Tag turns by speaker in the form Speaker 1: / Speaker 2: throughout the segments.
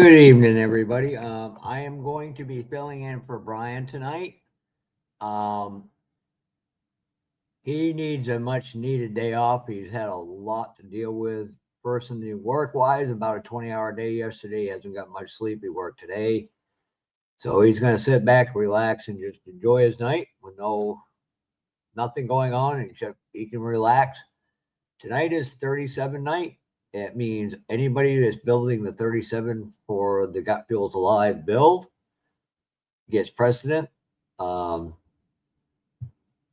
Speaker 1: Good evening, everybody. I am going to be filling in for Brian tonight. Um, he needs a much needed day off. He's had a lot to deal with personally, work wise, about a 20-hour day yesterday. He hasn't got much sleep. He worked today. So he's going to sit back, relax, and just enjoy his night with nothing going on except he can relax. Tonight is 37 night. It means anybody that's building the 37 for the Got Fuels Alive build gets precedent. Um,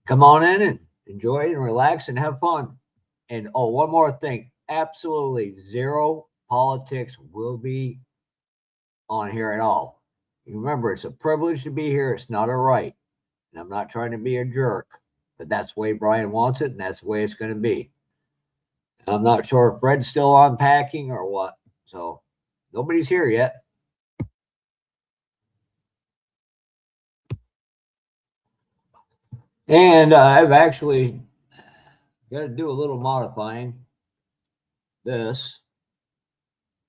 Speaker 1: Come on in and enjoy and relax and have fun. And oh, one more thing, absolutely zero politics will be on here at all. You remember, it's a privilege to be here. It's not a right. And I'm not trying to be a jerk, but that's the way Brian wants it, and that's the way it's going to be. I'm not sure if Fred's still unpacking or what. So nobody's here yet. And I've actually got to do a little modifying. This,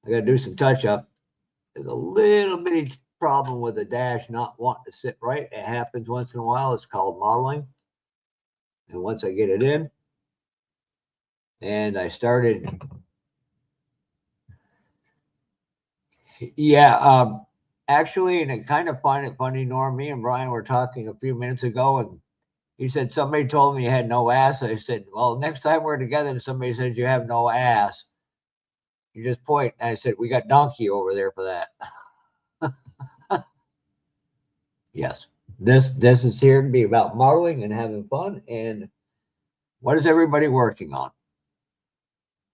Speaker 1: I got to do some touch up. There's a little bitty problem with the dash not wanting to sit right. It happens once in a while. It's called modeling. And once I get it in, and I started, actually, and I kind of find it funny, Norm, me and Brian were talking a few minutes ago, and he said, somebody told me you had no ass. I said, well, next time we're together and somebody says you have no ass, you just point. And I said, we got donkey over there for that. Yes. This is here to be about modeling and having fun. And what is everybody working on?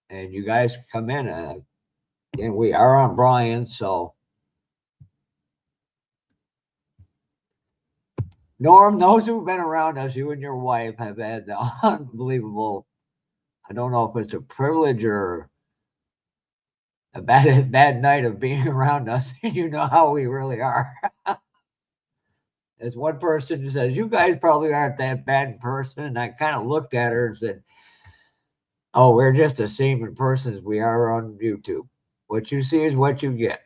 Speaker 1: And you guys come in. Again, we are on Brian, so Norm, those who've been around us, you and your wife have had the unbelievable. I don't know if it's a privilege or a bad night of being around us. You know how we really are. As one person says, you guys probably aren't that bad in person. And I kind of looked at her and said, oh, we're just the same in person as we are on YouTube. What you see is what you get.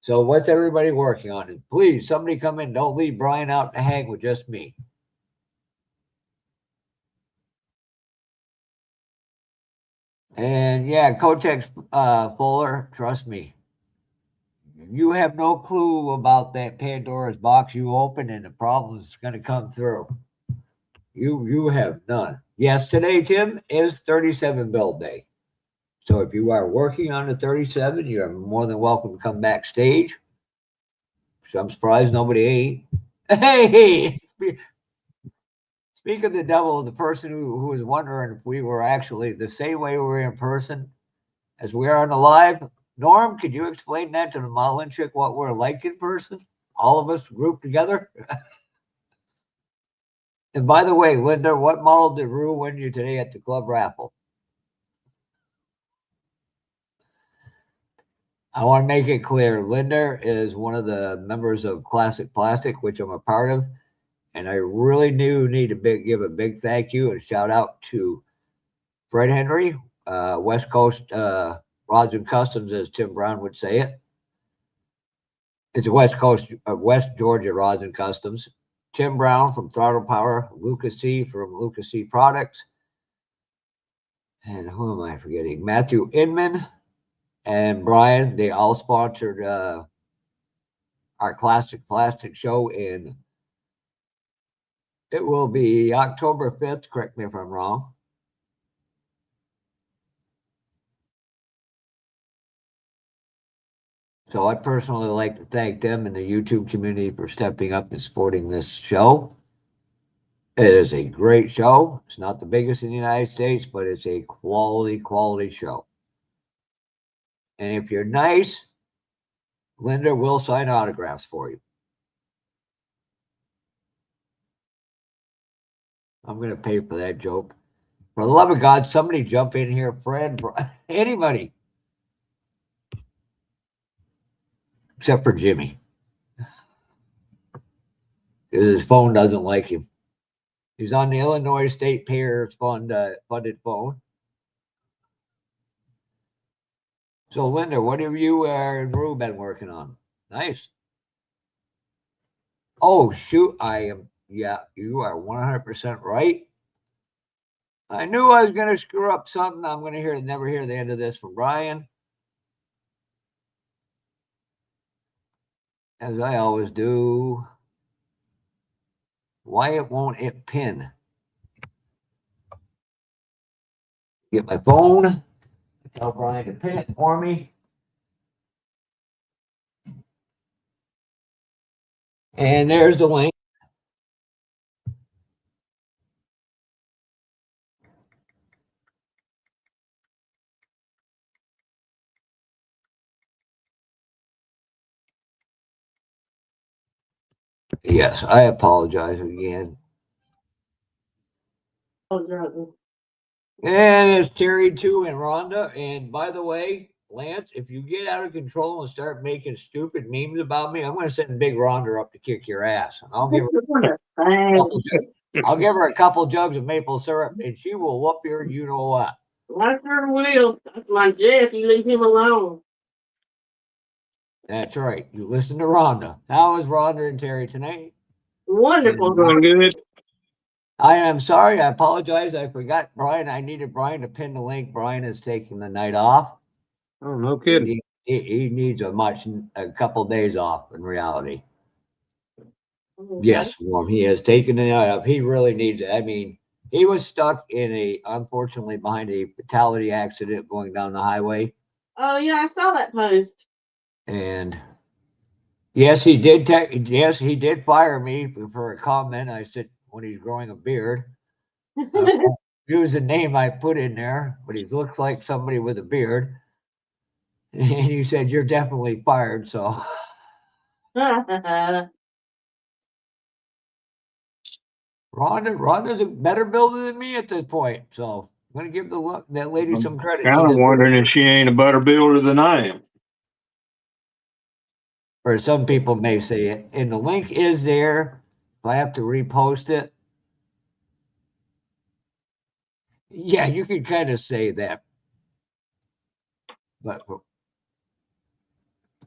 Speaker 1: So what's everybody working on? And please, somebody come in. Don't leave Brian out to hang with just me. And yeah, Kotex Fuller, trust me. You have no clue about that Pandora's box you open and the problems going to come through. You have none. Yes, today, Tim, is 37 build day. So if you are working on the 37, you are more than welcome to come backstage. So I'm surprised nobody ate. Hey, speak of the devil, the person who was wondering if we were actually the same way we were in person as we are on the live. Norm, could you explain that to the modeling chick what we're like in person? All of us grouped together? And by the way, Linda, what model did Rue win you today at the club raffle? I want to make it clear. Linda is one of the members of Classic Plastic, which I'm a part of. And I really do need to give a big thank you and shout out to Fred Henry, West Coast Rods and Customs, as Tim Brown would say it. It's West Coast, West Georgia Rods and Customs. Tim Brown from Throttle Power, Lucas C. from Lucas C. Products, and who am I forgetting? Matthew Inman and Brian. They all sponsored our Classic Plastic show in. It will be October 5th. Correct me if I'm wrong. So I personally like to thank them and the YouTube community for stepping up and supporting this show. It is a great show. It's not the biggest in the United States, but it's a quality show. And if you're nice, Linda will sign autographs for you. I'm going to pay for that joke. For the love of God, somebody jump in here. Fred, anybody. Except for Jimmy. Because his phone doesn't like him. He's on the Illinois State Payers Fund funded phone. So, Linda, what have you and Rue been working on? Nice. Oh, shoot. Yeah, you are 100% right. I knew I was going to screw up something. I'm going to never hear the end of this from Brian. As I always do. Why won't it pin? Get my phone. Tell Brian to pin it for me. And there's the link. Yes, I apologize again. And it's Terry too and Rhonda. And by the way, Lance, if you get out of control and start making stupid memes about me, I'm going to send Big Rhonda up to kick your ass. And I'll give her a couple jugs of maple syrup, and she will whoop your you know what.
Speaker 2: I sure will. That's my Jeff. You leave him alone.
Speaker 1: That's right. You listen to Rhonda. How is Rhonda and Terry tonight?
Speaker 2: Wonderful.
Speaker 3: Doing good.
Speaker 1: I am sorry. I apologize. I forgot Brian. I needed Brian to pin the link. Brian is taking the night off.
Speaker 3: Oh, no kidding.
Speaker 1: He needs a couple days off in reality.
Speaker 2: Okay.
Speaker 1: Yes, Norm, he has taken the night off. He really needs it. I mean, he was stuck unfortunately behind a fatality accident going down the highway.
Speaker 2: Oh yeah, I saw that post.
Speaker 1: And yes, he did. Yes, he did fire me for a comment. I said when he's growing a beard. I won't use the name I put in there, but he looks like somebody with a beard. And he said, "You're definitely fired." So Rhonda's a better builder than me at this point. So I'm going to give that lady some credit.
Speaker 3: Kind of wondering if she ain't a better builder than I am.
Speaker 1: Or some people may say it. And the link is there. If I have to repost it. Yeah, you could kind of say that. But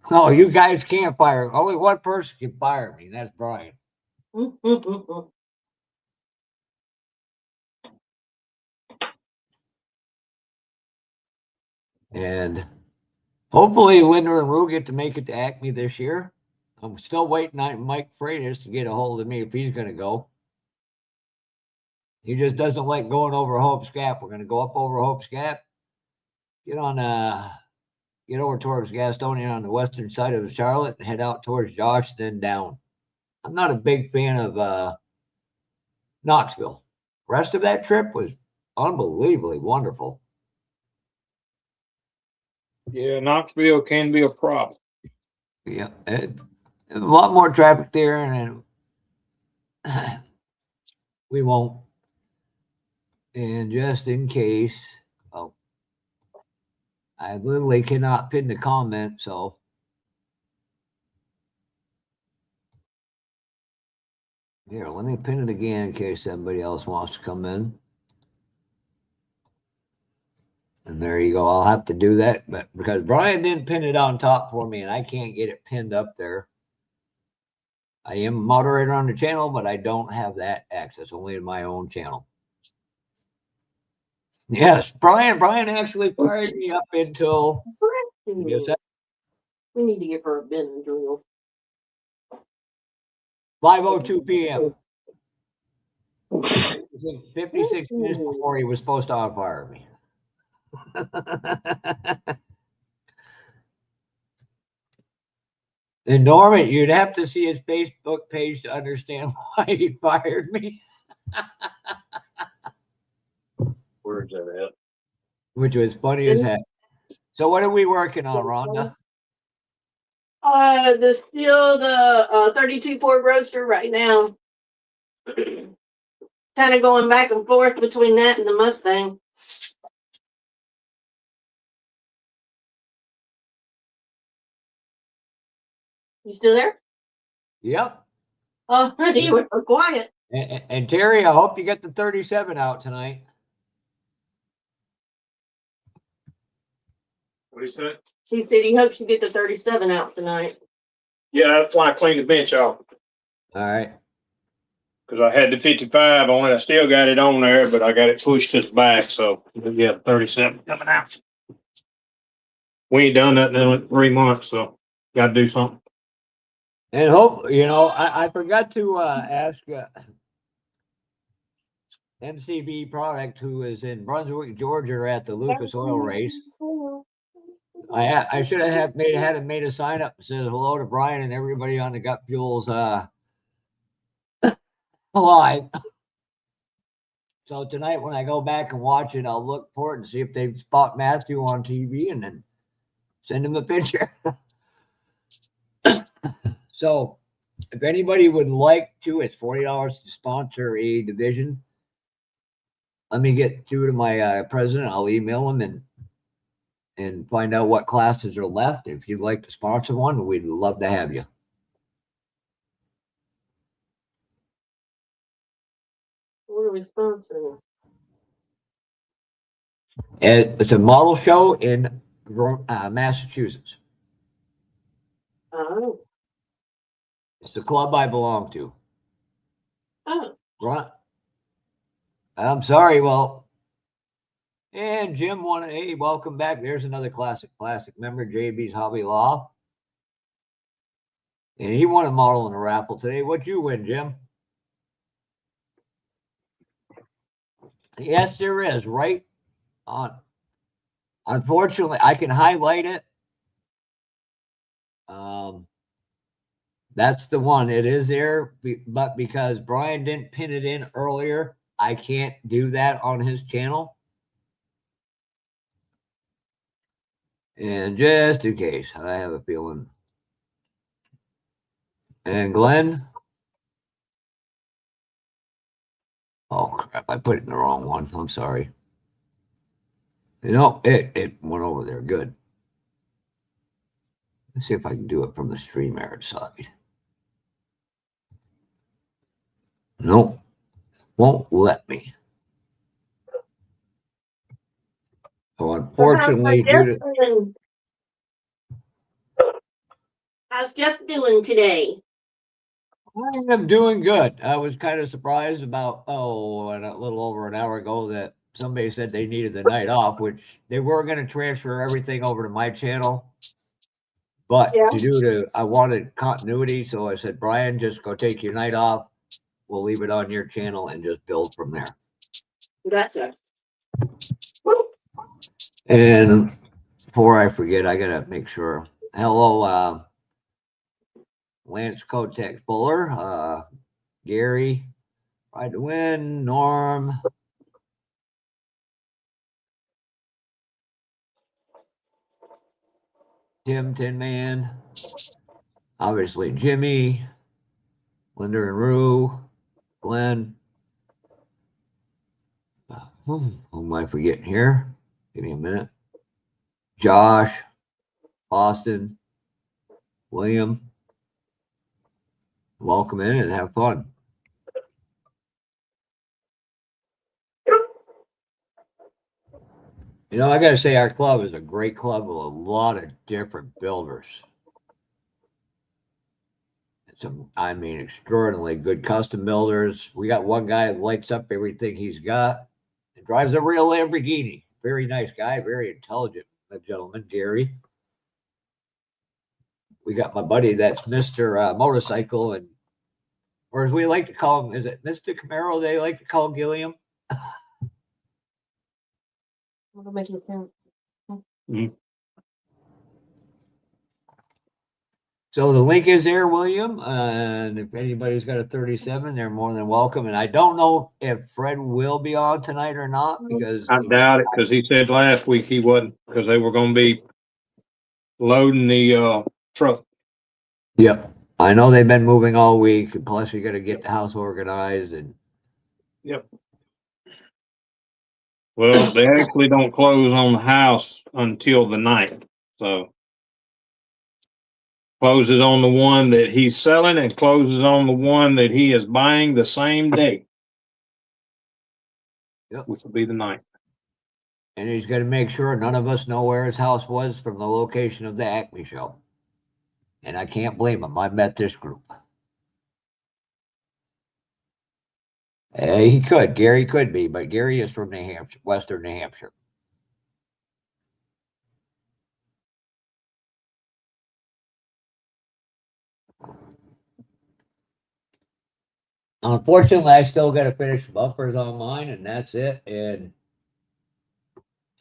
Speaker 1: no, you guys can't fire. Only one person can fire me. And that's Brian. And hopefully Linda and Rue get to make it to Acme this year. I'm still waiting on Mike Freitas to get a hold of me if he's going to go. He just doesn't like going over Hope's Gap. We're going to go up over Hope's Gap, get over towards Gastonia on the western side of Charlotte and head out towards Josh, then down. I'm not a big fan of Knoxville. Rest of that trip was unbelievably wonderful.
Speaker 3: Yeah, Knoxville can be a problem.
Speaker 1: Yeah, a lot more traffic there, and we won't. And just in case, I literally cannot pin the comment, so. Here, let me pin it again in case somebody else wants to come in. And there you go. I'll have to do that, but because Brian didn't pin it on top for me and I can't get it pinned up there. I am a moderator on the channel, but I don't have that access, only in my own channel. Yes, Brian actually fired me up until
Speaker 2: We need to give her a Benadryl.
Speaker 1: 5:02 p.m. 56 minutes before he was supposed to unfire me. And Norman, you'd have to see his Facebook page to understand why he fired me.
Speaker 3: Where's that at?
Speaker 1: Which was funny as heck. So what are we working on, Rhonda?
Speaker 2: The 32 Ford Roadster right now. Kind of going back and forth between that and the Mustang. You still there?
Speaker 1: Yep.
Speaker 2: Oh, you were quiet.
Speaker 1: And Terry, I hope you get the 37 out tonight.
Speaker 3: What do you say?
Speaker 2: He said he hopes you get the 37 out tonight.
Speaker 3: Yeah, that's why I cleaned the bench off.
Speaker 1: All right.
Speaker 3: Cause I had the 55 on it. I still got it on there, but I got it pushed to the back. So yeah, 37 coming out. We ain't done nothing in 3 months, so gotta do something.
Speaker 1: And hope, I forgot to ask MCB Product, who is in Brunswick, Georgia, at the Lucas Oil Race. I should have had him made a sign up that says hello to Brian and everybody on the Gut Fuels live. So tonight when I go back and watch it, I'll look for it and see if they spot Matthew on TV and then send him a picture. So if anybody would like to, it's $40 to sponsor a division. Let me get through to my president. I'll email him and find out what classes are left. If you'd like to sponsor one, we'd love to have you.
Speaker 2: What are we sponsoring?
Speaker 1: It's a model show in Massachusetts.
Speaker 2: Oh.
Speaker 1: It's the club I belong to.
Speaker 2: Oh.
Speaker 1: Right. I'm sorry. Well, and Jim wanted, hey, welcome back. There's another classic member, JB's Hobby Law. And he won a model in a raffle today. What'd you win, Jim? Yes, there is. Right on. Unfortunately, I can highlight it. That's the one. It is there, but because Brian didn't pin it in earlier, I can't do that on his channel. And just in case, I have a feeling. And Glenn. Oh, crap. I put it in the wrong one. I'm sorry. It went over there. Good. Let's see if I can do it from the StreamYard side. Nope. Won't let me. So unfortunately,
Speaker 2: how's Jeff doing today?
Speaker 1: I am doing good. I was kind of surprised about, a little over an hour ago that somebody said they needed the night off, which they were going to transfer everything over to my channel. But I wanted continuity, so I said, Brian, just go take your night off. We'll leave it on your channel and just build from there.
Speaker 2: Gotcha.
Speaker 1: And before I forget, I got to make sure. Hello, Lance Kotek Fuller, Gary, Ride to Win, Norm. Tim Tin Man, obviously Jimmy, Linda and Rue, Glenn. Who am I forgetting here? Give me a minute. Josh, Austin, William. Welcome in and have fun. I got to say, our club is a great club with a lot of different builders. Extraordinarily good custom builders. We got one guy that lights up everything he's got. He drives a real Lamborghini. Very nice guy, very intelligent gentleman, Gary. We got my buddy that's Mr. Motorcycle, or as we like to call him, is it Mr. Camaro? They like to call Gilliam.
Speaker 2: What'll make you count?
Speaker 3: Mm-hmm.
Speaker 1: So the link is there, William. And if anybody's got a 37, they're more than welcome. And I don't know if Fred will be on tonight or not, because
Speaker 3: I doubt it, because he said last week he wasn't, because they were going to be loading the truck.
Speaker 1: Yep. I know they've been moving all week. Plus, we got to get the house organized.
Speaker 3: Yep. Well, they actually don't close on the house until the night. So closes on the one that he's selling and closes on the one that he is buying the same day.
Speaker 1: Yep.
Speaker 3: Which will be the 9th.
Speaker 1: And he's going to make sure none of us know where his house was from the location of the Acme show. And I can't blame him. I met this group. He could. Gary could be, but Gary is from New Hampshire, Western New Hampshire. Unfortunately, I still got to finish bumpers on mine, and that's it. And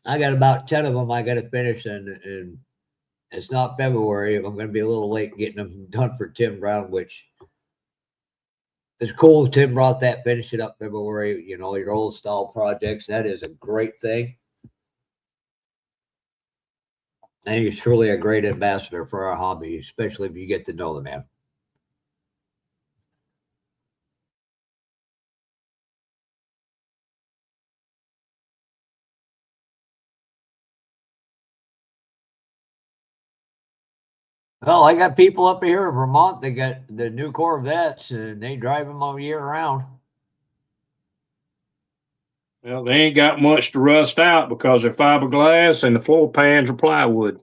Speaker 1: I got about 10 of them I got to finish, and it's not February. I'm going to be a little late getting them done for Tim Brown, which is cool. Tim brought that, finish it up February. You know, your old style projects. That is a great thing. And he's truly a great ambassador for our hobby, especially if you get to know the man. Well, I got people up here in Vermont. They got the new Corvettes, and they drive them all year round.
Speaker 3: Well, they ain't got much to rust out because they're fiberglass and the floor pans are plywood.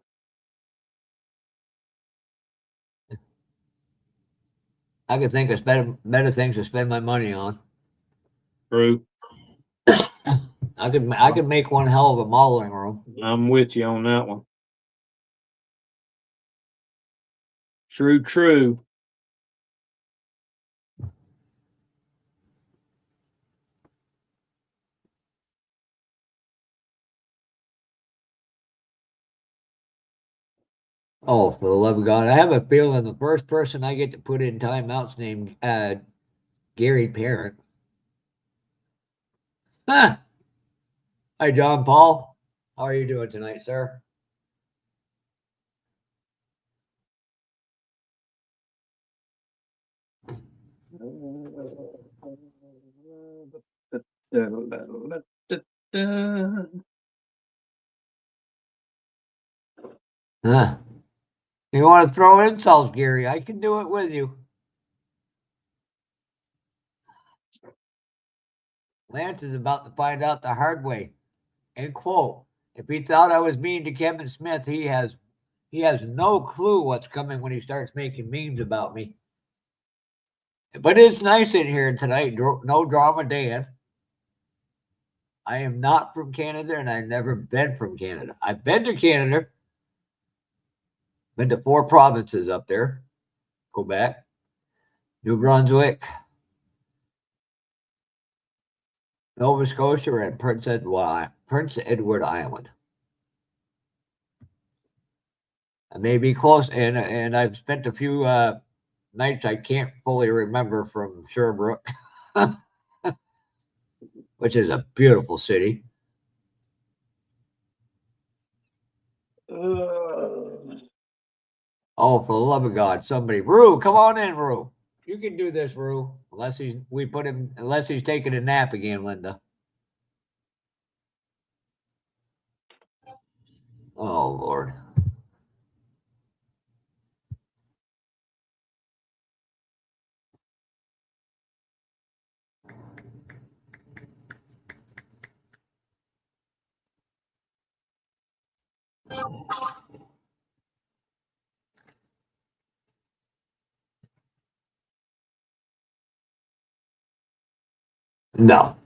Speaker 1: I could think of better things to spend my money on.
Speaker 3: True.
Speaker 1: I could make one hell of a modeling room.
Speaker 3: I'm with you on that one. True, true.
Speaker 1: Oh, for the love of God. I have a feeling the first person I get to put in timeouts named Gary Parent. Huh. Hi, John Paul. How are you doing tonight, sir? Huh. You want to throw insults, Gary? I can do it with you. Lance is about to find out the hard way. End quote. If he thought I was mean to Kevin Smith, he has no clue what's coming when he starts making memes about me. But it's nice in here tonight. No drama, Dan. I am not from Canada, and I've never been from Canada. I've been to Canada. Been to 4 provinces up there. Quebec, New Brunswick, Nova Scotia, and Prince Edward Island. I may be close, and I've spent a few nights I can't fully remember from Sherbrooke, which is a beautiful city. Oh, for the love of God, somebody, Rue, come on in, Rue. You can do this, Rue. Unless he's taking a nap again, Linda. Oh Lord. No,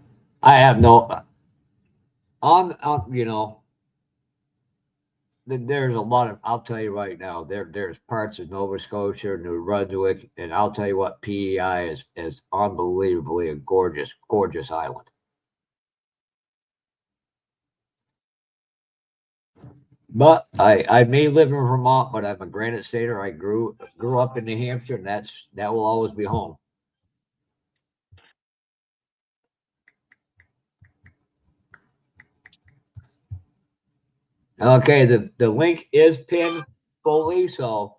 Speaker 1: I have no. On you know, there's a lot of. I'll tell you right now, there's parts of Nova Scotia, New Brunswick, and I'll tell you what, PEI is unbelievably a gorgeous, gorgeous island. But I may live in Vermont, but I'm a Granite Stater. I grew up in New Hampshire, and that will always be home. Okay, the link is pinned fully, so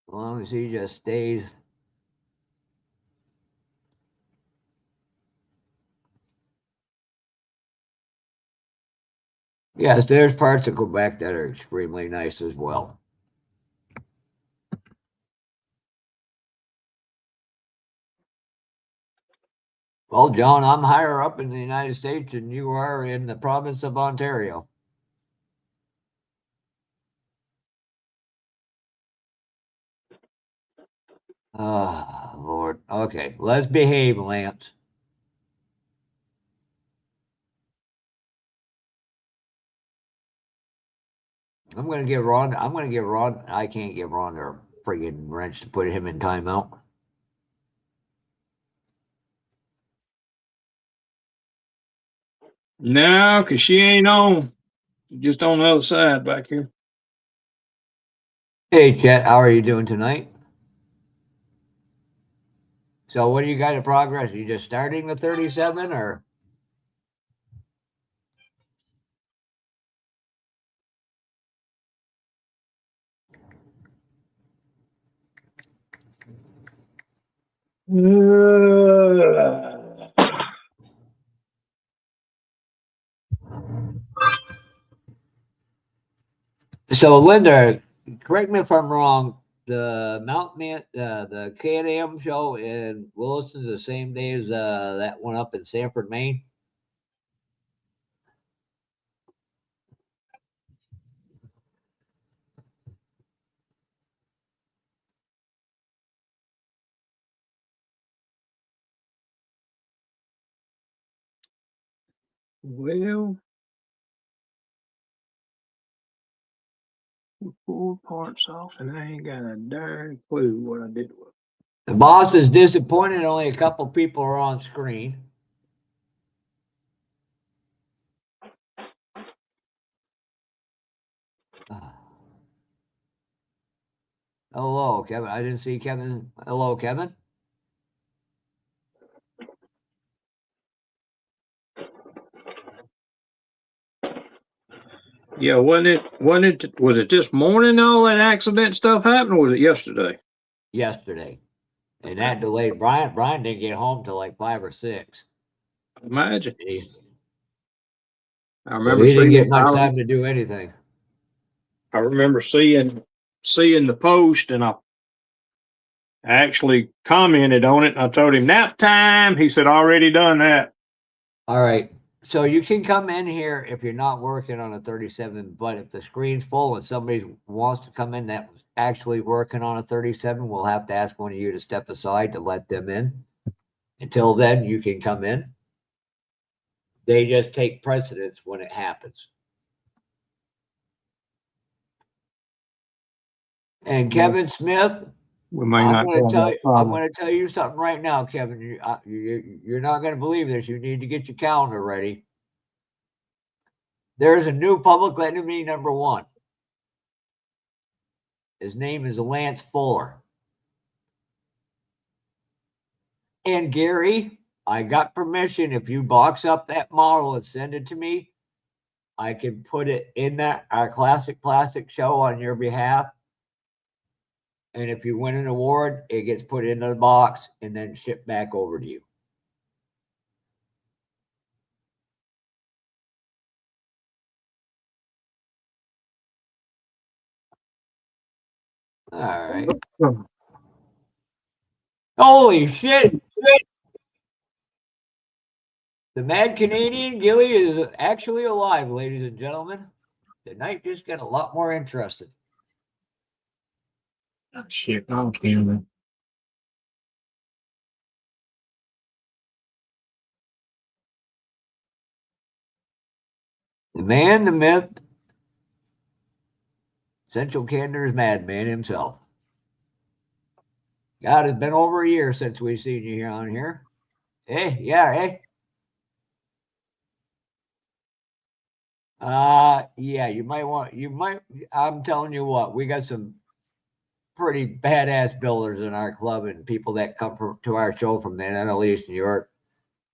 Speaker 1: as long as he just stays. Yes, there's parts of Quebec that are extremely nice as well. Well, John, I'm higher up in the United States than you are in the province of Ontario. Ah, Lord. Okay, let's behave, Lance. I'm gonna give Ron. I can't give Ron a friggin' wrench to put him in timeout.
Speaker 3: No, because she ain't on. She's just on the other side back here.
Speaker 1: Hey, Chet, how are you doing tonight? So, what do you got in progress? Are you just starting the 37 or? So, Linda, correct me if I'm wrong. The the K&M show in Williston's the same day as that one up in Sanford, Maine.
Speaker 3: Well, we pulled parts off, and I ain't got a darn clue what I did with it.
Speaker 1: The boss is disappointed. Only a couple people are on screen. Hello, Kevin. I didn't see Kevin. Hello, Kevin.
Speaker 3: Yeah, was it this morning all that accident stuff happened, or was it yesterday?
Speaker 1: Yesterday, and that delayed Brian. Brian didn't get home till like 5 or 6.
Speaker 3: Imagine.
Speaker 1: He,
Speaker 3: I
Speaker 1: so
Speaker 3: remember
Speaker 1: he didn't
Speaker 3: seeing,
Speaker 1: get much time to do anything.
Speaker 3: I remember seeing the post, and I actually commented on it. And I told him nap time. He said, already done that.
Speaker 1: All right. So you can come in here if you're not working on a 37, but if the screen's full and somebody wants to come in that's actually working on a 37, we'll have to ask one of you to step aside to let them in. Until then, you can come in. They just take precedence when it happens. And Kevin Smith,
Speaker 3: We may
Speaker 1: I'm
Speaker 3: not
Speaker 1: going
Speaker 3: have
Speaker 1: to tell
Speaker 3: that
Speaker 1: you. I'm
Speaker 3: problem.
Speaker 1: going to tell you something right now, Kevin. You're not going to believe this. You need to get your calendar ready. There's a new public enemy number 1. His name is Lance Fuller. And Gary, I got permission. If you box up that model and send it to me, I can put it in our classic plastic show on your behalf. And if you win an award, it gets put into the box and then shipped back over to you. All right. Holy shit. The Mad Canadian Gilly is actually alive, ladies and gentlemen. The night just got a lot more interesting.
Speaker 3: Oh, shit, on camera.
Speaker 1: The man, the myth, Central Canada's madman himself. God, it's been over a year since we've seen you here on here. Hey, yeah, hey. Yeah, I'm telling you what, we got some pretty badass builders in our club and people that come to our show from the Middle East, New York,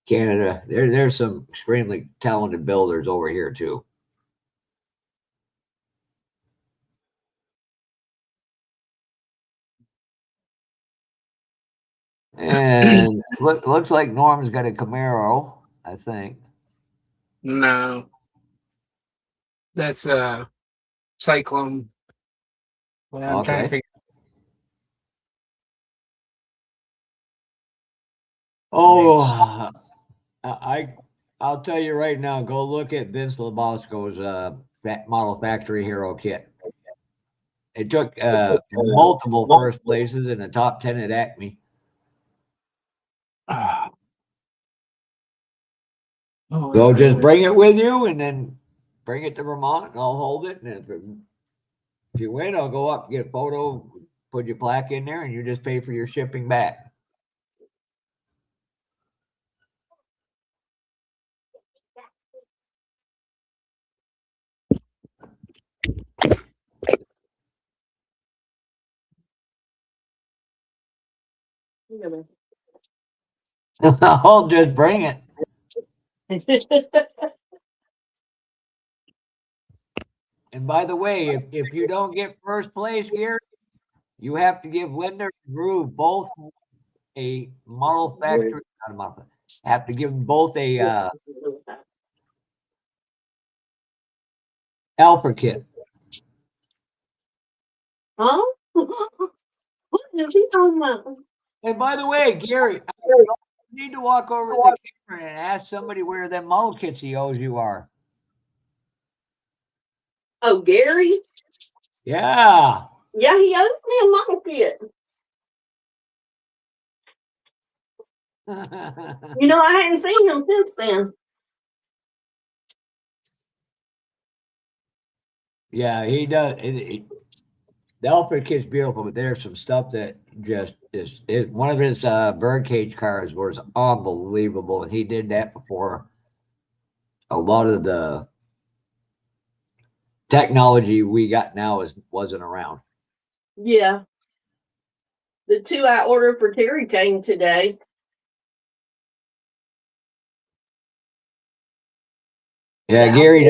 Speaker 1: Canada. There's some extremely talented builders over here too. And looks like Norm's got a Camaro, I think.
Speaker 4: No, that's a Cyclone. Well, I'm trying to
Speaker 1: Okay.
Speaker 4: figure.
Speaker 1: Oh, I'll tell you right now, go look at Vince Labosco's model factory hero kit. It took multiple first places in the top 10 at Acme. So just bring it with you and then bring it to Vermont and I'll hold it. And if you win, I'll go up, get a photo, put your plaque in there, and you just pay for your shipping back. I'll just bring it. And by the way, if you don't get first place, Gary, you have to give Linda and Drew both a model factory. Not a model. Have to give them both a alpha kit.
Speaker 2: Huh? What is he talking about?
Speaker 1: Hey, by the way, Gary, you need to walk over to the camera and ask somebody where them model kits he owes you are.
Speaker 2: Oh, Gary?
Speaker 1: Yeah.
Speaker 2: Yeah, he owes me a model kit. You know, I hadn't seen him since then.
Speaker 1: Yeah, he does. The alpha kit's beautiful, but there's some stuff that just is. One of his birdcage cars was unbelievable, and he did that before a lot of the technology we got now wasn't around.
Speaker 2: Yeah. The two I ordered for Terry came today.
Speaker 1: Yeah, Gary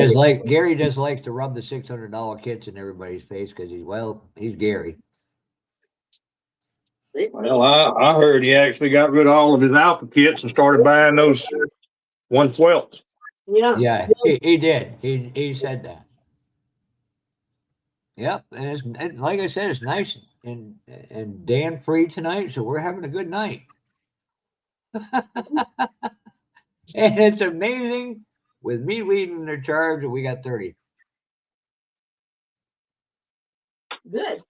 Speaker 1: just likes to rub the $600 kits in everybody's face because he's Gary.
Speaker 3: Well, I heard he actually got rid of all of his alpha kits and started buying those 112s.
Speaker 2: Yeah.
Speaker 1: Yeah, he did. He said that. Yep, and like I said, it's nice and Dan free tonight, so we're having a good night. And it's amazing with me leading the charge, we got 30.
Speaker 2: Good.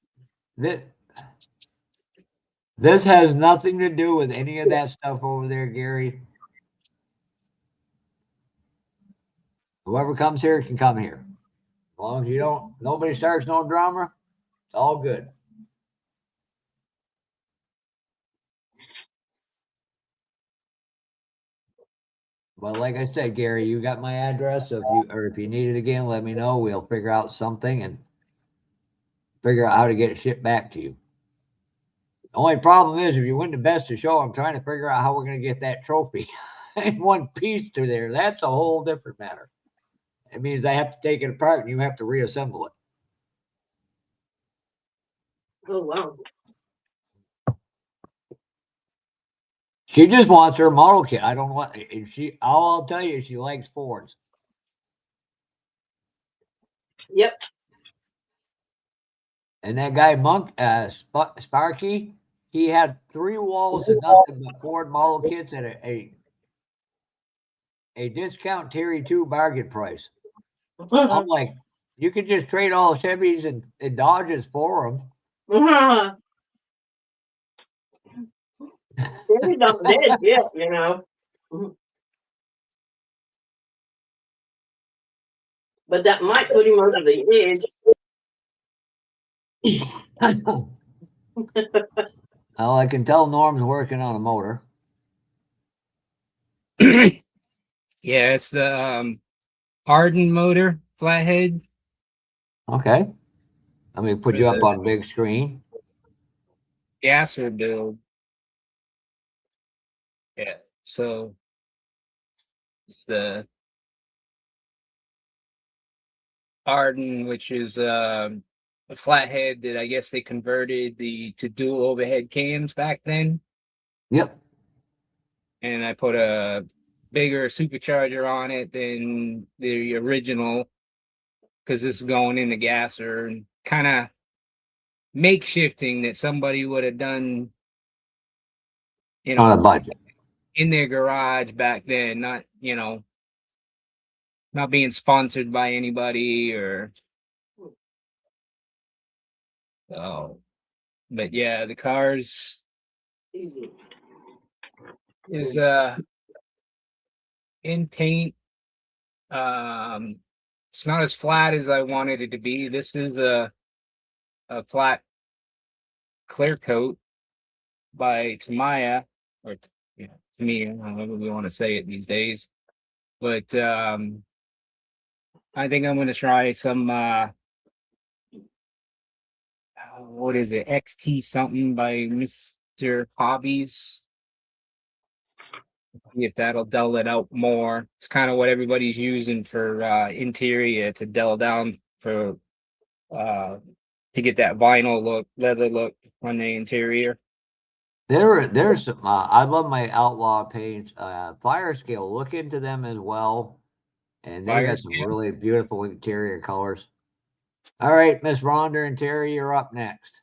Speaker 1: This has nothing to do with any of that stuff over there, Gary. Whoever comes here can come here. As long as nobody starts no drama, it's all good. But like I said, Gary, you got my address. So if you need it again, let me know. We'll figure out something and figure out how to get it shipped back to you. The only problem is if you win the best of show, I'm trying to figure out how we're going to get that trophy in one piece to there. That's a whole different matter. It means I have to take it apart and you have to reassemble it.
Speaker 2: Oh, wow.
Speaker 1: She just wants her model kit. I don't want I'll tell you, she likes Fords.
Speaker 2: Yep.
Speaker 1: And that guy Monk, Sparky, he had 3 walls of nothing but Ford model kits at a discount Terry 2 bargain price. I'm like, you could just trade all the Chevys and Dodges for them.
Speaker 2: Terry's not dead yet, you know. But that might put him over the edge.
Speaker 1: Well, I can tell Norm's working on a motor.
Speaker 4: Yeah, it's the Arden motor, flathead.
Speaker 1: Okay. Let me put you up on big screen.
Speaker 4: Gasser build. Yeah, so it's the Arden, which is a flathead that I guess they converted to dual overhead cams back then.
Speaker 1: Yep.
Speaker 4: And I put a bigger supercharger on it than the original because this is going in the gasser and kind of makeshifting that somebody would have done,
Speaker 1: On a budget.
Speaker 4: in their garage back then, not, you know, not being sponsored by anybody or so. But yeah, the cars
Speaker 2: Easy.
Speaker 4: is in paint. It's not as flat as I wanted it to be. This is a flat clear coat by Tamaya, or you know, me, I don't know how we want to say it these days. But I think I'm gonna try some what is it, XT something by Mr. Hobbies. See if that'll dull it out more. It's kind of what everybody's using for interior to dull down for to get that vinyl look, leather look on the interior.
Speaker 1: There's some, I love my outlaw paints, Fire Scale. Look into them as well. And they
Speaker 4: Fire
Speaker 1: got some really beautiful interior colors. All right, Miss Rhonda and Terry, you're up next.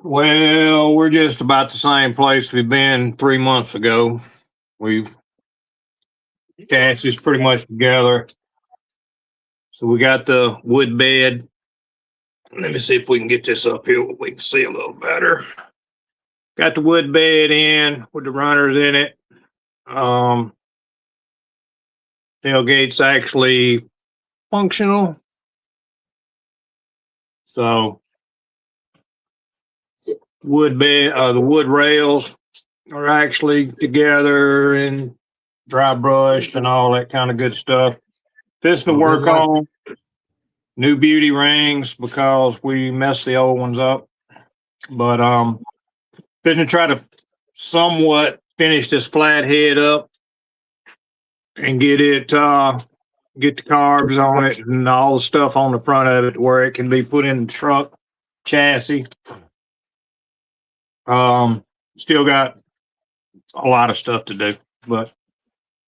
Speaker 3: Well, we're just about the same place we've been 3 months ago. We've chassis pretty much together. So we got the wood bed. Let me see if we can get this up here where we can see a little better. Got the wood bed in with the runners in it. Tailgate's actually functional. So wood bed, the wood rails are actually together and dry brushed and all that kind of good stuff. This to
Speaker 1: Oh, good
Speaker 3: work
Speaker 1: luck.
Speaker 3: on new beauty rings because we messed the old ones up. But to try to somewhat finish this flathead up and get it get the carbs on it and all the stuff on the front of it where it can be put in the truck chassis. Still got a lot of stuff to do, but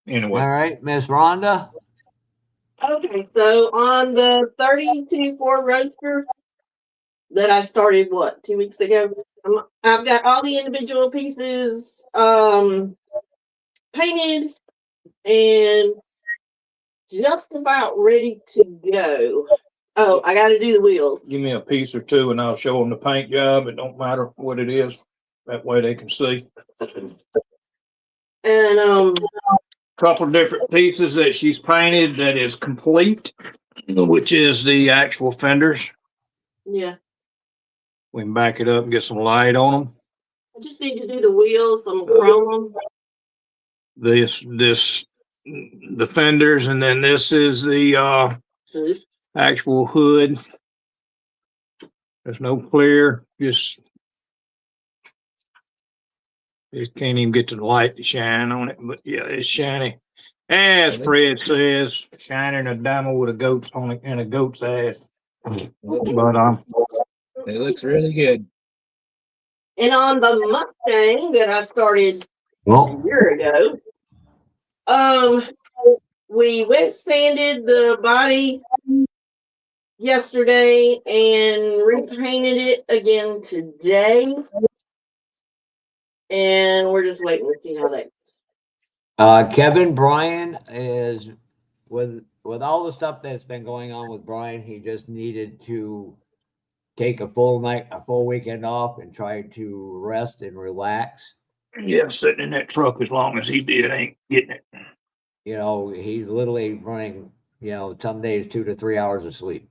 Speaker 3: anyway.
Speaker 1: All right, Miss Rhonda.
Speaker 2: Okay, so on the 32 Ford Roadster that I started, what, 2 weeks ago? I've got all the individual pieces painted and just about ready to go. Oh, I got to do the wheels.
Speaker 3: Give me a piece or two and I'll show them the paint job. It don't matter what it is. That way they can see.
Speaker 2: And
Speaker 3: Couple of different pieces that she's painted that is complete, which is the actual fenders.
Speaker 2: yeah,
Speaker 3: We can back it up and get some light on them.
Speaker 2: I just need to do the wheels, some chrome.
Speaker 3: The fenders, and then this is the actual hood. There's no clear, just can't even get the light to shine on it, but yeah, it's shiny. As Fred says, shining a diamond with a goat's on it and a goat's ass. But
Speaker 4: It looks really good.
Speaker 2: And on the Mustang that I started a
Speaker 1: Well,
Speaker 2: year ago, we wet sanded the body yesterday and repainted it again today. And we're just waiting to see how that goes.
Speaker 1: Kevin Bryan is with all the stuff that's been going on with Brian, he just needed to take a full weekend off and try to rest and relax.
Speaker 3: yeah, sitting in that truck as long as he did ain't getting it.
Speaker 1: You know, he's literally running, some days 2 to 3 hours of sleep.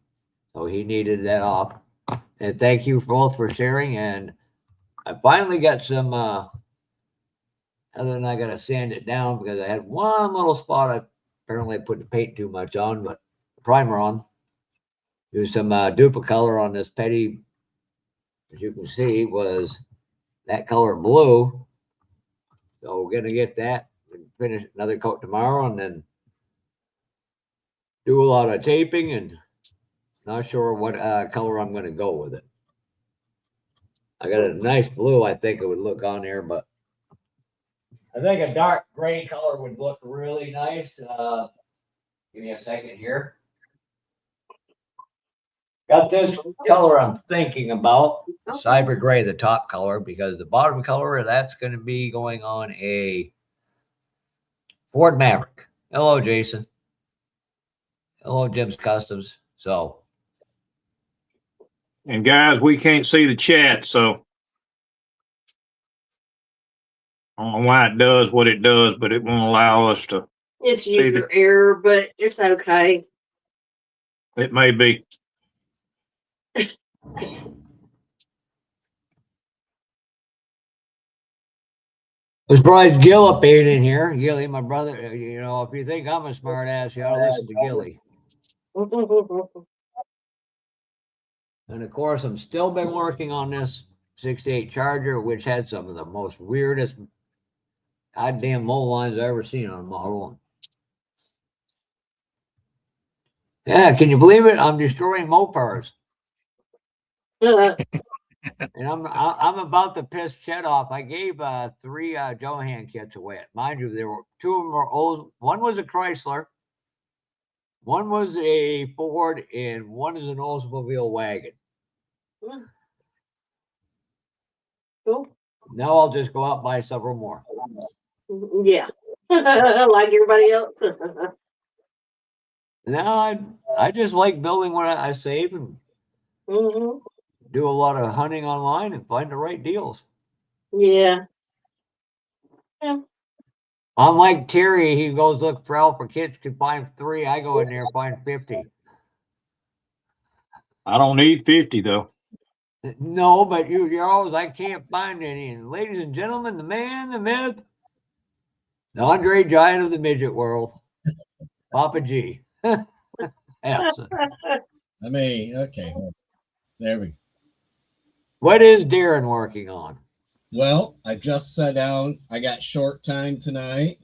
Speaker 1: So he needed that off. And thank you both for sharing. And I finally got some, other than I got to sand it down because I had one little spot I apparently put the paint too much on, but primer on. Do some Duplicolor on this petty, as you can see, was that color blue. So we're gonna get that and finish another coat tomorrow, and then do a lot of taping. And not sure what color I'm gonna go with it. I got a nice blue. I think it would look on there, but I think a dark gray color would look really nice. Give me a second here. Got this color I'm thinking about, cyber gray, the top color, because the bottom color, that's going to be going on a Ford Maverick. Hello, Jason. Hello, Jim's Customs. So,
Speaker 3: And guys, we can't see the chat, so I don't know why it does what it does, but it won't allow us to.
Speaker 2: It's
Speaker 3: See the-
Speaker 2: user error, but it's okay.
Speaker 3: It may be.
Speaker 1: there's Bryce Gillip in here. Gilly, my brother, you know, if you think I'm a smart ass, you ought to listen to Gilly. And of course, I'm still been working on this 68 Charger, which had some of the most weirdest goddamn mold lines I've ever seen on a model. Yeah, can you believe it? I'm destroying Mopars. And I'm about to piss Chet off. I gave 3 Johan kits away. Mind you, there were 2 of them were old. One was a Chrysler, one was a Ford, and one is an Oldsmobile wagon.
Speaker 2: Cool.
Speaker 1: Now I'll just go out and buy several more.
Speaker 2: Yeah. Like everybody else.
Speaker 1: Now I just like building what I save and
Speaker 2: hmm
Speaker 1: do a lot of hunting online and find the right deals.
Speaker 2: Yeah.
Speaker 1: Unlike Terry, he goes look for Alpha kits, can find 3. I go in there and find 50.
Speaker 3: I don't need 50 though.
Speaker 1: No, but you're always, I can't find any. And ladies and gentlemen, the man, the myth, the Andre Giant of the midget world, Papa G. Yeah, so
Speaker 5: I mean, okay, well, there we go.
Speaker 1: what is Darren working on?
Speaker 5: Well, I just sat down. I got short time tonight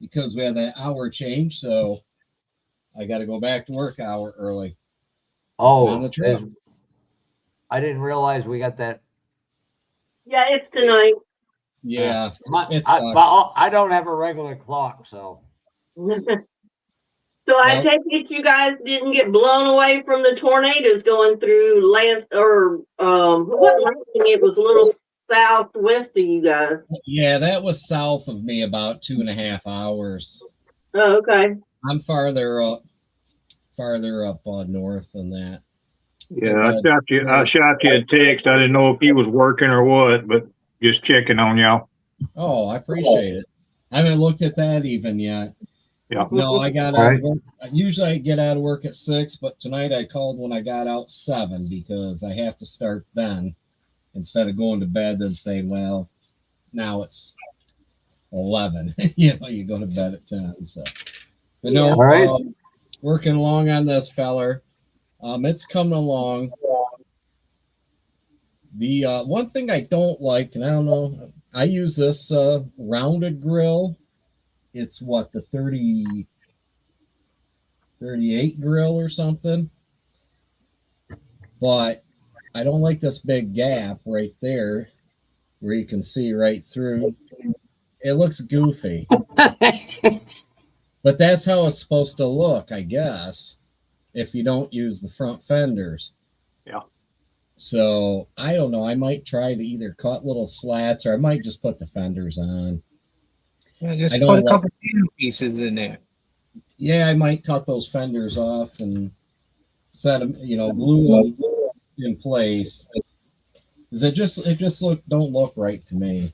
Speaker 5: because we had that hour change, so I got to go back to work hour early. On
Speaker 1: Oh,
Speaker 5: the truck.
Speaker 1: I didn't realize we got that.
Speaker 2: Yeah, it's tonight.
Speaker 5: Yeah, it
Speaker 1: I don't have a regular clock, so.
Speaker 2: So I
Speaker 5: Well-
Speaker 2: take it you guys didn't get blown away from the tornadoes going through what Lansing? It was a little southwest of you guys.
Speaker 5: Yeah, that was south of me about 2.5 hours.
Speaker 2: Oh, okay.
Speaker 5: I'm farther up north than that.
Speaker 3: Yeah, I shot you a text. I didn't know if you was working or what, but just checking on y'all.
Speaker 5: Oh, I appreciate it. I haven't looked at that even yet.
Speaker 3: Yeah.
Speaker 5: No, I got
Speaker 1: All
Speaker 5: out
Speaker 1: right.
Speaker 5: of work. Usually I get out of work at 6, but tonight I called when I got out 7 because I have to start then instead of going to bed and saying, well, now it's 11. You go to bed at 10. So, but no,
Speaker 1: All right.
Speaker 5: working along on this feller. It's coming along. The one thing I don't like, and I don't know, I use this rounded grill. It's what, the 38 grill or something. But I don't like this big gap right there where you can see right through. It looks goofy. But that's how it's supposed to look, I guess, if you don't use the front fenders.
Speaker 3: Yeah.
Speaker 5: So I don't know. I might try to either cut little slats or I might just put the fenders on.
Speaker 4: Yeah, just
Speaker 5: I
Speaker 4: put
Speaker 5: don't
Speaker 4: a couple pieces in there.
Speaker 5: Yeah, I might cut those fenders off and set them, glue them in place. 'Cause it just don't look right to me.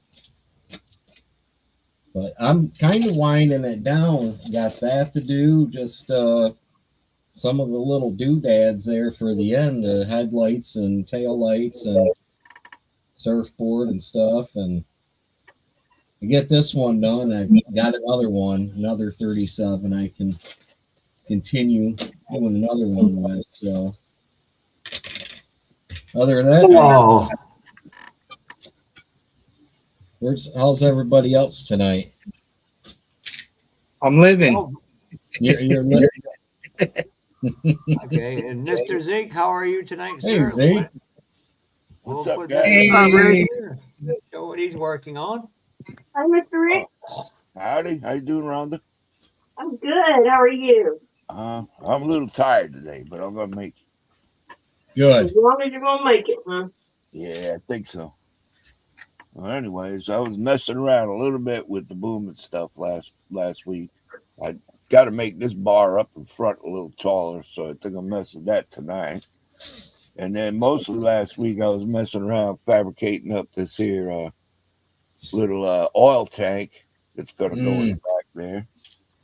Speaker 5: But I'm kind of winding it down. Got that to do. Just some of the little doodads there for the end, the headlights and tail lights and surfboard and stuff. And to get this one done, I've got another 37 I can continue doing another one with. So other than that,
Speaker 1: Oh,
Speaker 5: how's everybody else tonight?
Speaker 4: I'm living.
Speaker 1: oh,
Speaker 5: You're living.
Speaker 1: okay. And Mr. Zeke, how are you tonight,
Speaker 5: Hey,
Speaker 1: sir?
Speaker 5: Zeke.
Speaker 1: We'll
Speaker 6: What's up,
Speaker 1: put
Speaker 6: guys?
Speaker 1: that
Speaker 4: Hey.
Speaker 1: right here. Show what he's working on.
Speaker 2: Hi, Mr. Rick.
Speaker 6: Howdy, how you doing, Rhonda?
Speaker 2: I'm good. How are you?
Speaker 6: I'm a little tired today, but I'm gonna make it.
Speaker 5: Good.
Speaker 2: As long as you're gonna make it, huh?
Speaker 6: Yeah, I think so. Well, anyways, I was messing around a little bit with the boom and stuff last week. I got to make this bar up in front a little taller, so I think I'll mess with that tonight. And then mostly last week, I was messing around fabricating up this here little oil tank that's going to go in the back there.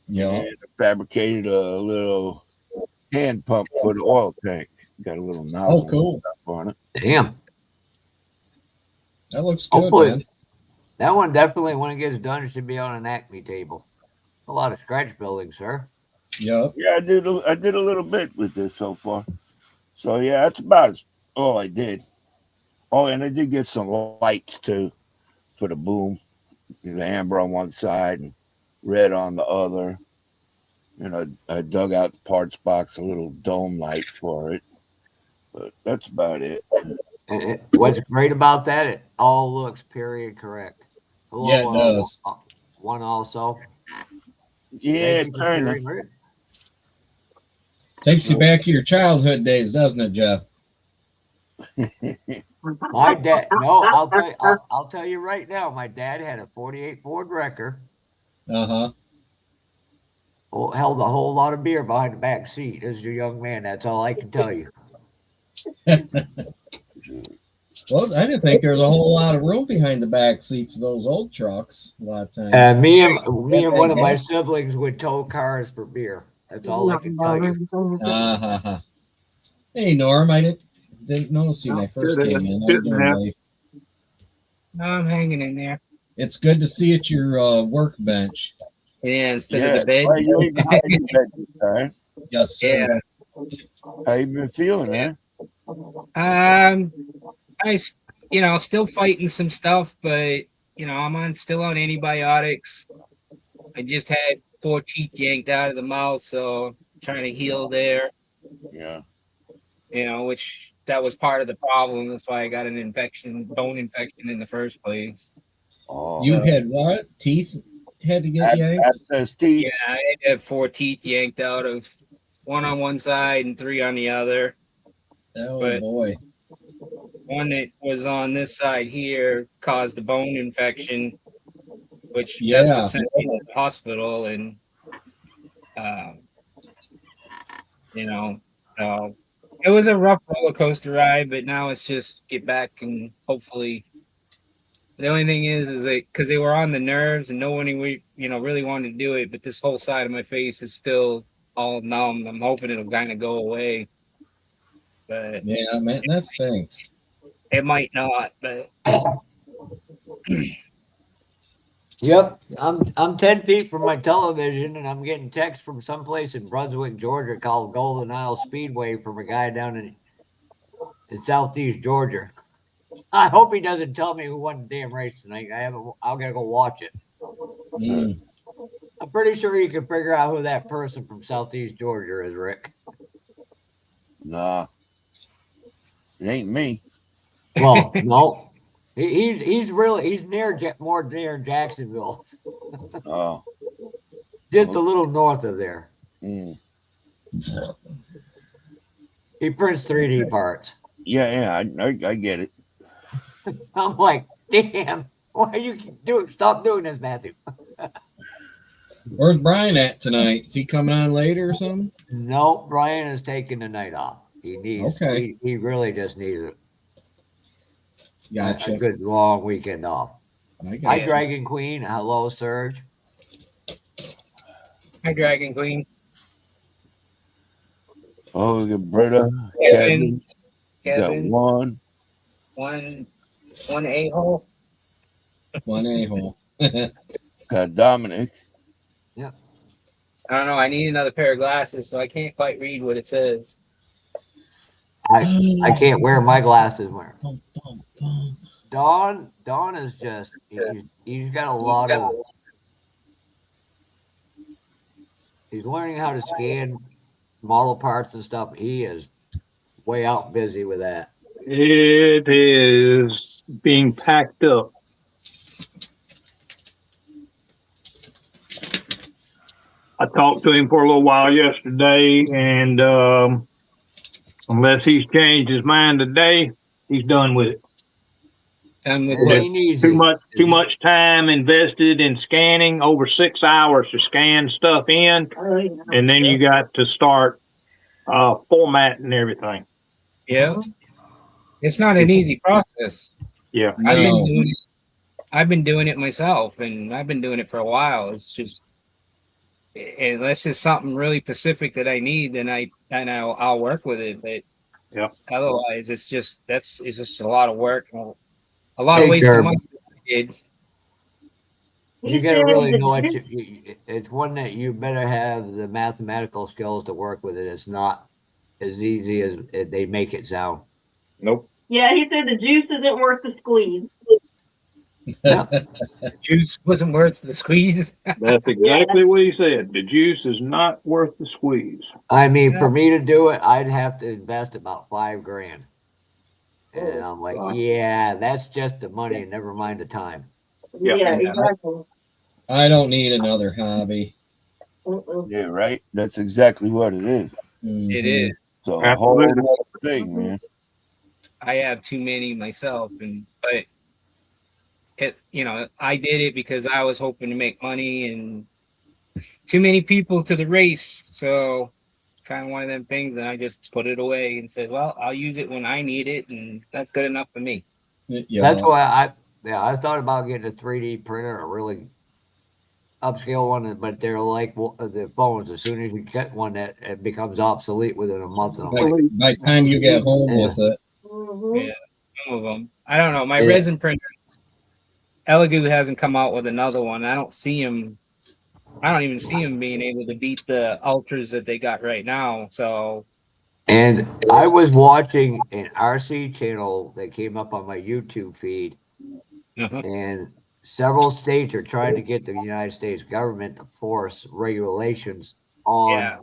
Speaker 5: Yeah.
Speaker 6: And I fabricated a little hand pump for the oil tank. Got a little nozzle
Speaker 5: Oh, cool.
Speaker 6: on it.
Speaker 1: Damn.
Speaker 5: That looks good,
Speaker 1: Hopefully,
Speaker 5: man.
Speaker 1: that one definitely, when it gets done, should be on an Acme table. A lot of scratch building, sir.
Speaker 5: Yep.
Speaker 6: Yeah, I did a little bit with this so far. So yeah, that's about all I did. Oh, and I did get some lights too for the boom. The amber on one side and red on the other. And I dug out the parts box, a little dome light for it. But that's about it.
Speaker 1: And what's great about that, it all looks period correct. Hello,
Speaker 5: Yeah, it does.
Speaker 1: One also.
Speaker 6: Yeah,
Speaker 1: Thank you for
Speaker 6: kind of.
Speaker 1: sharing it.
Speaker 5: Takes you back to your childhood days, doesn't it, Jeff?
Speaker 1: My dad, no, I'll tell you right now, my dad had a 48 Ford Wrecker,
Speaker 5: Uh-huh.
Speaker 1: held a whole lot of beer behind the back seat as a young man. That's all I can tell you.
Speaker 5: Well, I didn't think there was a whole lot of room behind the back seats of those old trucks a lot of times.
Speaker 1: Me and one of my siblings would tow cars for beer. That's all I can tell you.
Speaker 5: Uh-huh. Hey, Norm, I didn't notice you when I first came in. How you doing, buddy?
Speaker 4: No, I'm hanging in there.
Speaker 5: It's good to see at your workbench.
Speaker 4: Yeah, instead
Speaker 6: Yeah,
Speaker 4: of the bed.
Speaker 6: well, you ain't behind the bed this time.
Speaker 5: Yes, sir.
Speaker 4: Yeah.
Speaker 6: How you been feeling, man?
Speaker 4: Still fighting some stuff, but I'm still on antibiotics. I just had 4 teeth yanked out of the mouth, so I'm trying to heal there.
Speaker 6: Yeah.
Speaker 4: Which that was part of the problem. That's why I got an bone infection in the first place.
Speaker 6: Oh,
Speaker 5: You had what? Teeth had to get yanked?
Speaker 6: Abscess teeth.
Speaker 4: Yeah, I had to have 4 teeth yanked out of one on one side and 3 on the other.
Speaker 5: Oh,
Speaker 4: But
Speaker 5: boy.
Speaker 4: one that was on this side here caused a bone infection, which that's what sent me to the hospital. And, it was a rough roller coaster ride, but now it's just get back and hopefully. The only thing is that because they were on the nerves and no one really wanted to do it, but this whole side of my face is still all numb. I'm hoping it'll kind of go away, but
Speaker 5: yeah, man, that stinks.
Speaker 4: It might not, but
Speaker 1: Yep, I'm 10 feet from my television, and I'm getting texts from someplace in Brunswick, Georgia, called Golden Isle Speedway from a guy down in southeast Georgia. I hope he doesn't tell me who won the damn race tonight. I'll gotta go watch it.
Speaker 5: Mm.
Speaker 1: I'm pretty sure you can figure out who that person from southeast Georgia is, Rick.
Speaker 6: Nah, it ain't me.
Speaker 1: Well, no, he's more near Jacksonville,
Speaker 6: Oh,
Speaker 1: just a little north of there.
Speaker 6: mm.
Speaker 1: He prints 3D parts.
Speaker 6: Yeah, I get it.
Speaker 1: I'm like, damn, why are you stop doing this, Matthew?
Speaker 5: Where's Brian at tonight? Is he coming on later or something?
Speaker 1: No, Brian is taking the night off. He needs.
Speaker 5: Okay.
Speaker 1: He really just needs
Speaker 5: Gotcha.
Speaker 1: a good long weekend off. Hi, Dragon Queen. Hello, Serge.
Speaker 4: Hi, Dragon Queen.
Speaker 6: Oh, we got Britta,
Speaker 4: Kevin.
Speaker 6: Got one
Speaker 4: a-hole.
Speaker 5: One a-hole.
Speaker 6: Got Dominic.
Speaker 1: Yeah.
Speaker 4: I don't know. I need another pair of glasses, so I can't quite read what it says.
Speaker 1: I can't wear my glasses. Don is just he's got a lot of. He's learning how to scan model parts and stuff. He is way out busy with that.
Speaker 3: It is being packed up. I talked to him for a little while yesterday, and Unless he's changed his mind today, he's done with it.
Speaker 4: Done with
Speaker 1: And
Speaker 4: what?
Speaker 1: he needs
Speaker 3: Too
Speaker 1: to-
Speaker 3: too much time invested in scanning, over 6 hours to scan stuff in,
Speaker 2: Oh, yeah.
Speaker 3: and then you got to start formatting everything.
Speaker 4: Yeah. It's not an easy process.
Speaker 3: Yeah.
Speaker 5: No.
Speaker 4: I've been doing it myself, and I've been doing it for a while. It's just unless it's something really specific that I need, then I'll work with it. But
Speaker 3: Yeah.
Speaker 4: otherwise, it's just a lot of work, and a lot of
Speaker 1: Hey,
Speaker 4: waste of
Speaker 1: Kirby.
Speaker 4: money. Did
Speaker 1: You gotta really know what it's one that you better have the mathematical skills to work with it. It's not as easy as they make it sound.
Speaker 3: Nope.
Speaker 2: Yeah, he said the juice isn't worth the squeeze.
Speaker 1: Yeah.
Speaker 4: juice wasn't worth the squeeze.
Speaker 3: That's exactly what he said. The juice is not worth the squeeze.
Speaker 1: I mean, for me to do it, I'd have to invest about $5,000. And I'm like, yeah, that's just the money, and never mind the time.
Speaker 3: Yeah.
Speaker 2: Yeah, exactly.
Speaker 5: I don't need another hobby.
Speaker 6: Yeah, right. That's exactly what it is.
Speaker 4: It
Speaker 5: Mhm.
Speaker 4: is.
Speaker 6: So a
Speaker 3: Absolutely.
Speaker 6: whole other thing, man.
Speaker 4: I have too many myself, but I did it because I was hoping to make money, and too many people to the race. So it's kind of one of them things, and I just put it away and said, "Well, I'll use it when I need it, and that's good enough for me."
Speaker 5: Yeah.
Speaker 1: That's why I thought about getting a 3D printer, a really upscale one, but they're like the phones. As soon as you get one, that it becomes obsolete within a month. And I'm like,
Speaker 5: By time you get home
Speaker 1: Yeah.
Speaker 5: with it.
Speaker 4: Yeah, some of them. I don't know. My
Speaker 1: Yeah.
Speaker 4: resin printer, Elegoo hasn't come out with another one. I don't even see him being able to beat the ultras that they got right now. So
Speaker 1: and I was watching an RC channel that came up on my YouTube feed, and several states are trying to get the United States government to force regulations on
Speaker 4: yeah,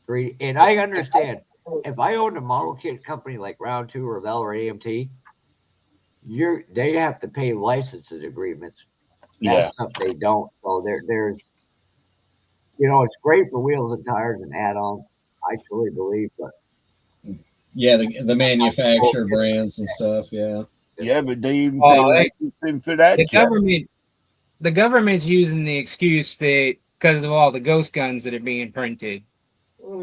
Speaker 1: 3D. And I understand if I owned a model kit company like Round 2 or Revell or AMT, they have to pay licenses agreements. That
Speaker 6: Yeah.
Speaker 1: stuff they don't. So there's it's great for wheels and tires and add-ons. I truly believe, but
Speaker 5: Yeah, the manufacturer brands and stuff. Yeah.
Speaker 6: Yeah, but they even
Speaker 4: Oh,
Speaker 6: pay
Speaker 4: hey,
Speaker 6: licensing for that.
Speaker 4: the government's using the excuse that because of all the ghost guns that are being printed,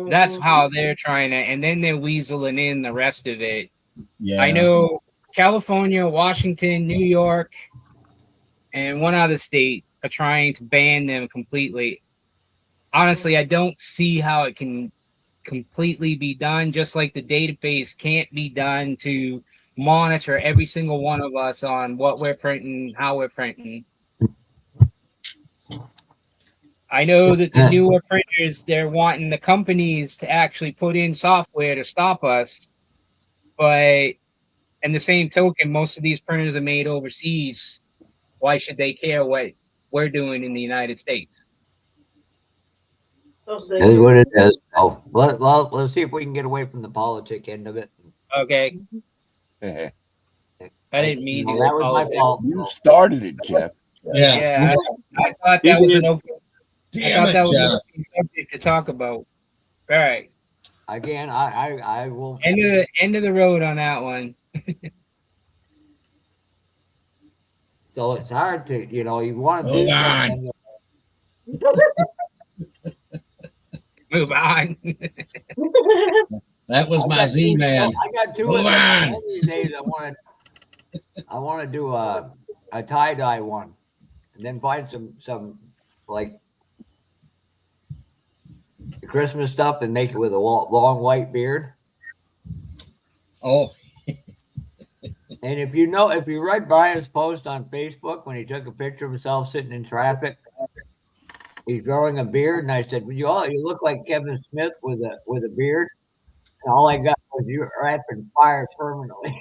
Speaker 4: that's how they're trying to, and then they're weaseling in the rest of it.
Speaker 5: Yeah.
Speaker 4: I know California, Washington, New York, and one other state are trying to ban them completely. Honestly, I don't see how it can completely be done, just like the database can't be done to monitor every single one of us on what we're printing, how we're printing. I know that the newer printers, they're wanting the companies to actually put in software to stop us, but in the same token, most of these printers are made overseas. Why should they care what we're doing in the United States?
Speaker 1: that's what it is. Oh, let's see if we can get away from the politic end of it.
Speaker 4: Okay,
Speaker 6: Yeah.
Speaker 4: I didn't mean to.
Speaker 1: That was my
Speaker 4: politics.
Speaker 1: fault.
Speaker 6: You started it, Jeff.
Speaker 5: Yeah.
Speaker 4: Yeah, I thought that was an open. I
Speaker 5: Damn
Speaker 4: thought
Speaker 5: it,
Speaker 4: that was an
Speaker 5: Jeff.
Speaker 4: open subject to talk about. All right,
Speaker 1: Again, I will.
Speaker 4: end of the road on that one.
Speaker 1: So it's hard to, you want to
Speaker 5: Move
Speaker 1: do
Speaker 5: on.
Speaker 1: something.
Speaker 4: Move on.
Speaker 5: That was my Z man.
Speaker 1: I got two
Speaker 5: Move
Speaker 1: of them.
Speaker 5: on.
Speaker 1: One of these days, I want to do a tie dye one, and then find some like Christmas stuff and make it with a long white beard.
Speaker 5: Oh,
Speaker 1: And if you read Brian's post on Facebook when he took a picture of himself sitting in traffic, he's growing a beard, and I said, "Well, you look like Kevin Smith with a beard." And all I got was you rapping fire permanently.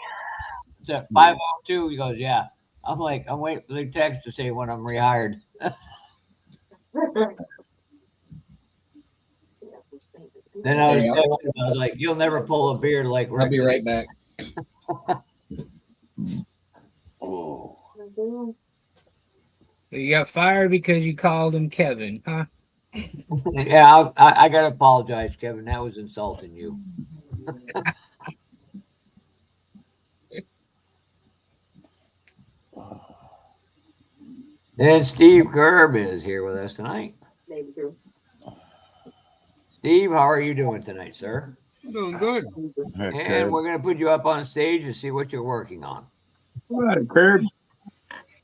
Speaker 1: It's at 5:02. He goes, "Yeah." I'm like, I'm waiting for the text to say when I'm rehired. Then I was
Speaker 5: Yeah.
Speaker 1: texting, I was like, "You'll never pull a beard like Rick."
Speaker 5: I'll be right back.
Speaker 6: Oh.
Speaker 4: You got fired because you called him Kevin, huh?
Speaker 1: Yeah, I gotta apologize, Kevin. That was insulting you. And Steve Gerb is here with us tonight. Steve, how are you doing tonight, sir?
Speaker 7: I'm doing good.
Speaker 6: Heck,
Speaker 1: And we're going to put you up on stage and see what you're working on.
Speaker 3: All right, Curb.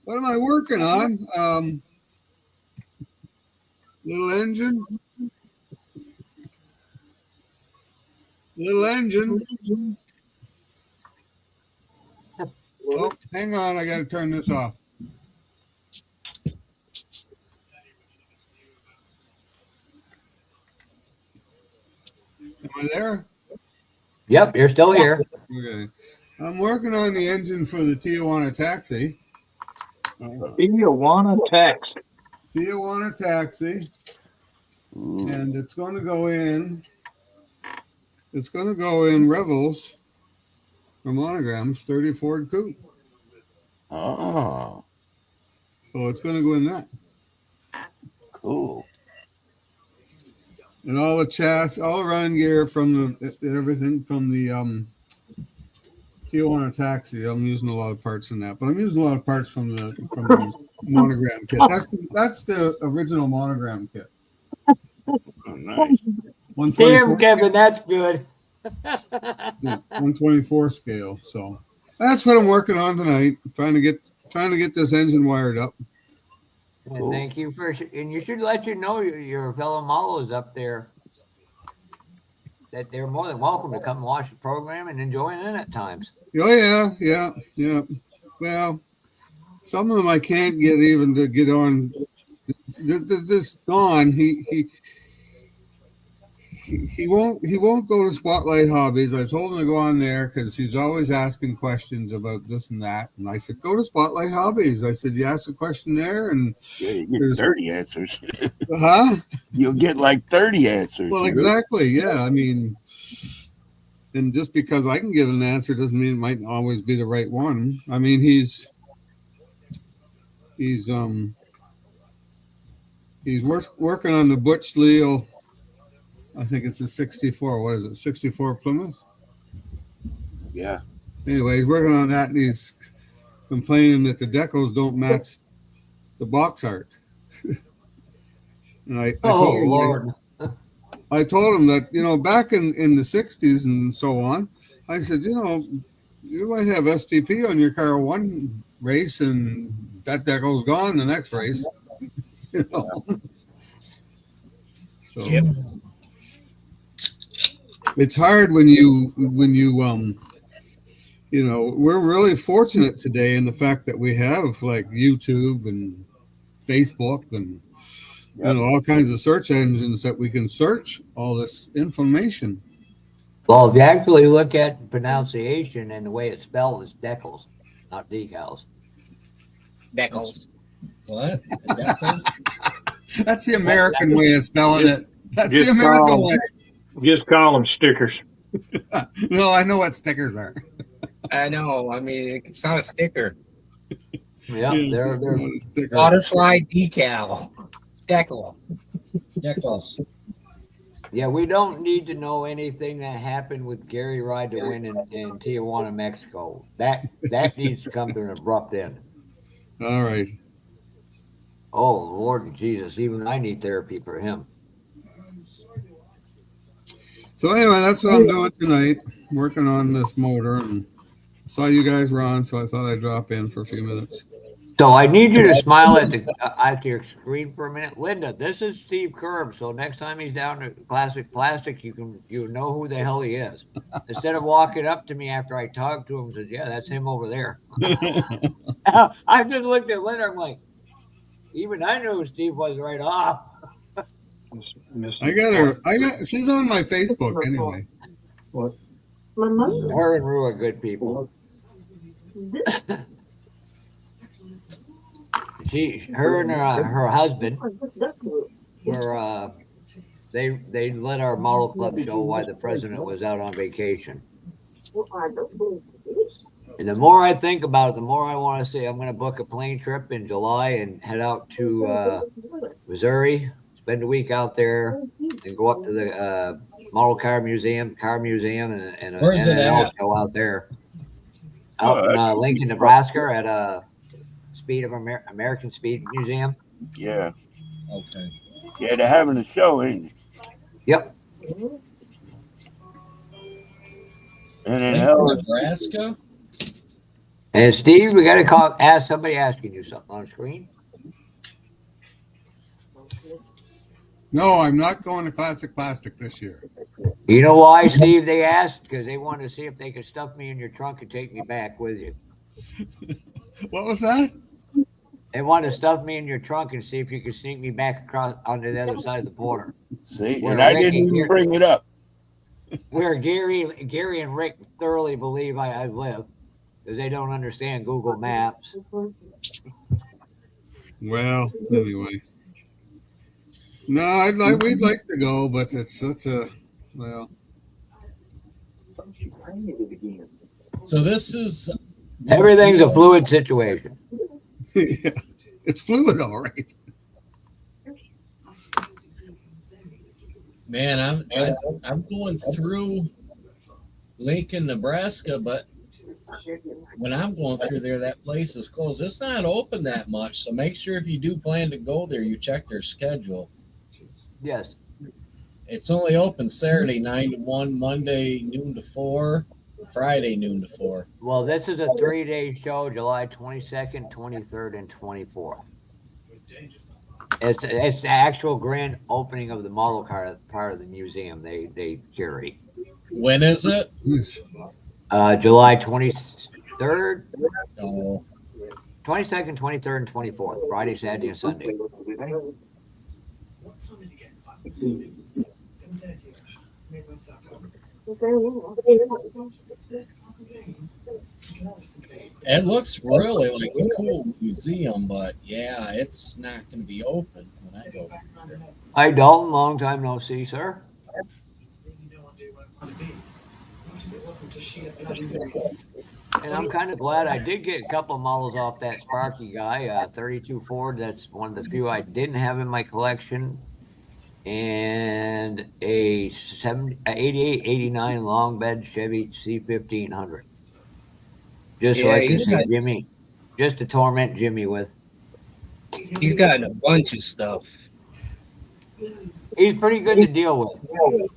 Speaker 7: What am I working on? Little engine. Little engine. Oh, hang on. I got to turn this off. Am I there?
Speaker 1: Yep, you're still here.
Speaker 7: Okay. I'm working on the engine for the Tijuana Taxi.
Speaker 3: Tijuana Tax.
Speaker 7: Tijuana Taxi.
Speaker 6: Ooh.
Speaker 7: And it's going to go in. It's going to go in Revels for monograms, 30 Ford Coupe.
Speaker 6: Oh,
Speaker 7: So it's going to go in that.
Speaker 6: cool.
Speaker 7: And all the chassis, all the running gear from the everything from the Tijuana Taxi. I'm using a lot of parts in that, but I'm using a lot of parts from the monogram kit. That's the original monogram kit.
Speaker 6: Oh, nice.
Speaker 1: Damn,
Speaker 7: 124
Speaker 1: Kevin, that's good.
Speaker 7: 124 scale. So that's what I'm working on tonight. Trying to get this engine wired up.
Speaker 1: And
Speaker 6: Cool.
Speaker 1: thank you for, and you should let you know your fellow Malos up there that they're more than welcome to come watch the program and enjoy it at times.
Speaker 7: Oh yeah. Well, some of them I can't get even to get on. This Don, he won't go to Spotlight Hobbies. I told him to go on there because he's always asking questions about this and that. And I said, go to Spotlight Hobbies. I said, you ask a question there, and
Speaker 6: Yeah, you get 30 answers.
Speaker 7: huh?
Speaker 6: You'll get like 30 answers.
Speaker 7: Well, exactly. Yeah, I mean, and just because I can give an answer doesn't mean it might always be the right one. I mean, he's working on the Butch Leal. I think it's a 64. What is it? 64 Plymouth.
Speaker 6: Yeah.
Speaker 7: Anyway, he's working on that, and he's complaining that the decals don't match the box art. And I told him,
Speaker 1: Lord.
Speaker 7: I told him that, back in the 60s and so on, I said, you might have STP on your car one race and that decal's gone the next race. So
Speaker 4: Yep.
Speaker 7: it's hard when you we're really fortunate today in the fact that we have like YouTube and Facebook and all kinds of search engines that we can search all this information.
Speaker 1: Well, if you actually look at pronunciation and the way it's spelled, it's decals, not decals.
Speaker 4: Beckles.
Speaker 5: What?
Speaker 7: That's the American way of spelling it. That's the
Speaker 3: Just
Speaker 7: American way.
Speaker 3: Just call them stickers.
Speaker 7: No, I know what stickers are.
Speaker 4: I know. I mean, it's not a sticker.
Speaker 1: Yeah,
Speaker 7: Yes,
Speaker 1: they're
Speaker 7: it's not a sticker.
Speaker 4: Butterfly decal. Decal.
Speaker 5: Decals.
Speaker 1: yeah. We don't need to know anything that happened with Gary Ride to win in Tijuana, Mexico. That needs to come to an abrupt end.
Speaker 7: All right.
Speaker 1: Oh Lord Jesus, even I need therapy for him.
Speaker 7: So anyway, that's what I'm doing tonight, working on this motor. And I saw you guys were on, so I thought I'd drop in for a few minutes.
Speaker 1: So I need you to smile at your screen for a minute, Linda. This is Steve Kerb. So next time he's down to Classic Plastic, you know who the hell he is. Instead of walking up to me after I talked to him and said, "Yeah, that's him over there." I just looked at Linda. I'm like, even I knew who Steve was right off.
Speaker 7: I got her. She's on my Facebook anyway.
Speaker 2: My mother.
Speaker 1: Her and Rue are good people. Her and her husband were they let our model club show why the president was out on vacation. And the more I think about it, the more I want to say I'm going to book a plane trip in July and head out to Missouri, spend a week out there, and go up to the Model Car Museum, and
Speaker 5: Where's it
Speaker 1: an
Speaker 5: at?
Speaker 1: show out there. Out in Lincoln, Nebraska, at Speed of American Speed Museum.
Speaker 6: Yeah.
Speaker 5: Okay.
Speaker 6: Yeah, they're having a show, ain't they?
Speaker 1: Yep.
Speaker 6: And in
Speaker 5: Lincoln,
Speaker 6: hell,
Speaker 5: Nebraska.
Speaker 1: And Steve, we got to ask somebody asking you something on screen.
Speaker 7: No, I'm not going to Classic Plastic this year.
Speaker 1: You know why, Steve? They asked because they wanted to see if they could stuff me in your trunk and take me back with you.
Speaker 7: What was that?
Speaker 1: They wanted to stuff me in your trunk and see if you could sneak me back across onto the other side of the border.
Speaker 6: see,
Speaker 1: Where
Speaker 6: and I
Speaker 1: Rick
Speaker 6: didn't
Speaker 1: and
Speaker 6: even
Speaker 1: Gary-
Speaker 6: bring it up.
Speaker 1: Where Gary and Rick thoroughly believe I live because they don't understand Google Maps.
Speaker 7: Well, anyway. No, we'd like to go, but it's such a, well,
Speaker 5: So this is
Speaker 1: Everything's a fluid situation.
Speaker 7: yeah, it's fluid, all right.
Speaker 5: Man, I'm going through Lincoln, Nebraska, but when I'm going through there, that place is closed. It's not open that much, so make sure if you do plan to go there, you check their schedule.
Speaker 1: Yes.
Speaker 5: It's only open Saturday 9 to 1, Monday noon to 4, Friday noon to 4.
Speaker 1: Well, this is a 3-day show, July 22nd, 23rd, and 24th. It's the actual grand opening of the model car part of the museum they curate.
Speaker 5: When is it?
Speaker 7: Yes.
Speaker 1: July 23rd,
Speaker 5: Oh,
Speaker 1: 22nd, 23rd, and 24th. Friday, Saturday, and Sunday.
Speaker 5: it looks really like a cool museum, but yeah, it's not going to be open when I go there.
Speaker 1: Hi, Dalton. Long time no see, sir. And I'm kind of glad I did get a couple of models off that Sparky guy, 32 Ford. That's one of the few I didn't have in my collection. And a 88, 89 long bed Chevy C1500. Just so
Speaker 4: Yeah,
Speaker 1: I can
Speaker 4: he's
Speaker 1: see
Speaker 4: got-
Speaker 1: Jimmy, just to torment Jimmy with.
Speaker 4: He's got a bunch of stuff.
Speaker 1: He's pretty good to deal with.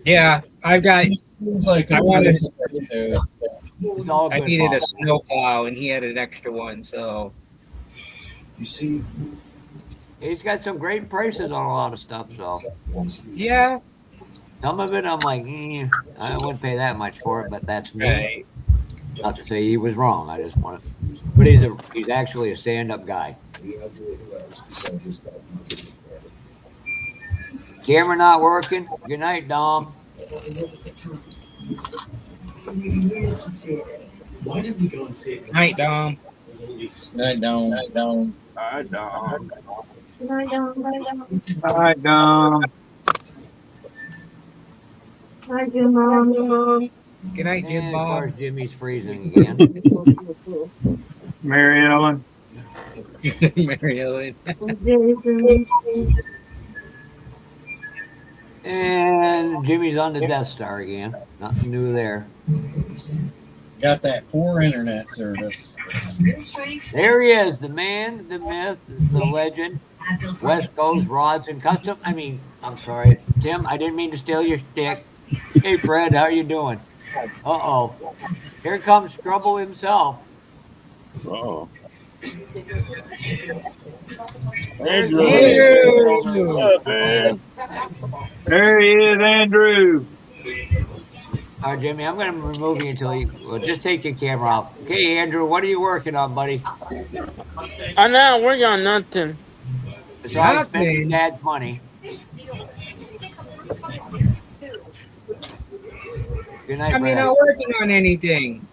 Speaker 4: Yeah, I've got.
Speaker 5: He seems like a
Speaker 4: I wanted-
Speaker 5: nice guy, too.
Speaker 1: It's all
Speaker 4: I
Speaker 1: good.
Speaker 4: needed a
Speaker 1: Bob.
Speaker 4: snowplow, and he had an extra one. So
Speaker 1: He's got some great prices on a lot of stuff. So
Speaker 4: yeah,
Speaker 1: some of it, I'm like, I wouldn't pay that much for it, but that's me.
Speaker 4: right.
Speaker 1: Not to say he was wrong. I just want to. But he's actually a stand-up guy. Camera not working. Good night, Dom.
Speaker 4: Night, Dom.
Speaker 5: I don't.
Speaker 6: I don't.
Speaker 3: Hi, Dom.
Speaker 4: Good night, Jim
Speaker 1: And of
Speaker 4: Bob.
Speaker 1: course, Jimmy's freezing again.
Speaker 3: Mary Ellen.
Speaker 4: Mary Ellen.
Speaker 1: And Jimmy's on the Death Star again. Nothing new there.
Speaker 5: Got that poor internet service.
Speaker 1: There he is, the man, the myth, the legend. West Coast Rods and Custom. I'm sorry, Tim. I didn't mean to steal your stick. Hey, Fred, how you doing? Uh-oh. Here comes Trouble himself.
Speaker 6: Oh.
Speaker 3: Andrew.
Speaker 4: Andrew.
Speaker 3: What's up, man? There he is, Andrew.
Speaker 1: All right, Jimmy, I'm going to remove you until you just take your camera off. Okay, Andrew, what are you working on, buddy?
Speaker 8: I'm not working on nothing.
Speaker 1: Besides spending Dad's money. Good night,
Speaker 4: I mean,
Speaker 1: Brad.
Speaker 4: not working on anything.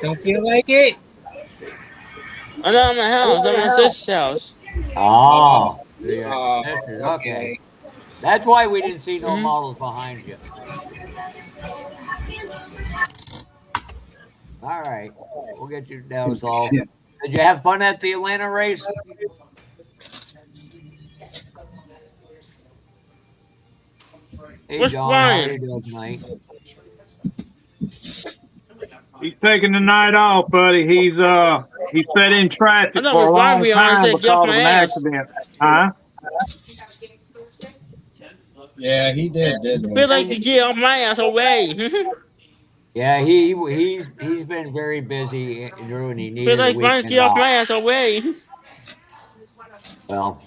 Speaker 4: Don't feel like it?
Speaker 8: I'm not at my house. I'm at my sister's house.
Speaker 1: Oh,
Speaker 4: Oh,
Speaker 1: okay. That's why we didn't see no
Speaker 8: Mhm.
Speaker 1: models behind you. All right, we'll get you down solved. Did you have fun at the Atlanta race? Hey,
Speaker 8: What's
Speaker 1: John, how are you
Speaker 8: Brian?
Speaker 1: doing tonight?
Speaker 3: He's taking the night off, buddy. He's sat in traffic
Speaker 8: I thought
Speaker 3: for a
Speaker 8: it was
Speaker 3: long
Speaker 8: Bobby on. I
Speaker 3: time
Speaker 8: said, get off
Speaker 3: because of
Speaker 8: my
Speaker 3: an
Speaker 8: ass.
Speaker 3: accident. Huh?
Speaker 5: Yeah, he did, didn't
Speaker 8: I
Speaker 5: he?
Speaker 8: feel like to get off my ass away.
Speaker 1: Yeah, he's been very busy, Andrew, and he
Speaker 8: feel
Speaker 1: needed a
Speaker 8: like Brian's
Speaker 1: weekend
Speaker 8: get off
Speaker 1: off.
Speaker 8: my ass away.
Speaker 1: Well,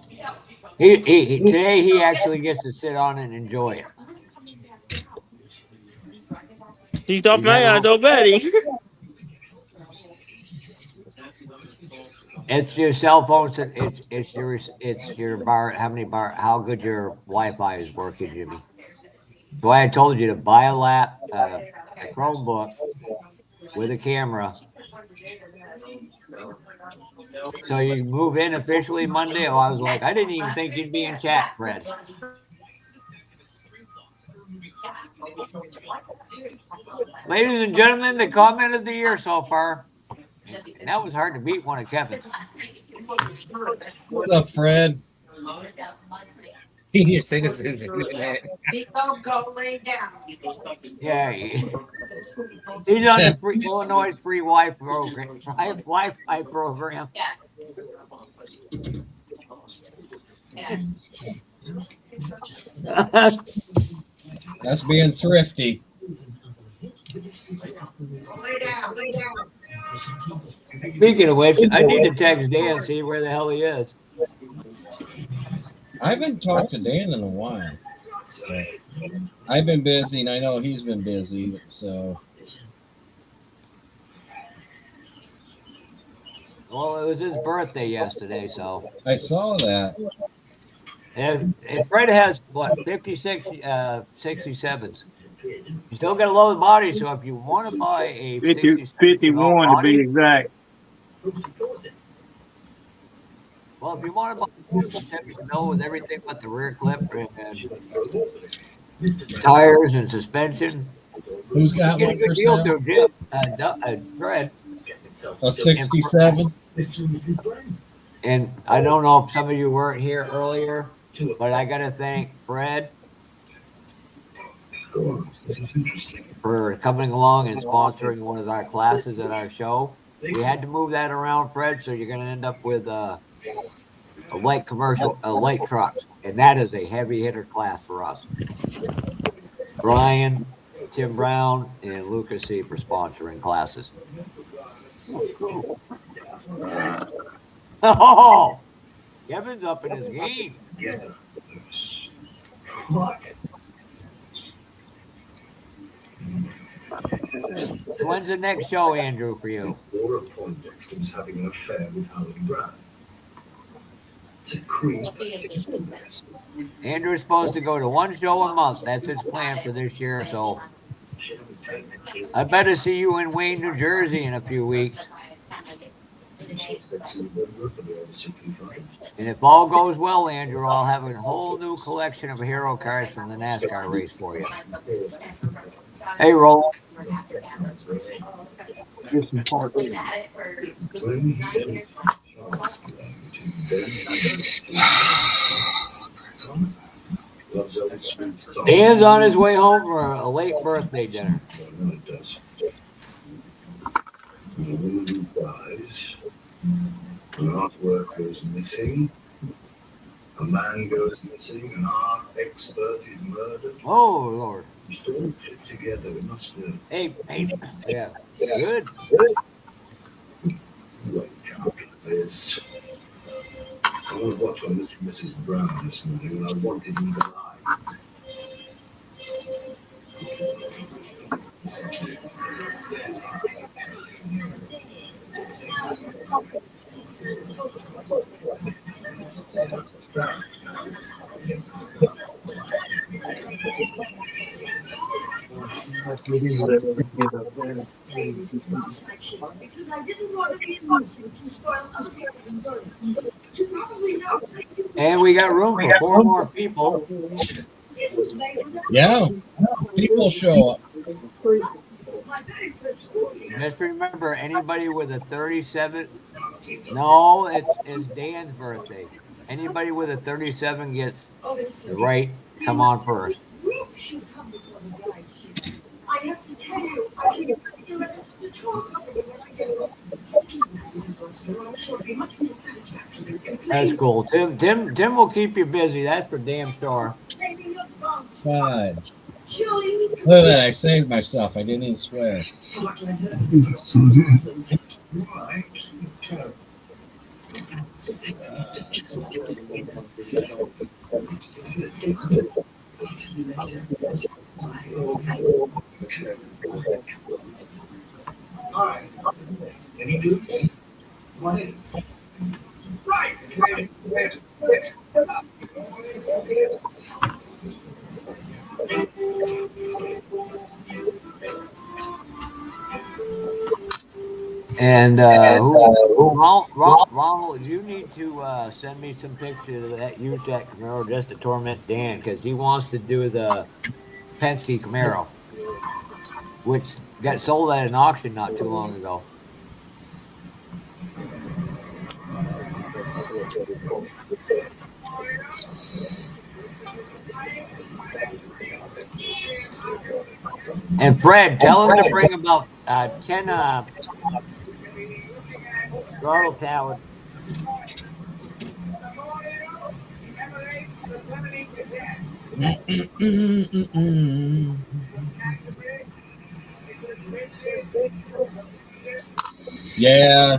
Speaker 1: he today he actually gets to sit on it and enjoy it.
Speaker 8: He's off
Speaker 1: He's
Speaker 8: my
Speaker 1: never-
Speaker 8: ass already.
Speaker 1: It's your cell phone. It's your bar. How good your Wi-Fi is working, Jimmy. So I told you to buy a Chromebook with a camera. So you move in officially Monday. Oh, I was like, I didn't even think you'd be in chat, Fred. Ladies and gentlemen, the comment of the year so far. And that was hard to beat one of Kevin's.
Speaker 5: What's up, Fred?
Speaker 4: Senior citizens internet.
Speaker 1: Yeah, he's on the free Illinois free Wi-Fi program.
Speaker 5: That's being thrifty.
Speaker 1: Speaking of which, I need to text Dan and see where the hell he is.
Speaker 5: I haven't talked to Dan in a while. I've been busy, and I know he's been busy, so.
Speaker 1: Well, it was his birthday yesterday, so.
Speaker 5: I saw that.
Speaker 1: And Fred has, what, 56, 67s. You still got a low body, so if you want to buy a
Speaker 3: 51 to be exact.
Speaker 1: Well, if you want to buy a 57 with everything but the rear clip and tires and suspension,
Speaker 5: Who's got
Speaker 1: get a
Speaker 5: one
Speaker 1: good
Speaker 5: for
Speaker 1: deal
Speaker 5: sale?
Speaker 1: through Fred.
Speaker 5: A 67?
Speaker 1: And I don't know if some of you weren't here earlier, but I got to thank Fred for coming along and sponsoring one of our classes at our show. We had to move that around, Fred, so you're going to end up with a light truck, and that is a heavy hitter class for us. Brian, Tim Brown, and Lucas C for sponsoring classes. Oh, Kevin's up in his game. When's the next show, Andrew, for you? Having an affair with Howard Brown. Andrew's supposed to go to one show a month. That's his plan for this year. So I better see you in Wayne, New Jersey in a few weeks. And if all goes well, Andrew, I'll have a whole new collection of hero cars from the NASCAR race for you. Hey, Roland. Dan's on his way home for a late birthday dinner. An artwork goes missing. A man goes missing. An art expert is murdered. Oh, Lord. It's all put together. It must have. Hey, yeah. Good. Wait, this. I was watching Mr. and Mrs. Brown this morning, and I wanted them to lie. And we got room for 4 more people.
Speaker 5: Yeah, people show up.
Speaker 1: Just remember, anybody with a 37, no, it's Dan's birthday. Anybody with a 37 gets the right, come on first. That's cool. Tim will keep you busy. That's for damn sure.
Speaker 5: Fudge. Look at that. I saved myself. I didn't even swear.
Speaker 1: And Ronald, you need to send me some pictures of that used that Camaro just to torment Dan because he wants to do the Penske Camaro, which got sold at an auction not too long ago. And Fred, tell him to bring about 10 throttle towers.
Speaker 5: Yeah,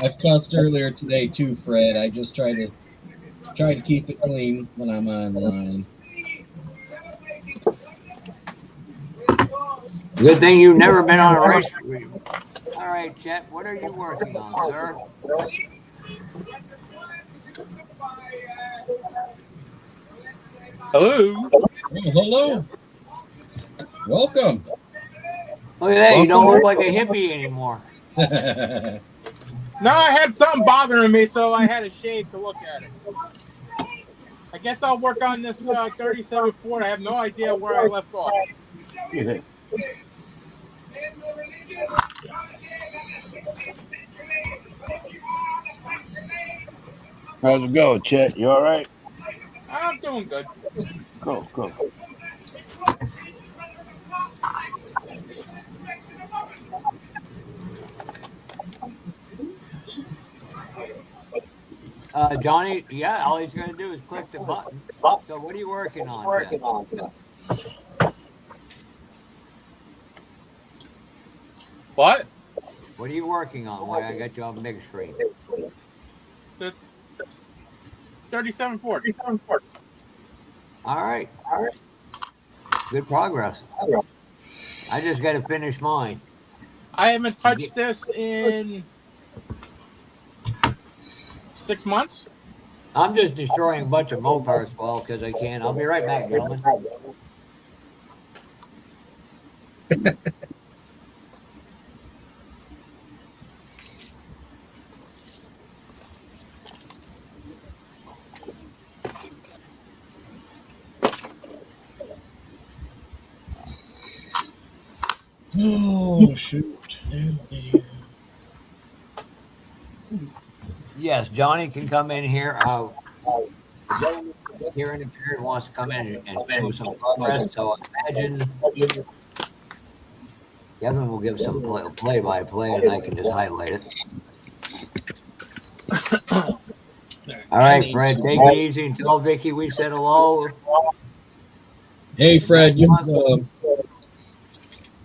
Speaker 5: I've cussed earlier today too, Fred. I just try to keep it clean when I'm online.
Speaker 1: Good thing you've never been on a race. All right, Chet, what are you working on, sir?
Speaker 9: Hello.
Speaker 5: Oh, hello. Welcome.
Speaker 1: Look at that. You don't look like a hippie anymore.
Speaker 9: No, I had something bothering me, so I had a shave to look at it. I guess I'll work on this 37 Ford. I have no idea where I left off.
Speaker 6: How's it going, Chet? You all right?
Speaker 9: I'm doing good.
Speaker 6: Cool.
Speaker 1: Johnny, yeah, all he's going to do is click the button. So what are you working on, Chet?
Speaker 9: What?
Speaker 1: What are you working on? Why I got you on big screen?
Speaker 9: The 37 Ford.
Speaker 1: All right. Good progress. I just got to finish mine.
Speaker 9: I haven't touched this in 6 months.
Speaker 1: I'm just destroying a bunch of Mopars well because I can. I'll be right back, gentlemen.
Speaker 5: Oh shoot.
Speaker 1: Yes, Johnny can come in here. Here in the period wants to come in and do some progress. So imagine Kevin will give some play-by-play, and I can just highlight it. All right, Fred, take it easy and tell Vicky we said hello.
Speaker 5: Hey, Fred,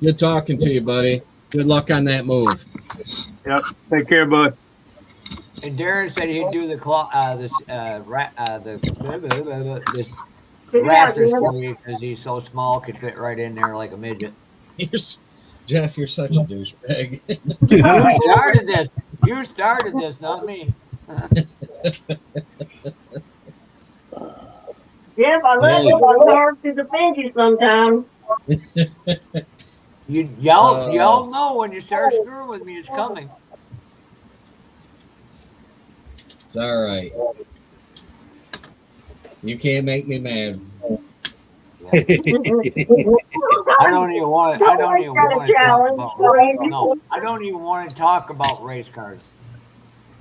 Speaker 5: good talking to you, buddy. Good luck on that move.
Speaker 3: Yep. Take care, bud.
Speaker 1: And Darren said he'd do the this Raptors for you because he's so small, could fit right in there like a midget.
Speaker 5: Jeff, you're such a douchebag.
Speaker 1: You started this, not me.
Speaker 2: Jeff, I love it. It's hard to defend you sometimes.
Speaker 1: Y'all know when you start screwing with me, it's coming.
Speaker 5: It's all right. You can't make me mad.
Speaker 1: I don't even want to talk about race cars.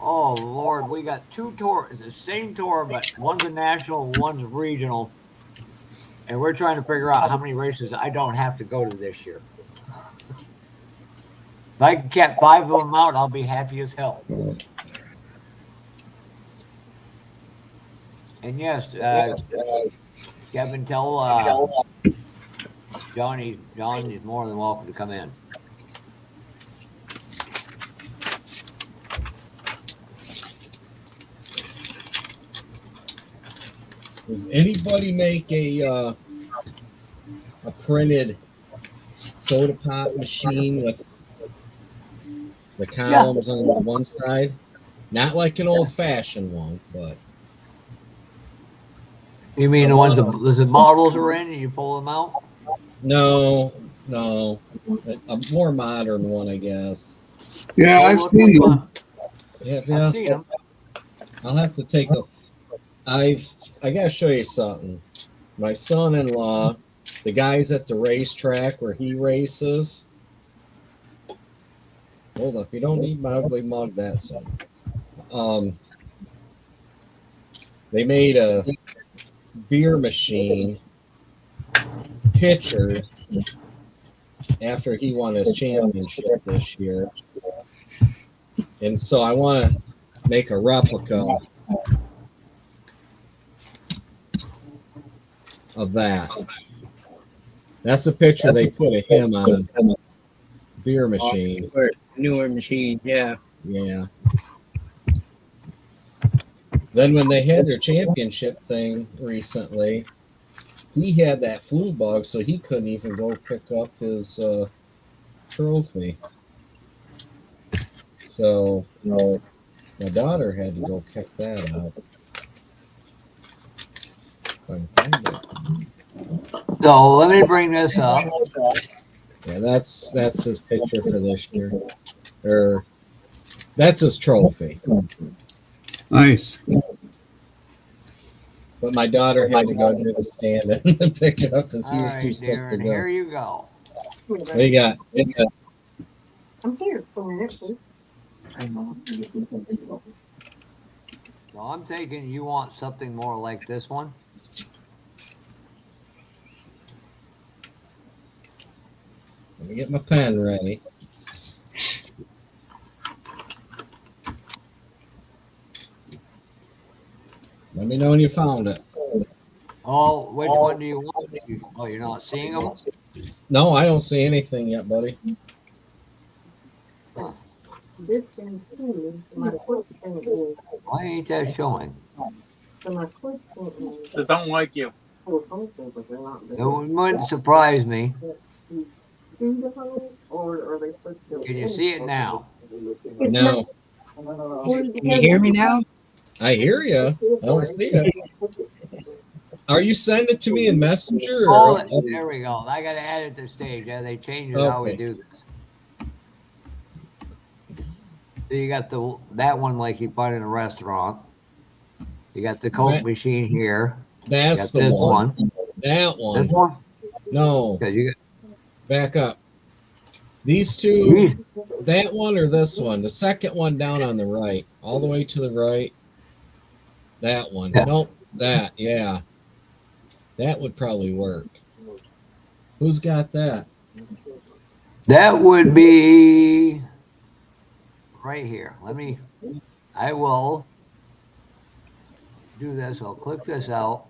Speaker 1: Oh Lord, we got two tours, the same tour, but one's a national, one's regional, and we're trying to figure out how many races I don't have to go to this year. If I can get 5 of them out, I'll be happy as hell. And yes, Kevin, tell John is more than welcome to come in.
Speaker 5: Does anybody make a printed soda pop machine with the columns on the one side? Not like an old fashioned one, but
Speaker 1: You mean the ones the bottles are in and you pull them out?
Speaker 5: no, a more modern one, I guess.
Speaker 7: Yeah,
Speaker 1: Oh,
Speaker 7: I've
Speaker 1: look
Speaker 7: seen
Speaker 1: what
Speaker 7: them.
Speaker 5: Yeah,
Speaker 1: I've seen them.
Speaker 5: I'll have to take a. I gotta show you something. My son-in-law, the guys at the racetrack where he races. Hold up, you don't need my ugly mug that soon. They made a beer machine pitcher after he won his championship this year. And so I want to make a replica of that. That's a picture they put of him on a beer machine.
Speaker 4: Newer machine, yeah.
Speaker 5: Yeah. Then when they had their championship thing recently, he had that flu bug, so he couldn't even go pick up his trophy. So my daughter had to go pick that up.
Speaker 1: So let me bring this up.
Speaker 5: Yeah, that's his picture for this year. Or that's his trophy.
Speaker 7: Nice.
Speaker 5: But my daughter had to go to the stand and pick it up because he
Speaker 1: All
Speaker 5: was too
Speaker 1: right,
Speaker 5: sick to
Speaker 1: Darren,
Speaker 5: go.
Speaker 1: here you go.
Speaker 5: What do you got?
Speaker 2: I'm here for a minute, please.
Speaker 1: So I'm taking you want something more like this one.
Speaker 5: Let me get my pen ready. Let me know when you found it.
Speaker 1: Oh, which one do you want? Oh, you're not seeing them?
Speaker 5: No, I don't see anything yet, buddy.
Speaker 2: This thing too, my quick thing is,
Speaker 1: Why ain't that showing?
Speaker 2: so my quick thing is,
Speaker 9: They don't like you.
Speaker 2: but they're not.
Speaker 1: It wouldn't surprise me.
Speaker 2: See the hole, or are they supposed to?
Speaker 1: Can you see it now?
Speaker 5: No.
Speaker 4: Can you hear me now?
Speaker 5: I hear you. I don't see it. Are you sending it to me in Messenger?
Speaker 1: Oh,
Speaker 5: Or,
Speaker 1: there we go. I got to add it to stage. Yeah, they changed it how we
Speaker 5: Okay.
Speaker 1: do this. So you got that one like you find in a restaurant. You got the Coke
Speaker 5: Right.
Speaker 1: machine here.
Speaker 5: That's
Speaker 1: You got
Speaker 5: the
Speaker 1: this
Speaker 5: one.
Speaker 1: one.
Speaker 5: That one.
Speaker 1: This one?
Speaker 5: No.
Speaker 1: Okay, you
Speaker 5: Back up. These two, that one or this one? The second one down on the right, all the way to the right. That one.
Speaker 1: Yeah.
Speaker 5: Nope, that. Yeah. That would probably work. Who's got that?
Speaker 1: that would be right here. I will do this. I'll click this out.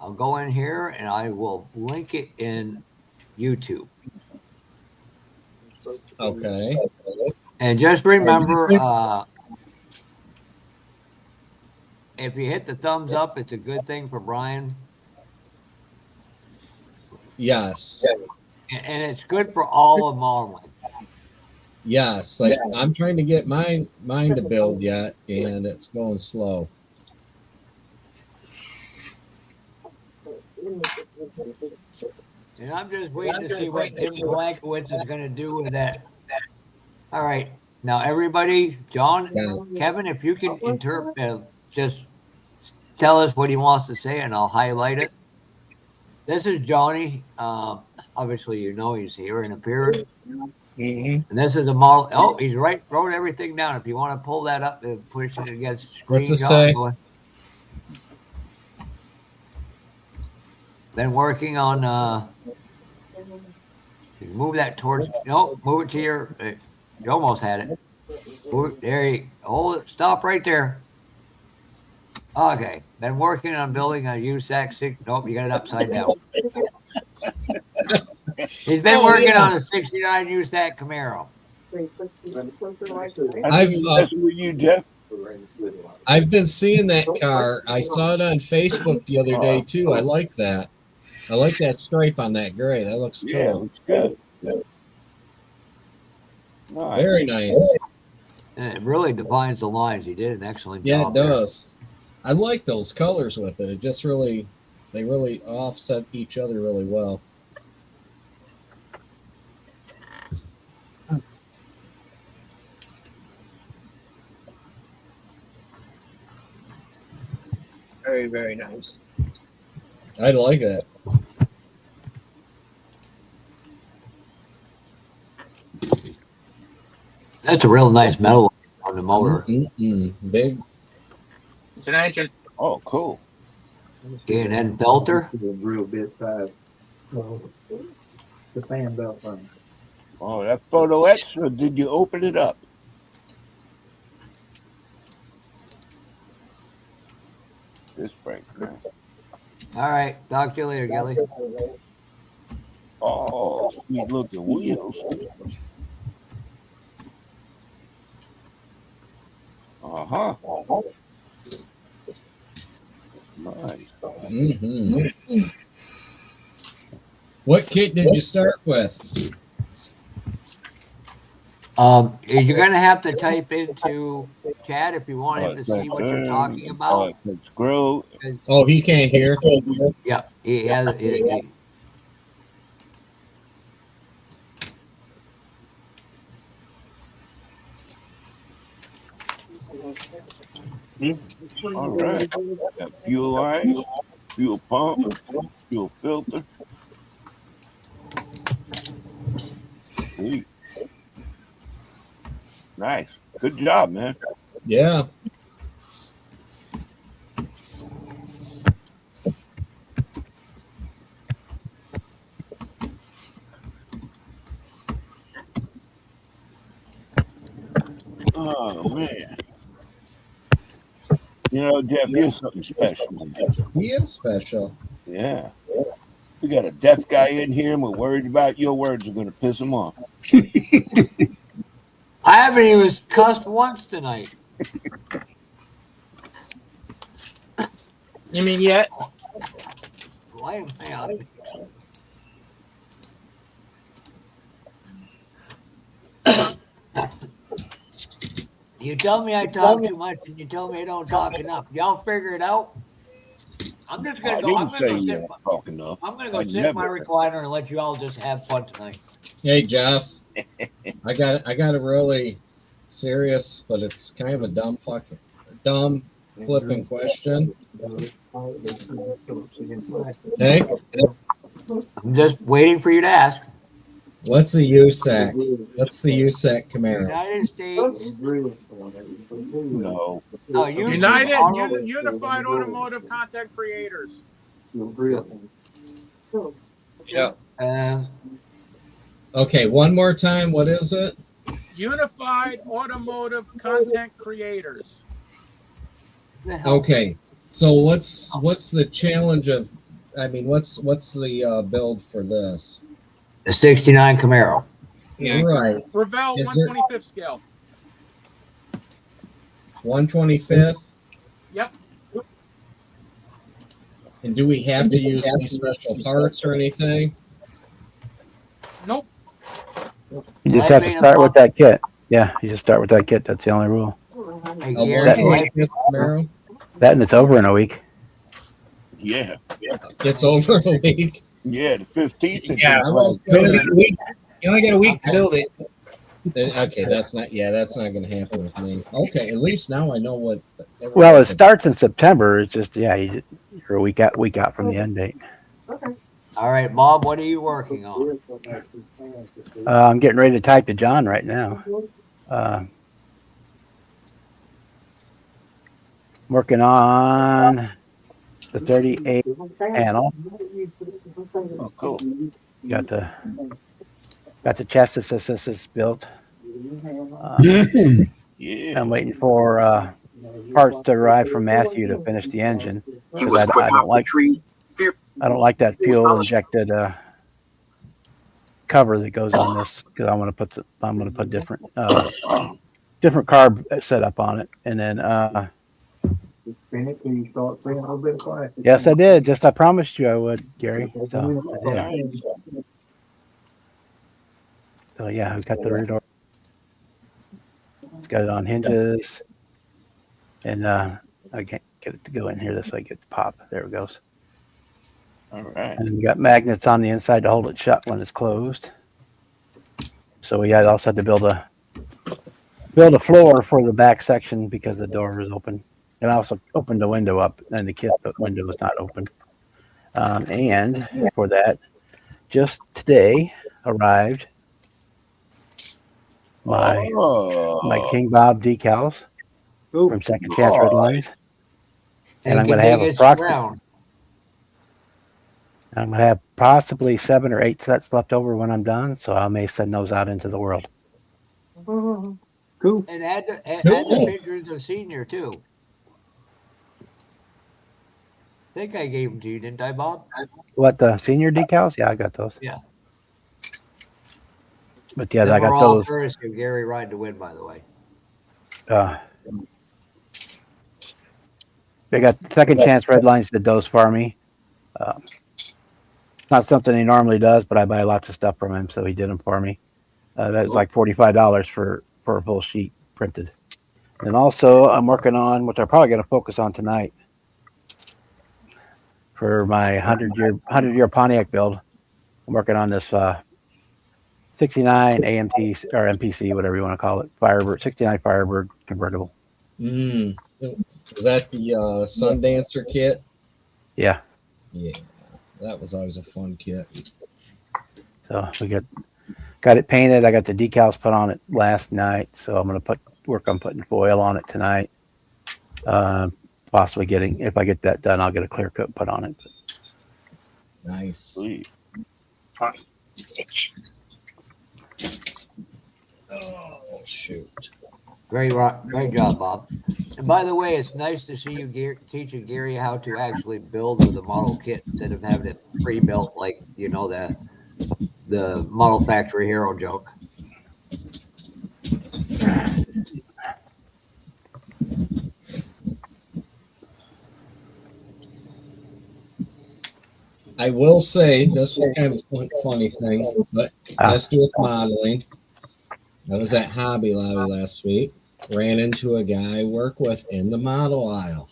Speaker 1: I'll go in here and I will link it in YouTube.
Speaker 5: Okay.
Speaker 1: And just remember, if you hit the thumbs up, it's a good thing for Brian.
Speaker 5: Yes.
Speaker 1: And it's good for all of Marlin.
Speaker 5: Yes. Like I'm trying to get mine to build yet, and it's going slow.
Speaker 1: And I'm just waiting to see what Tim Kolankowicz is going to do with that. All right. Now, everybody, John,
Speaker 5: Yeah.
Speaker 1: Kevin, if you can just tell us what he wants to say and I'll highlight it. This is Johnny. Obviously, you know he's here and appeared.
Speaker 4: Mm-hmm.
Speaker 1: And this is a model. Oh, he's right. Wrote everything down. If you want to pull that up and push it against the screen,
Speaker 5: What's it
Speaker 1: John,
Speaker 5: say?
Speaker 1: go ahead. Been working on move that towards move it to your you almost had it. Move it, there you hold it, stop right there. Okay, been working on building a USAC 6. Nope, you got it upside down. He's been
Speaker 5: Oh,
Speaker 1: working
Speaker 5: yeah.
Speaker 1: on a 69 USAC Camaro.
Speaker 6: I
Speaker 5: I've
Speaker 6: think that's with you, Jeff.
Speaker 5: I've been seeing that car. I saw it on Facebook the other day too. I like that. I like that stripe on that gray. That looks
Speaker 6: Yeah, it
Speaker 5: cool.
Speaker 6: looks good. Nice.
Speaker 5: Very nice.
Speaker 1: And it really defines the lines. He did an excellent
Speaker 5: Yeah,
Speaker 1: job
Speaker 5: it
Speaker 1: there.
Speaker 5: does. I like those colors with it. It just really, they really offset each other really well.
Speaker 4: Very, very nice.
Speaker 5: I like that.
Speaker 1: That's a real nice metal on the motor.
Speaker 5: Big.
Speaker 4: It's an engine.
Speaker 6: Oh, cool.
Speaker 1: K&N filter.
Speaker 10: Real bit fast. The fan belt thing.
Speaker 6: Oh, that photo extra. Did you open it up? This break, man.
Speaker 1: All right, talk to you later, Gilly.
Speaker 6: Oh, sweet looking wheels. Uh-huh. Nice.
Speaker 5: What kit did you start with?
Speaker 1: You're gonna have to type into chat if you want him to see what you're talking about.
Speaker 6: Let's grow.
Speaker 5: Oh, he can't hear.
Speaker 1: Yeah, he has.
Speaker 6: All right. Got fuel line, fuel pump, fuel filter. Sweet. Nice. Good job, man.
Speaker 5: Yeah.
Speaker 6: Oh, man. You know, Jeff, you're something special.
Speaker 5: He is special.
Speaker 6: Yeah. We got a deaf guy in here, and we're worried about your words are going to piss him off.
Speaker 1: I haven't even cussed once tonight.
Speaker 9: You mean yet?
Speaker 1: Blame me on it. You tell me I talk too much, and you tell me I don't talk enough. Y'all figure it out. I'm just gonna
Speaker 6: I
Speaker 1: go. I'm
Speaker 6: didn't
Speaker 1: gonna
Speaker 6: say
Speaker 1: go
Speaker 6: you
Speaker 1: sit.
Speaker 6: don't talk enough.
Speaker 1: I'm gonna go
Speaker 6: I
Speaker 1: sit in my
Speaker 6: never-
Speaker 1: recliner and let you all just have fun tonight.
Speaker 5: Hey, Jeff. I got a really serious, but it's kind of a dumb flipping question. Hey,
Speaker 1: I'm just waiting for you to ask.
Speaker 5: what's a USAC? What's the USAC Camaro?
Speaker 1: United States.
Speaker 6: No.
Speaker 1: Oh, you
Speaker 9: Unified Automotive Content Creators.
Speaker 4: Yeah.
Speaker 5: Okay, one more time. What is it?
Speaker 9: Unified Automotive Content Creators.
Speaker 5: Okay, so what's the challenge of? I mean, what's the build for this?
Speaker 1: The 69 Camaro.
Speaker 4: Yeah.
Speaker 5: Right,
Speaker 9: Revell
Speaker 5: Is there-
Speaker 9: 125th scale.
Speaker 5: 125th.
Speaker 9: Yep.
Speaker 5: And do we have to use any special parts or anything?
Speaker 9: Nope.
Speaker 10: You just have to start with that kit. Yeah, you just start with that kit. That's the only rule.
Speaker 1: I
Speaker 5: A
Speaker 1: guarantee
Speaker 5: 125th Camaro.
Speaker 10: That and it's over in a week.
Speaker 6: Yeah.
Speaker 5: It's over a week.
Speaker 6: Yeah, the 15th.
Speaker 4: Yeah.
Speaker 5: I was
Speaker 4: You only
Speaker 5: gonna-
Speaker 4: got a week. You only got a week to build it.
Speaker 5: Okay, that's not going to happen with me. Okay, at least now I know what.
Speaker 10: Well, it starts in September. It's just you're a week out from the end date.
Speaker 1: All right, Bob, what are you working on?
Speaker 10: I'm getting ready to type to John right now. Working on the 38 panel.
Speaker 6: Oh, cool.
Speaker 10: Got the chassis assistance built.
Speaker 6: Yeah.
Speaker 10: I'm waiting for parts to arrive from Matthew to finish the engine.
Speaker 11: He was quick
Speaker 10: I don't
Speaker 11: off the
Speaker 10: like
Speaker 11: tree.
Speaker 10: I don't like that fuel injected cover that goes on this because I'm going to put different carb setup on it, and then yes, I did. Just I promised you I would, Gary. So I did. So yeah, we got the rear door. It's got it on hinges, and I can't get it to go in here this way. Get the pop. There it goes.
Speaker 6: All right.
Speaker 10: And we got magnets on the inside to hold it shut when it's closed. So we also had to build a floor for the back section because the door was open. And I also opened the window up, and the window was not open. And for that, just today arrived my King Bob decals from Second Chance Red Lines, and I'm going to have I'm going to have possibly 7 or 8 sets left over when I'm done, so I may send those out into the world.
Speaker 1: Cool. And add the pictures of Senior too. I think I gave them to you, didn't I, Bob?
Speaker 10: What, the Senior decals? Yeah, I got those.
Speaker 1: Yeah.
Speaker 10: But yeah, I got those.
Speaker 1: Courtesy of Gary Ride to Win, by the way.
Speaker 10: They got Second Chance Red Lines did those for me. Not something he normally does, but I buy lots of stuff from him, so he did them for me. That was like $45 for a full sheet printed. And also, I'm working on, which I'm probably going to focus on tonight, for my 100-year Pontiac build. I'm working on this 69 AMT or MPC, whatever you want to call it, Firebird 69 Firebird convertible.
Speaker 5: Was that the Sundancer kit?
Speaker 10: Yeah.
Speaker 5: Yeah, that was always a fun kit.
Speaker 10: So we got it painted. I got the decals put on it last night, so I'm going to work on putting foil on it tonight. Possibly if I get that done, I'll get a clear coat put on it.
Speaker 5: Nice.
Speaker 6: Sweet.
Speaker 5: Oh shoot!
Speaker 1: Great job, Bob. And by the way, it's nice to see you teaching Gary how to actually build with a model kit instead of having it pre-built like the Model Factory Hero joke.
Speaker 5: I will say this was kind of a funny thing, but let's do with modeling. I was at Hobby Lobby last week. Ran into a guy I work with in the model aisle.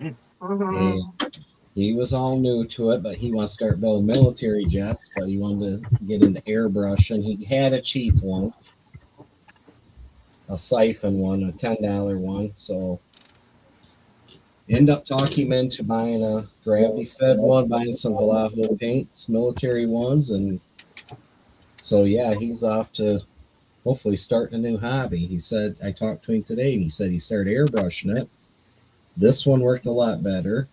Speaker 5: And he was all new to it, but he wants to start building military jets, but he wanted to get into airbrush, and he had a cheap one, a siphon one, a $10 one. So end up talking him into buying a gravity fed one, buying some Vallejo paints, military ones, and so yeah, he's off to hopefully start a new hobby. He said, I talked to him today, and he said he started airbrushing it. This one worked a lot better,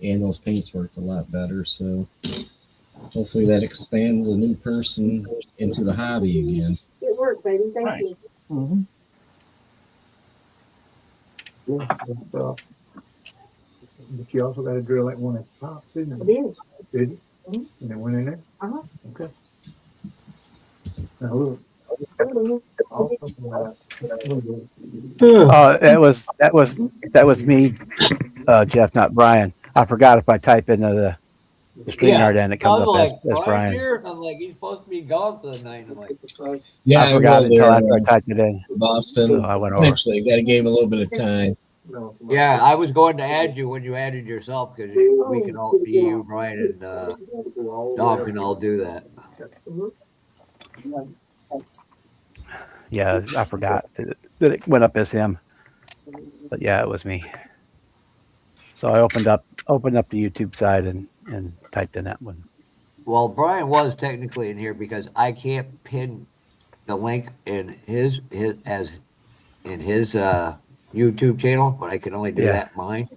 Speaker 5: and those paints worked a lot better. So hopefully that expands a new person into the hobby again.
Speaker 2: Good work, baby. Thank you.
Speaker 9: Mm-hmm. But you also got to drill that one at the top, too.
Speaker 2: It is.
Speaker 9: Did you?
Speaker 2: Mm-hmm.
Speaker 9: And it went in there?
Speaker 2: Uh-huh.
Speaker 9: Okay. Now look.
Speaker 10: That was me, Jeff, not Brian. I forgot if I type into the StreamYard and it comes up as Brian.
Speaker 1: Here? I'm like, he's supposed to be gone for the night. I'm like,
Speaker 5: Yeah,
Speaker 10: I forgot until after I typed it in.
Speaker 5: Boston.
Speaker 10: So I went over.
Speaker 5: Eventually, got to give him a little bit of time.
Speaker 1: Yeah, I was going to add you when you added yourself because we can all be you, Brian, and Doc can all do that.
Speaker 10: Yeah, I forgot that it went up as him. But yeah, it was me. So I opened up the YouTube side and typed in that one.
Speaker 1: Well, Brian was technically in here because I can't pin the link in his YouTube channel, but I can only do that in mine.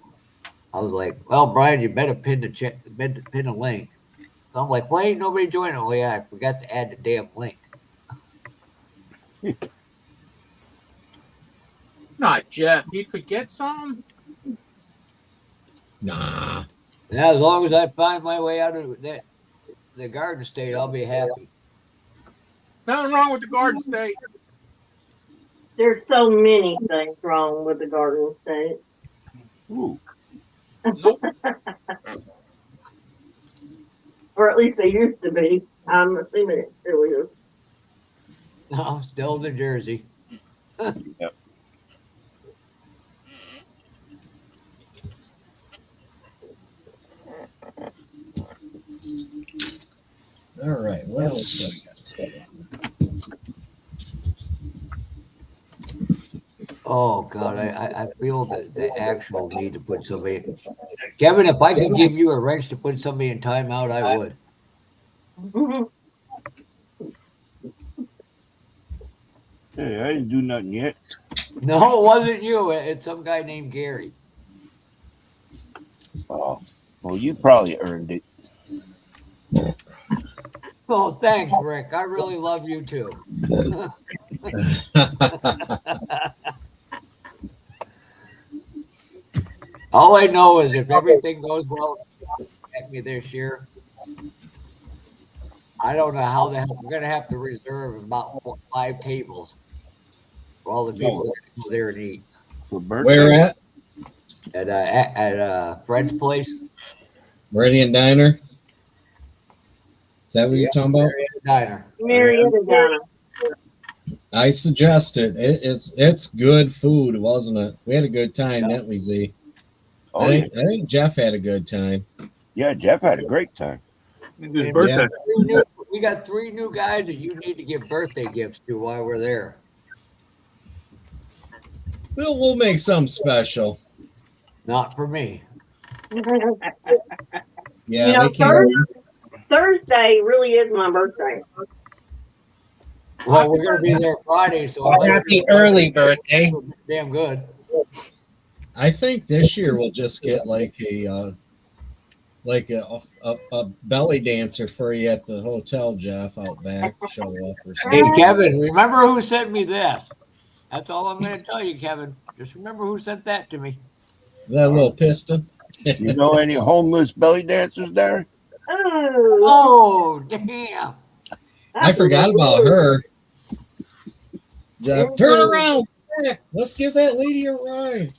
Speaker 1: I was like, well, Brian, you better pin a link. So I'm like, why ain't nobody joining? Oh yeah, I forgot to add the damn link.
Speaker 9: Not Jeff. He'd forget something.
Speaker 5: Nah.
Speaker 1: Yeah, as long as I find my way out of the Garden State, I'll be happy.
Speaker 9: Nothing wrong with the Garden State.
Speaker 2: There's so many things wrong with the Garden State.
Speaker 6: Ooh.
Speaker 9: Nope.
Speaker 2: Or at least they used to be. I'm assuming it still is.
Speaker 1: No, still New Jersey.
Speaker 6: Yep.
Speaker 5: All right. What else do I got?
Speaker 1: Oh God, I feel the actual need to put somebody. Kevin, if I could give you a wrench to put somebody in timeout, I would.
Speaker 6: Hey, I didn't do nothing yet.
Speaker 1: No, it wasn't you. It's some guy named Gary.
Speaker 6: Oh, well, you probably earned it.
Speaker 1: Oh, thanks, Rick. I really love you too. All I know is if everything goes well at me this year, I don't know how the hell we're gonna have to reserve about 5 tables for all the people that go there and eat.
Speaker 6: For birthday?
Speaker 5: Where at?
Speaker 1: At Fred's place.
Speaker 5: Meridian Diner. Is that what you're talking about?
Speaker 1: Diner.
Speaker 2: Marietta Diner.
Speaker 5: I suggest it. It's good food, wasn't it? We had a good time, didn't we, Z?
Speaker 6: Oh,
Speaker 5: I think Jeff had a good time.
Speaker 6: yeah, Jeff had a great time.
Speaker 3: It's his birthday.
Speaker 1: We got 3 new guys that you need to give birthday gifts to while we're there.
Speaker 5: We'll make something special.
Speaker 1: Not for me.
Speaker 5: Yeah,
Speaker 2: You know,
Speaker 5: we can't.
Speaker 2: Thursday really is my birthday.
Speaker 1: Well, we're gonna be there Friday, so
Speaker 4: Happy early birthday.
Speaker 1: damn good.
Speaker 5: I think this year we'll just get like a belly dancer for you at the hotel, Jeff, out back. Show up or
Speaker 1: Hey,
Speaker 5: something.
Speaker 1: Kevin, remember who sent me this? That's all I'm going to tell you, Kevin. Just remember who sent that to me.
Speaker 5: That little piston.
Speaker 6: You know any homeless belly dancers there?
Speaker 2: Oh,
Speaker 1: Oh, damn.
Speaker 5: I forgot about her. Jeff, turn around. Back. Let's give that lady a ride.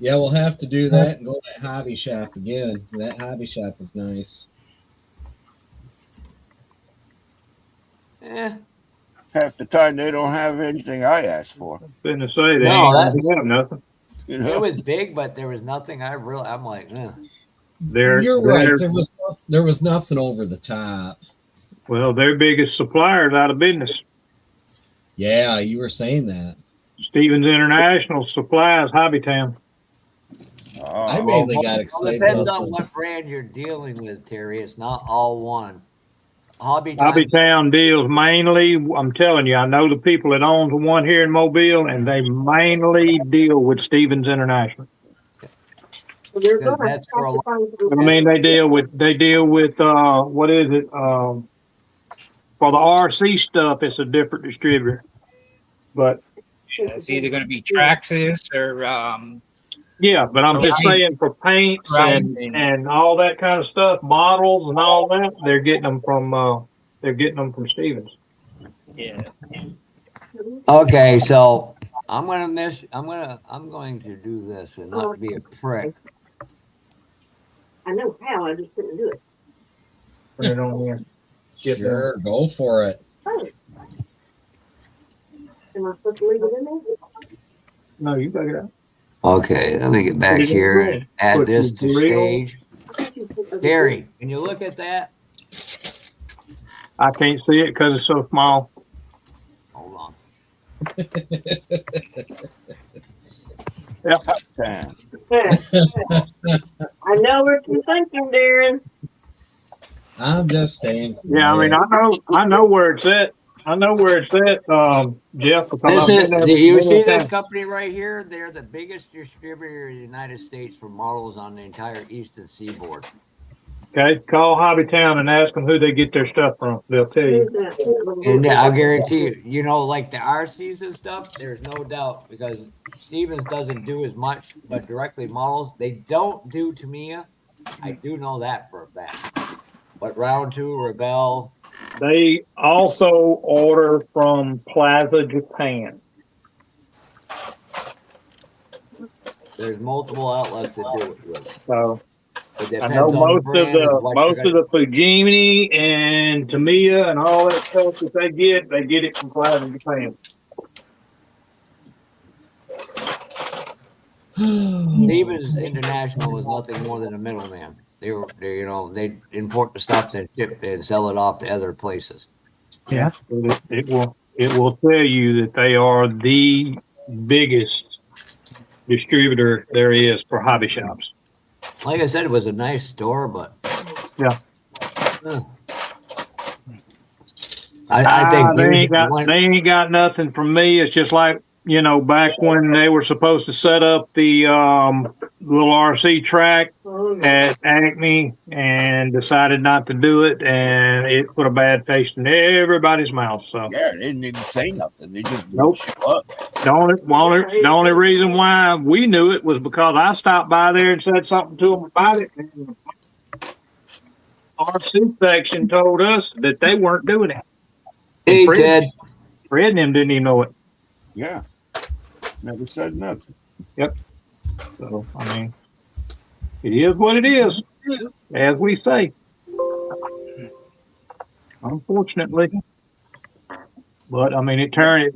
Speaker 5: Yeah, we'll have to do that and go to that hobby shop again. That hobby shop is nice.
Speaker 1: Eh,
Speaker 6: Half the time they don't have anything I asked for.
Speaker 3: Couldn't say they
Speaker 1: No,
Speaker 3: ain't
Speaker 1: that's-
Speaker 3: gonna have nothing.
Speaker 6: You
Speaker 1: it
Speaker 6: know?
Speaker 1: was big, but there was nothing I'm like,
Speaker 5: You're right. There was nothing over the top.
Speaker 3: Well, their biggest suppliers out of business.
Speaker 5: Yeah, you were saying that.
Speaker 3: Stevens International supplies Hobbytown.
Speaker 5: I
Speaker 6: Oh,
Speaker 5: mainly got
Speaker 1: Well,
Speaker 5: excited
Speaker 1: depends
Speaker 5: about
Speaker 1: on
Speaker 5: the,
Speaker 1: what brand you're dealing with, Terry. It's not all one. Hobby
Speaker 3: Hobbytown deals mainly, I'm telling you, I know the people that owns one here in Mobile, and they mainly deal with Stevens International.
Speaker 2: they're
Speaker 1: Because
Speaker 2: gonna
Speaker 1: that's where a
Speaker 2: have to find some-
Speaker 3: I mean, they deal with what is it? For the RC stuff, it's a different distributor. But
Speaker 4: It's either going to be Traxxas or
Speaker 3: yeah, but I'm just saying for paints and all that kind of stuff, models and all that, they're getting them from Stevens.
Speaker 4: yeah.
Speaker 1: Okay, so I'm going to do this and not be a prick.
Speaker 2: I know how, I just couldn't do it.
Speaker 3: Put it on there. Get
Speaker 5: sure, go for it.
Speaker 2: Oh. Am I supposed to leave it in there?
Speaker 3: No, you got it out.
Speaker 1: Okay, let me get back
Speaker 3: Put it in
Speaker 1: here
Speaker 3: the
Speaker 1: and add
Speaker 3: Put
Speaker 1: this
Speaker 3: the
Speaker 1: to
Speaker 3: grill.
Speaker 1: stage. Terry, can you look at that?
Speaker 3: I can't see it because it's so small.
Speaker 1: Hold on.
Speaker 6: Time.
Speaker 2: I know what you're thinking, Darren.
Speaker 5: I'm just staying.
Speaker 3: Yeah, I mean, I know where it's at. I know where it's at, Jeff, because
Speaker 1: This
Speaker 3: I've
Speaker 1: is,
Speaker 3: been there
Speaker 1: do you
Speaker 3: many
Speaker 1: see this
Speaker 3: times.
Speaker 1: company right here? They're the biggest distributor in the United States for models on the entire eastern seaboard.
Speaker 3: Okay, call Hobbytown and ask them who they get their stuff from. They'll tell you.
Speaker 1: And I'll guarantee you, you know, like the RCs and stuff, there's no doubt because Stevens doesn't do as much, but directly models, they don't do Tamiya. I do know that for a fact. But round two, Revell,
Speaker 3: They also order from Plaza Japan.
Speaker 1: there's multiple outlets that do it with.
Speaker 3: So
Speaker 1: It
Speaker 3: I know
Speaker 1: depends on the brand and what you're
Speaker 3: most of
Speaker 1: gonna.
Speaker 3: the Fujimi and Tamiya and all that stuff that they get it from Plaza Japan.
Speaker 1: Stevens International is nothing more than a middleman. They you know, they import the stuff, then ship and sell it off to other places.
Speaker 10: Yeah.
Speaker 3: It will tell you that they are the biggest distributor there is for hobby shops.
Speaker 1: Like I said, it was a nice store, but
Speaker 3: Yeah.
Speaker 1: I think
Speaker 3: they ain't got nothing from me. It's just like, you know, back when they were supposed to set up the little RC track at Acme and decided not to do it, and it put a bad taste in everybody's mouth. So
Speaker 6: Yeah, they didn't even say nothing. They just
Speaker 3: Nope.
Speaker 6: show up.
Speaker 3: the only reason why we knew it was because I stopped by there and said something to them about it. And RC section told us that they weren't doing it.
Speaker 1: Hey,
Speaker 3: Fred-
Speaker 1: Ted.
Speaker 3: Fred and them didn't even know it.
Speaker 6: Yeah. Never said nothing.
Speaker 3: So, I mean, it is what it is, as we say. Unfortunately. But, I mean, it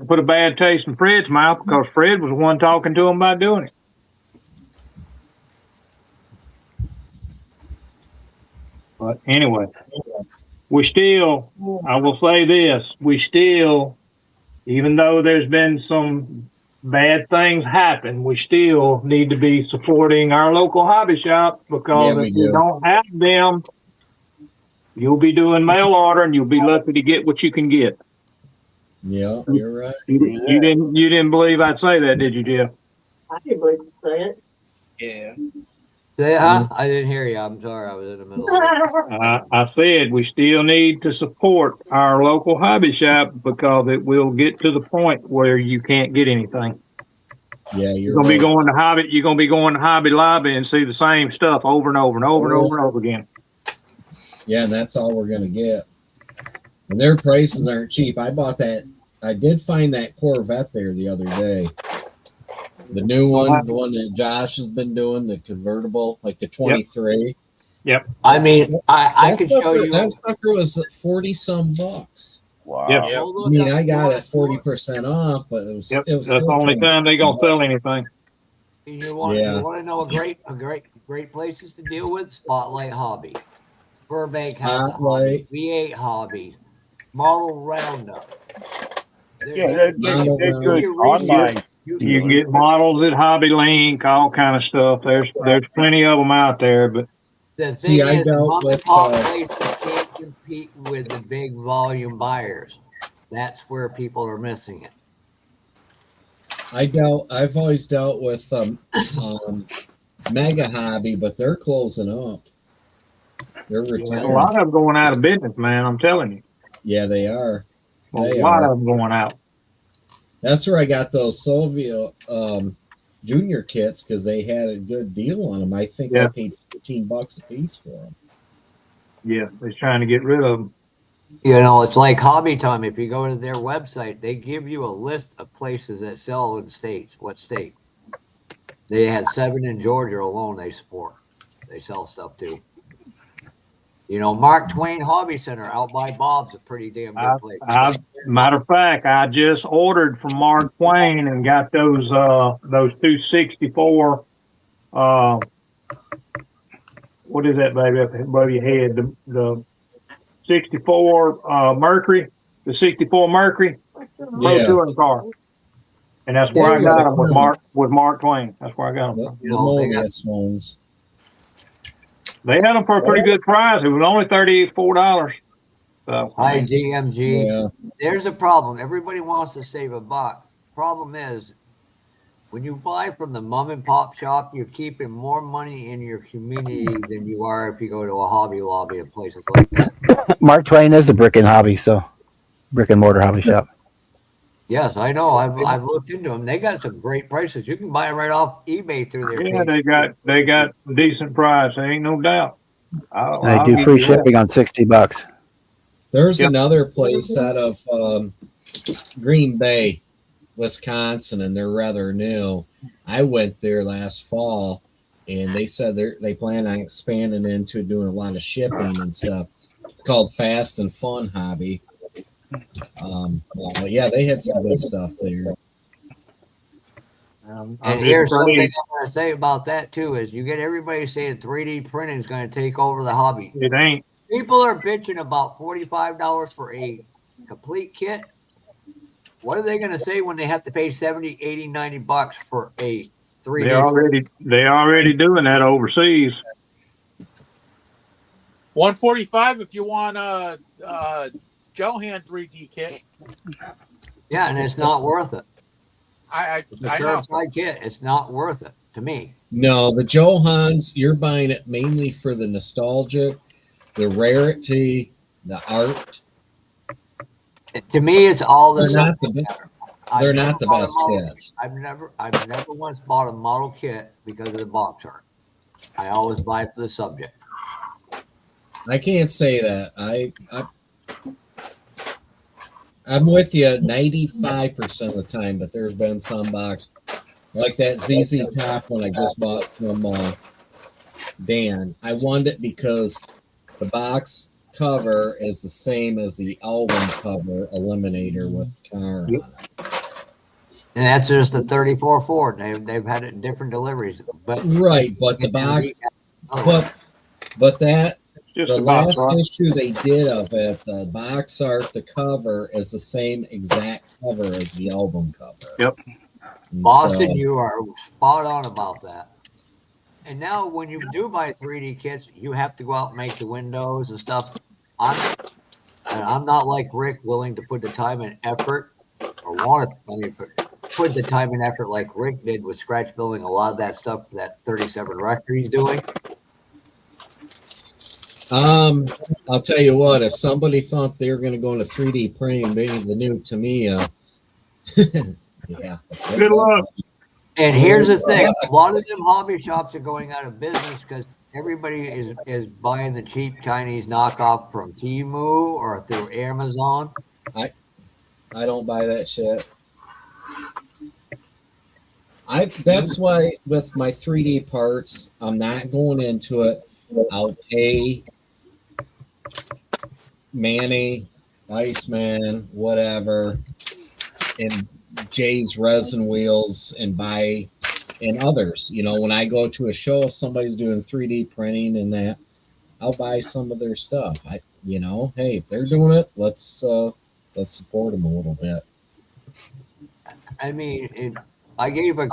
Speaker 3: put a bad taste in Fred's mouth because Fred was the one talking to him about doing it. But anyway, I will say this, even though there's been some bad things happen, we still need to be supporting our local hobby shop because if you don't have them, you'll be doing mail order and you'll be lucky to get what you can get.
Speaker 5: Yeah, you're right.
Speaker 3: You didn't believe I'd say that, did you, Jeff?
Speaker 2: I didn't believe you say it.
Speaker 4: Yeah.
Speaker 1: Yeah, I didn't hear you. I'm sorry. I was in the middle of it.
Speaker 3: I said we still need to support our local hobby shop because it will get to the point where you can't get anything.
Speaker 5: Yeah,
Speaker 3: You're gonna be going to Hobby Lobby and see the same stuff over and over and over and over and over again.
Speaker 5: Yeah, and that's all we're gonna get. And their prices aren't cheap. I bought that. I did find that Corvette there the other day. The new one, the one that Josh has been doing, the convertible, like the 23.
Speaker 3: Yep.
Speaker 1: I mean, I could show you.
Speaker 5: That sucker was 40 some bucks.
Speaker 6: Wow.
Speaker 3: Yep.
Speaker 5: I mean, I got it 40% off, but it was.
Speaker 3: Yep.
Speaker 5: It was
Speaker 3: That's the only time they gonna sell anything.
Speaker 1: You want to know a great places to deal with? Spotlight Hobby, Burbank House Hobby, V8 Hobby, Model Roundup.
Speaker 6: Yeah, they're good online.
Speaker 3: You can get models at Hobby Link, all kind of stuff. There's plenty of them out there, but
Speaker 1: the thing is, mom and pop places can't compete with the big volume buyers. That's where people are missing it.
Speaker 5: I've always dealt with Mega Hobby, but they're closing up. They're retiring.
Speaker 3: a lot of them going out of business, man. I'm telling you.
Speaker 5: Yeah, they are.
Speaker 3: A lot of them going out.
Speaker 5: That's where I got those Soviet junior kits because they had a good deal on them. I think I paid $15 a piece for them.
Speaker 3: Yeah, they're trying to get rid of them.
Speaker 1: You know, it's like Hobby Time. If you go to their website, they give you a list of places that sell in states. What state? They had 7 in Georgia alone. They support. They sell stuff too. You know, Mark Twain Hobby Center out by Bob's a pretty damn good place.
Speaker 3: Matter of fact, I just ordered from Mark Twain and got those 264. What is that, baby, up above your head? The 64 Mercury, the 64 Mercury Pro Touring car, and that's where I got them with Mark Twain. That's where I got them.
Speaker 5: The Mobius ones.
Speaker 3: They had them for a pretty good price. It was only $34. So,
Speaker 1: Hi, DMG.
Speaker 5: Yeah.
Speaker 1: There's a problem. Everybody wants to save a buck. Problem is, when you buy from the mom and pop shop, you're keeping more money in your community than you are if you go to a Hobby Lobby and places like that.
Speaker 10: Mark Twain is the brick and hobby, so brick and mortar hobby shop.
Speaker 1: Yes, I know. I've looked into them. They got some great prices. You can buy them right off eBay through their
Speaker 3: yeah,
Speaker 1: page.
Speaker 3: they got decent price. There ain't no doubt.
Speaker 10: And they
Speaker 3: I'll
Speaker 10: do
Speaker 3: give
Speaker 10: free
Speaker 3: you that.
Speaker 10: shipping on $60.
Speaker 5: There's
Speaker 3: Yep.
Speaker 5: another place out of Green Bay, Wisconsin, and they're rather new. I went there last fall, and they said they plan on expanding into doing a lot of shipping and stuff. It's called Fast and Fun Hobby. But yeah, they had some good stuff there.
Speaker 1: And
Speaker 3: I'm just
Speaker 1: here's something
Speaker 3: afraid
Speaker 1: I'm going to say about that too: is you get everybody saying 3D printing is going to take over the hobby.
Speaker 3: it ain't.
Speaker 1: People are bitching about $45 for a complete kit. What are they going to say when they have to pay 70, 80, 90 bucks for a 3D?
Speaker 3: They already doing that overseas.
Speaker 9: 145 if you want a Johan 3D kit.
Speaker 1: Yeah, and it's not worth it.
Speaker 9: I
Speaker 1: The
Speaker 9: I know.
Speaker 1: curbside kit, it's not worth it to me.
Speaker 5: No, the Johans, you're buying it mainly for the nostalgia, the rarity, the art.
Speaker 1: To me, it's all the
Speaker 5: They're
Speaker 1: same.
Speaker 5: not the they're not the best kits.
Speaker 1: I've never once bought a model kit because of the box art. I always buy for the subject.
Speaker 5: I can't say that. I'm with you 95% of the time, but there's been some box like that ZZ Top one I just bought from Dan. I wanted it because the box cover is the same as the album cover Eliminator with the car on it.
Speaker 1: And that's just the 34 Ford. They've had it in different deliveries. But
Speaker 5: Right, but the box, but that
Speaker 3: Just
Speaker 5: the
Speaker 3: a box
Speaker 5: last
Speaker 3: art.
Speaker 5: issue they did of it, the box art, the cover is the same exact cover as the album cover.
Speaker 3: Yep.
Speaker 5: And
Speaker 1: Boston,
Speaker 5: so-
Speaker 1: you are spot on about that. And now when you do buy 3D kits, you have to go out and make the windows and stuff. I'm not like Rick, willing to put the time and effort or want to put the time and effort like Rick did with scratch building a lot of that stuff for that 37 record he's doing.
Speaker 5: I'll tell you what, if somebody thought they were going to go into 3D printing, being the new Tamiya, yeah.
Speaker 3: Good luck.
Speaker 1: And here's the thing: a lot of them hobby shops are going out of business because everybody is buying the cheap Chinese knockoff from Temu or through Amazon.
Speaker 5: I don't buy that shit. That's why with my 3D parts, I'm not going into it. I'll pay Manny, Iceman, whatever, and Jay's resin wheels and buy and others. You know, when I go to a show, if somebody's doing 3D printing and that, I'll buy some of their stuff. Hey, if they're doing it, let's support them a little bit.
Speaker 1: I mean, I gave a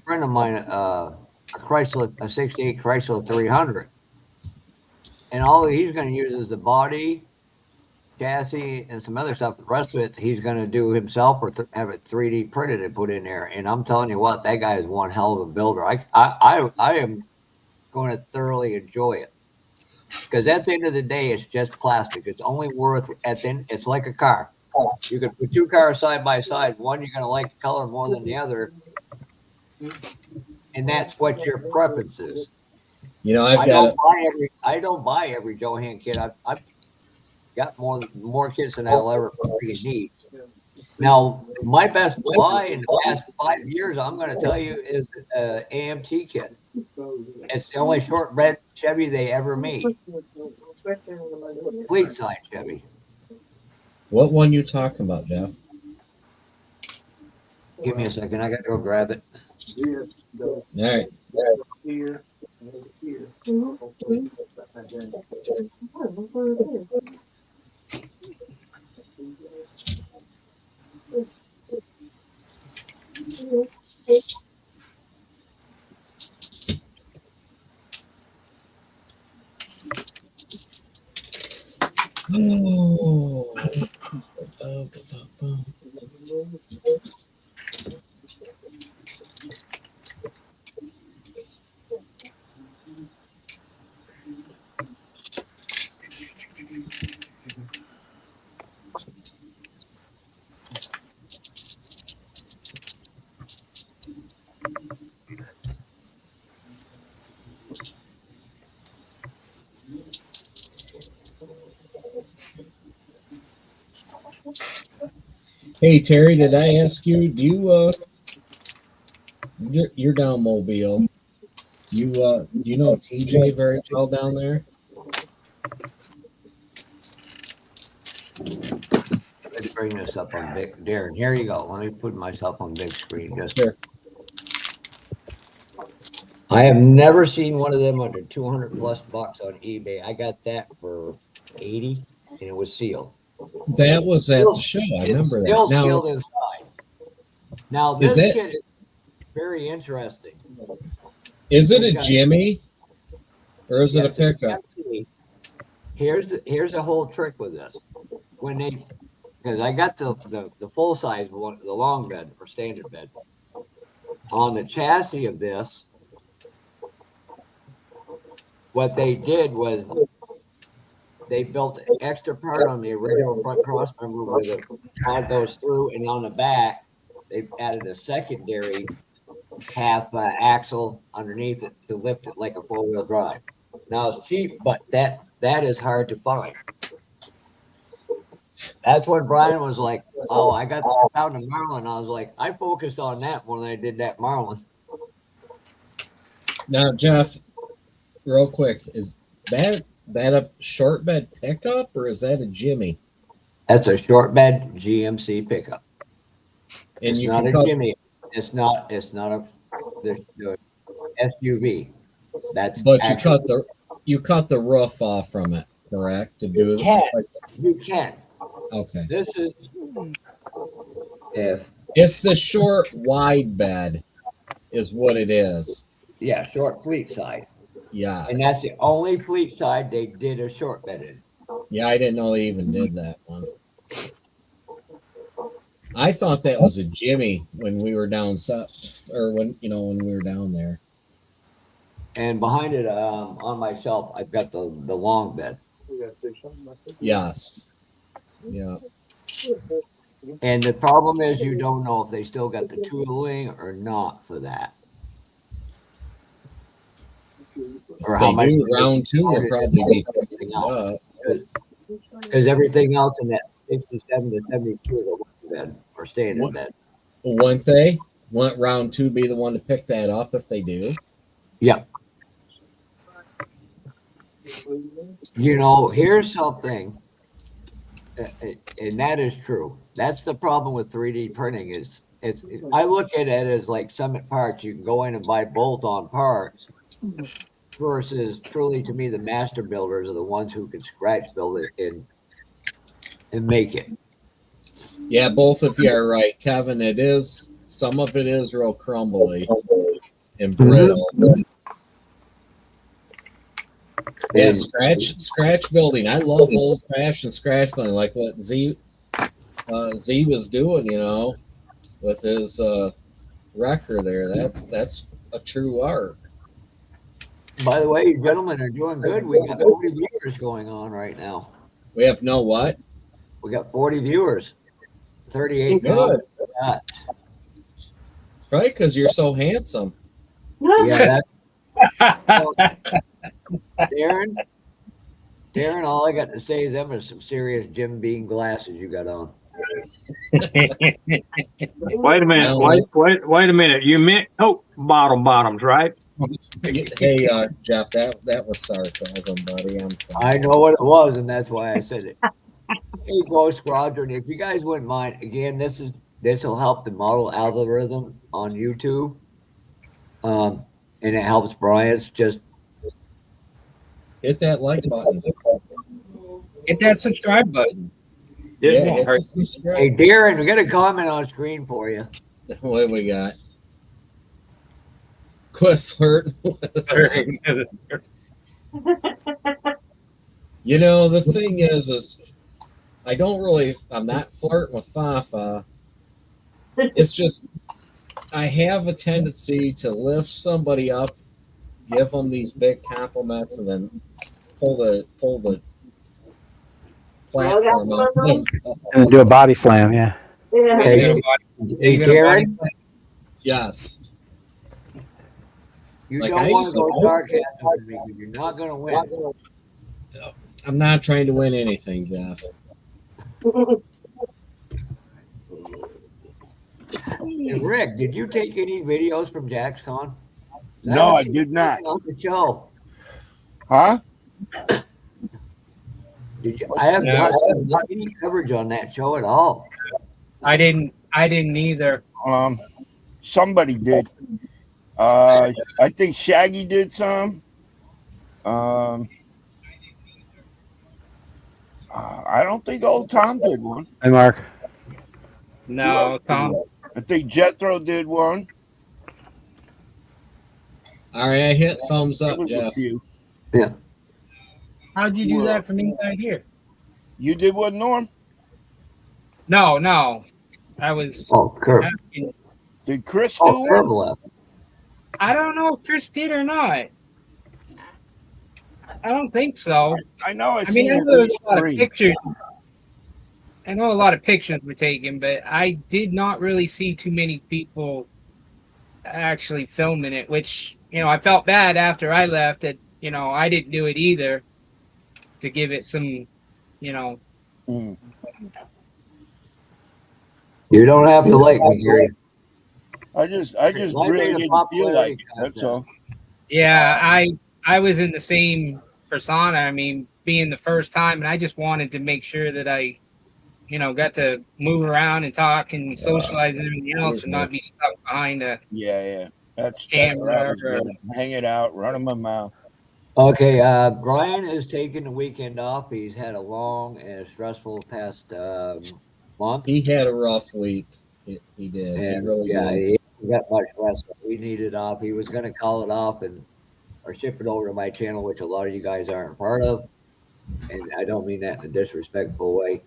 Speaker 1: friend of mine a 68 Chrysler 300, and all he's going to use is the body, chassis, and some other stuff. The rest of it he's going to do himself or have it 3D printed and put in there. And I'm telling you what, that guy is one hell of a builder. I am going to thoroughly enjoy it because at the end of the day, it's just plastic. It's only worth it's like a car. You could put two cars side by side. One you're going to like the color more than the other, and that's what your preference is.
Speaker 5: I
Speaker 1: don't buy every Johan kit. I've got more kits than I'll ever freaking need. Now, my best buy in the past 5 years, I'm going to tell you, is AMT kit. It's the only short red Chevy they ever made. Fleet side Chevy.
Speaker 5: What one you talking about, Jeff?
Speaker 1: Give me a second. I got to go grab it.
Speaker 5: All right. Oh. Hey Terry, did I ask you? Do you you're down Mobile? Do you know TJ very well down there?
Speaker 1: Let's bring this up on big. Darren, here you go. Let me put myself on big screen. Just
Speaker 5: Sure.
Speaker 1: I have never seen one of them under 200 plus bucks on eBay. I got that for 80 and it was sealed.
Speaker 5: That was at the show. I remember
Speaker 1: Still
Speaker 5: that. Now,
Speaker 1: sealed inside. Now
Speaker 5: is
Speaker 1: this
Speaker 5: it
Speaker 1: kit is very interesting.
Speaker 5: is it a
Speaker 1: It's got-
Speaker 5: Jimmy or is it a
Speaker 1: Yes, it's
Speaker 5: pickup?
Speaker 1: empty. Here's the whole trick with this. When they, because I got the full size one, the long bed or standard bed. On the chassis of this, what they did was they built an extra part on the original front cross member where the pod goes through, and on the back they added a secondary half axle underneath it to lift it like a 4-wheel drive. Now it's cheap, but that is hard to find. That's when Brian was like, "Oh, I got down to Marlin." I was like, I focused on that when I did that Marlin.
Speaker 5: Now, Jeff, real quick, is that a short bed pickup or is that a Jimmy?
Speaker 1: That's a short bed GMC pickup.
Speaker 5: And
Speaker 1: It's
Speaker 5: you
Speaker 1: not
Speaker 5: can
Speaker 1: a
Speaker 5: cut,
Speaker 1: Jimmy. It's not a the SUV. That's
Speaker 5: but
Speaker 1: actually,
Speaker 5: you cut the roof off from it, correct? To do it.
Speaker 1: can.
Speaker 5: Like,
Speaker 1: You can.
Speaker 5: okay.
Speaker 1: This is if
Speaker 5: It's the short wide bed, is what it is.
Speaker 1: short fleet side.
Speaker 5: Yes.
Speaker 1: And that's the only fleet side they did a short bed in.
Speaker 5: Yeah, I didn't know they even did that one. I thought that was a Jimmy when we were down south, or when we were down there.
Speaker 1: And behind it, on my shelf, I've got the long bed.
Speaker 5: Yes. Yeah.
Speaker 1: And the problem is you don't know if they still got the tooling or not for that. Or
Speaker 5: If
Speaker 1: how
Speaker 5: they
Speaker 1: much
Speaker 5: do, round two will probably be
Speaker 1: everything else.
Speaker 5: up.
Speaker 1: Because everything else in that 67 to 72 is a long bed or standard
Speaker 5: What?
Speaker 1: bed.
Speaker 5: Wouldn't they? Wouldn't round two be the one to pick that up if they do?
Speaker 1: Yeah. You know, here's something, and that is true. That's the problem with 3D printing is I look at it as like Summit Parts. You can go in and buy bolt-on parts versus truly to me, the master builders are the ones who can scratch build it and make it.
Speaker 5: Yeah, both of you are right, Kevin. It is, some of it is real crumbly and brittle. Yeah, scratch building. I love old fashioned scratch building, like what Z was doing, with his wrecker there. That's a true art.
Speaker 1: By the way, you gentlemen are doing good. We got 40 viewers going on right now.
Speaker 5: We have no what?
Speaker 1: We got 40 viewers. 38
Speaker 5: Good.
Speaker 1: comments.
Speaker 5: It's probably because you're so handsome.
Speaker 1: Yeah, Darren, all I got to say is them are some serious Jim Beam glasses you got on.
Speaker 3: Wait a minute. Wait a minute. You meant bottoms, right?
Speaker 5: Hey, Jeff, that was sarcasm, buddy. I'm sorry.
Speaker 1: I know what it was, and that's why I said it. Hey, Ghost Squadron, if you guys wouldn't mind, again, this will help the model algorithm on YouTube. And it helps Brian's just
Speaker 5: hit that like button.
Speaker 4: Hit that subscribe button.
Speaker 5: Yeah, hit the subscribe.
Speaker 1: Hey, Darren, we got a comment on screen for you.
Speaker 5: What do we got? Quit flirting. You know, the thing is I'm not flirting with Fafa. It's just, I have a tendency to lift somebody up, give them these big compliments, and then pull the platform up.
Speaker 10: And do a body slam, yeah.
Speaker 2: Yeah.
Speaker 1: Hey, hey, Darren,
Speaker 5: Yes.
Speaker 1: you
Speaker 5: Like,
Speaker 1: don't
Speaker 5: I
Speaker 1: want
Speaker 5: used
Speaker 1: to go
Speaker 5: to-
Speaker 1: sarcasm with me because you're not going to win.
Speaker 5: I'm not trying to win anything, Jeff.
Speaker 1: And Rick, did you take any videos from JaxCon?
Speaker 6: No, I did not.
Speaker 1: On the show.
Speaker 6: Huh?
Speaker 1: Did you? I have not seen any coverage on that show at all.
Speaker 4: I didn't either.
Speaker 6: Somebody did. I think Shaggy did some. I don't think old Tom did one.
Speaker 10: Hey, Mark.
Speaker 4: No, Tom.
Speaker 6: I think Jethro did one.
Speaker 5: All right, I hit thumbs
Speaker 6: There
Speaker 5: up,
Speaker 6: was a
Speaker 5: Jeff.
Speaker 6: few.
Speaker 1: Yeah.
Speaker 4: How'd you do that from inside here?
Speaker 6: You did one, Norm?
Speaker 4: No. I was
Speaker 1: Oh, Kurt.
Speaker 4: asking.
Speaker 6: Did Chris do
Speaker 1: Oh, Kurt
Speaker 6: one?
Speaker 1: left.
Speaker 4: I don't know if Chris did or not. I don't think so.
Speaker 6: I know.
Speaker 4: I mean, I know a lot of pictures. I know a lot of pictures were taken, but I did not really see too many people actually filming it, which, I felt bad after I left that, I didn't do it either to give it some,
Speaker 6: Mm.
Speaker 1: You don't have to like me, Gary.
Speaker 6: I just
Speaker 1: I
Speaker 6: really
Speaker 1: made a
Speaker 6: didn't feel
Speaker 1: popularity
Speaker 6: like it. That's
Speaker 1: contest.
Speaker 6: all.
Speaker 4: Yeah, I was in the same persona. I mean, being the first time, and I just wanted to make sure that I, got to move around and talk and socialize and everything else, and not be stuck behind a
Speaker 6: Yeah. That's
Speaker 4: camera.
Speaker 6: what I was doing. Hang it out, running my mouth.
Speaker 1: Okay, Brian has taken the weekend off. He's had a long and stressful past month.
Speaker 5: He had a rough week. He did.
Speaker 1: And
Speaker 5: he really
Speaker 1: yeah,
Speaker 5: did.
Speaker 1: he hasn't got much rest. We needed off. He was going to call it off or ship it over to my channel, which a lot of you guys aren't part of. And I don't mean that in a disrespectful way.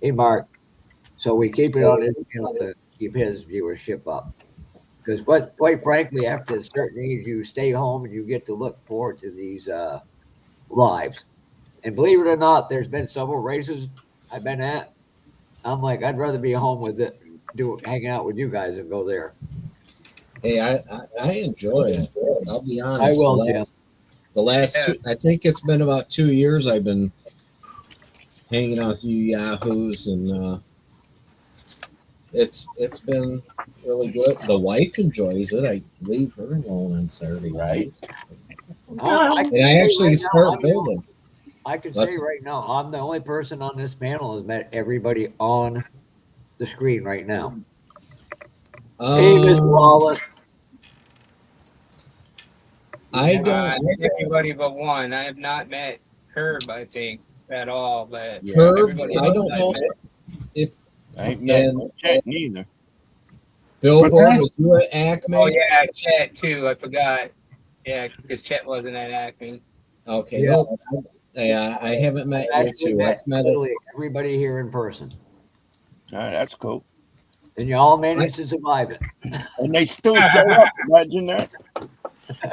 Speaker 1: Hey, Mark. So we keep it on his channel to keep his viewership up. Because quite frankly, after a certain age, you stay home and you get to look forward to these lives. And believe it or not, there's been several races I've been at. I'm like, I'd rather be home with it, hanging out with you guys than go there.
Speaker 5: Hey, I enjoy it. I'll be honest.
Speaker 1: I will,
Speaker 5: the last
Speaker 4: Yeah.
Speaker 5: I think it's been about 2 years I've been hanging out with you yahoos, and it's been really good. The wife enjoys it. I leave her alone on Saturday,
Speaker 6: Right.
Speaker 5: and I actually start building.
Speaker 1: I can say right now, I'm the only person on this panel who's met everybody on the screen right now. Hey, Miss Wallace.
Speaker 5: I
Speaker 4: I
Speaker 5: don't.
Speaker 4: met everybody but one. I have not met Herb, I think, at all. But
Speaker 5: Herb,
Speaker 4: everybody
Speaker 5: I
Speaker 4: else
Speaker 5: don't know
Speaker 4: met.
Speaker 5: if
Speaker 6: I ain't met
Speaker 5: And-
Speaker 6: Chet neither.
Speaker 5: Billboard
Speaker 7: What's that?
Speaker 5: was you at Acme.
Speaker 4: Oh yeah, Chet too. I forgot. Yeah, because Chet wasn't at Acme.
Speaker 5: Okay,
Speaker 1: Yeah.
Speaker 5: no, I haven't met you
Speaker 1: Actually
Speaker 5: two.
Speaker 1: met
Speaker 5: I've met
Speaker 1: literally everybody here in person.
Speaker 6: That's cool.
Speaker 1: And you all managed to survive it.
Speaker 6: And they still show up. Imagine that.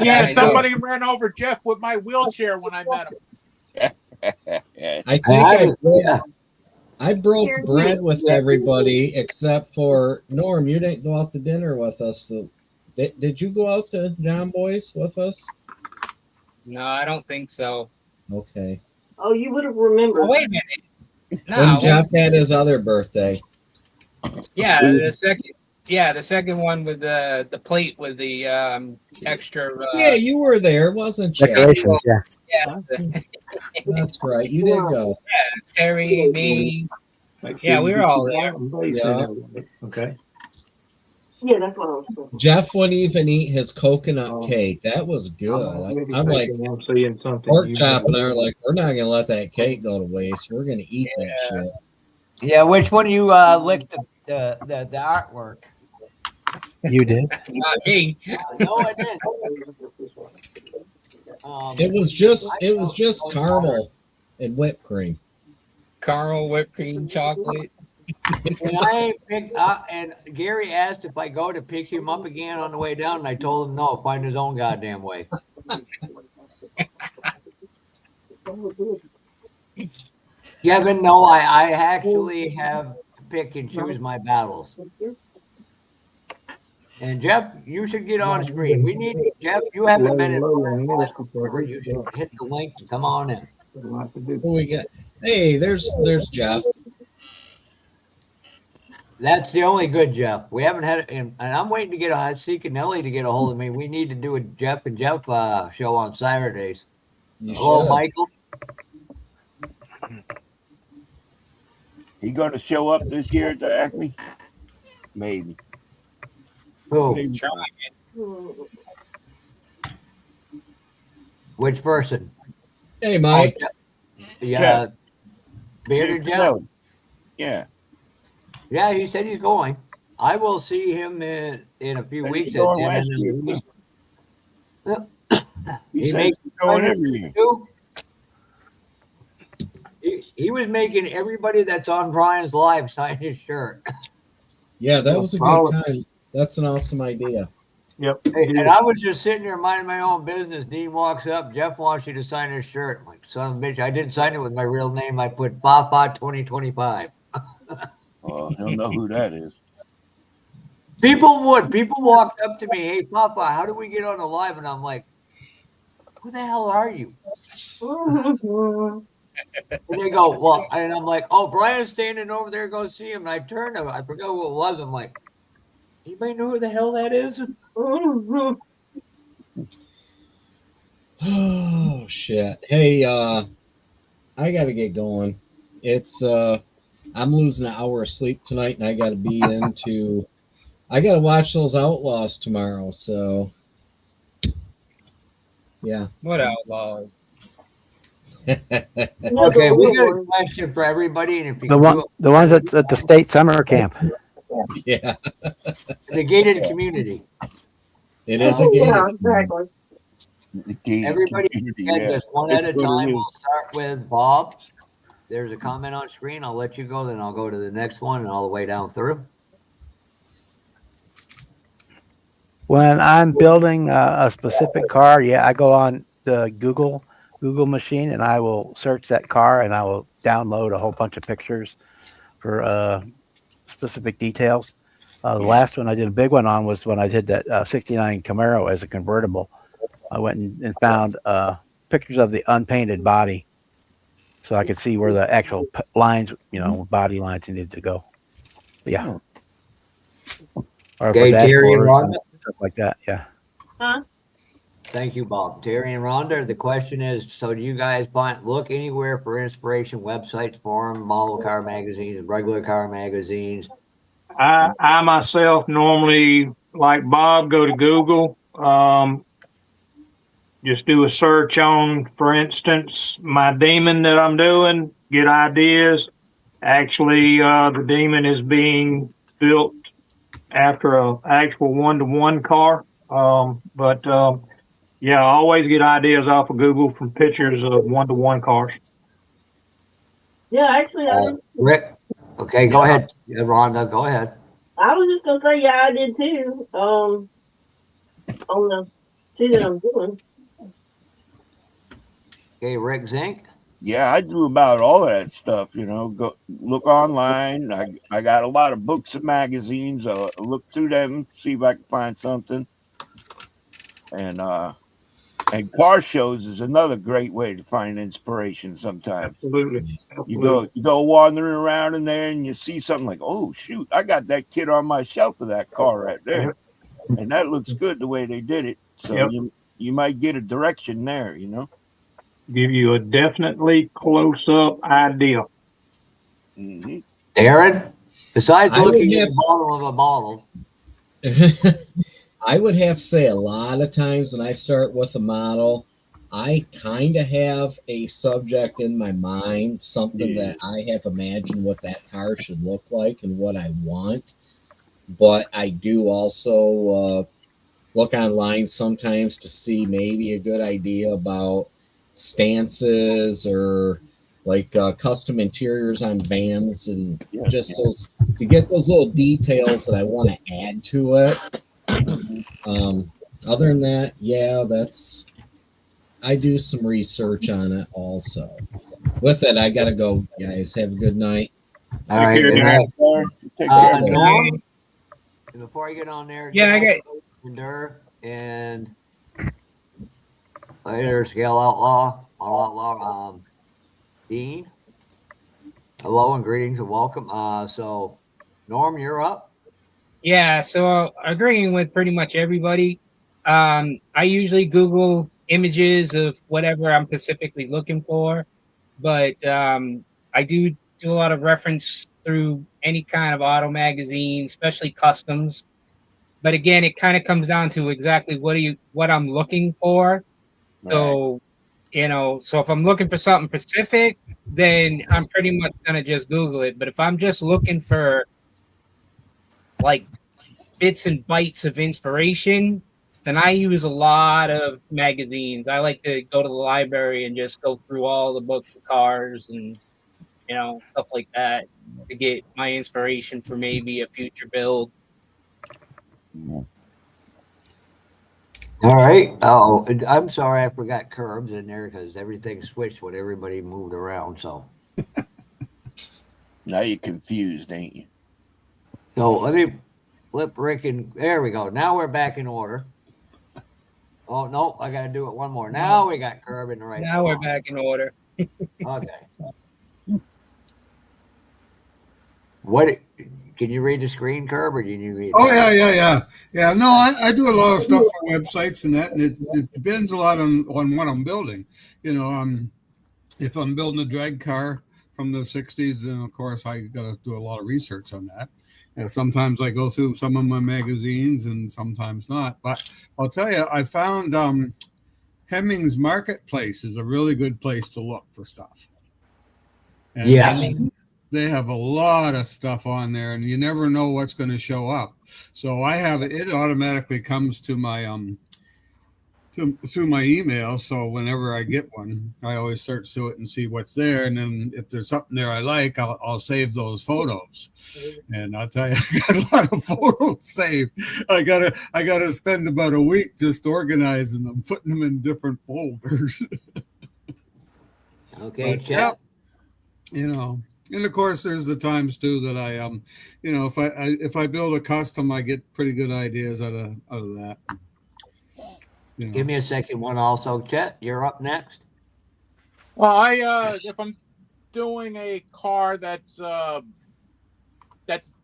Speaker 9: Yeah,
Speaker 4: I
Speaker 9: and somebody ran over Jeff with my wheelchair when I met him.
Speaker 5: I think
Speaker 1: And
Speaker 5: I broke bread with everybody except for Norm. You didn't go out to dinner with us. Did you go out to John Boy's with us?
Speaker 4: No, I don't think so.
Speaker 5: Okay.
Speaker 2: Oh, you would have remembered.
Speaker 4: Oh, wait a minute. No,
Speaker 5: When
Speaker 4: it
Speaker 5: Jeff
Speaker 4: was-
Speaker 5: had his other birthday.
Speaker 4: yeah, the second one with the plate with the extra.
Speaker 5: Yeah, you were there, wasn't you?
Speaker 10: Decorations, yeah.
Speaker 4: Yeah,
Speaker 5: That's right. You did go.
Speaker 4: Terry, me. Yeah, we were all there.
Speaker 5: Yeah.
Speaker 3: Okay.
Speaker 2: Yeah, that's what I was saying.
Speaker 5: Jeff wouldn't even eat his coconut cake. That was good. I'm like,
Speaker 3: I'm seeing something.
Speaker 5: pork chop and I are like, we're not gonna let that cake go to waste. We're gonna eat that shit.
Speaker 1: Yeah, which one you licked the artwork?
Speaker 10: You did.
Speaker 4: Not me.
Speaker 1: No, I didn't.
Speaker 5: It was just caramel. and whipped cream.
Speaker 4: Caramel whipped cream chocolate.
Speaker 1: And and Gary asked if I go to pick him up again on the way down, and I told him no, find his own goddamn way. Kevin, no, I actually have to pick and choose my battles. And Jeff, you should get on screen. We need Jeff. You haven't been in. You should hit the link and come on in.
Speaker 5: Who we got? Hey, there's Jeff.
Speaker 1: That's the only good Jeff. We haven't had, and I'm waiting to get seeking Nelly to get a hold of me. We need to do a Jeff and Jeff show on Saturdays.
Speaker 5: You
Speaker 1: Hello,
Speaker 5: should.
Speaker 1: Michael.
Speaker 6: He going to show up this year at the Acme? Maybe.
Speaker 1: Who?
Speaker 6: Maybe.
Speaker 1: Which person?
Speaker 5: Hey, Mike.
Speaker 1: Yeah. Bearded Jeff?
Speaker 6: Yeah.
Speaker 1: Yeah, he said he's going. I will see him in a few weeks.
Speaker 6: He's going last year. He says he's going every year.
Speaker 1: He was making everybody that's on Brian's live sign his shirt.
Speaker 5: Yeah, that was a good time. That's an awesome idea.
Speaker 3: Yep.
Speaker 1: And I was just sitting there minding my own business. Dean walks up. Jeff wants you to sign his shirt. I'm like, son of a bitch, I didn't sign it with my real name. I put Fafa 2025.
Speaker 6: Oh, he'll know who that is.
Speaker 1: People walked up to me, hey, Papa, how do we get on the live? And I'm like, who the hell are you? And they go, well, and I'm like, oh, Brian's standing over there. Go see him. And I turned to him. I forgot who it was. I'm like, anybody know who the hell that is?
Speaker 5: Oh shit. Hey, I gotta get going. It's I'm losing an hour of sleep tonight, and I gotta be I gotta watch those Outlaws tomorrow. So yeah.
Speaker 4: What outlaws?
Speaker 1: Okay, we got a question for everybody, and if you
Speaker 10: The ones at the state summer camp.
Speaker 5: Yeah.
Speaker 1: The gated community.
Speaker 5: It is a game.
Speaker 2: Yeah, exactly.
Speaker 1: Everybody get this one at a time. We'll start with Bob. There's a comment on screen. I'll let you go, then I'll go to the next one and all the way down through.
Speaker 10: When I'm building a specific car, yeah, I go on the Google machine and I will search that car and I will download a whole bunch of pictures for specific details. The last one I did a big one on was when I did that 69 Camaro as a convertible. I went and found pictures of the unpainted body so I could see where the actual lines, body lines needed to go. Yeah. Or
Speaker 1: Okay, Terry and Rhonda.
Speaker 10: Stuff like that, yeah.
Speaker 2: Huh?
Speaker 1: Thank you, Bob. Terry and Rhonda, the question is, so do you guys look anywhere for inspiration, websites, forum, model car magazines, regular car magazines?
Speaker 3: I myself normally, like Bob, go to Google. Just do a search on, for instance, my Demon that I'm doing, get ideas. Actually, the Demon is being built after an actual one-to-one car. Yeah, I always get ideas off of Google from pictures of one-to-one cars.
Speaker 2: Yeah, actually,
Speaker 1: Rick, okay, go ahead, Rhonda, go ahead.
Speaker 2: I was just gonna say, yeah, I did too. On the two that I'm doing.
Speaker 1: Okay, Rick Zink.
Speaker 6: Yeah, I do about all of that stuff, go look online. I got a lot of books and magazines. I'll look through them, see if I can find something. And car shows is another great way to find inspiration sometimes.
Speaker 3: Absolutely.
Speaker 6: You go wandering around in there and you see something like, oh shoot, I got that kit on my shelf of that car right there. And that looks good the way they did it. So you might get a direction there,
Speaker 3: Give you a definitely close-up idea.
Speaker 6: Mm-hmm.
Speaker 1: Aaron, besides looking at the bottom of a bottle.
Speaker 5: I would have to say a lot of times when I start with a model, I kind of have a subject in my mind, something that I have imagined what that car should look like and what I want. But I do also look online sometimes to see maybe a good idea about stances or like custom interiors on vans and
Speaker 6: Yeah,
Speaker 5: just those to get those little details that I want to add to it. Other than that, yeah, I do some research on it also. With it, I gotta go, guys. Have a good night.
Speaker 1: All
Speaker 3: Take
Speaker 1: right.
Speaker 3: care,
Speaker 1: Good
Speaker 3: Darren.
Speaker 1: night.
Speaker 6: Sorry. Take care. man.
Speaker 1: Norm, before I get on there,
Speaker 4: Yeah, I
Speaker 1: good night, Dur, and later, Scale Outlaw, Dean. Hello and greetings and welcome. So, Norm, you're up.
Speaker 4: Yeah, so agreeing with pretty much everybody. I usually Google images of whatever I'm specifically looking for, but I do a lot of reference through any kind of auto magazine, especially customs. But again, it kind of comes down to exactly what I'm looking for.
Speaker 6: Right.
Speaker 4: So, so if I'm looking for something specific, then I'm pretty much gonna just Google it. But if I'm just looking for like bits and bites of inspiration, then I use a lot of magazines. I like to go to the library and just go through all the books of cars and stuff like that to get my inspiration for maybe a future build.
Speaker 6: Yeah.
Speaker 1: All right. Oh, I'm sorry, I forgot curbs in there because everything switched when everybody moved around. So,
Speaker 6: Now you're confused, ain't you?
Speaker 1: let me flip Rick and there we go. Now we're back in order. Oh no, I got to do it one more. Now we got curb in the right.
Speaker 4: Now we're
Speaker 1: spot.
Speaker 4: back in order.
Speaker 1: Okay. What can you read the screen, Curb, or do you read?
Speaker 7: Oh yeah. No, I do a lot of stuff for websites and that, and it depends a lot on what I'm building. If I'm building a drag car from the '60s, then of course I got to do a lot of research on that. And sometimes I go through some of my magazines, and sometimes not. But I'll tell you, I found Hemmings Marketplace is a really good place to look for stuff. And
Speaker 1: Yes.
Speaker 7: they have a lot of stuff on there, and you never know what's going to show up. So I have it automatically comes to my through my email. So whenever I get one, I always search through it and see what's there. And then if there's something there I like, I'll save those photos. And I'll tell you, I got a lot of photos saved. I gotta spend about a week just organizing them, putting them in different folders.
Speaker 1: Okay,
Speaker 7: But,
Speaker 1: Chet.
Speaker 7: And of course, there's the times too that I if I build a custom, I get pretty good ideas out of that.
Speaker 1: Give me a second one also. Chet, you're up next.
Speaker 9: Well, if I'm doing a car that's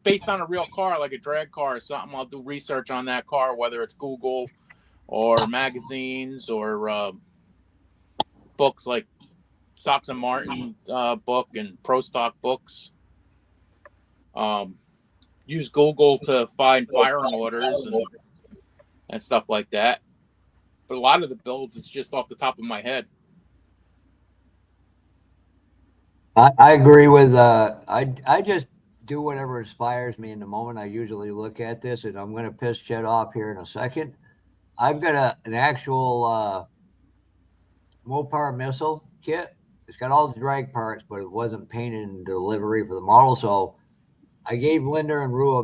Speaker 9: based on a real car, like a drag car or something, I'll do research on that car, whether it's Google or magazines or books like Sox and Martin book and Pro Stock books. Use Google to find firing orders and stuff like that. But a lot of the builds, it's just off the top of my head.
Speaker 1: I agree with I just do whatever inspires me in the moment. I usually look at this, and I'm going to piss Chet off here in a second. I've got an actual Mopar missile kit. It's got all the drag parts, but it wasn't painted in delivery for the model. So I gave Linda and Rue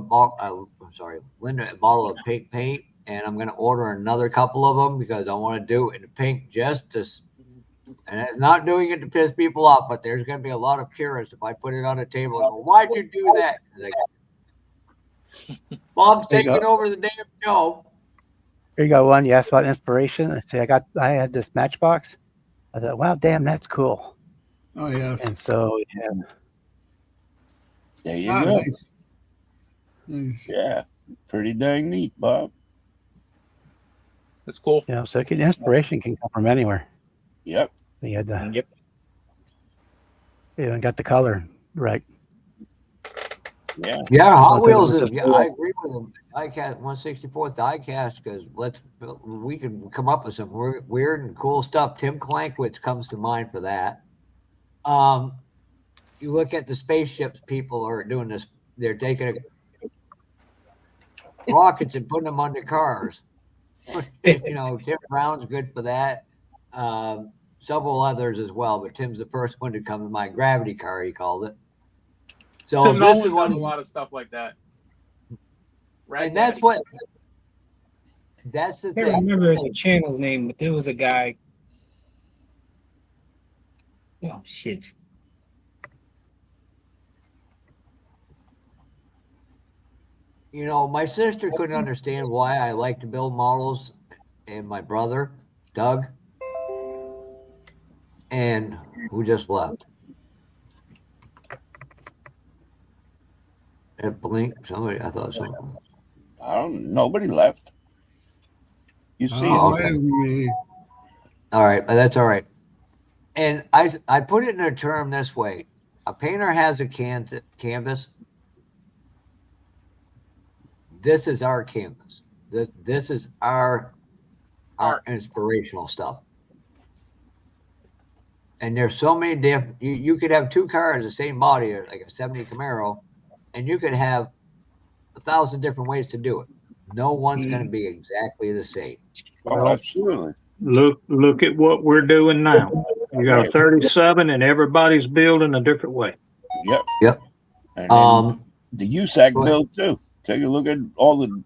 Speaker 1: Linda a bottle of pink paint, and I'm going to order another couple of them because I want to do it in the pink and it's not doing it to piss people off, but there's going to be a lot of purists if I put it on a table and go, why'd you do that? Bob's taking over the damn show.
Speaker 10: Here you go. One you asked about inspiration. I say I had this Matchbox. I thought, wow, damn, that's cool.
Speaker 7: Oh yes.
Speaker 10: And so
Speaker 6: There you go.
Speaker 7: Nice.
Speaker 6: Yeah, pretty dang neat, Bob.
Speaker 9: That's cool.
Speaker 10: So inspiration can come from anywhere.
Speaker 6: Yep.
Speaker 10: You had the
Speaker 9: Yep.
Speaker 10: You even got the color right.
Speaker 6: Yeah,
Speaker 1: Hot Wheels is.
Speaker 10: Cool.
Speaker 1: I agree with them. Diecast 164 diecast because we can come up with some weird and cool stuff. Tim Clankwitz comes to mind for that. You look at the spaceships. People are doing this. They're taking rockets and putting them under cars. Tim Brown's good for that. several others as well, but Tim's the first one to come to my gravity car, he called it. So
Speaker 9: So
Speaker 1: this
Speaker 9: Nolan
Speaker 1: is
Speaker 9: does
Speaker 1: one,
Speaker 9: a lot of stuff like that. Rag
Speaker 1: and that's
Speaker 9: Daddy.
Speaker 1: what, that's the
Speaker 4: I can't
Speaker 1: thing.
Speaker 4: remember the channel's name, but there was a guy. Oh shit!
Speaker 1: You know, my sister couldn't understand why I like to build models, and my brother, Doug, and who just left. It blinked. Somebody, I thought someone.
Speaker 6: I don't. Nobody left. You see
Speaker 1: Oh,
Speaker 6: it?
Speaker 1: okay.
Speaker 7: Me.
Speaker 1: All right, but that's all right. And I put it in a term this way: a painter has a canvas. This is our canvas. This is our inspirational stuff. And there's so many different. You could have two cars the same body, like a '70 Camaro, and you could have 1,000 different ways to do it. No one's going to be exactly the same.
Speaker 6: Oh, absolutely.
Speaker 3: Look at what we're doing now. You got a
Speaker 6: Right.
Speaker 3: 37 and everybody's building a different way.
Speaker 6: Yep.
Speaker 1: Yep.
Speaker 6: And then the USAC build too. Take a look at all the.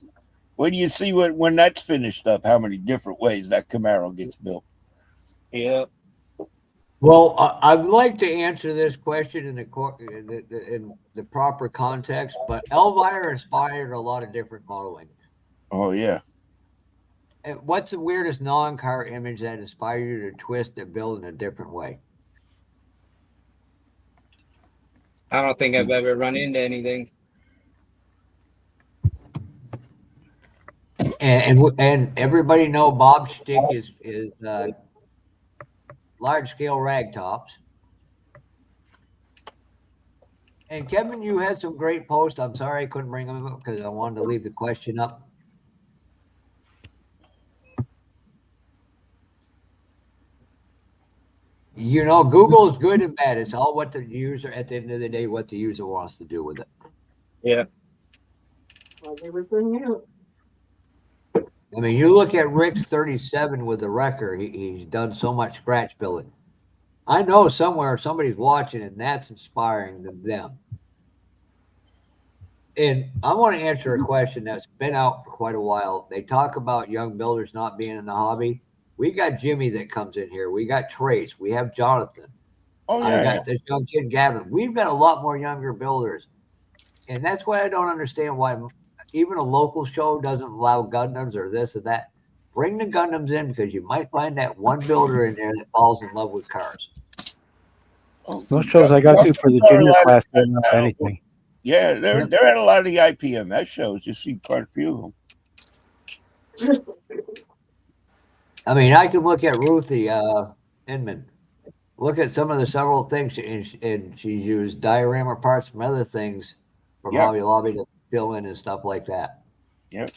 Speaker 6: When do you see when that's finished up? How many different ways that Camaro gets built?
Speaker 4: Yeah.
Speaker 1: Well, I'd like to answer this question in the proper context, but Elvira inspired a lot of different modeling.
Speaker 6: Oh yeah.
Speaker 1: And what's the weirdest non-car image that inspired you to twist and build in a different way?
Speaker 4: I don't think I've ever run into anything.
Speaker 1: And everybody know Bob's shtick is large scale rag tops. And Kevin, you had some great posts. I'm sorry I couldn't bring them up because I wanted to leave the question up. You know, Google is good and bad. It's all what the user, at the end of the day, what the user wants to do with it.
Speaker 4: Yeah.
Speaker 2: Like everything else.
Speaker 1: I mean, you look at Rick's 37 with the wrecker. He's done so much scratch building. I know somewhere somebody's watching and that's inspiring them. And I want to answer a question that's been out for quite a while. They talk about young builders not being in the hobby. We got Jimmy that comes in here. We got Trace. We have Jonathan.
Speaker 6: Oh
Speaker 1: I
Speaker 6: yeah.
Speaker 1: got this young kid, Gavin. We've got a lot more younger builders. And that's why I don't understand why even a local show doesn't allow Gundams or this or that. Bring the Gundams in because you might find that one builder in there that falls in love with cars.
Speaker 10: Most shows I go to for the junior class, they don't know anything.
Speaker 6: Yeah, they're at a lot of the IPMS shows. You see quite a few of them.
Speaker 1: I mean, I can look at Ruthie Inman. Look at some of the several things, and she used diorama parts from other things from Hobby Lobby to fill in and stuff like that.
Speaker 6: Yep.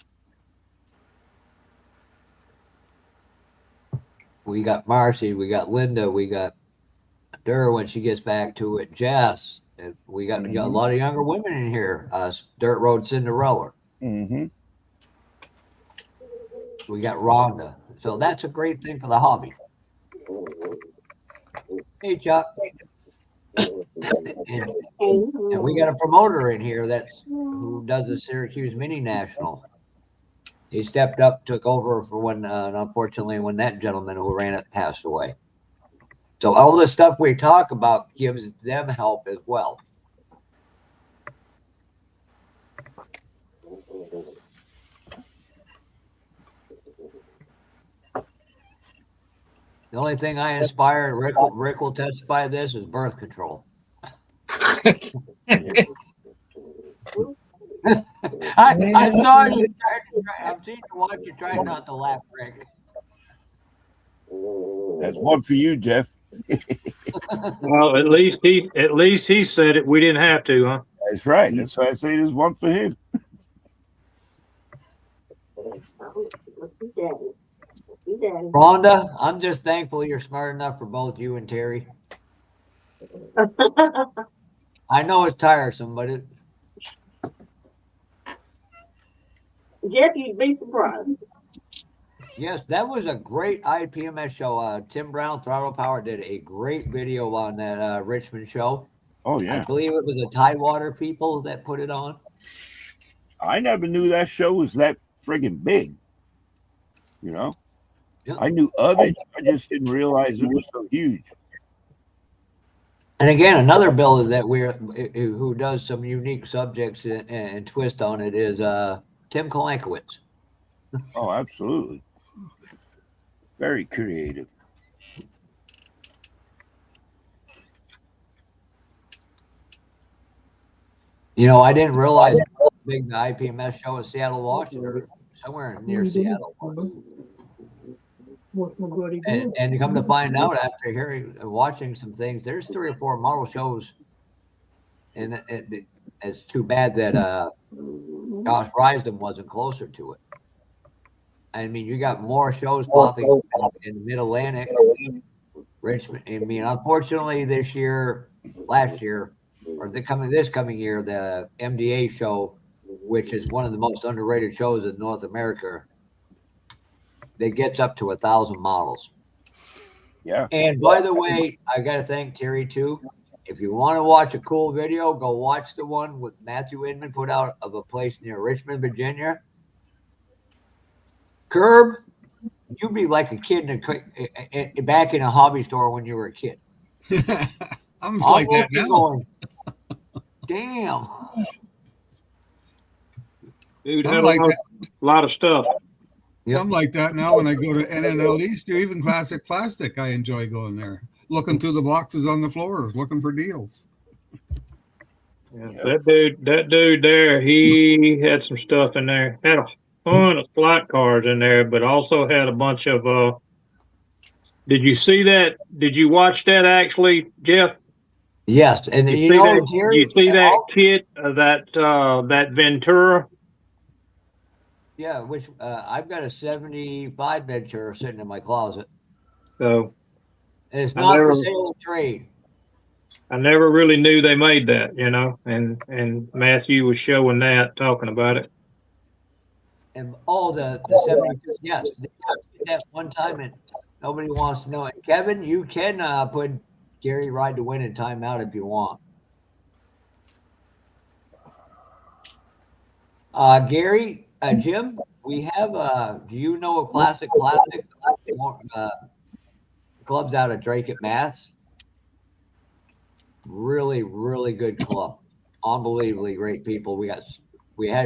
Speaker 1: We got Marcy, we got Linda, we got Dur when she gets back to it, Jess, and we got a lot of younger women in here. Dirt Road Cinderella.
Speaker 6: Mm-hmm.
Speaker 1: We got Rhonda. So that's a great thing for the hobby. Hey, Chuck. and we got a promoter in here who does the Syracuse Mini National. He stepped up, took over for when, unfortunately, when that gentleman who ran it passed away. So all the stuff we talk about gives them help as well. The only thing I inspired, Rick will testify to this, is birth control. I saw you. I'm seeing you watch you try not to laugh, Rick.
Speaker 6: That's one for you, Jeff.
Speaker 3: Well, at least he said it. We didn't have to, huh?
Speaker 6: That's right. That's why I say there's one for him.
Speaker 1: Rhonda, I'm just thankful you're smart enough for both you and Terry. I know it's tiresome, but it.
Speaker 2: Jeff, you'd be surprised.
Speaker 1: Yes, that was a great IPMS show. Tim Brown, Throttle Power, did a great video on that Richmond show.
Speaker 6: Oh
Speaker 1: I
Speaker 6: yeah.
Speaker 1: believe it was the Tidewater people that put it on.
Speaker 6: I never knew that show was that friggin' big. You know,
Speaker 1: Yep.
Speaker 6: I knew of it. I just didn't realize it was so huge.
Speaker 1: And again, another builder that who does some unique subjects and twist on it is Tim Kolankowitz.
Speaker 6: Oh, absolutely. Very creative.
Speaker 1: You know, I didn't realize how big the IPMS show in Seattle, Washington, or somewhere near Seattle. And to come to find out after hearing and watching some things, there's 3 or 4 model shows, and it's too bad that Josh Risden wasn't closer to it. I mean, you got more shows popping in the Mid Atlantic, Richmond. I mean, unfortunately, last year, or this coming year, the MDA show, which is one of the most underrated shows in North America, that gets up to 1,000 models.
Speaker 6: Yeah.
Speaker 1: And by the way, I got to thank Terry too. If you want to watch a cool video, go watch the one with Matthew Inman put out of a place near Richmond, Virginia. Curb, you'd be like a kid back in a hobby store when you were a kid.
Speaker 7: I'm like that now.
Speaker 1: Going, damn.
Speaker 3: Dude
Speaker 7: I'm
Speaker 3: had
Speaker 7: like
Speaker 3: a lot of stuff.
Speaker 1: Yep.
Speaker 7: I'm like that now when I go to NNL East or even Classic Plastic. I enjoy going there, looking through the boxes on the floors, looking for deals.
Speaker 3: Yeah, that dude there, he had some stuff in there. Had a ton of flight cars in there, but also had a bunch of did you see that? Did you watch that actually, Jeff?
Speaker 1: Yes, and
Speaker 3: Did
Speaker 1: you know, Terry,
Speaker 3: you see that kit of that Ventura?
Speaker 1: yeah, which I've got a 75 Venture sitting in my closet.
Speaker 3: So
Speaker 1: It's
Speaker 3: I
Speaker 1: not
Speaker 3: never-
Speaker 1: for sale or trade.
Speaker 3: I never really knew they made that, you know, and Matthew was showing that, talking about it.
Speaker 1: And the 72, yes, they did that one time, and nobody wants to know it. Kevin, you can put Gary Ride to Win in timeout if you want. Gary, Jim, we have do you know a classic clubs out of Drake at Mass? Really, really good club. Unbelievably great people. We had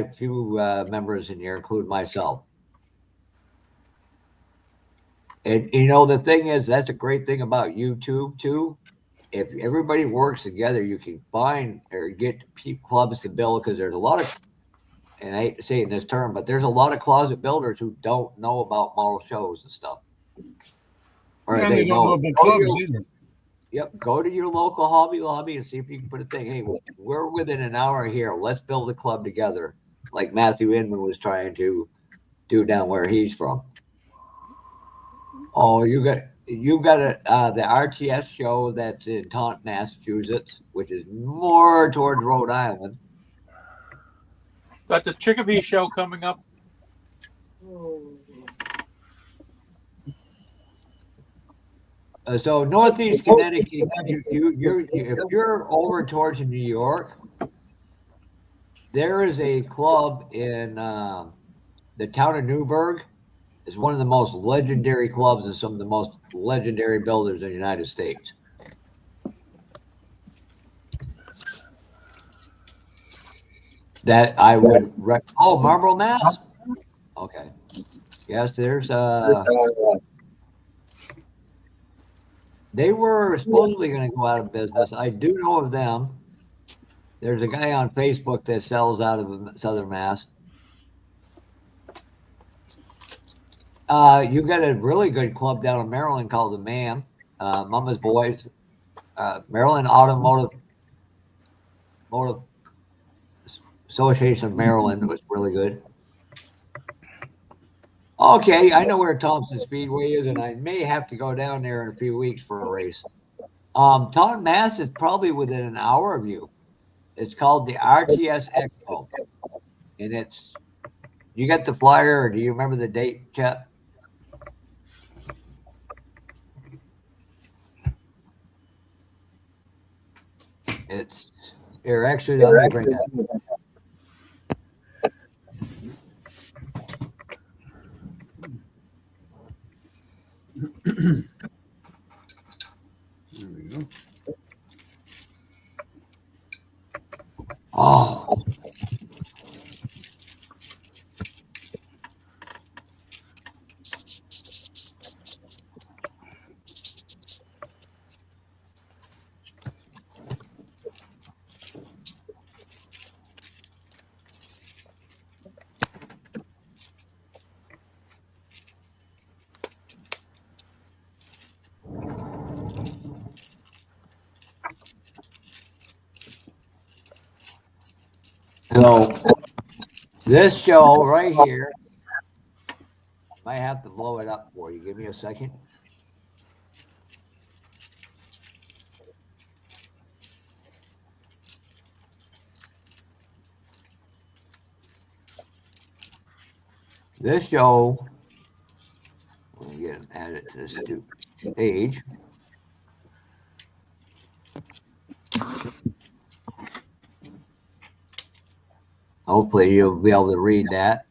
Speaker 1: a few members in here, including myself. And you know, the thing is, that's a great thing about YouTube too. If everybody works together, you can find or get clubs to build, because there's a lot of, and I hate to say it in this term, but there's a lot of closet builders who don't know about model shows and stuff. Or
Speaker 7: And they don't know about clubs either.
Speaker 1: Yep, go to your local Hobby Lobby and see if you can put a thing. Hey, we're within an hour here. Let's build a club together, like Matthew Inman was trying to do down where he's from. Oh, you got the RTS show that's in Taunton, Massachusetts, which is more towards Rhode Island.
Speaker 9: Got the Chicopee show coming up.
Speaker 1: So Northeast Connecticut, if you're over towards New York, there is a club in the town of Newburgh. It's one of the most legendary clubs and some of the most legendary builders in the United States. That I would Marlboro, Mass. Okay. Yes, there's they were supposedly going to go out of business. I do know of them. There's a guy on Facebook that sells out of Southern Mass. You've got a really good club down in Maryland called the MAM, Mama's Boys, Maryland Automotive Association of Maryland was really good. Okay, I know where Thompson Speedway is, and I may have to go down there in a few weeks for a race. Taunton, Mass is probably within an hour of you. It's called the RTS Expo, and you got the flyer, or do you remember the date, Chet? It's here. Actually, let me bring that.
Speaker 7: There we go.
Speaker 1: Oh, so this show right here, I have to blow it up for you. Give me a second. This show, let me get add it to this page. Hopefully, you'll be able to read that.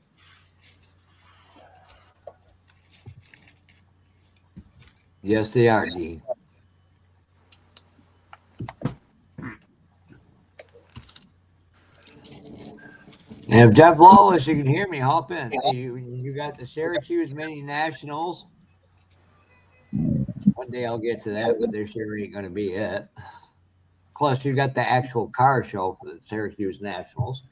Speaker 1: Yes, they are, Dean. And if Jeff Lawless, you can hear me, hop in. You got the Syracuse Mini Nationals. One day I'll get to that, but this year ain't going to be it. Plus, you got the actual car show for the Syracuse Nationals.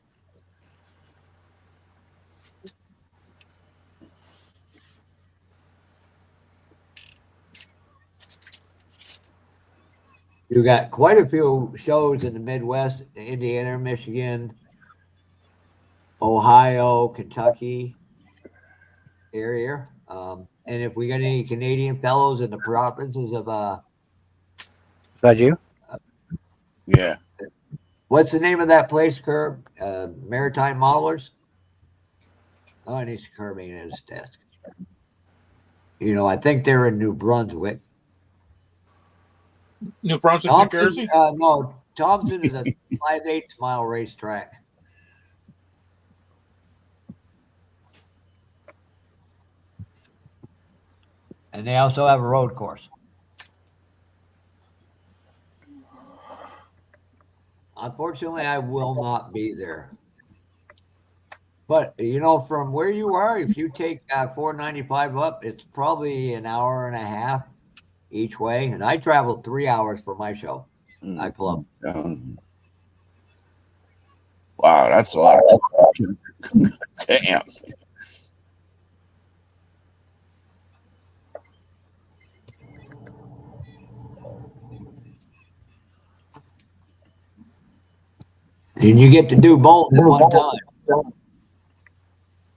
Speaker 1: You got quite a few shows in the Midwest, Indiana, Michigan, Ohio, Kentucky area. And if we got any Canadian fellows in the provinces of
Speaker 10: Is that you?
Speaker 6: Yeah.
Speaker 1: what's the name of that place, Curb? Maritime Modelers. Oh, and he's curbing at his desk. You know, I think they're in New Brunswick.
Speaker 9: New Brunswick, New Jersey.
Speaker 1: No, Thompson is a 5/8 mile racetrack. And they also have a road course. Unfortunately, I will not be there. But, you know, from where you are, if you take 495 up, it's probably an hour and a half each way. And I traveled 3 hours for my show. I club.
Speaker 6: Wow, that's a lot. Damn.
Speaker 1: And you get to do both at one time.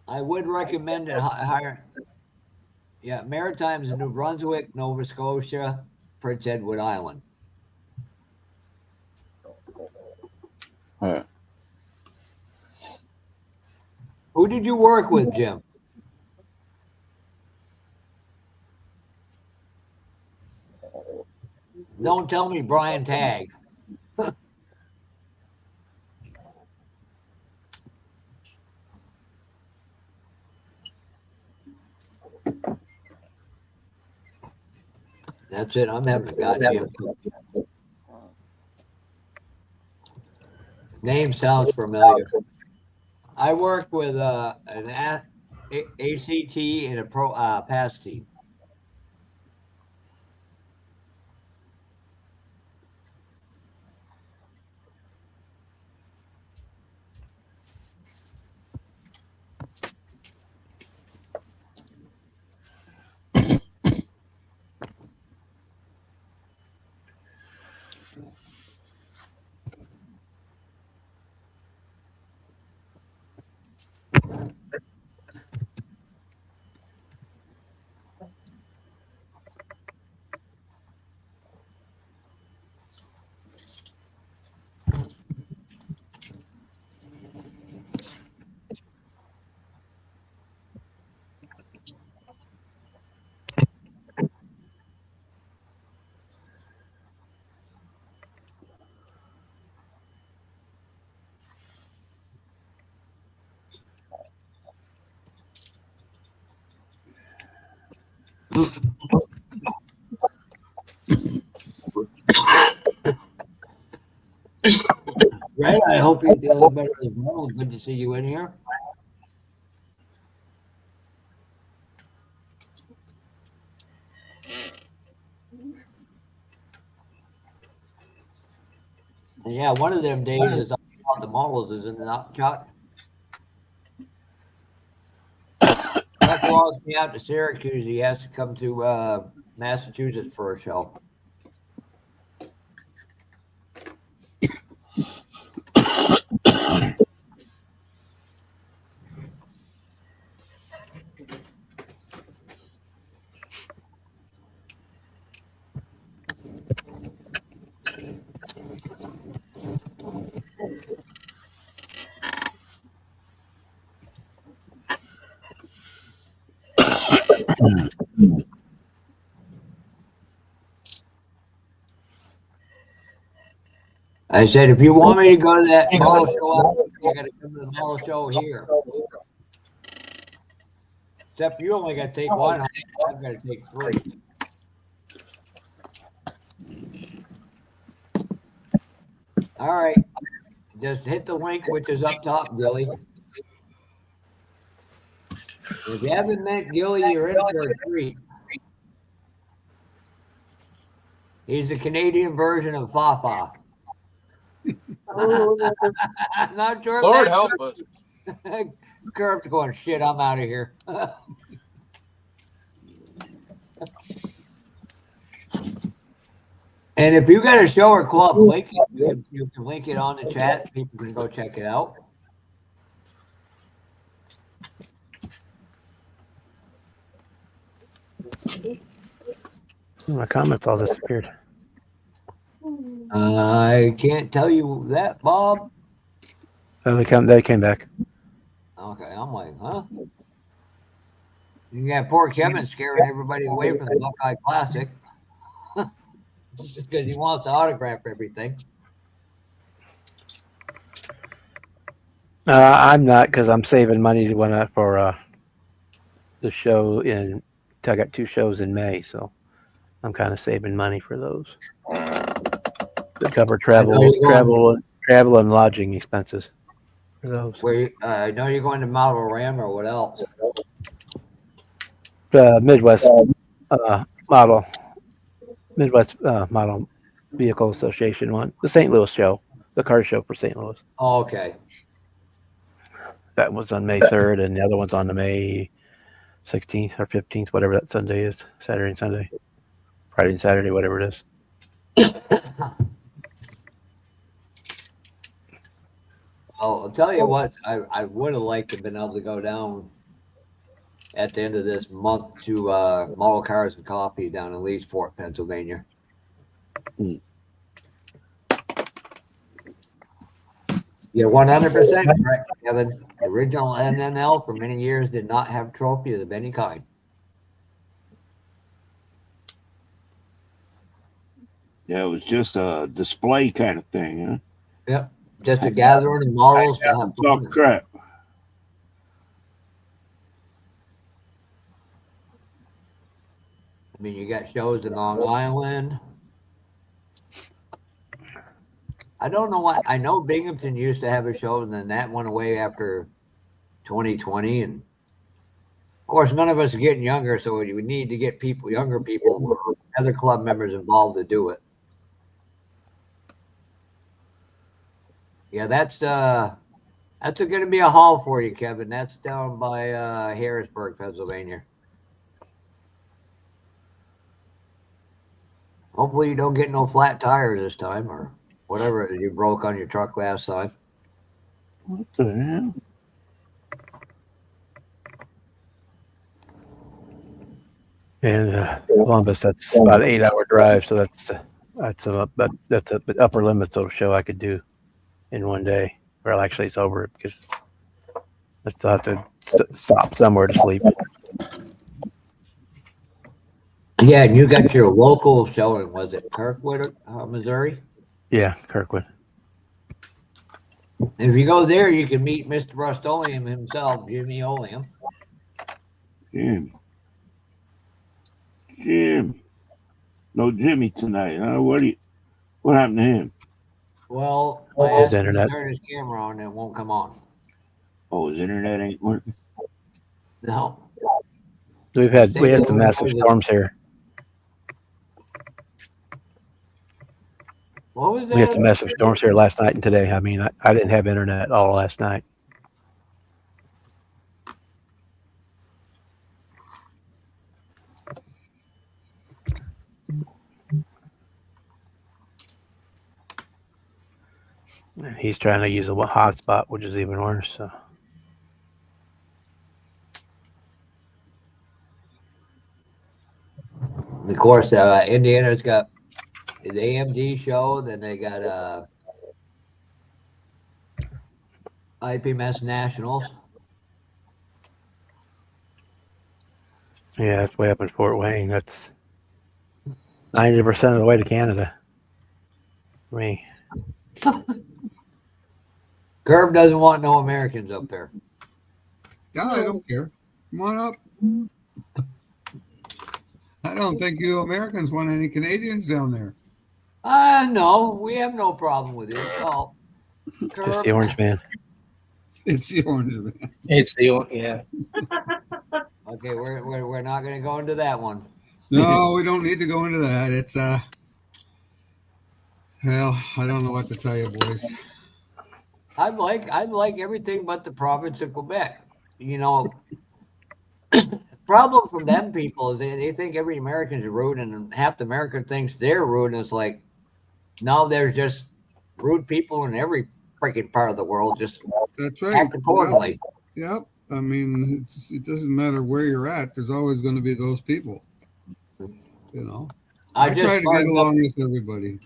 Speaker 1: I would recommend it higher. Yeah, Maritimes in New Brunswick, Nova Scotia, Prince Edward Island.
Speaker 6: Huh.
Speaker 1: Who did you work with, Jim? Don't tell me Brian Tagg. That's it. I'm having a goddamn. Name sounds familiar. I worked with an ACT and a pro pass team. Red, I hope you're feeling better as well. Good to see you in here. And yeah, one of them days is all the models is in the not shot. Chuck lost me out to Syracuse. He has to come to Massachusetts for a show. I said, if you want me to go to that model show, you got to come to the model show here. Except you only got to take one. I've got to take 3. All right. Just hit the link, which is up top, Gilly. If you haven't met Gilly, you're in for a treat. He's the Canadian version of Fafa. I'm not sure.
Speaker 9: Lord help us.
Speaker 1: Curve's going, shit, I'm out of here. And if you got a show or club link, you can link it on the chat. People can go check it out.
Speaker 10: My comments all disappeared.
Speaker 1: I can't tell you that, Bob.
Speaker 10: Oh, they came back.
Speaker 1: Okay, I'm like, huh? You got poor Kevin scaring everybody away from the Buckeye Classic because he wants to autograph everything.
Speaker 10: I'm not, because I'm saving money to win for the show in. I got 2 shows in May, so I'm kind of saving money for those. To cover travel and lodging expenses for those.
Speaker 1: Where I know you're going to Model Ram or what else?
Speaker 10: Midwest Model Vehicle Association one, the St. Louis show, the car show for St. Louis.
Speaker 1: Oh, okay.
Speaker 10: That was on May 3rd, and the other one's on the May 16th or 15th, whatever that Sunday is, Saturday and Sunday, Friday and Saturday, whatever it is.
Speaker 1: I'll tell you what, I would have liked to have been able to go down at the end of this month to Model Cars and Coffee down in Leesport, Pennsylvania. You're 100% correct, Kevin. The original NNL for many years did not have trophies of any kind.
Speaker 6: Yeah, it was just a display kind of thing, huh?
Speaker 1: Yep. Just a gathering of models to have
Speaker 6: Talk crap.
Speaker 1: I mean, you got shows in Long Island. I don't know what. I know Binghamton used to have a show, and then that went away after 2020. And of course, none of us are getting younger, so we need to get younger people, other club members involved to do it. Yeah, that's going to be a haul for you, Kevin. That's down by Harrisburg, Pennsylvania. Hopefully, you don't get no flat tires this time, or whatever you broke on your truck last time.
Speaker 6: What the hell?
Speaker 10: And Columbus, that's about an 8-hour drive, so that's the upper limits of a show I could do in one day. Well, actually, it's over because I still have to stop somewhere to sleep.
Speaker 1: Yeah, and you got your local showing. Was it Kirkwood, Missouri?
Speaker 10: Yeah, Kirkwood.
Speaker 1: If you go there, you can meet Mr. Rust-Oleum himself, Jimmy Oleum.
Speaker 6: Yeah. Jim. No Jimmy tonight. What happened to him?
Speaker 1: Well, I
Speaker 10: His
Speaker 1: asked him to
Speaker 10: internet.
Speaker 1: turn his camera on and it won't come on.
Speaker 6: Oh, his internet ain't working.
Speaker 1: No.
Speaker 10: We had some massive storms here.
Speaker 1: What was that?
Speaker 10: We had some massive storms here last night and today. I mean, I didn't have internet all last night. And he's trying to use a hotspot, which is even worse. So.
Speaker 1: Of course, Indiana's got the AMD show, then they got IPMS Nationals.
Speaker 10: Yeah, that's way up in Fort Wayne. That's 90% of the way to Canada. For me.
Speaker 1: Curb doesn't want no Americans up there.
Speaker 7: Yeah, I don't care. Come on up. I don't think you Americans want any Canadians down there.
Speaker 1: No, we have no problem with it. Oh,
Speaker 10: Just the orange man.
Speaker 7: It's the orange man.
Speaker 4: It's the yeah.
Speaker 1: Okay, we're not going to go into that one.
Speaker 7: No, we don't need to go into that. It's well, I don't know what to tell you, boys.
Speaker 1: I'd like everything but the province of Quebec. You know, the problem from them people is they think every American's rude, and half the American thinks they're rude. And it's like, no, there's just rude people in every freaking part of the world. Just
Speaker 7: That's right.
Speaker 1: act accordingly.
Speaker 7: Yep. I mean, it doesn't matter where you're at. There's always going to be those people. You know, I try to get along with everybody.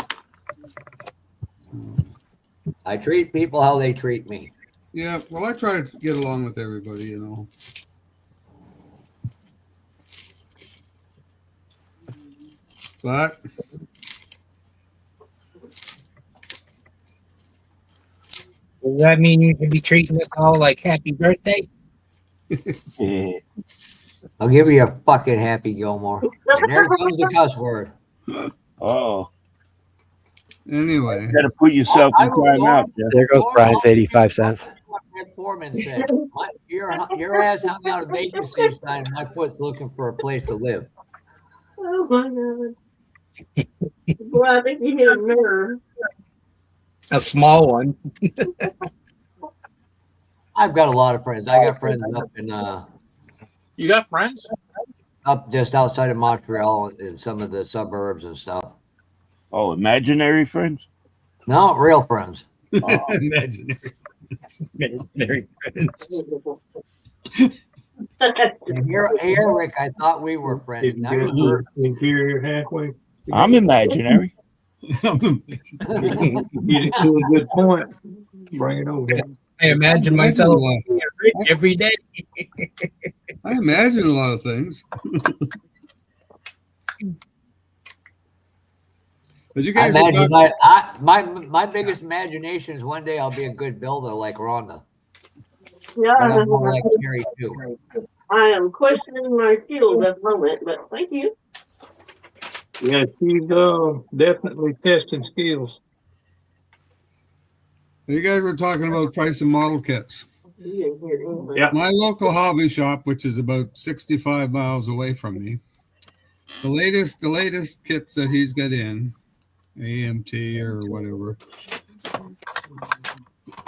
Speaker 1: I treat people how they treat me.
Speaker 7: Yeah, well, I try to get along with everybody, you know. But
Speaker 4: Does that mean you should be treating us all like happy birthday?
Speaker 1: I'll give you a fucking Happy Gilmore. And there comes the cuss word.
Speaker 6: Oh,
Speaker 7: anyway,
Speaker 6: you got to put yourself in time out. Jeff.
Speaker 10: There goes Brian's 85 cents.
Speaker 1: Red Foreman said, your ass hung out a vacancy sign and my foot's looking for a place to live.
Speaker 2: Oh my God. Well, I think you hit a mirror.
Speaker 4: A small one.
Speaker 1: I've got a lot of friends. I got friends up in
Speaker 9: You got friends?
Speaker 1: up just outside of Montreal in some of the suburbs and stuff.
Speaker 6: Oh, imaginary friends?
Speaker 1: No, real friends.
Speaker 6: Oh.
Speaker 7: imaginary.
Speaker 4: Imaginary friends.
Speaker 1: Here, Rick, I thought we were friends. Now you're
Speaker 3: Inferior halfway.
Speaker 6: I'm imaginary.
Speaker 3: You get to a good point. Bring it over.
Speaker 4: I imagine myself every day.
Speaker 7: I imagine a lot of things. But you guys are talking-
Speaker 1: my biggest imagination is one day I'll be a good builder like Rhonda.
Speaker 2: Yeah,
Speaker 1: But I'm more like Jerry too.
Speaker 2: I am questioning my skills at the moment, but thank you.
Speaker 3: Yeah, she's definitely testing skills.
Speaker 7: You guys were talking about price and model kits.
Speaker 2: You didn't hear anything.
Speaker 3: Yeah.
Speaker 7: My local hobby shop, which is about 65 miles away from me, the latest kits that he's got in, AMT or whatever,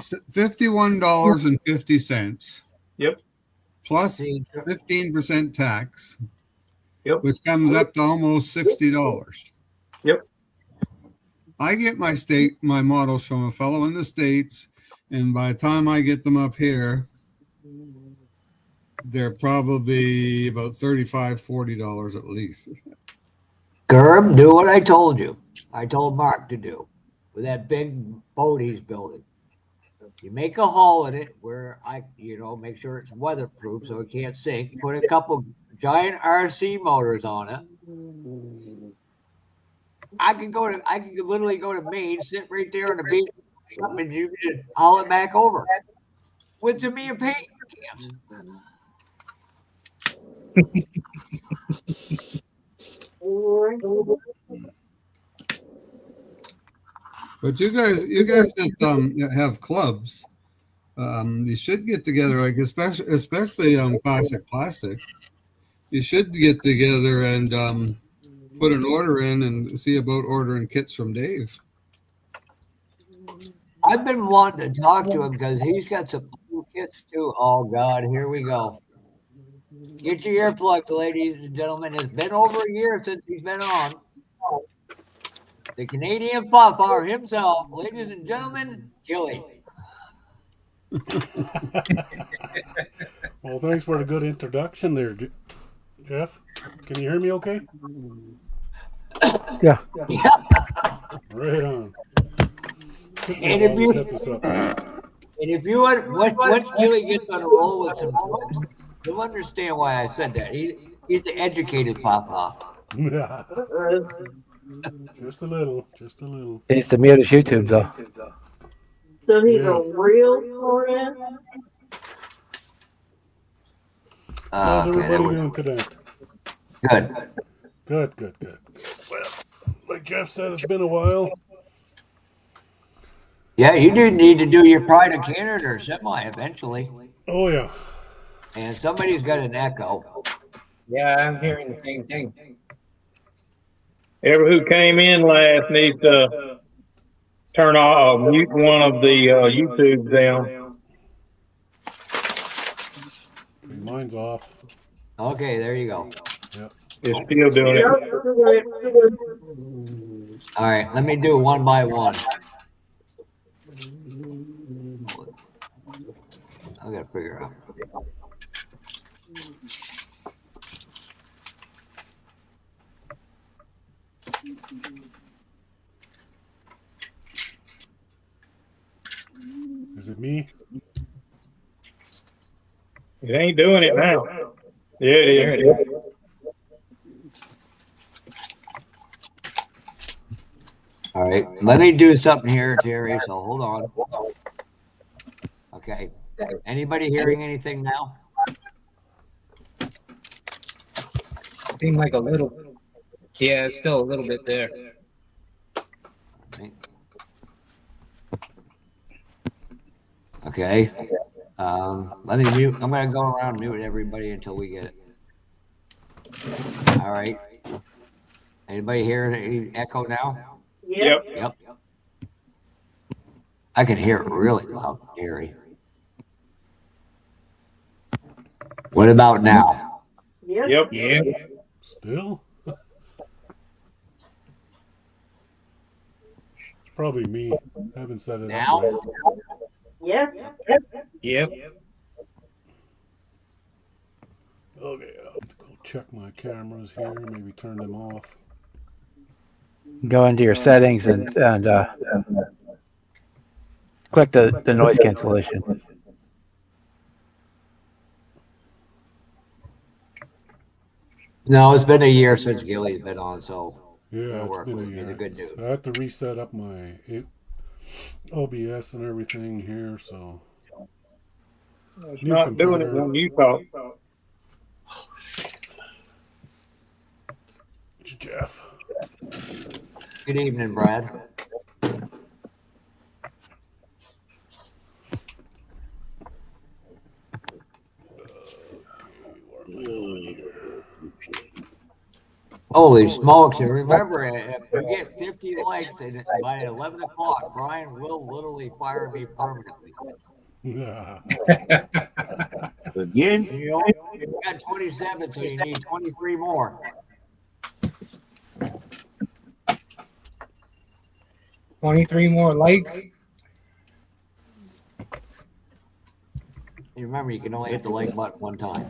Speaker 7: $51.50.
Speaker 3: Yep.
Speaker 7: Plus 15% tax.
Speaker 3: Yep.
Speaker 7: Which comes up to almost $60.
Speaker 3: Yep.
Speaker 7: I get my models from a fellow in the States, and by the time I get them up here, they're probably about $35, $40 at least.
Speaker 1: Gerb, do what I told you. I told Mark to do with that big boat he's building. You make a hole in it where make sure it's weatherproof so it can't sink. Put a couple giant RC motors on it. I can literally go to Maine, sit right there on the beach, and you can haul it back over with some of your paint cans.
Speaker 7: But you guys that have clubs, you should get together, like especially classic plastic. You should get together and put an order in and see about ordering kits from Dave.
Speaker 1: I've been wanting to talk to him because he's got some cool kits too. Oh God, here we go. Get your earplugs, ladies and gentlemen. It's been over a year since he's been on. The Canadian Papa himself, ladies and gentlemen, Gilly.
Speaker 11: Well, thanks for the good introduction there, Jeff. Can you hear me okay?
Speaker 10: Yeah.
Speaker 1: Yeah.
Speaker 11: Right on. Took me a
Speaker 1: And
Speaker 11: while
Speaker 1: if
Speaker 11: to
Speaker 1: you
Speaker 11: set this up.
Speaker 1: and if you once Gilly gets on a roll with some folks, you'll understand why I said that. He's an educated Papa.
Speaker 11: Just a little, just a little.
Speaker 10: He needs to mute his YouTube though.
Speaker 2: So he's
Speaker 11: Yeah.
Speaker 2: a real friend.
Speaker 11: How's
Speaker 1: Okay,
Speaker 11: everybody doing today?
Speaker 1: good.
Speaker 11: Good, good, good. Well, like Jeff said, it's been a while.
Speaker 1: Yeah, you do need to do your Pride of Canada or semi eventually.
Speaker 11: Oh yeah.
Speaker 1: And somebody's got an echo.
Speaker 4: Yeah, I'm hearing the same thing.
Speaker 3: Ever who came in last needs to turn off, mute one of the YouTubes down.
Speaker 11: Okay, mine's off.
Speaker 1: Okay, there you go.
Speaker 11: Yep.
Speaker 3: It's still doing it.
Speaker 1: All right, let me do one by one. I gotta figure out.
Speaker 11: Is it me?
Speaker 3: It ain't doing it now. Yeah, it is.
Speaker 1: All right, let me do something here, Terry. So hold on. Okay. Anybody hearing anything now?
Speaker 4: Seemed like a little. Yeah, it's still a little bit there.
Speaker 1: Okay. Let me mute. I'm gonna go around and mute everybody until we get it. All right. Anybody hear any echo now?
Speaker 3: Yep.
Speaker 1: Yep. I can hear it really loud, Gary. What about now?
Speaker 3: Yep.
Speaker 4: Yeah.
Speaker 11: Still? It's probably me. I haven't set it
Speaker 1: Now?
Speaker 11: up right.
Speaker 2: Yes.
Speaker 4: Yep.
Speaker 11: Okay, I'll have to go check my cameras here, maybe turn them off.
Speaker 10: Go into your settings and click the noise cancellation.
Speaker 1: No, it's been a year since Gilly's been on, so
Speaker 11: Yeah,
Speaker 1: it'll
Speaker 11: it's
Speaker 1: work
Speaker 11: been a
Speaker 1: with me.
Speaker 11: year.
Speaker 1: The good news.
Speaker 11: I have to reset up my OBS and everything here, so.
Speaker 3: It's
Speaker 11: New
Speaker 3: not doing it
Speaker 11: computer.
Speaker 3: when you talk.
Speaker 11: It's Jeff.
Speaker 1: Good evening, Brad. Holy smokes, and remember, if we get 50 likes and by 11 o'clock, Brian will literally fire me permanently.
Speaker 6: Again?
Speaker 1: You got 27, so you need 23 more.
Speaker 4: 23 more likes.
Speaker 1: You remember, you can only hit the like button one time.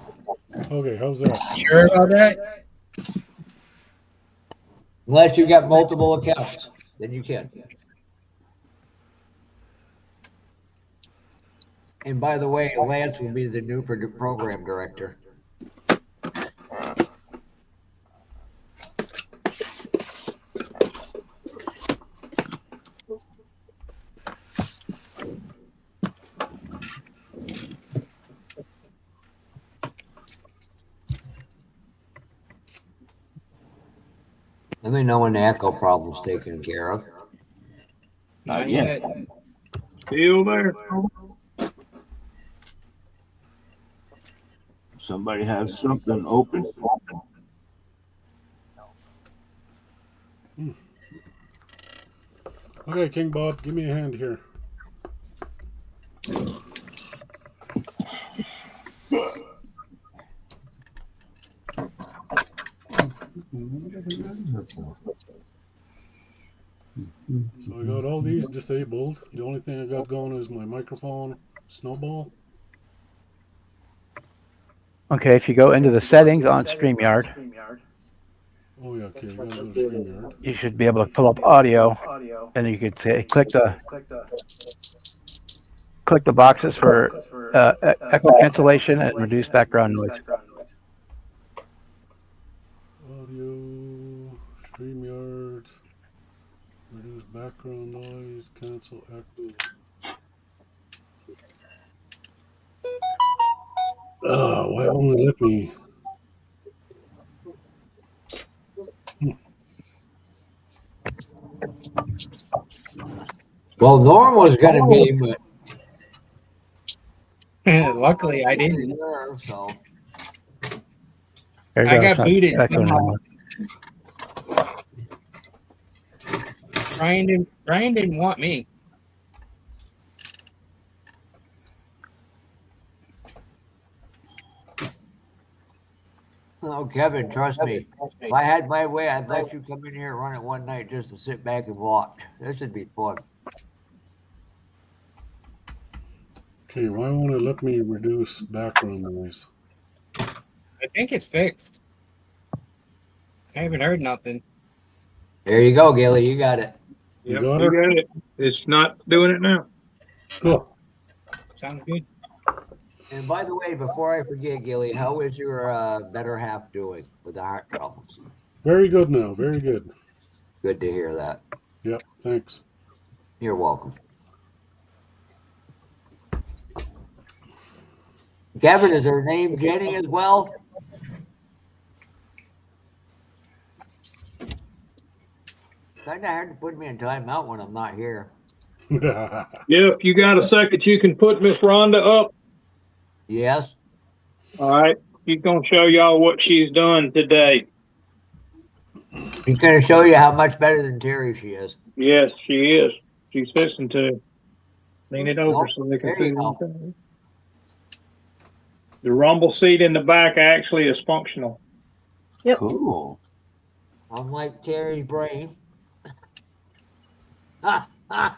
Speaker 11: Okay, how's that?
Speaker 4: Sure about that?
Speaker 1: Unless you got multiple accounts, then you can. And by the way, Lance will be the new program director. Let me know when the echo problem's taken care of.
Speaker 4: Not yet.
Speaker 3: Still there.
Speaker 6: Somebody has something open.
Speaker 11: Okay, King Bob, give me a hand here. So I got all these disabled. The only thing I got going is my microphone, Snowball.
Speaker 10: Okay, if you go into the settings on StreamYard,
Speaker 11: Oh yeah, okay, I gotta go to StreamYard.
Speaker 10: you should be able to pull up audio. Then you could say click the boxes for echo cancellation and reduce background noise.
Speaker 11: Audio, StreamYard, reduce background noise, cancel echo. Why only let me?
Speaker 1: Well, Norm was going to be, but
Speaker 4: Luckily, I didn't.
Speaker 1: So
Speaker 10: There you
Speaker 4: I
Speaker 10: go.
Speaker 4: got
Speaker 10: It's not
Speaker 4: booted.
Speaker 10: echo now.
Speaker 4: Brian didn't want me.
Speaker 1: oh, Kevin, trust me. If I had my way, I'd let you come in here and run it one night just to sit back and watch. This would be fun.
Speaker 11: Okay, why won't it let me reduce background noise?
Speaker 4: I think it's fixed. I haven't heard nothing.
Speaker 1: There you go, Gilly. You got it.
Speaker 11: You
Speaker 3: Yep,
Speaker 11: got
Speaker 3: you
Speaker 11: her?
Speaker 3: got it. It's not doing it now.
Speaker 11: Cool.
Speaker 4: Sounds good.
Speaker 1: And by the way, before I forget, Gilly, how is your better half doing with the heart troubles?
Speaker 11: Very good now. Very good.
Speaker 1: Good to hear that.
Speaker 11: Yep. Thanks.
Speaker 1: You're welcome. Kevin, is her name Jenny as well? Kind of hard to put me in timeout when I'm not here.
Speaker 3: Yeah, if you got a second, you can put Miss Rhonda up.
Speaker 1: Yes.
Speaker 3: All right. She's going to show y'all what she's done today.
Speaker 1: She's going to show you how much better than Terry she is.
Speaker 3: Yes, she is. She's fixing to lean it over
Speaker 1: Nope,
Speaker 3: so they can
Speaker 1: there you
Speaker 3: see
Speaker 1: go.
Speaker 3: anything. The rumble seat in the back actually is functional.
Speaker 2: Yep.
Speaker 6: Cool.
Speaker 1: Unlike Terry's brain. Ha, ha.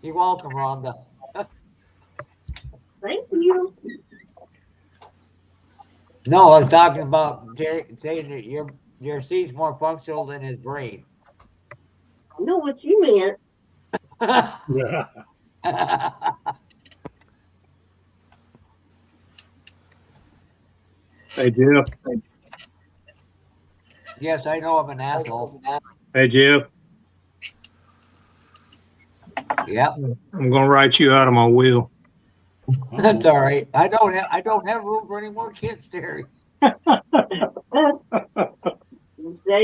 Speaker 1: You're welcome, Rhonda.
Speaker 2: Thank you.
Speaker 1: No, I was talking about Terry saying that your seat's more functional than his brain.
Speaker 2: I know what you meant.
Speaker 11: Yeah.
Speaker 3: Hey, Jeff.
Speaker 1: Yes, I know I'm an asshole.
Speaker 3: Hey, Jeff.
Speaker 1: Yep.
Speaker 3: I'm going to write you out of my will.
Speaker 1: That's all right. I don't have room for any more kids, Terry.
Speaker 2: Say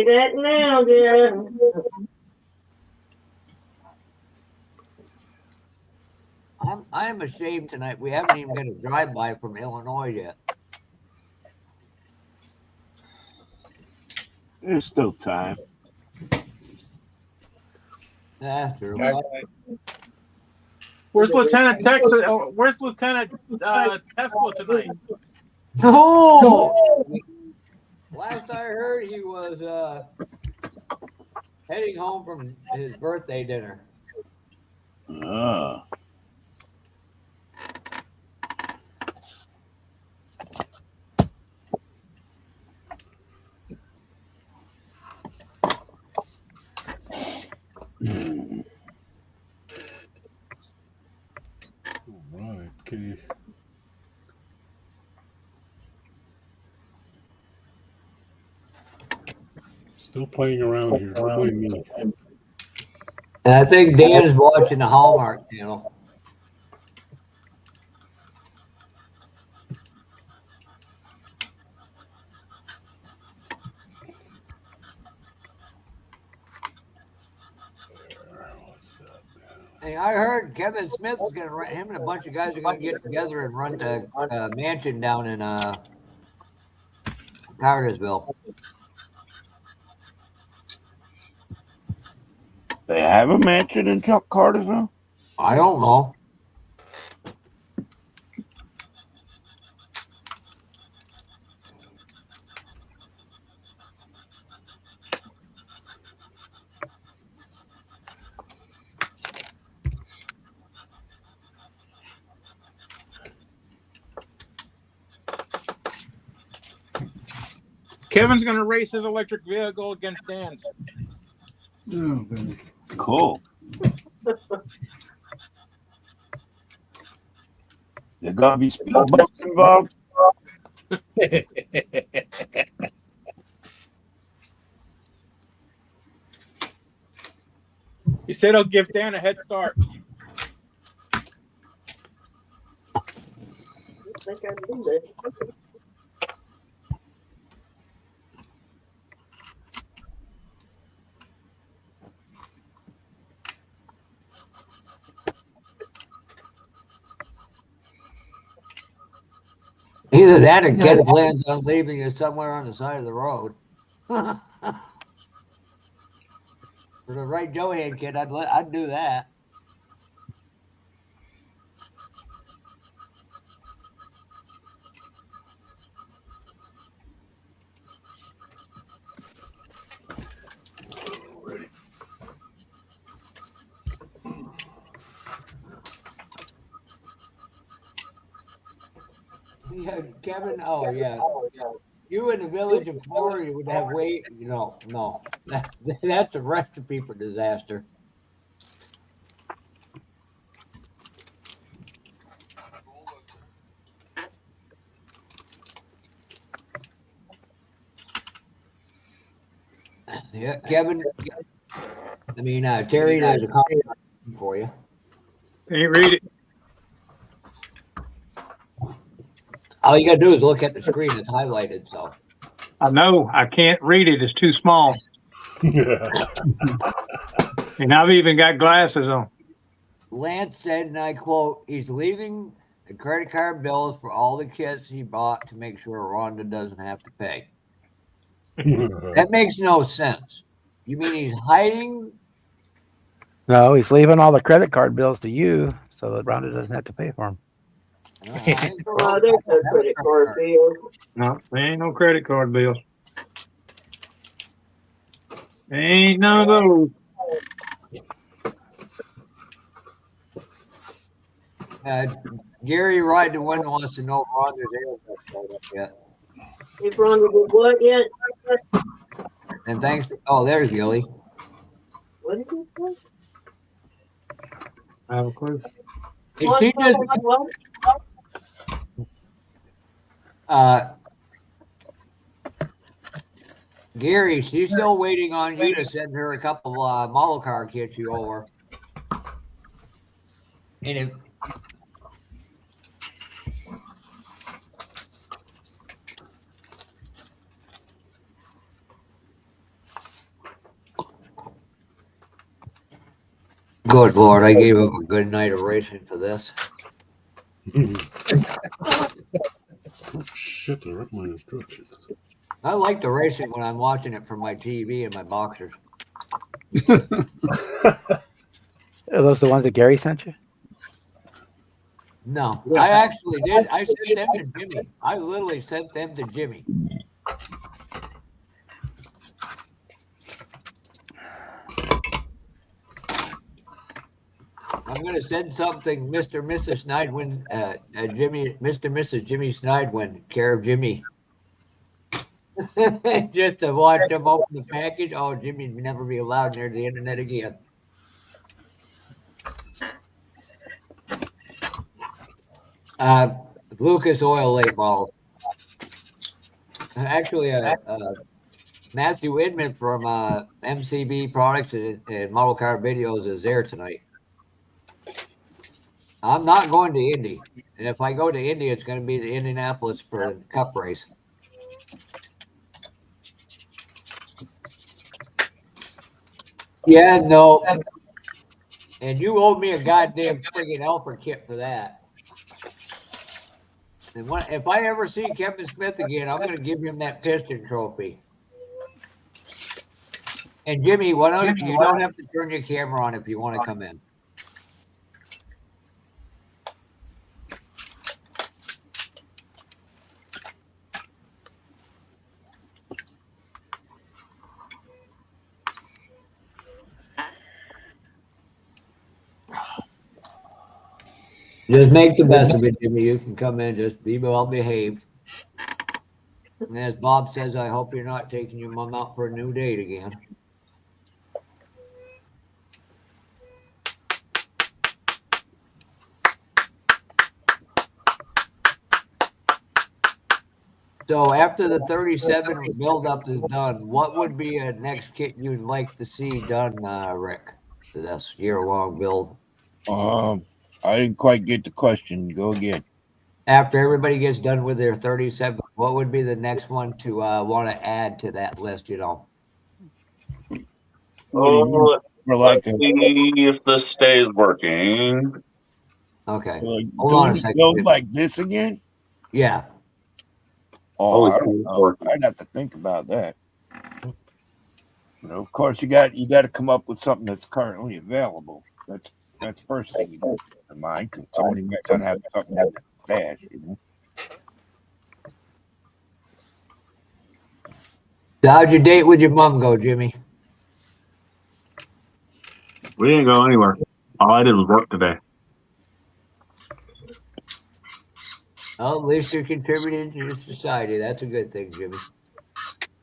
Speaker 2: that now, Jeff.
Speaker 1: I'm ashamed tonight. We haven't even got a drive-by from Illinois yet.
Speaker 6: There's still time.
Speaker 1: That's true.
Speaker 9: Where's Lieutenant Texas? Where's Lieutenant Tesla tonight?
Speaker 1: Oh! Last I heard, he was heading home from his birthday dinner.
Speaker 6: Ah.
Speaker 11: All right. Okay. Still playing around here. Don't mind me.
Speaker 1: And I think Dan is watching the Hallmark Channel. Hey, I heard Kevin Smith is going to run. Him and a bunch of guys are going to get together and run to mansion down in Cartersville.
Speaker 6: They have a mansion in Chuck Cartersville?
Speaker 1: I don't know.
Speaker 9: Kevin's going to race his electric vehicle against Dan's.
Speaker 7: Oh, goodness.
Speaker 6: Cool. There gonna be speed bumps involved?
Speaker 9: He said he'll give Dan a head start.
Speaker 2: I think I do that.
Speaker 1: Either that or Ken plans on leaving you somewhere on the side of the road. For the right Joanne kid, I'd do that. Yeah, Kevin. Oh yeah. You in the village of Florida would have no. That's a recipe for disaster. Yeah, Kevin. I mean, Terry, there's a copy for you.
Speaker 3: Can't read it.
Speaker 1: All you gotta do is look at the screen. It's highlighted, so.
Speaker 3: I know. I can't read it. It's too small. And I've even got glasses on.
Speaker 1: Lance said, and I quote, he's leaving the credit card bills for all the kits he bought to make sure Rhonda doesn't have to pay. That makes no sense. You mean he's hiding?
Speaker 10: No, he's leaving all the credit card bills to you so that Rhonda doesn't have to pay for them.
Speaker 2: Oh, there's no credit card bill.
Speaker 3: No, there ain't no credit card bills. There ain't none of those.
Speaker 1: Gary Ride, the one who wants to know if Rhonda's air started up yet.
Speaker 2: If Rhonda did what yet?
Speaker 1: And thanks. Oh, there's Gilly.
Speaker 2: What did he say?
Speaker 3: I have a clue.
Speaker 1: If she just, Gary, she's still waiting on you to send her a couple model car kits you owe her. And if good Lord, I gave up a good night of racing for this.
Speaker 11: Oh shit, I read my instructions.
Speaker 1: I like the racing when I'm watching it from my TV and my boxers.
Speaker 10: Are those the ones that Gary sent you?
Speaker 1: No, I actually did. I sent them to Jimmy. I literally sent them to Jimmy. I'm going to send something, Mr. and Mrs. Snidewin, Jimmy, Mr. and Mrs. Jimmy Snidewin, care of Jimmy. Just to watch them open the package. Oh, Jimmy would never be allowed near the internet again. Lucas Oil late model. Actually, Matthew Inman from MCB Products and Model Car Videos is there tonight. I'm not going to Indy. And if I go to Indy, it's going to be the Indianapolis for the Cup race. Yeah, no. And you owe me a goddamn friggin' helper kit for that. And if I ever see Kevin Smith again, I'm going to give him that piston trophy. And Jimmy, you don't have to turn your camera on if you want to come in. Just make the best of it, Jimmy. You can come in, just be well behaved. And as Bob says, I hope you're not taking your mom out for a new date again. So after the 37 buildup is done, what would be a next kit you'd like to see done, Rick, for this year-long build?
Speaker 6: I didn't quite get the question. Go again.
Speaker 1: After everybody gets done with their 37, what would be the next one to want to add to that list, you know?
Speaker 6: For like
Speaker 12: let's see if this stays working.
Speaker 1: Okay.
Speaker 6: Hold on a second. Build like this again?
Speaker 1: Yeah.
Speaker 6: Oh, I don't know. I'd have to think about that. You know, of course, you got to come up with something that's currently available. That's first thing you got in mind, because somebody might not have something that's bad, you know.
Speaker 1: So how'd your date with your mom go, Jimmy?
Speaker 12: We didn't go anywhere. All I did was work today.
Speaker 1: Well, at least you're contributing to society. That's a good thing, Jimmy.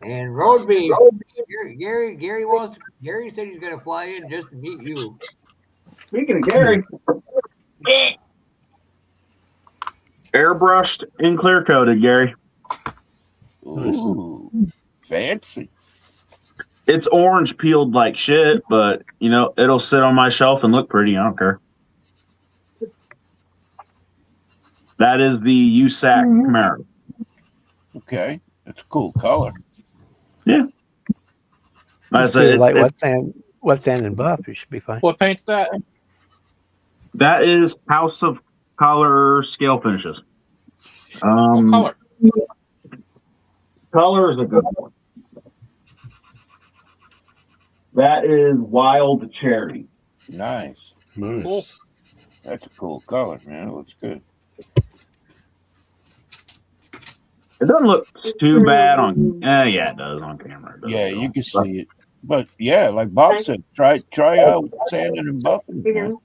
Speaker 1: And road beef. Gary said he's gonna fly in just to meet you.
Speaker 12: Speaking of Gary, airbrushed and clear coated, Gary.
Speaker 6: Ooh, fancy.
Speaker 12: It's orange peeled like shit, but you know, it'll sit on my shelf and look pretty. I don't care. That is the USAC Camaro.
Speaker 6: Okay, that's a cool color.
Speaker 12: Yeah.
Speaker 10: Let's do like wet sand and buff. You should be fine.
Speaker 9: What paint's that?
Speaker 12: That is House of Color scale finishes.
Speaker 9: What color?
Speaker 12: Color is a good one. That is Wild Cherry.
Speaker 6: Nice.
Speaker 9: Cool.
Speaker 6: That's a cool color, man. It looks good.
Speaker 12: It doesn't look too bad on. Yeah, it does on camera.
Speaker 6: Yeah, you can see it. But yeah, like Bob said, try out sanding and buffing. Man.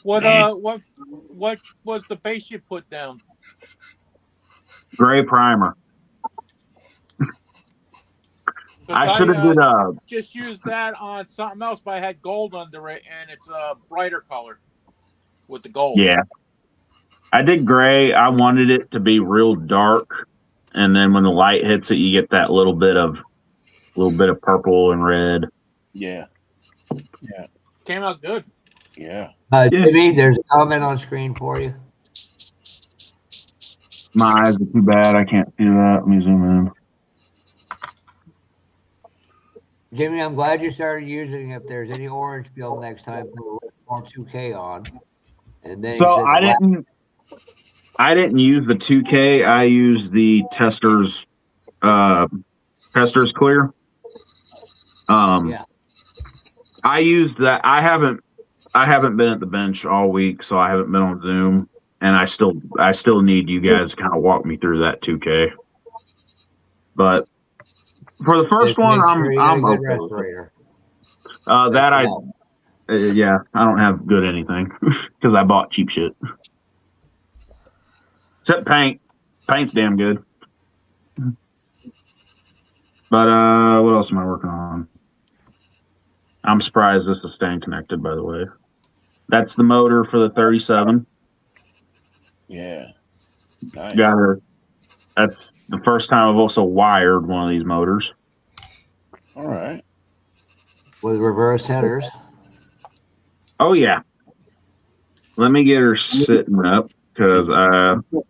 Speaker 9: What was the base you put down?
Speaker 12: Gray primer. I should have did
Speaker 9: just used that on something else, but I had gold under it, and it's a brighter color with the gold.
Speaker 12: Yeah, I did gray. I wanted it to be real dark, and then when the light hits it, you get that little bit of purple and red.
Speaker 6: Yeah. Yeah.
Speaker 9: Came out good.
Speaker 6: Yeah.
Speaker 1: Jimmy, there's a comment on screen for you.
Speaker 12: My eyes are too bad. I can't see that. Let me zoom in.
Speaker 1: Jimmy, I'm glad you started using if there's any orange peel next time, put more 2K on. And then
Speaker 12: So I didn't use the 2K. I used the Testors clear.
Speaker 1: Yeah.
Speaker 12: I used that. I haven't been at the bench all week, so I haven't been on Zoom, and I still need you guys to kind of walk me through that 2K. But for the first one, I'm okay with it. I don't have good anything because I bought cheap shit. Except paint. Paint's damn good. But what else am I working on? I'm surprised this is staying connected, by the way. That's the motor for the 37.
Speaker 6: Yeah. Nice.
Speaker 12: Got her. That's the first time I've also wired one of these motors.
Speaker 6: All right.
Speaker 1: With reverse headers.
Speaker 6: Oh yeah.
Speaker 12: Let me get her sitting up because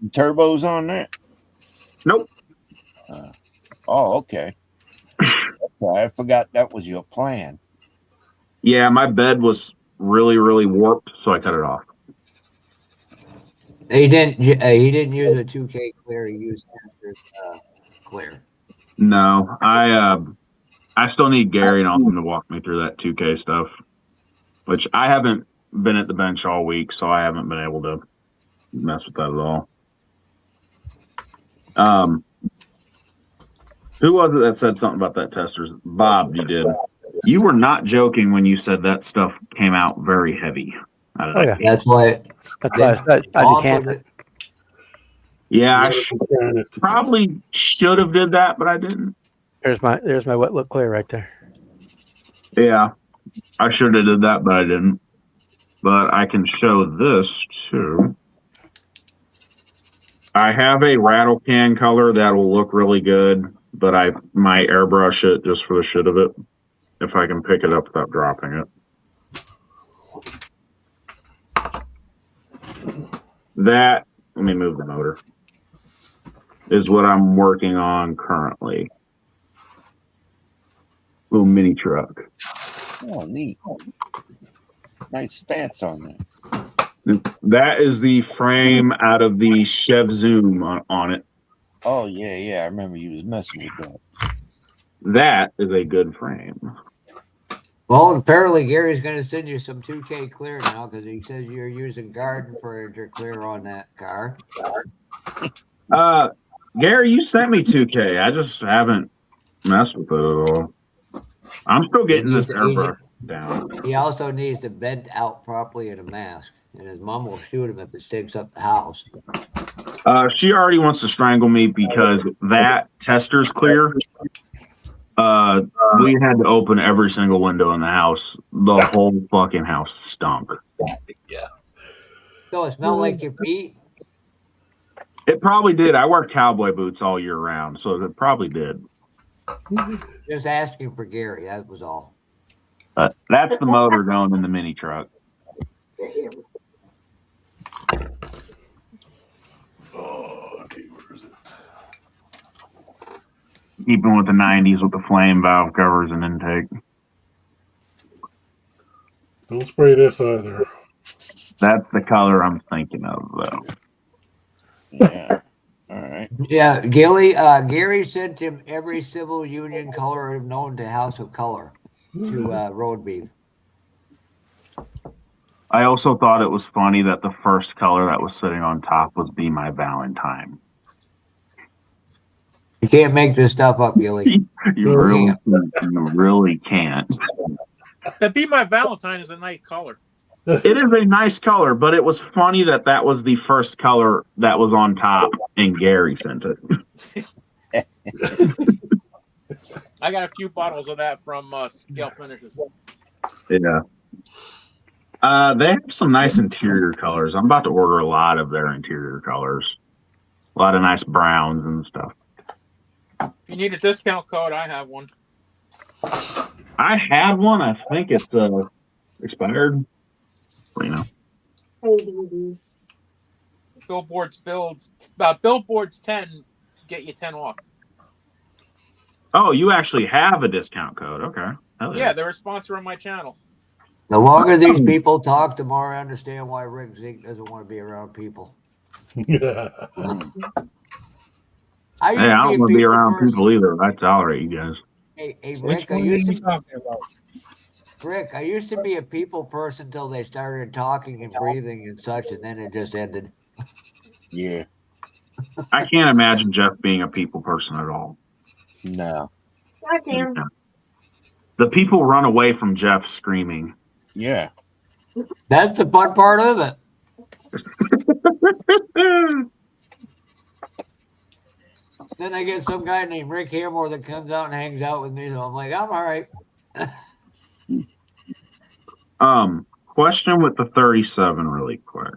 Speaker 6: turbos on that.
Speaker 12: Nope.
Speaker 6: Oh, okay. I forgot that was your plan.
Speaker 12: Yeah, my bed was really, really warped, so I cut it off.
Speaker 1: He didn't use a 2K clear. He used clear.
Speaker 12: No, I still need Gary and Austin to walk me through that 2K stuff, which I haven't been at the bench all week, so I haven't been able to mess with that at all. Who was it that said something about that testers? Bob, you did. You were not joking when you said that stuff came out very heavy.
Speaker 10: Oh, yeah.
Speaker 1: That's why.
Speaker 10: I said I decanted it.
Speaker 12: Yeah, I probably should have did that, but I didn't.
Speaker 10: There's my wet look clear right there.
Speaker 12: Yeah, I should have did that, but I didn't. But I can show this too. I have a rattle can color that will look really good, but I might airbrush it just for the shit of it, if I can pick it up without dropping it. That, let me move the motor, is what I'm working on currently. Little mini truck.
Speaker 6: Oh, neat. Nice stats on that.
Speaker 12: That is the frame out of the Chev Zoom on it.
Speaker 6: Oh, yeah. I remember you was messing with that.
Speaker 12: That is a good frame.
Speaker 1: Well, apparently Gary's going to send you some 2K clear now because he says you're using garden furniture clear on that car.
Speaker 12: Gary, you sent me 2K. I just haven't messed with it at all. I'm still getting this airbrush down.
Speaker 1: He also needs to vent out properly in a mask, and his mom will shoot him if it stinks up the house.
Speaker 12: She already wants to strangle me because that tester's clear. We had to open every single window in the house. The whole fucking house stunk.
Speaker 1: Yeah. So it smelled like your feet?
Speaker 12: It probably did. I wear cowboy boots all year round, so it probably did.
Speaker 1: Just asking for Gary, that was all.
Speaker 12: That's the motor going in the mini truck.
Speaker 11: Oh, okay, where is it?
Speaker 12: Keeping with the 90s with the flame valve covers and intake.
Speaker 11: Don't spray this either.
Speaker 12: That's the color I'm thinking of, though.
Speaker 6: Yeah. All right.
Speaker 1: Yeah, Gary sent him every civil union color known to House of Color to Road Beef.
Speaker 12: I also thought it was funny that the first color that was sitting on top was Be My Valentine.
Speaker 1: You can't make this stuff up, Gilly.
Speaker 12: You really can't.
Speaker 9: That Be My Valentine is a nice color.
Speaker 12: It is a nice color, but it was funny that that was the first color that was on top, and Gary sent it.
Speaker 9: I got a few bottles of that from Scale Finishes.
Speaker 12: Yeah. They have some nice interior colors. I'm about to order a lot of their interior colors. A lot of nice browns and stuff.
Speaker 9: If you need a discount code, I have one.
Speaker 12: I had one. I think it's expired. You know.
Speaker 9: Billboards 10 get you 10 off.
Speaker 12: Oh, you actually have a discount code. Okay.
Speaker 9: Yeah, they're a sponsor on my channel.
Speaker 1: The longer these people talk, the more I understand why Rick Zeke doesn't want to be around people.
Speaker 12: I don't want to be around people either. I tolerate you guys.
Speaker 1: Hey,
Speaker 4: Which one are you talking about?
Speaker 1: Rick, I used to be a people person until they started talking and breathing and such, and then it just ended.
Speaker 6: Yeah.
Speaker 12: I can't imagine Jeff being a people person at all.
Speaker 6: No.
Speaker 2: I can.
Speaker 12: The people run away from Jeff screaming.
Speaker 6: Yeah.
Speaker 1: That's the fun part of it. Then I get some guy named Rick Hammore that comes out and hangs out with me, so I'm like, I'm all right.
Speaker 12: Question with the 37 really quick.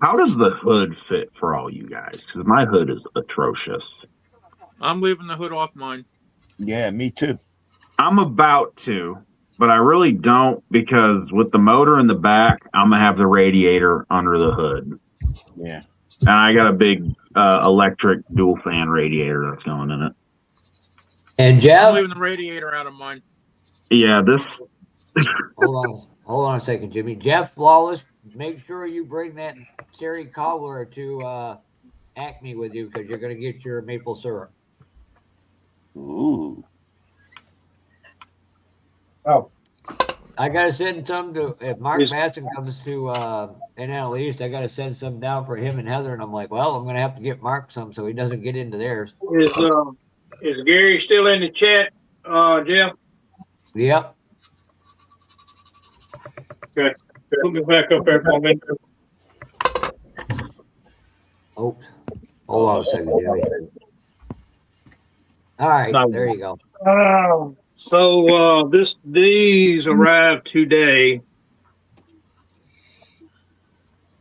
Speaker 12: How does the hood fit for all you guys? Because my hood is atrocious.
Speaker 9: I'm leaving the hood off mine.
Speaker 6: Yeah, me too.
Speaker 12: I'm about to, but I really don't because with the motor in the back, I'm going to have the radiator under the hood.
Speaker 6: Yeah.
Speaker 12: And I got a big electric dual fan radiator that's going in it.
Speaker 1: And Jeff?
Speaker 9: I'm leaving the radiator out of mine.
Speaker 12: Yeah, this.
Speaker 1: Hold on a second, Jimmy. Jeff Flawless, make sure you bring that cherry cobbler to Acme with you because you're going to get your maple syrup.
Speaker 6: Ooh.
Speaker 3: Oh,
Speaker 1: I got to send some to, if Mark
Speaker 3: Is-
Speaker 1: Matson comes to NL East, I got to send some down for him and Heather. And I'm like, well, I'm going to have to get Mark some so he doesn't get into theirs.
Speaker 3: is Gary still in the chat, Jeff?
Speaker 1: Yep.
Speaker 3: Okay. Put me back up there for a minute.
Speaker 1: Oh, hold on a second, Jimmy. All right,
Speaker 3: No.
Speaker 1: there you go.
Speaker 3: So these arrived today.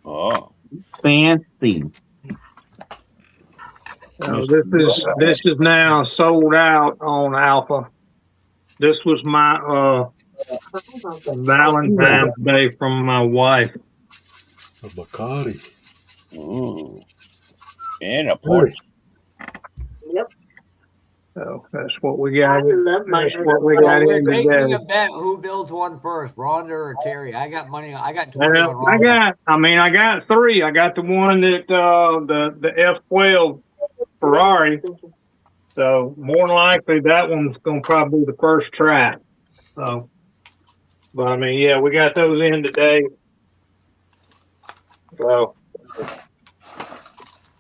Speaker 6: Oh.
Speaker 12: Fancy.
Speaker 3: This is now sold out on Alpha. This was my Valentine's Day from my wife.
Speaker 11: A Bacardi.
Speaker 6: Ooh. And a Porsche.
Speaker 2: Yep.
Speaker 3: So that's what we got.
Speaker 2: I love my.
Speaker 3: That's what we
Speaker 1: So
Speaker 3: got
Speaker 1: we're
Speaker 3: in
Speaker 1: taking
Speaker 3: today.
Speaker 1: a bet who builds one first, Rhonda or Terry. I got money. I got 20 on
Speaker 3: Well,
Speaker 1: Rhonda.
Speaker 3: I got three. I got the one that the F12 Ferrari. So more than likely that one's gonna probably be the first try. So, but I mean, yeah, we got those in today. So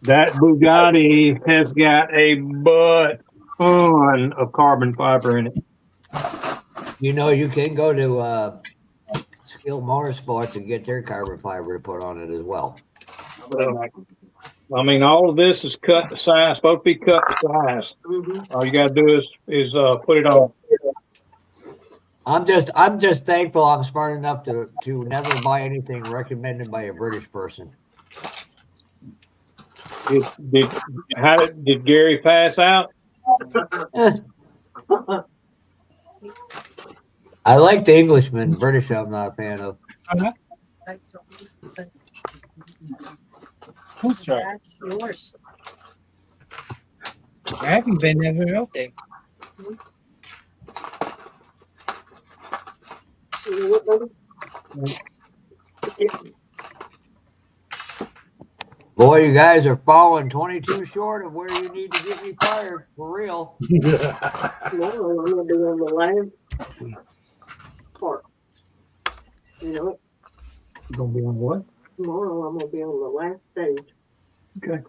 Speaker 3: that Bugatti has got a butt ton of carbon fiber in it.
Speaker 1: You know, you can go to Skill Motorsports and get their carbon fiber to put on it as well.
Speaker 3: I mean, all of this is cut to size, supposed to be cut to size. All you gotta do is put it on.
Speaker 1: I'm just thankful I'm smart enough to never buy anything recommended by a British person.
Speaker 3: Did Gary pass out?
Speaker 1: I like the Englishman. British, I'm not a fan of.
Speaker 4: Who's right?
Speaker 2: Yours.
Speaker 4: I haven't been ever out there.
Speaker 1: Boy, you guys are falling 22 short of where you need to get me fired for real.
Speaker 2: Tomorrow I'm gonna be on the last part. You know what?
Speaker 3: You gonna be on what?
Speaker 2: Tomorrow I'm gonna be on the last stage.
Speaker 3: Okay.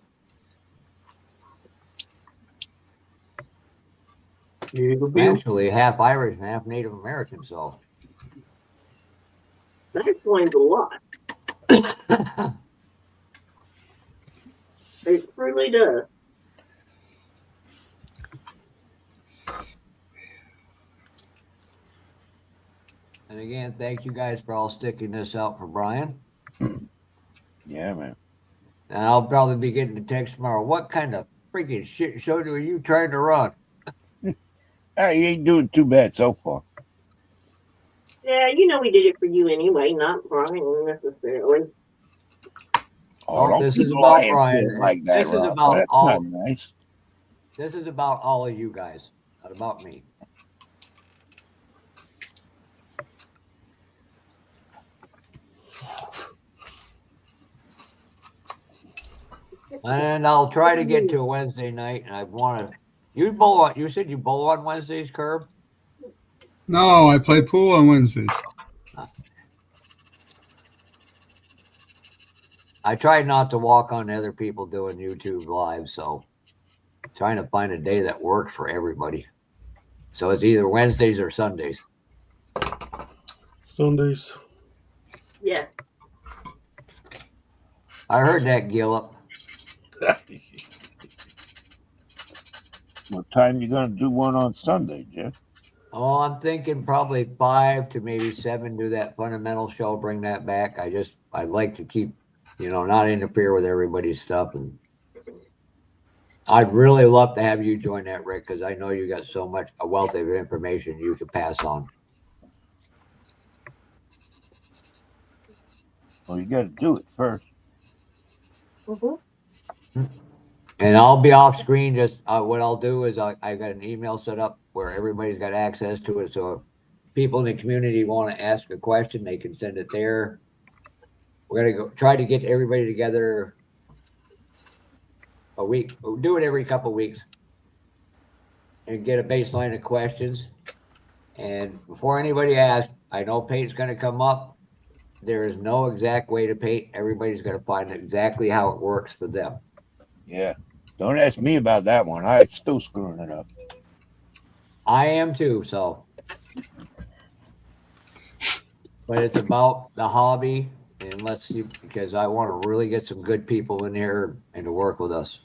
Speaker 3: It'll be
Speaker 1: Actually, half Irish and half Native American, so.
Speaker 2: That explains a lot. It really does.
Speaker 1: And again, thank you guys for all sticking this out for Brian.
Speaker 6: Yeah, man.
Speaker 1: And I'll probably be getting a text tomorrow. What kind of freaking shit show are you trying to run?
Speaker 6: Hey, you ain't doing too bad so far.
Speaker 2: Yeah, you know we did it for you anyway, not Brian necessarily.
Speaker 6: Oh, don't
Speaker 1: this
Speaker 6: keep
Speaker 1: is about
Speaker 6: lying
Speaker 1: Brian.
Speaker 6: like that,
Speaker 1: This is
Speaker 6: Rob.
Speaker 1: about
Speaker 6: That's
Speaker 1: all.
Speaker 6: not nice.
Speaker 1: This is about all of you guys, not about me. And I'll try to get to a Wednesday night, and I want to. You bowl on. You said you bowl on Wednesdays, Curb?
Speaker 7: No, I play pool on Wednesdays.
Speaker 1: I try not to walk on other people doing YouTube live, so trying to find a day that works for everybody. So it's either Wednesdays or Sundays.
Speaker 11: Sundays.
Speaker 2: Yeah.
Speaker 1: I heard that, Gillip.
Speaker 6: What time you gonna do one on Sunday, Jeff?
Speaker 1: Oh, I'm thinking probably 5 to maybe 7. Do that fundamental show. Bring that back. I'd like to keep, not interfere with everybody's stuff, and I'd really love to have you join that, Rick, because I know you got so much a wealth of information you could pass on.
Speaker 6: Well, you got to do it first.
Speaker 1: And I'll be off screen. Just what I'll do is I got an email set up where everybody's got access to it. So people in the community want to ask a question, they can send it there. We're gonna go try to get everybody together a week. We'll do it every couple of weeks and get a baseline of questions. And before anybody asks, I know paint's gonna come up. There is no exact way to paint. Everybody's gonna find exactly how it works for them.
Speaker 6: Yeah. Don't ask me about that one. I'm still screwing it up.
Speaker 1: I am too, so. But it's about the hobby, and let's see, because I want to really get some good people in here and to work with us.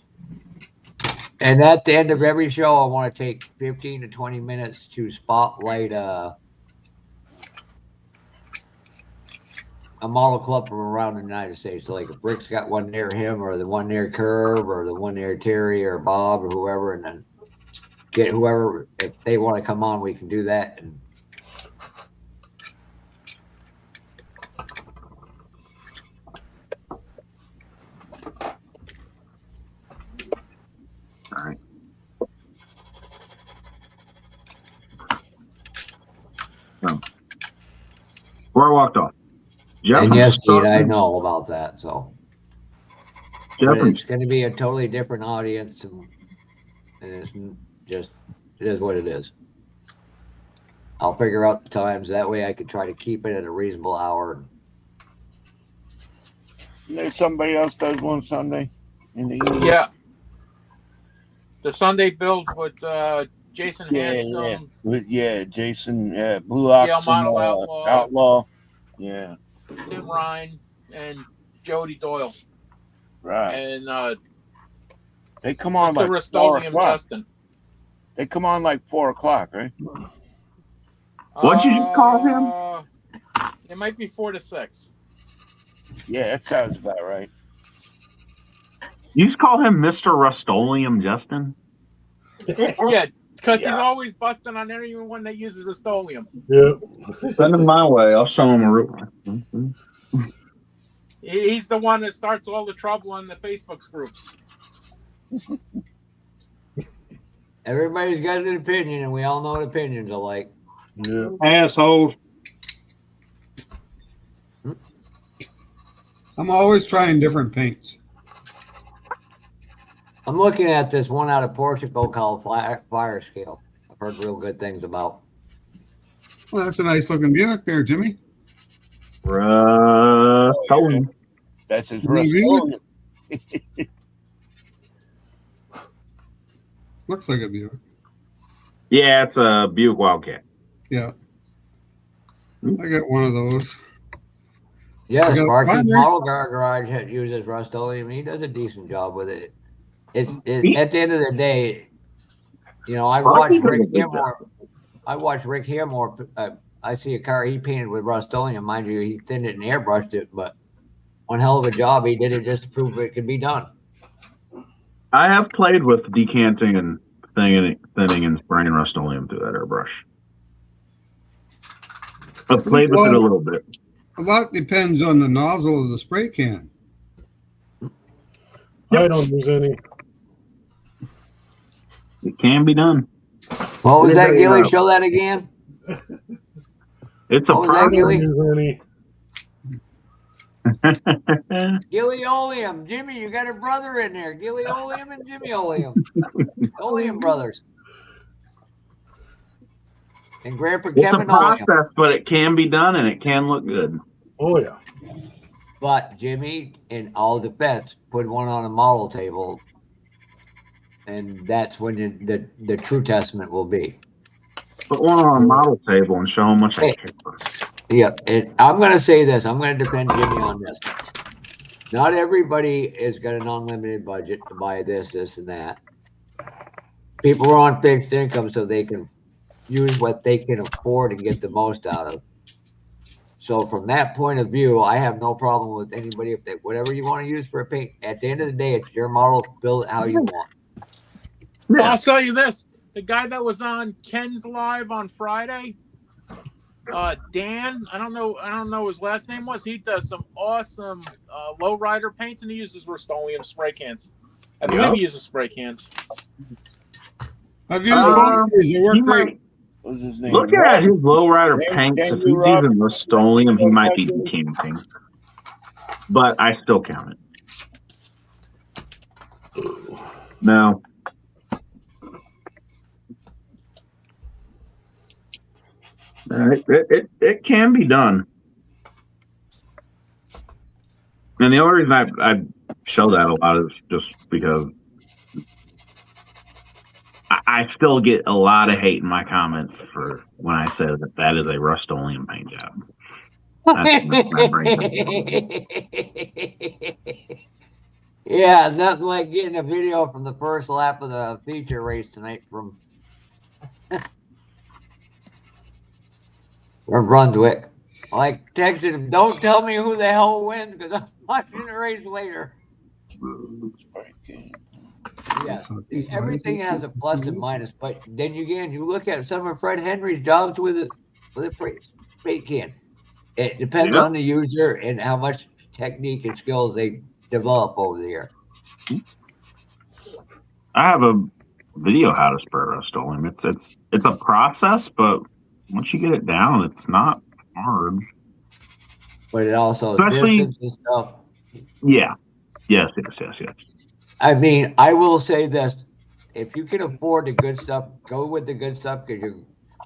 Speaker 1: And at the end of every show, I want to take 15 to 20 minutes to spotlight a model club from around the United States. So like if Rick's got one near him, or the one near Curb, or the one near Terry or Bob or whoever, and then get whoever, if they want to come on, we can do that. And
Speaker 12: All right. So, where I walked off. Jeff,
Speaker 1: and yes, Gene, I know about that. So,
Speaker 12: Jeff,
Speaker 1: but it's going to be a totally different audience, and it's just, it is what it is. I'll figure out the times. That way I can try to keep it at a reasonable hour.
Speaker 6: There's somebody else does one Sunday in the evening.
Speaker 9: Yeah. The Sunday build with Jason Hanscom.
Speaker 6: Yeah, Jason, Blue Ox,
Speaker 9: Yale Model
Speaker 6: Outlaw. Yeah.
Speaker 9: Tim Ryan and Jody Doyle.
Speaker 6: Right.
Speaker 9: And
Speaker 6: they come on
Speaker 9: Mr.
Speaker 6: like 4
Speaker 9: Rust-Oleum
Speaker 6: o'clock.
Speaker 9: Justin.
Speaker 6: They come on like 4 o'clock, right?
Speaker 12: What'd you just call him?
Speaker 9: It might be 4 to 6.
Speaker 6: Yeah, that sounds about right.
Speaker 12: You just call him Mr. Rust-Oleum Justin?
Speaker 9: Yeah, because he's always busting on anyone that uses Rust-Oleum.
Speaker 11: Yeah.
Speaker 12: Send him my way. I'll show him a real.
Speaker 9: He's the one that starts all the trouble on the Facebook groups.
Speaker 1: Everybody's got an opinion, and we all know what opinions are like.
Speaker 11: Yeah.
Speaker 3: Assholes.
Speaker 7: I'm always trying different paints.
Speaker 1: I'm looking at this one out of Portugal called Fire Scale. I've heard real good things about.
Speaker 7: Well, that's a nice looking Buick there, Jimmy.
Speaker 12: Rust-Oleum.
Speaker 6: That's his
Speaker 7: Rust-Oleum.
Speaker 6: Rust-Oleum.
Speaker 7: Looks like a Buick.
Speaker 12: Yeah, it's a Buick Wildcat.
Speaker 7: Yeah. I got one of those.
Speaker 1: Yeah,
Speaker 7: I got
Speaker 1: Sparky's
Speaker 7: one there.
Speaker 1: Model Garage that uses Rust-Oleum. He does a decent job with it. It's at the end of the day, you know, I watch Rick Hammore. I see a car he painted with Rust-Oleum. Mind you, he thinned it and airbrushed it, but one hell of a job he did it just to prove it could be done.
Speaker 12: I have played with decanting and thinning and spraying Rust-Oleum through that airbrush. I've played with it a little bit.
Speaker 7: A lot depends on the nozzle of the spray can.
Speaker 11: I don't use any.
Speaker 12: It can be done.
Speaker 1: What was that, Gilly? Show that again.
Speaker 12: It's a
Speaker 1: What was that,
Speaker 11: I don't
Speaker 1: Gilly?
Speaker 11: use any.
Speaker 1: Gilly-Oleum. Jimmy, you got a brother in there. Gilly-Oleum and Jimmy-Oleum. Oleum brothers. And Grandpa
Speaker 12: It's a
Speaker 1: Kevin Oleum.
Speaker 12: process, but it can be done and it can look good.
Speaker 11: Oh, yeah.
Speaker 1: But Jimmy, in all defense, put one on a model table, and that's when the true testament will be.
Speaker 12: Put one on a model table and show how much I care.
Speaker 1: Yeah, and I'm going to say this. I'm going to defend Jimmy on this. Not everybody has got an unlimited budget to buy this, and that. People are on fixed income so they can use what they can afford and get the most out of. So from that point of view, I have no problem with anybody if they whatever you want to use for a paint. At the end of the day, it's your model. Build it how you want.
Speaker 9: Well, I'll tell you this: the guy that was on Ken's live on Friday, Dan. I don't know his last name was. He does some awesome lowrider paints, and he uses Rust-Oleum spray cans. I believe he uses spray cans.
Speaker 7: I've used both of these. They work great.
Speaker 6: What's his name?
Speaker 12: Look at his lowrider paints. If
Speaker 6: Daniel
Speaker 12: he's using Rust-Oleum, he might be decanting. But I still count it. No. It can be done. And the only reason I show that a lot is just because I still get a lot of hate in my comments for when I say that is a Rust-Oleum paint job.
Speaker 1: Yeah, nothing like getting a video from the first lap of the feature race tonight from Brunswick. Like texted him, don't tell me who the hell wins because I'm watching the race later. Yeah, everything has a plus and minus, but then again, you look at some of Fred Henry's jobs with a spray can. It depends on the user and how much technique and skills they develop over the year.
Speaker 12: I have a video how to spray Rust-Oleum. It's a process, but once you get it down, it's not hard.
Speaker 1: But it also distance and stuff.
Speaker 12: Yeah. Yes.
Speaker 1: I mean, I will say this: if you can afford the good stuff, go with the good stuff because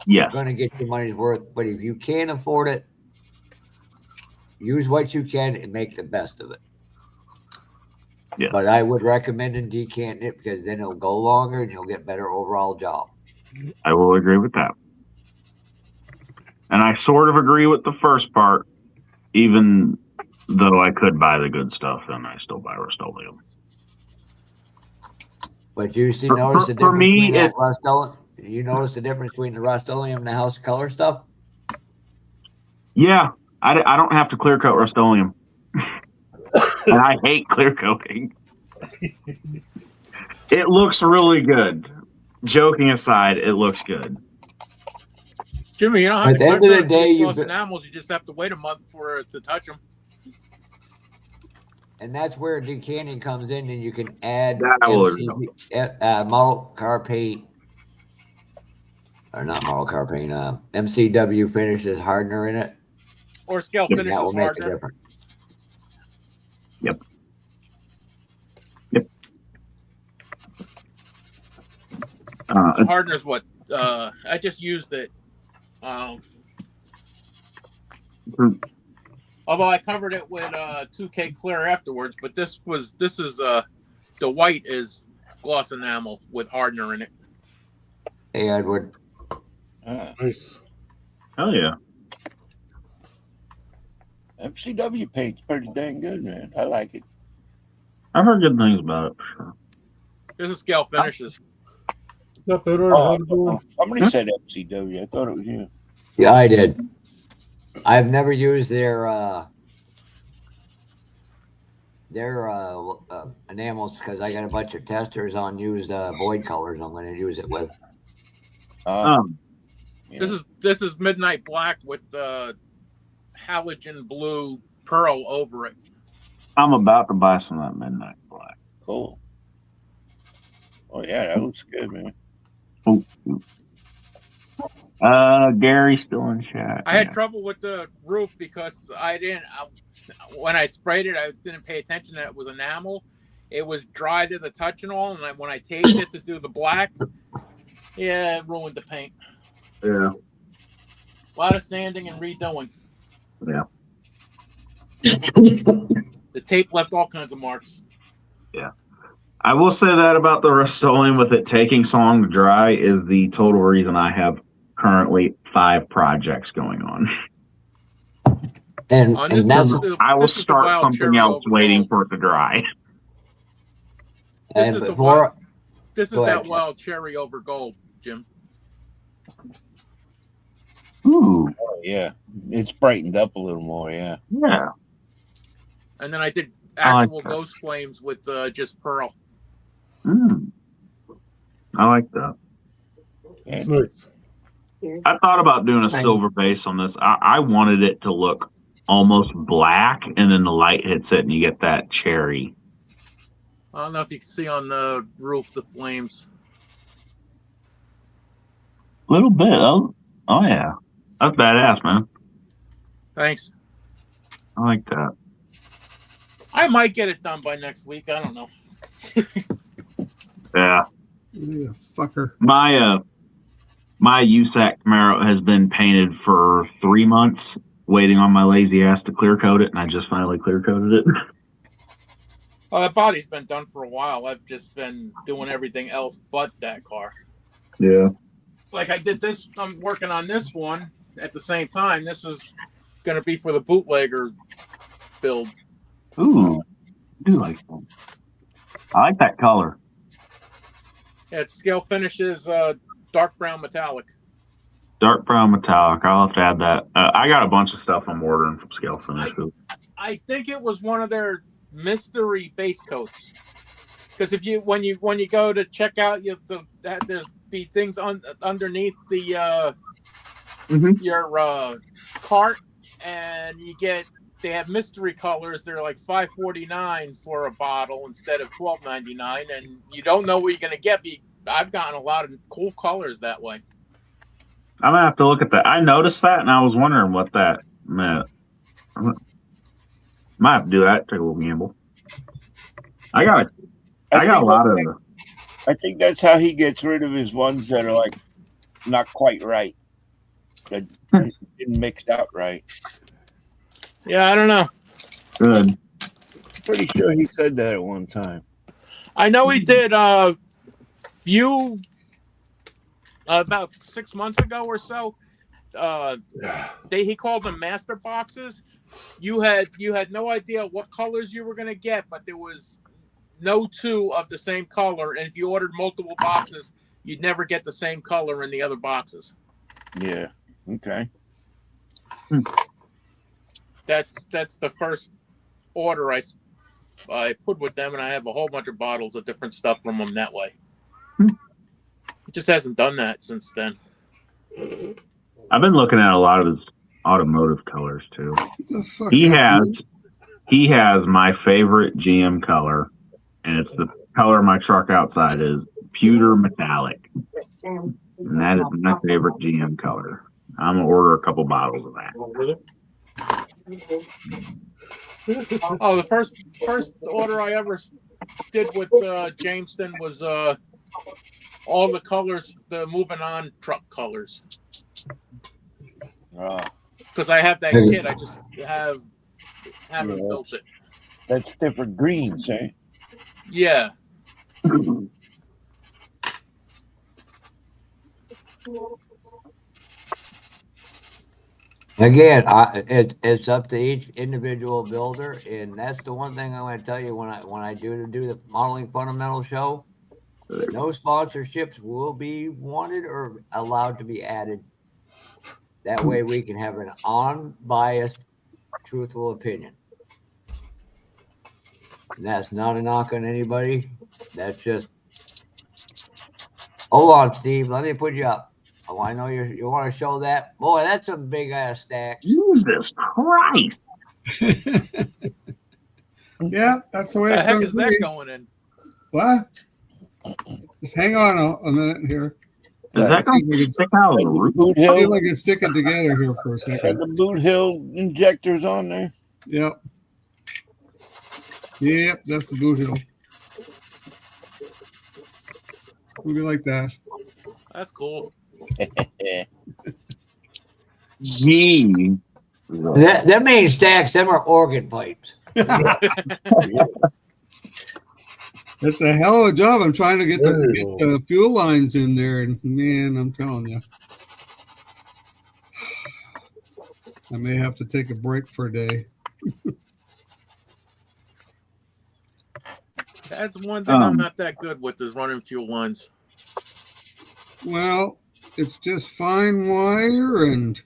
Speaker 1: you're going to get your money's worth. But if you can't afford it, use what you can and make the best of it. Yeah. But I would recommend decanting it because then it'll go longer and you'll get better overall job.
Speaker 12: I will agree with that. And I sort of agree with the first part, even though I could buy the good stuff and I still buy Rust-Oleum.
Speaker 1: But you see, notice the difference between that Rust-Oleum. You notice the difference between the Rust-Oleum and the house color stuff?
Speaker 12: Yeah, I don't have to clear coat Rust-Oleum. And I hate clear coating. It looks really good. Joking aside, it looks good.
Speaker 9: Jimmy, you don't have to clear coat gloss enamels. You just have to wait a month for it to touch them.
Speaker 1: And that's where decanting comes in, and you can add model car paint, or not model car paint, MCW finishes hardener in it.
Speaker 9: Or scale finishes
Speaker 1: that will make
Speaker 9: hardener.
Speaker 1: A difference.
Speaker 12: Yep.
Speaker 9: Hardener's what I just used it. Although I covered it with 2K clear afterwards, but this is the white is gloss enamel with hardener in it.
Speaker 1: Hey, Edward.
Speaker 11: Nice.
Speaker 12: Hell yeah.
Speaker 6: MCW paint's pretty dang good, man. I like it.
Speaker 12: I've heard good things about it for sure.
Speaker 9: This is scale finishes.
Speaker 11: What's up, Edward?
Speaker 6: Somebody said MCW. I thought it was you.
Speaker 1: Yeah, I did. I've never used their enamels because I got a bunch of testers on used void colors I'm going to use it with.
Speaker 9: This is midnight black with halogen blue pearl over it.
Speaker 12: I'm about to buy some of that midnight black.
Speaker 6: Cool. Oh yeah, that looks good, man.
Speaker 12: Oh. Gary's still in chat.
Speaker 9: I had trouble with the roof because when I sprayed it, I didn't pay attention that it was enamel. It was dry to the touch and all, and when I taped it to do the black, it ruined the paint.
Speaker 12: Yeah.
Speaker 9: A lot of sanding and redoing.
Speaker 12: Yeah.
Speaker 9: The tape left all kinds of marks.
Speaker 12: Yeah. I will say that about the Rust-Oleum with it taking so long to dry is the total reason I have currently 5 projects going on.
Speaker 1: And that's
Speaker 12: I will start something else waiting for it to dry.
Speaker 9: This is that wild cherry over gold, Jim.
Speaker 12: Ooh.
Speaker 6: Oh, yeah. It's brightened up a little more, yeah.
Speaker 12: Yeah.
Speaker 9: And then I did actual ghost flames with just pearl.
Speaker 12: I like that.
Speaker 11: It's nice.
Speaker 12: I thought about doing a silver base on this. I wanted it to look almost black, and then the light hits it, and you get that cherry.
Speaker 9: I don't know if you can see on the roof the flames.
Speaker 12: Little bit. Oh yeah. That's badass, man.
Speaker 9: Thanks.
Speaker 12: I like that.
Speaker 9: I might get it done by next week. I don't know.
Speaker 12: Yeah.
Speaker 7: Yeah, fucker.
Speaker 12: My USAC Camaro has been painted for 3 months, waiting on my lazy ass to clear coat it, and I just finally clear coated it.
Speaker 9: Well, that body's been done for a while. I've just been doing everything else but that car.
Speaker 12: Yeah.
Speaker 9: Like I did this. I'm working on this one at the same time. This is going to be for the bootlegger build.
Speaker 12: Ooh, I do like that. I like that color.
Speaker 9: Yeah, it's scale finishes dark brown metallic.
Speaker 12: Dark brown metallic. I'll have to add that. I got a bunch of stuff I'm ordering from Scale Finishes.
Speaker 9: I think it was one of their mystery base coats. Because if you when you go to check out, there's be things underneath the your cart, and they have mystery colors. They're like $5.49 for a bottle instead of $12.99, and you don't know what you're gonna get. I've gotten a lot of cool colors that way.
Speaker 12: I'm gonna have to look at that. I noticed that, and I was wondering what that meant. Might have to do that. Take a little gamble. I got a lot of.
Speaker 6: I think that's how he gets rid of his ones that are like not quite right, that didn't mix out right.
Speaker 9: Yeah, I don't know.
Speaker 12: Good.
Speaker 6: Pretty sure he said that at one time.
Speaker 9: I know he did few about 6 months ago or so. He called them master boxes. You had no idea what colors you were going to get, but there was no two of the same color, and if you ordered multiple boxes, you'd never get the same color in the other boxes.
Speaker 6: Yeah. Okay.
Speaker 9: That's the first order I put with them, and I have a whole bunch of bottles of different stuff from them that way. It just hasn't done that since then.
Speaker 12: I've been looking at a lot of his automotive colors too. He has my favorite GM color, and it's the color of my truck outside is pewter metallic, and that is my favorite GM color. I'm gonna order a couple bottles of that.
Speaker 9: Oh, the first order I ever did with Jameson was all the colors, the moving on truck colors. Because I have that kit, I just haven't built it.
Speaker 6: That's different greens, eh?
Speaker 9: Yeah.
Speaker 1: Again, it's up to each individual builder, and that's the one thing I'm going to tell you when I do the modeling fundamental show. No sponsorships will be wanted or allowed to be added. That way, we can have an unbiased, truthful opinion. And that's not a knock on anybody. That's just. Hold on, Steve. Let me put you up. Oh, I know you want to show that. Boy, that's a big ass stack.
Speaker 12: Jesus Christ!
Speaker 7: Yeah, that's the way it's
Speaker 9: heck
Speaker 7: going
Speaker 9: is
Speaker 7: to
Speaker 9: that
Speaker 7: be.
Speaker 9: going in?
Speaker 7: What? Just hang on a minute here.
Speaker 12: Is that going to stick out of the roof?
Speaker 6: Boot
Speaker 7: See if
Speaker 6: Hill,
Speaker 7: I can stick it together here for a
Speaker 6: got
Speaker 7: second.
Speaker 6: the Boot Hill injectors on there.
Speaker 7: Yep. Yep, that's the boot hill. Would you like that?
Speaker 9: That's cool.
Speaker 12: Gee.
Speaker 1: That main stacks, them are organ pipes.
Speaker 7: It's a hell of a job. I'm trying to get the fuel lines in there, and man, I'm telling you, I may have to take a break for a day.
Speaker 9: That's one thing I'm not that good with is running fuel lines.
Speaker 7: Well, it's just fine wire, and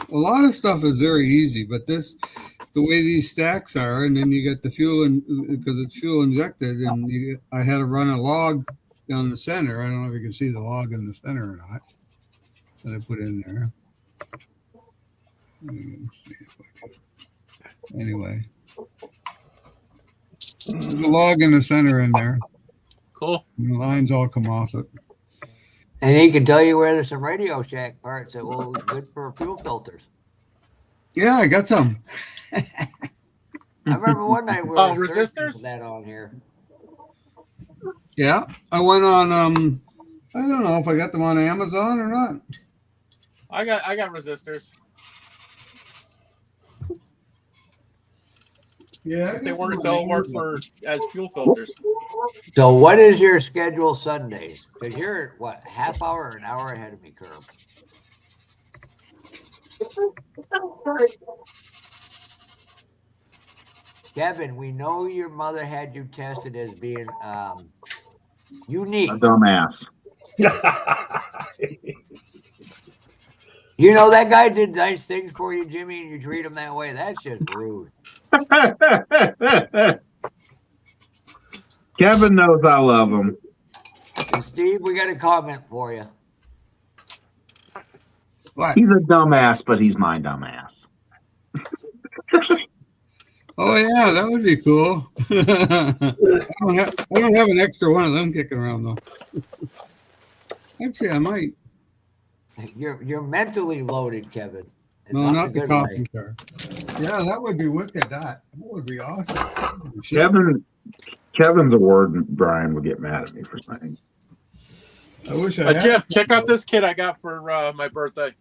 Speaker 7: a lot of stuff is very easy, but the way these stacks are, and then you get the fuel because it's fuel injected, and I had to run a log down the center. I don't know if you can see the log in the center or not that I put in there. Anyway, there's a log in the center in there.
Speaker 9: Cool.
Speaker 7: And the lines all come off it.
Speaker 1: And he can tell you where there's some Radio Shack parts that will be good for fuel filters.
Speaker 7: Yeah, I got some.
Speaker 1: I remember one night we were searching for that on here.
Speaker 7: Yeah, I went on. I don't know if I got them on Amazon or not.
Speaker 9: I got resistors.
Speaker 7: Yeah,
Speaker 9: If they'll work for as fuel filters.
Speaker 1: So what is your schedule Sundays? Because you're what, half hour or an hour ahead of me, Curb. Kevin, we know your mother had you tested as being unique.
Speaker 12: A dumbass.
Speaker 1: You know that guy did nice things for you, Jimmy, and you treat him that way. That's just rude.
Speaker 12: Kevin knows I love him.
Speaker 1: And Steve, we got a comment for you.
Speaker 7: What?
Speaker 12: He's a dumbass, but he's my dumbass.
Speaker 7: Oh yeah, that would be cool. I don't have an extra one of them kicking around though. Actually, I might.
Speaker 1: You're mentally loaded, Kevin.
Speaker 7: No, not the
Speaker 1: good
Speaker 7: coffee
Speaker 1: way.
Speaker 7: car. Yeah, that would be wicked. That would be awesome.
Speaker 12: Kevin's a word Brian would get mad at me for saying.
Speaker 7: I wish I had.
Speaker 9: Jeff, check out this kit I got for my birthday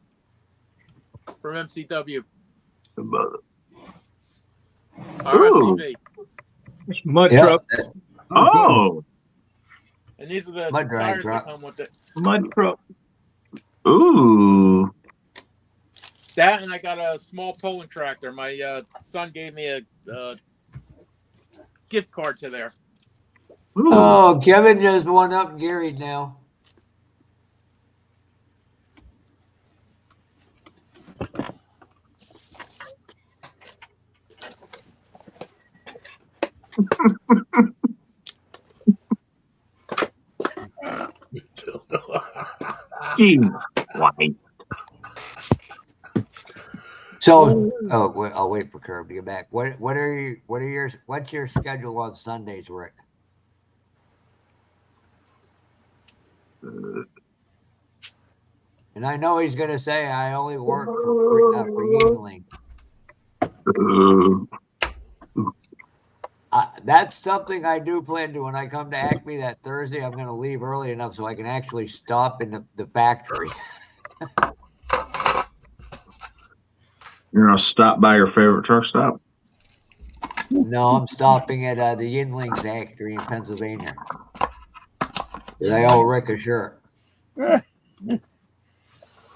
Speaker 9: from MCW. RCV.
Speaker 12: Mud truck. Oh.
Speaker 9: And these are the
Speaker 1: Mud drag
Speaker 9: tires
Speaker 1: truck.
Speaker 9: that come with it.
Speaker 12: Mud truck. Ooh.
Speaker 9: That, and I got a small pulling tractor. My son gave me a gift card to there.
Speaker 12: Ooh.
Speaker 1: Oh, Kevin just won up Gary now.
Speaker 12: Jesus Christ.
Speaker 1: So, I'll wait for Curb to get back. What's your schedule on Sundays, Rick? And I know he's gonna say I only work for Yingling. That's something I do plan to when I come to Acme that Thursday. I'm gonna leave early enough so I can actually stop in the factory.
Speaker 12: You're gonna stop by your favorite truck stop?
Speaker 1: No, I'm stopping at the Yingling factory in Pennsylvania. They owe Rick a shirt.
Speaker 12: Man,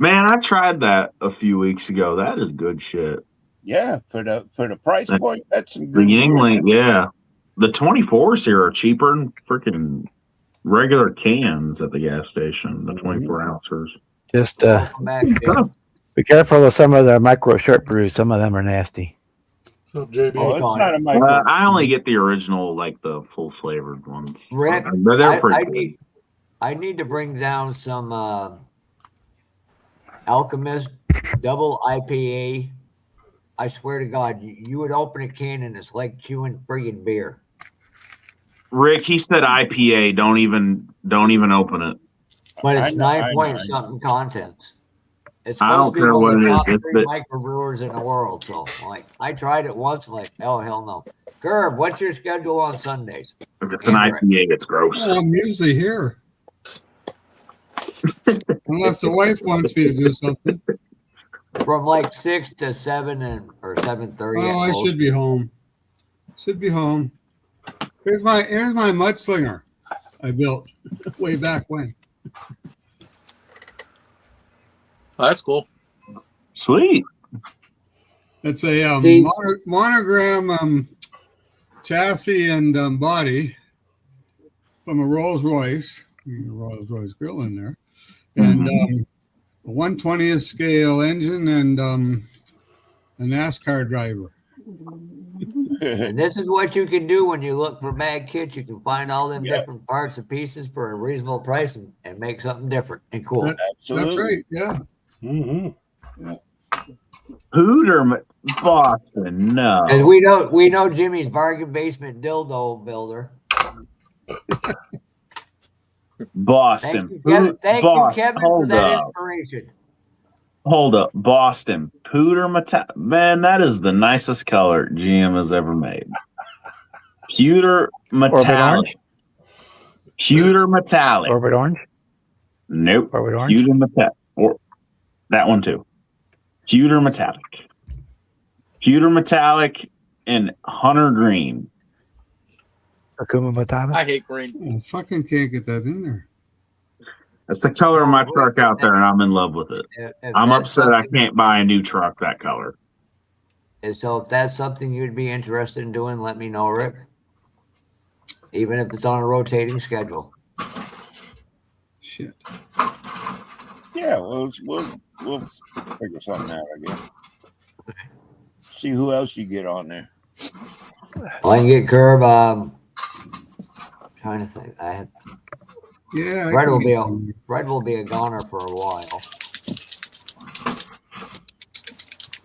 Speaker 12: I tried that a few weeks ago. That is good shit.
Speaker 6: Yeah, for the price point, that's some
Speaker 12: The
Speaker 6: good.
Speaker 12: Yingling, yeah. The 24s here are cheaper than freaking regular cans at the gas station, the 24 ounces.
Speaker 10: Just
Speaker 1: Welcome back, Dave.
Speaker 10: be careful of some of the micro short brews. Some of them are nasty.
Speaker 11: So JB,
Speaker 6: Oh, it's not a micro.
Speaker 12: I only get the original, like the full flavored ones.
Speaker 1: Rick,
Speaker 12: But they're pretty good.
Speaker 1: I need to bring down some Alchemist double IPA. I swear to God, you would open a can and it's like chewing friggin' beer.
Speaker 12: Rick, he said IPA. Don't even open it.
Speaker 1: But
Speaker 6: I
Speaker 1: it's
Speaker 6: know,
Speaker 1: 9
Speaker 6: I
Speaker 1: point
Speaker 6: know.
Speaker 1: something contents. It's
Speaker 12: I don't
Speaker 1: supposed to be
Speaker 12: care
Speaker 1: one of the
Speaker 12: what
Speaker 1: top
Speaker 12: it is,
Speaker 1: 3 microbrewers in the world. So, like, I tried it once, like, oh hell no. Gerb, what's your schedule on Sundays?
Speaker 12: If it's an IPA, it's gross.
Speaker 7: Well, I'm usually here. Unless the wife wants me to do something.
Speaker 1: From like 6 to 7 or 7:30.
Speaker 7: Oh, I should be home. Should be home. Here's my mudslinger I built way back when.
Speaker 9: Oh, that's cool.
Speaker 12: Sweet.
Speaker 7: It's a monogram chassis and body from a Rolls Royce. Rolls Royce grill in there, and a 1/20th scale engine and a NASCAR driver.
Speaker 1: And this is what you can do when you look for bad kits. You can find all them different parts and pieces for a reasonable price and make something different and cool.
Speaker 7: That's right. Yeah.
Speaker 11: mm-hmm.
Speaker 12: Hooter Boston, no.
Speaker 1: And we know Jimmy's bargain basement dildo builder.
Speaker 12: Boston.
Speaker 1: Thank you, Kevin, for that inspiration.
Speaker 12: Hold up. Boston. Pewter metallic. Man, that is the nicest color GM has ever made. Pewter metallic. Pewter metallic.
Speaker 10: Orbit orange?
Speaker 12: Nope.
Speaker 10: Orbit orange?
Speaker 12: Pewter metallic. Or that one too. Pewter metallic. Pewter metallic and hunter green.
Speaker 10: Akuma metallic?
Speaker 9: I hate green.
Speaker 7: I fucking can't get that in there.
Speaker 12: That's the color of my truck out there, and I'm in love with it. I'm upset I can't buy a new truck that color.
Speaker 1: And so if that's something you'd be interested in doing, let me know, Rick. Even if it's on a rotating schedule.
Speaker 7: Shit.
Speaker 6: Yeah, we'll figure something out, I guess. See who else you get on there.
Speaker 1: Well, I can get Curb. Trying to think. I had.
Speaker 7: Yeah.
Speaker 1: Fred will be a goner for a while.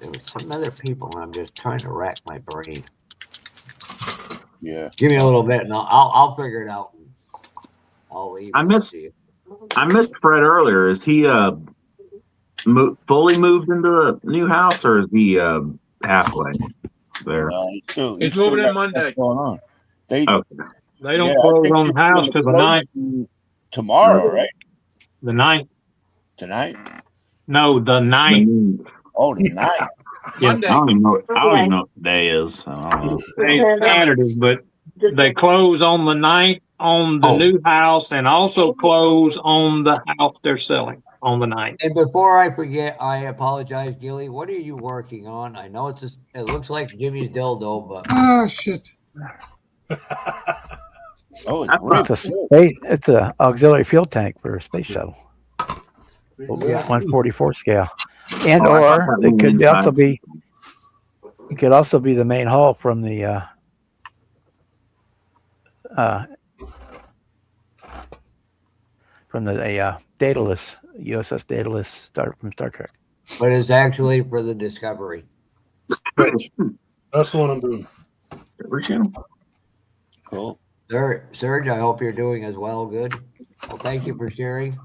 Speaker 1: There was some other people, and I'm just trying to rack my brain.
Speaker 6: Yeah.
Speaker 1: Give me a little bit, and I'll figure it out. I'll leave.
Speaker 12: I missed Fred earlier. Is he fully moved into the new house, or is he halfway there?
Speaker 9: He's moving in Monday.
Speaker 6: Going on.
Speaker 11: They don't close on the house till the 9th.
Speaker 6: Tomorrow, right?
Speaker 11: The 9th.
Speaker 6: Tonight?
Speaker 11: No, the 9th.
Speaker 6: Oh, the 9th.
Speaker 11: Yeah.
Speaker 12: I don't even know what the day is.
Speaker 11: Today's Saturday, but they close on the 9th on the new house and also close on the house they're selling on the 9th.
Speaker 1: And before I forget, I apologize, Gilly. What are you working on? I know it looks like Jimmy's dildo, but
Speaker 7: shit.
Speaker 10: It's a auxiliary fuel tank for a space shuttle. 144 scale. And or it could also be the main hull from the Daedalus, USS Daedalus from Star Trek.
Speaker 1: But it's actually for the Discovery.
Speaker 11: That's what I'm doing.
Speaker 6: Cool.
Speaker 1: Serge, I hope you're doing as well. Good. Well, thank you for sharing.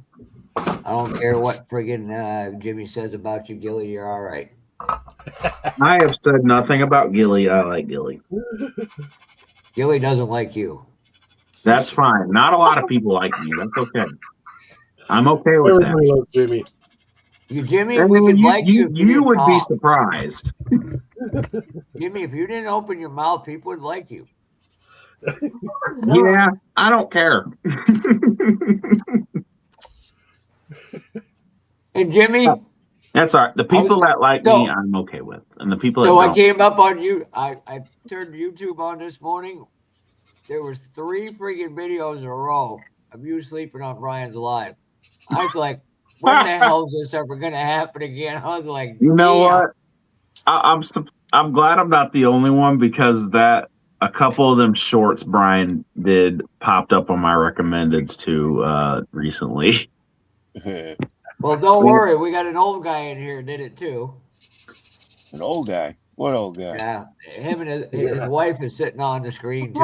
Speaker 1: I don't care what friggin' Jimmy says about you, Gilly. You're all right.
Speaker 12: I have said nothing about Gilly. I like Gilly.
Speaker 1: Gilly doesn't like you.
Speaker 12: That's fine. Not a lot of people like me. That's okay. I'm okay with
Speaker 11: Everybody
Speaker 12: that.
Speaker 11: loves Jimmy.
Speaker 1: Jimmy, we could like you.
Speaker 12: You would be surprised.
Speaker 1: Jimmy, if you didn't open your mouth, people would like you.
Speaker 12: Yeah, I don't care.
Speaker 1: And Jimmy,
Speaker 12: that's all right. The people that like me, I'm okay with, and the people that don't.
Speaker 1: I came up on you. I turned YouTube on this morning. There was 3 friggin' videos in a row of you sleeping on Brian's live. I was like, when the hell is this ever gonna happen again? I was like,
Speaker 12: you know what? I'm glad I'm not the only one, because that a couple of them shorts Brian did popped up on my recommendeds too recently.
Speaker 1: Well, don't worry, we got an old guy in here who did it too.
Speaker 6: An old guy? What old guy?
Speaker 1: Yeah, him and his wife is sitting on the screen too.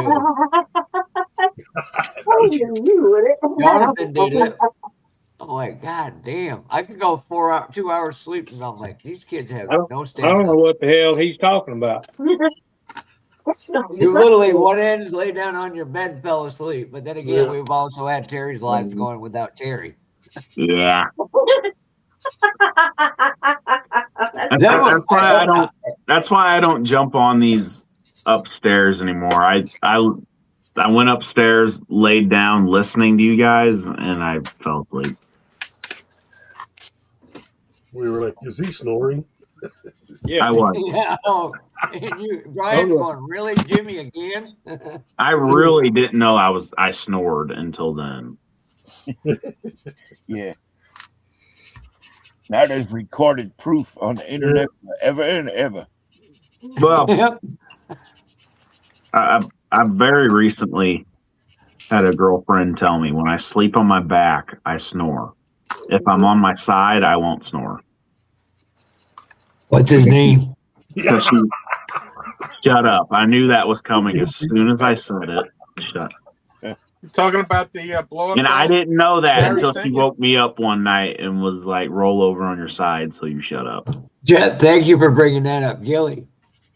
Speaker 1: Jonathan did it. I'm like, God damn! I could go 2 hours sleep, and I'm like, these kids have no
Speaker 11: I don't know what the hell he's talking about.
Speaker 1: You literally one end is lay down on your bed and fell asleep. But then again, we've also had Terry's lives going without Terry.
Speaker 12: Yeah. That's why I don't jump on these upstairs anymore. I went upstairs, laid down, listening to you guys, and I fell asleep.
Speaker 11: We were like, is he snoring?
Speaker 12: Yeah, I was.
Speaker 1: Yeah. Brian's going, really, Jimmy, again?
Speaker 12: I really didn't know I snored until then.
Speaker 6: Yeah. Now there's recorded proof on the internet forever and ever.
Speaker 12: Well, I very recently had a girlfriend tell me when I sleep on my back, I snore. If I'm on my side, I won't snore.
Speaker 1: What's his name?
Speaker 12: Shut up. I knew that was coming as soon as I said it. Shut up.
Speaker 9: Talking about the blow up.
Speaker 12: And I didn't know that
Speaker 9: Gary
Speaker 12: until
Speaker 9: sent
Speaker 12: she
Speaker 9: you?
Speaker 12: woke me up one night and was like, roll over on your side so you shut up.
Speaker 1: Jeff, thank you for bringing that up, Gilly.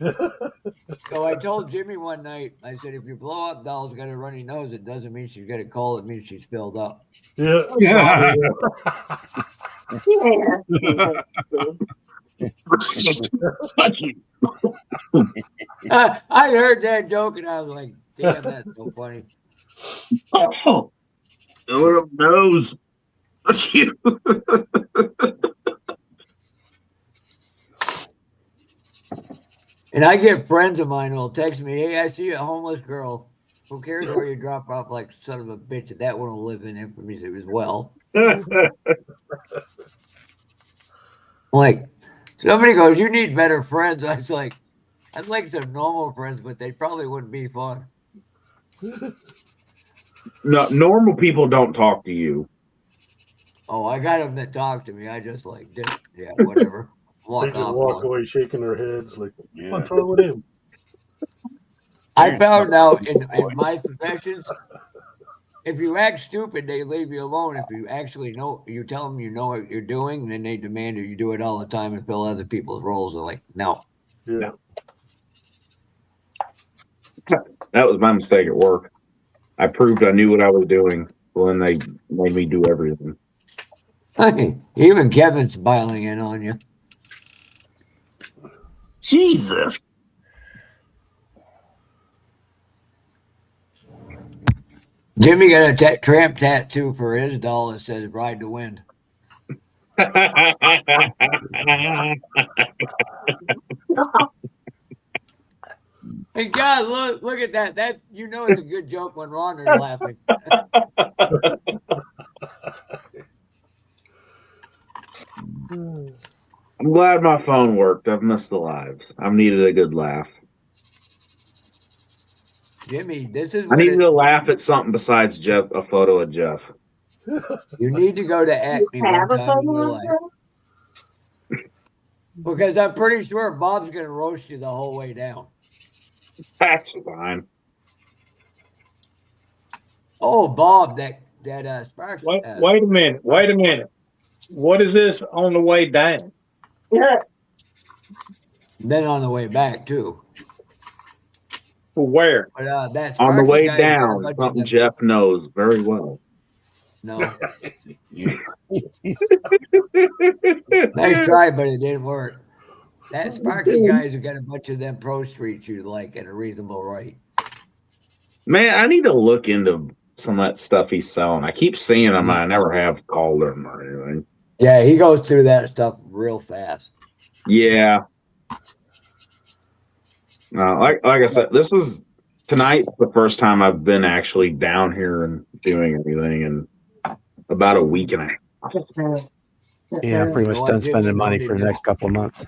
Speaker 1: So I told Jimmy one night, I said, if your blow up doll's got a runny nose, it doesn't mean she's got a cold. It means she's filled up.
Speaker 13: Yeah.
Speaker 7: Yeah.
Speaker 1: I heard that joke and I was like, damn, that's so funny.
Speaker 12: Oh, little nose.
Speaker 1: And I get friends of mine who'll text me, hey, I see a homeless girl. Who cares where you drop off, like son of a bitch? That one will live in infamy as well. Like, somebody goes, you need better friends. I was like, I'd like some normal friends, but they probably wouldn't be fun.
Speaker 12: No, normal people don't talk to you.
Speaker 1: Oh, I got them that talk to me. I just like, yeah, whatever.
Speaker 13: They just walk
Speaker 1: going.
Speaker 13: away shaking their heads like,
Speaker 6: Yeah.
Speaker 13: what's wrong with him?
Speaker 1: I found out in my professions, if you act stupid, they leave you alone. If you actually know, you tell them you know what you're doing, then they demand that you do it all the time and fill other people's roles. They're like, no.
Speaker 13: Yeah.
Speaker 12: That was my mistake at work. I proved I knew what I was doing. Well, then they made me do everything.
Speaker 1: Even Kevin's piling in on you.
Speaker 12: Jesus.
Speaker 1: Jimmy got a tramp tattoo for his doll that says "Ride the Wind." Hey God, look at that. That you know it's a good joke when Ronda's laughing.
Speaker 12: I'm glad my phone worked. I've missed the lives. I've needed a good laugh.
Speaker 1: Jimmy, this is
Speaker 12: I
Speaker 1: what
Speaker 12: needed to laugh at something besides Jeff, a photo of Jeff.
Speaker 1: you need to go to Acme one time in your life. Because I'm pretty sure Bob's going to roast you the whole way down.
Speaker 12: That's fine.
Speaker 1: Oh, Bob, that Sparks.
Speaker 11: Wait a minute. Wait a minute. What is this on the way down?
Speaker 1: Then on the way back too.
Speaker 11: For where?
Speaker 1: But that
Speaker 12: On the
Speaker 1: Sparky
Speaker 12: way
Speaker 1: guy's got a
Speaker 12: down,
Speaker 1: bunch of
Speaker 12: something
Speaker 1: them-
Speaker 12: Jeff knows very well.
Speaker 1: No. Nice try, but it didn't work. That Sparky guy's have got a bunch of them pro streets you like at a reasonable rate.
Speaker 12: Man, I need to look into some of that stuff he's selling. I keep seeing him. I never have called him or anything.
Speaker 1: Yeah, he goes through that stuff real fast.
Speaker 12: Yeah. Like I said, this is tonight the first time I've been actually down here and doing anything in about a week and a half.
Speaker 10: Yeah, I'm pretty much
Speaker 1: Well,
Speaker 10: done
Speaker 1: Jimmy
Speaker 10: spending money
Speaker 1: noted
Speaker 10: for the
Speaker 1: you.
Speaker 10: next couple of months.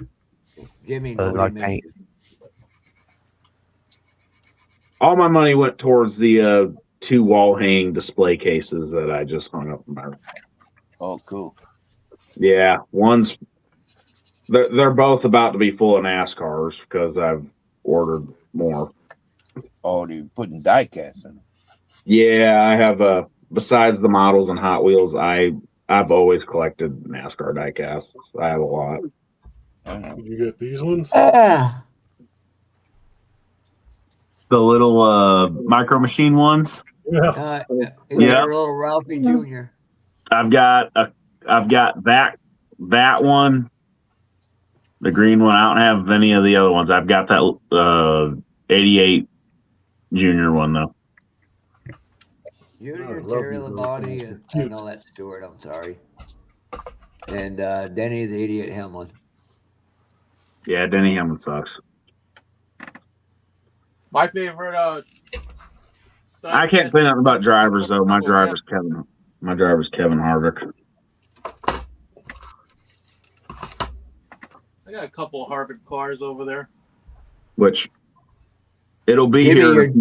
Speaker 1: Jimmy
Speaker 10: Other than
Speaker 1: noted
Speaker 10: like paint.
Speaker 12: All my money went towards the 2 wall hanging display cases that I just hung up in my room.
Speaker 6: Oh, cool.
Speaker 12: Yeah, they're both about to be full of NASCARs because I've ordered more.
Speaker 6: Oh, you're putting die casts in them.
Speaker 12: Yeah, I have besides the models and Hot Wheels, I've always collected NASCAR diecasts. I have a lot.
Speaker 13: Did you get these ones?
Speaker 1: Ah,
Speaker 12: The little micro machine ones.
Speaker 13: Yeah.
Speaker 1: yeah.
Speaker 12: Yeah.
Speaker 1: Little Ralphie Jr.
Speaker 12: I've got that one, the green one. I don't have any of the other ones. I've got that 88 Junior one though.
Speaker 1: Junior,
Speaker 13: love
Speaker 1: Terry
Speaker 13: you, bro.
Speaker 1: Labonte, and I
Speaker 13: Cute.
Speaker 1: know that's Stewart, I'm sorry. And Denny the Idiot Hamlin.
Speaker 12: Yeah, Denny Hamlin sucks.
Speaker 9: My favorite.
Speaker 12: I can't say nothing about drivers though. My driver's Kevin Harvick.
Speaker 9: I got a couple of Harvick cars over there.
Speaker 12: Which it'll be
Speaker 1: Jimmy,
Speaker 12: here.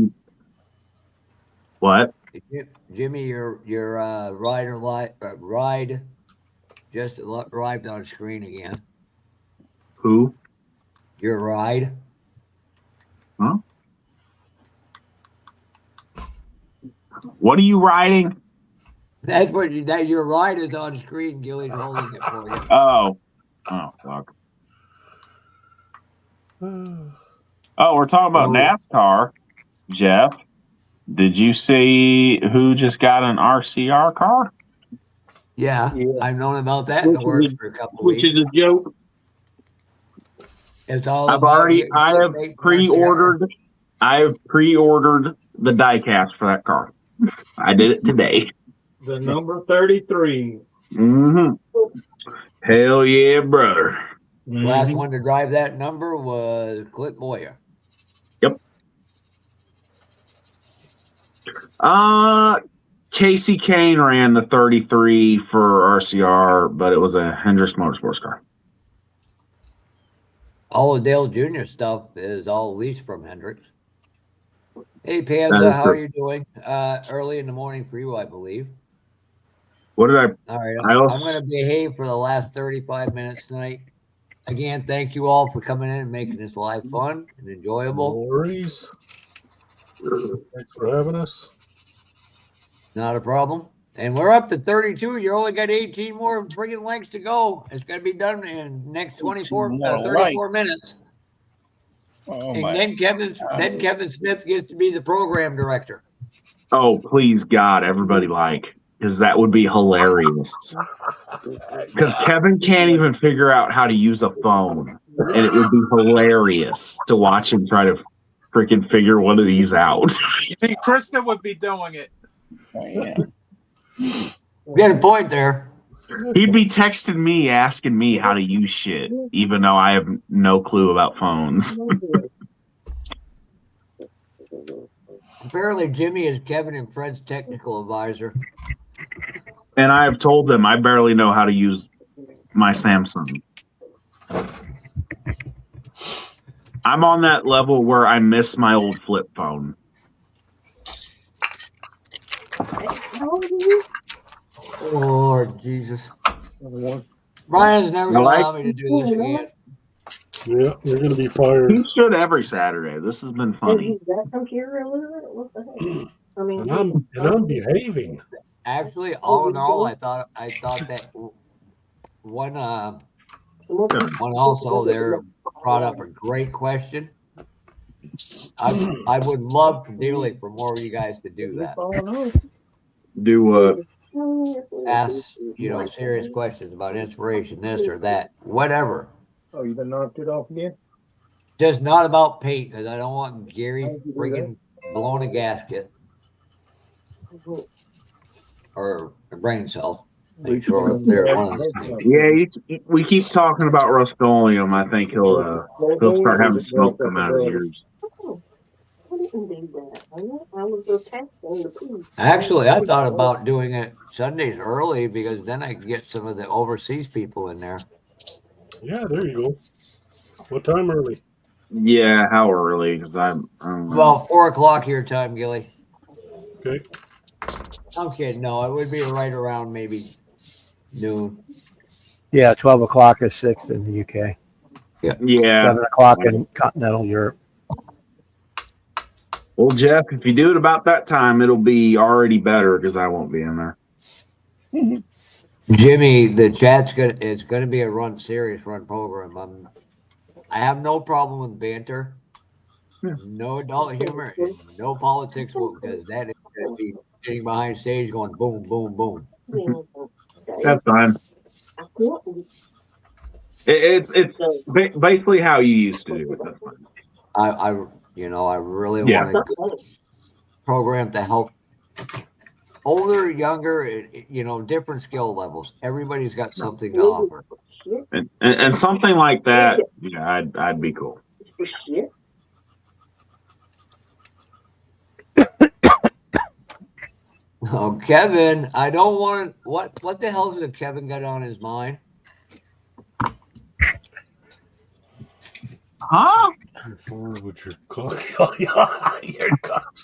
Speaker 12: What?
Speaker 1: Jimmy, your ride just arrived on screen again.
Speaker 12: Who?
Speaker 1: Your ride.
Speaker 12: Huh? What are you riding?
Speaker 1: That's what that your ride is on screen. Gilly's holding it for you.
Speaker 12: Oh, fuck. Oh, we're talking about NASCAR, Jeff. Did you see who just got an RCR car?
Speaker 1: Yeah, I've known about that in the works for a couple of weeks.
Speaker 12: Which is a joke.
Speaker 1: It's all
Speaker 12: I have pre-ordered the diecast for that car. I did it today.
Speaker 11: The number 33.
Speaker 12: Mm-hmm. Hell yeah, brother.
Speaker 1: Last one to drive that number was Clint Boyer.
Speaker 12: Yep. Casey Kane ran the 33 for RCR, but it was a Hendricks Motorsports car.
Speaker 1: All the Dale Jr. stuff is all leased from Hendricks. Hey, Panza, how are you doing? Early in the morning for you, I believe.
Speaker 12: What did
Speaker 1: All right, I'm going to behave for the last 35 minutes tonight. Again, thank you all for coming in and making this live fun and enjoyable.
Speaker 13: No worries. Thanks for having us.
Speaker 1: Not a problem. And we're up to 32. You only got 18 more friggin' lengths to go. It's going to be done in the next 34 minutes.
Speaker 6: Oh,
Speaker 1: and then Kevin Smith gets to be the program director.
Speaker 12: Oh, please, God, everybody because that would be hilarious. Because Kevin can't even figure out how to use a phone. And it would be hilarious to watch him try to freaking figure one of these out.
Speaker 9: You think Krista would be doing it?
Speaker 6: Oh, yeah.
Speaker 1: Get a point there.
Speaker 12: He'd be texting me, asking me how to use shit, even though I have no clue about phones.
Speaker 1: Apparently, Jimmy is Kevin and Fred's technical advisor.
Speaker 12: And I have told them I barely know how to use my Samsung. I'm on that level where I miss my old flip phone.
Speaker 1: Lord Jesus. Brian's never going to allow me to do this again.
Speaker 13: Yeah, you're going to be fired.
Speaker 12: He should every Saturday. This has been funny.
Speaker 13: And I'm behaving.
Speaker 1: Actually, all in all, I thought that one also there brought up a great question. I would love dearly for more of you guys to do that.
Speaker 12: Do what?
Speaker 1: Ask, serious questions about inspiration, this or that, whatever.
Speaker 11: Oh, you done knocked it off again?
Speaker 1: Just not about paint, because I don't want Gary friggin' blowing a gasket or a brain cell. Make sure they're one of the
Speaker 12: Yeah, we keep talking about Rust-Oleum. I think he'll start having smoke come out of his ears.
Speaker 1: Actually, I thought about doing it Sundays early because then I can get some of the overseas people in there.
Speaker 13: Yeah, there you go. What time early?
Speaker 12: Yeah, how early? Because I'm
Speaker 1: well, 4 o'clock your time, Gilly.
Speaker 13: Okay.
Speaker 1: I'm kidding. No, it would be right around maybe noon.
Speaker 10: Yeah, 12 o'clock is 6 in the UK.
Speaker 12: Yeah.
Speaker 10: 7 o'clock in continental Europe.
Speaker 12: Well, Jeff, if you do it about that time, it'll be already better because I won't be in there.
Speaker 1: Jimmy, the chat's it's gonna be a serious run program. I have no problem with banter, no adult humor, and no politics, because that is gonna be sitting behind stage going boom, boom, boom.
Speaker 12: That's fine. It's basically how you used to do it. That's fine.
Speaker 1: I really want a program to help older, younger, different skill levels. Everybody's got something to offer.
Speaker 12: And something like that, yeah, I'd be cool.
Speaker 1: Oh, Kevin, I don't want what the hell has Kevin got on his mind?
Speaker 12: Huh?
Speaker 13: With your cock. Your cock.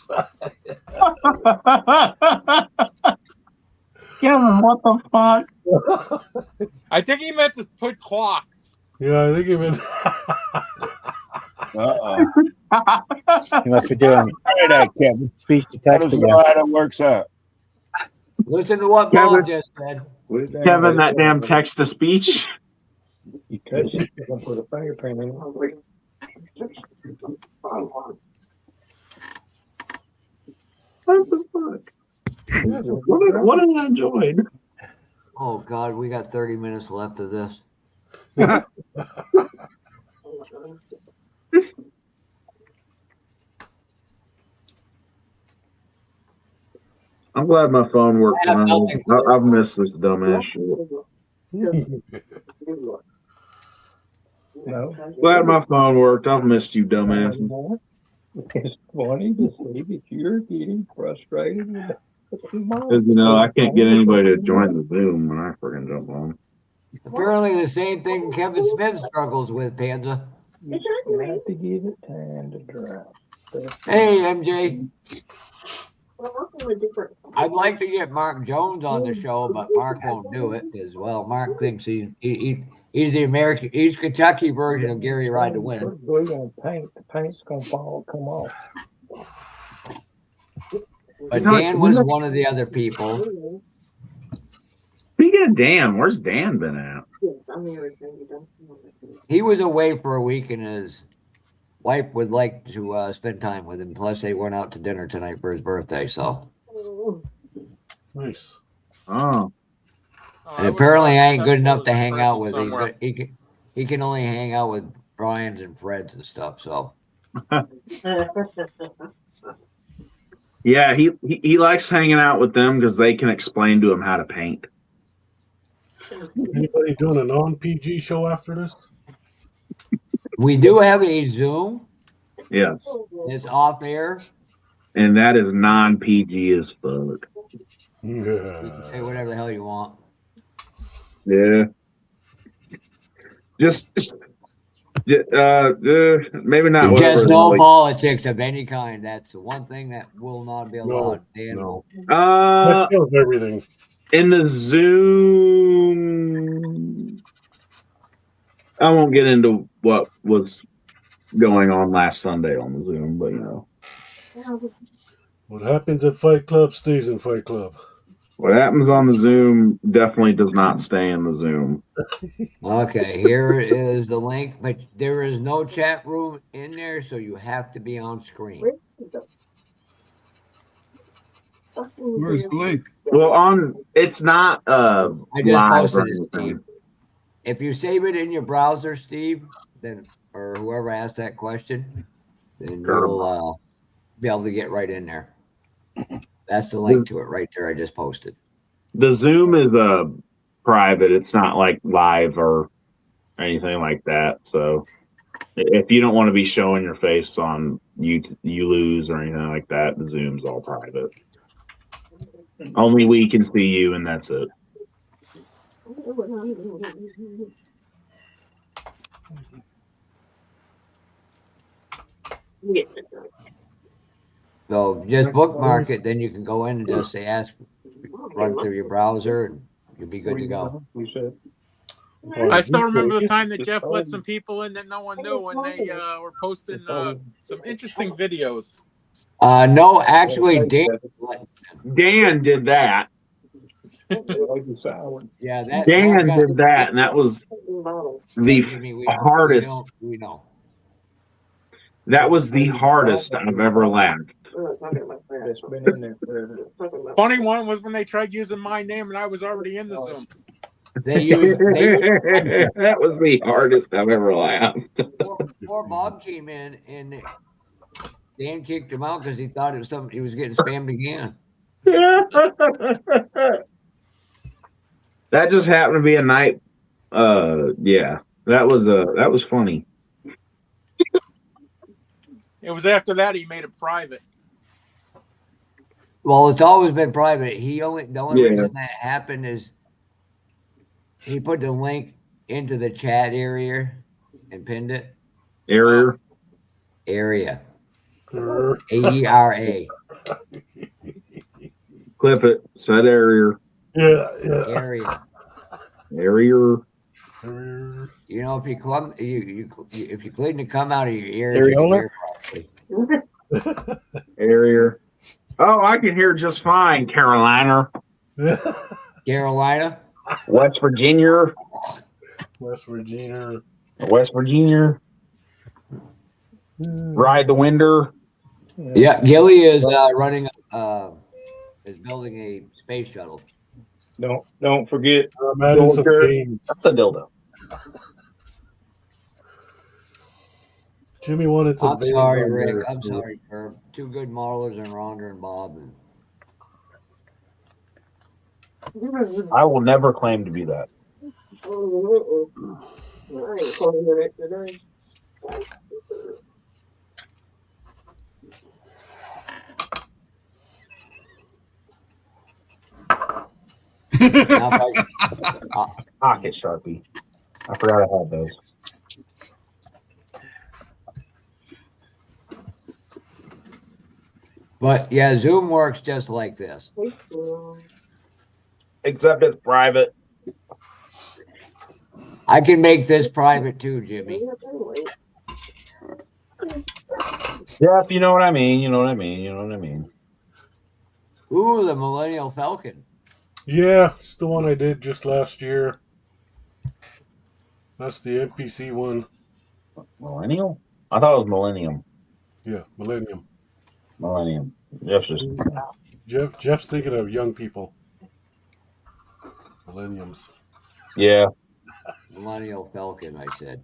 Speaker 12: Kevin, what the fuck?
Speaker 9: I think he meant to put clocks.
Speaker 13: Yeah, I think he meant.
Speaker 10: You must be doing
Speaker 6: Try that, Kevin.
Speaker 10: speech to
Speaker 6: Let
Speaker 10: text
Speaker 6: us
Speaker 10: again.
Speaker 6: know how that works out.
Speaker 1: Listen to what
Speaker 12: Kevin.
Speaker 1: Bob just said.
Speaker 12: Kevin, that damn text to speech.
Speaker 13: Put a fingerprint in it.
Speaker 12: What the fuck? What did I enjoyed?
Speaker 1: Oh God, we got 30 minutes left of this.
Speaker 12: I'm glad my phone worked
Speaker 1: I have
Speaker 12: tonight.
Speaker 1: nothing for
Speaker 12: I've missed this dumbass shit.
Speaker 13: No.
Speaker 12: Glad my phone worked. I've missed you, dumbass.
Speaker 13: It's funny to see that you're getting frustrated with that.
Speaker 12: Because, you know, I can't get anybody to join the Zoom when I freaking jump on.
Speaker 1: Apparently the same thing Kevin Smith struggles with, Panza.
Speaker 13: You have to give it time to dry.
Speaker 1: Hey, MJ. I'd like to get Mark Jones on the show, but Mark won't do it because, well, Mark thinks he's the American, he's Kentucky version of Gary Ride to Win.
Speaker 13: We're gonna paint. The paint's gonna come off.
Speaker 1: But Dan was one of the other people.
Speaker 12: Speaking of Dan, where's Dan been at?
Speaker 1: He was away for a week, and his wife would like to spend time with him. Plus, they went out to dinner tonight for his birthday. So,
Speaker 13: Nice.
Speaker 12: Oh,
Speaker 1: and apparently, I ain't good enough to hang out with. He can only hang out with Brian's and Fred's and stuff. So,
Speaker 12: yeah, he likes hanging out with them because they can explain to him how to paint.
Speaker 13: Anybody doing a non-PG show after this?
Speaker 1: we do have a Zoom.
Speaker 12: Yes,
Speaker 1: It's off air.
Speaker 12: and that is non-PG as fuck.
Speaker 13: Yeah.
Speaker 1: Say whatever the hell you want.
Speaker 12: Yeah. Just maybe not.
Speaker 1: Just no politics of any kind. That's the one thing that will not be allowed.
Speaker 13: No.
Speaker 12: Uh,
Speaker 13: That kills everything.
Speaker 12: in the Zoom, I won't get into what was going on last Sunday on the Zoom, but you know.
Speaker 13: What happens at Fight Club stays in Fight Club.
Speaker 12: What happens on the Zoom definitely does not stay in the Zoom.
Speaker 1: Okay, here is the link, but there is no chat room in there, so you have to be on screen.
Speaker 7: Where's the link?
Speaker 12: Well, it's not
Speaker 1: I just
Speaker 12: live or
Speaker 1: posted it, Steve.
Speaker 12: anything.
Speaker 1: If you save it in your browser, Steve, then or whoever asked that question, then you'll be able to get right in there. That's the link to it right there. I just posted.
Speaker 12: The Zoom is private. It's not like live or anything like that. So if you don't want to be showing your face on you lose or anything like that, the Zoom's all private. Only we can see you, and that's it.
Speaker 1: So just bookmark it, then you can go in and just say run through your browser, and you'll be good to go.
Speaker 9: I still remember the time that Jeff let some people in that no one knew, and they were posting some interesting videos.
Speaker 1: No, actually,
Speaker 12: Dan did that.
Speaker 1: Yeah,
Speaker 12: Dan did that, and that was the hardest.
Speaker 1: We know.
Speaker 12: That was the hardest I've ever laughed.
Speaker 9: Funny one was when they tried using my name, and I was already in the Zoom.
Speaker 12: That was the hardest I've ever laughed.
Speaker 1: Before Bob came in, and Dan kicked him out because he thought it was something. He was getting spammed again.
Speaker 12: That just happened to be a night. Yeah, that was funny.
Speaker 9: It was after that he made it private.
Speaker 1: Well, it's always been private. The only reason that happened is he put the link into the chat area and pinned it.
Speaker 12: Area.
Speaker 1: AERA.
Speaker 12: Clip it. Said area.
Speaker 13: Yeah.
Speaker 1: Area.
Speaker 12: Area.
Speaker 1: You know, if you clean the cum out of your ears, you can
Speaker 10: Areola?
Speaker 1: hear properly.
Speaker 12: Area. Oh, I can hear just fine, Carolina.
Speaker 1: Carolina?
Speaker 12: West Virginia.
Speaker 13: West Virginia.
Speaker 12: West Virginia. Ride the winder.
Speaker 1: Yeah, Gilly is is building a space shuttle.
Speaker 11: Don't forget.
Speaker 13: I'm adding some
Speaker 11: Georgia.
Speaker 13: games.
Speaker 12: That's a dildo.
Speaker 13: Jimmy wanted some
Speaker 1: I'm
Speaker 13: veins
Speaker 1: sorry,
Speaker 13: on
Speaker 1: Rick.
Speaker 13: there.
Speaker 1: I'm sorry, Herb. Two good modelers and Rhonda and Bob.
Speaker 12: I will never claim to be that.
Speaker 2: I ain't claiming it today.
Speaker 1: Now, if
Speaker 12: Pocket Sharpie. I forgot I had those.
Speaker 1: But yeah, Zoom works just like this.
Speaker 12: Except it's private.
Speaker 1: I can make this private too, Jimmy.
Speaker 12: Yeah, if you know what I mean, you know what I mean, you know what I mean.
Speaker 1: Ooh, the Millennial Falcon.
Speaker 13: Yeah, it's the one I did just last year. That's the NPC one.
Speaker 12: Millennial? I thought it was Millennium.
Speaker 13: Yeah, Millennium.
Speaker 12: Millennium. Jeff's just
Speaker 13: Jeff's thinking of young people. Millenniums.
Speaker 12: yeah.
Speaker 1: Millennial Falcon, I said.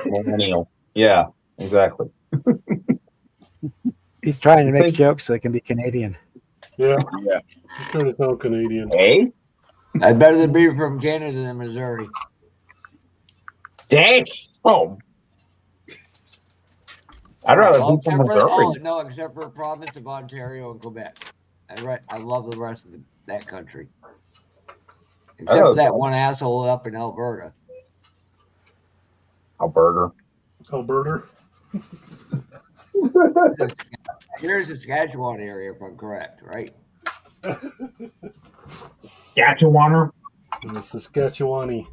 Speaker 12: Millennial. Yeah, exactly.
Speaker 10: He's trying to make jokes so they can be Canadian.
Speaker 13: Yeah.
Speaker 6: Yeah.
Speaker 13: He's trying to sound Canadian.
Speaker 12: Hey?
Speaker 1: I'd better be from Canada than Missouri.
Speaker 12: Dang. Oh. I'd rather be from Missouri.
Speaker 1: No, except for the province of Ontario and Quebec. I love the rest of that country. Except for that one asshole up in Alberta.
Speaker 12: Alberta.
Speaker 1: Here's the Saskatchewan area, if I'm correct, right?
Speaker 12: Saskatchewaner.
Speaker 13: The Saskatchewani.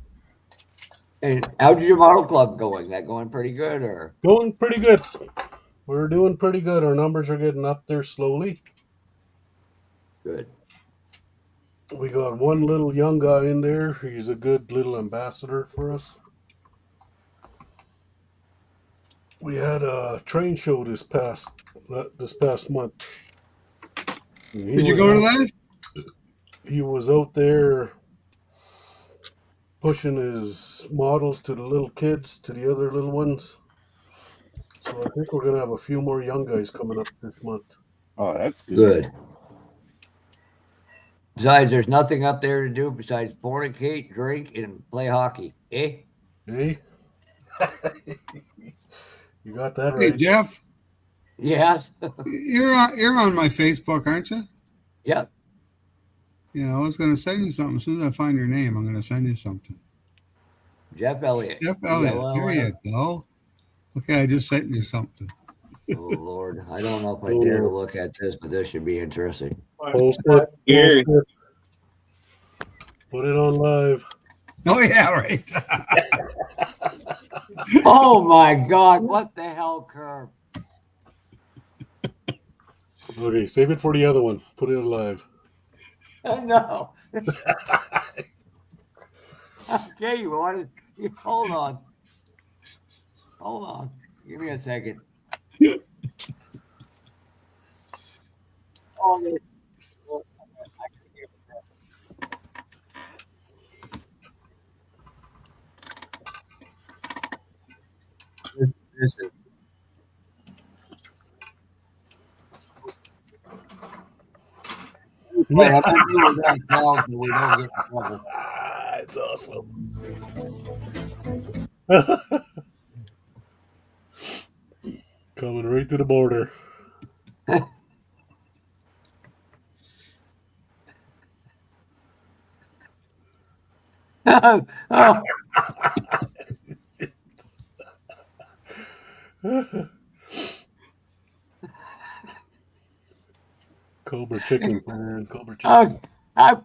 Speaker 1: And how's your model club going? That going pretty good, or
Speaker 13: going pretty good? We're doing pretty good. Our numbers are getting up there slowly.
Speaker 1: Good.
Speaker 13: We got one little young guy in there. He's a good little ambassador for us. We had a train show this past month.
Speaker 7: Did you go to that?
Speaker 13: He was out there pushing his models to the little kids, to the other little ones. So I think we're going to have a few more young guys coming up this month.
Speaker 6: Oh, that's good.
Speaker 1: Good. Besides, there's nothing up there to do besides fornicate, drink, and play hockey. Eh?
Speaker 13: Hey? You got that
Speaker 7: Hey,
Speaker 13: right.
Speaker 7: Jeff.
Speaker 1: Yes.
Speaker 7: You're on my Facebook, aren't you?
Speaker 1: Yep.
Speaker 7: Yeah, I was going to send you something. As soon as I find your name, I'm going to send you something.
Speaker 1: Jeff Elliott.
Speaker 7: Jeff Elliott. There you go. Okay, I just sent you something.
Speaker 1: Oh, Lord. I don't know if I dare to look at this, but this should be interesting.
Speaker 13: Post it. Put it on live.
Speaker 7: Oh, yeah, right.
Speaker 1: Oh, my God. What the hell, Curb?
Speaker 13: Okay, save it for the other one. Put it on live.
Speaker 1: No. Okay, you wanted. Hold on. Hold on. Give me a second. This is. Well, I'm gonna do it ourselves so we don't get in trouble.
Speaker 13: It's awesome. Coming right to the border.
Speaker 1: Oh.
Speaker 13: Cobra chicken, man. Cobra chicken.
Speaker 1: Oh.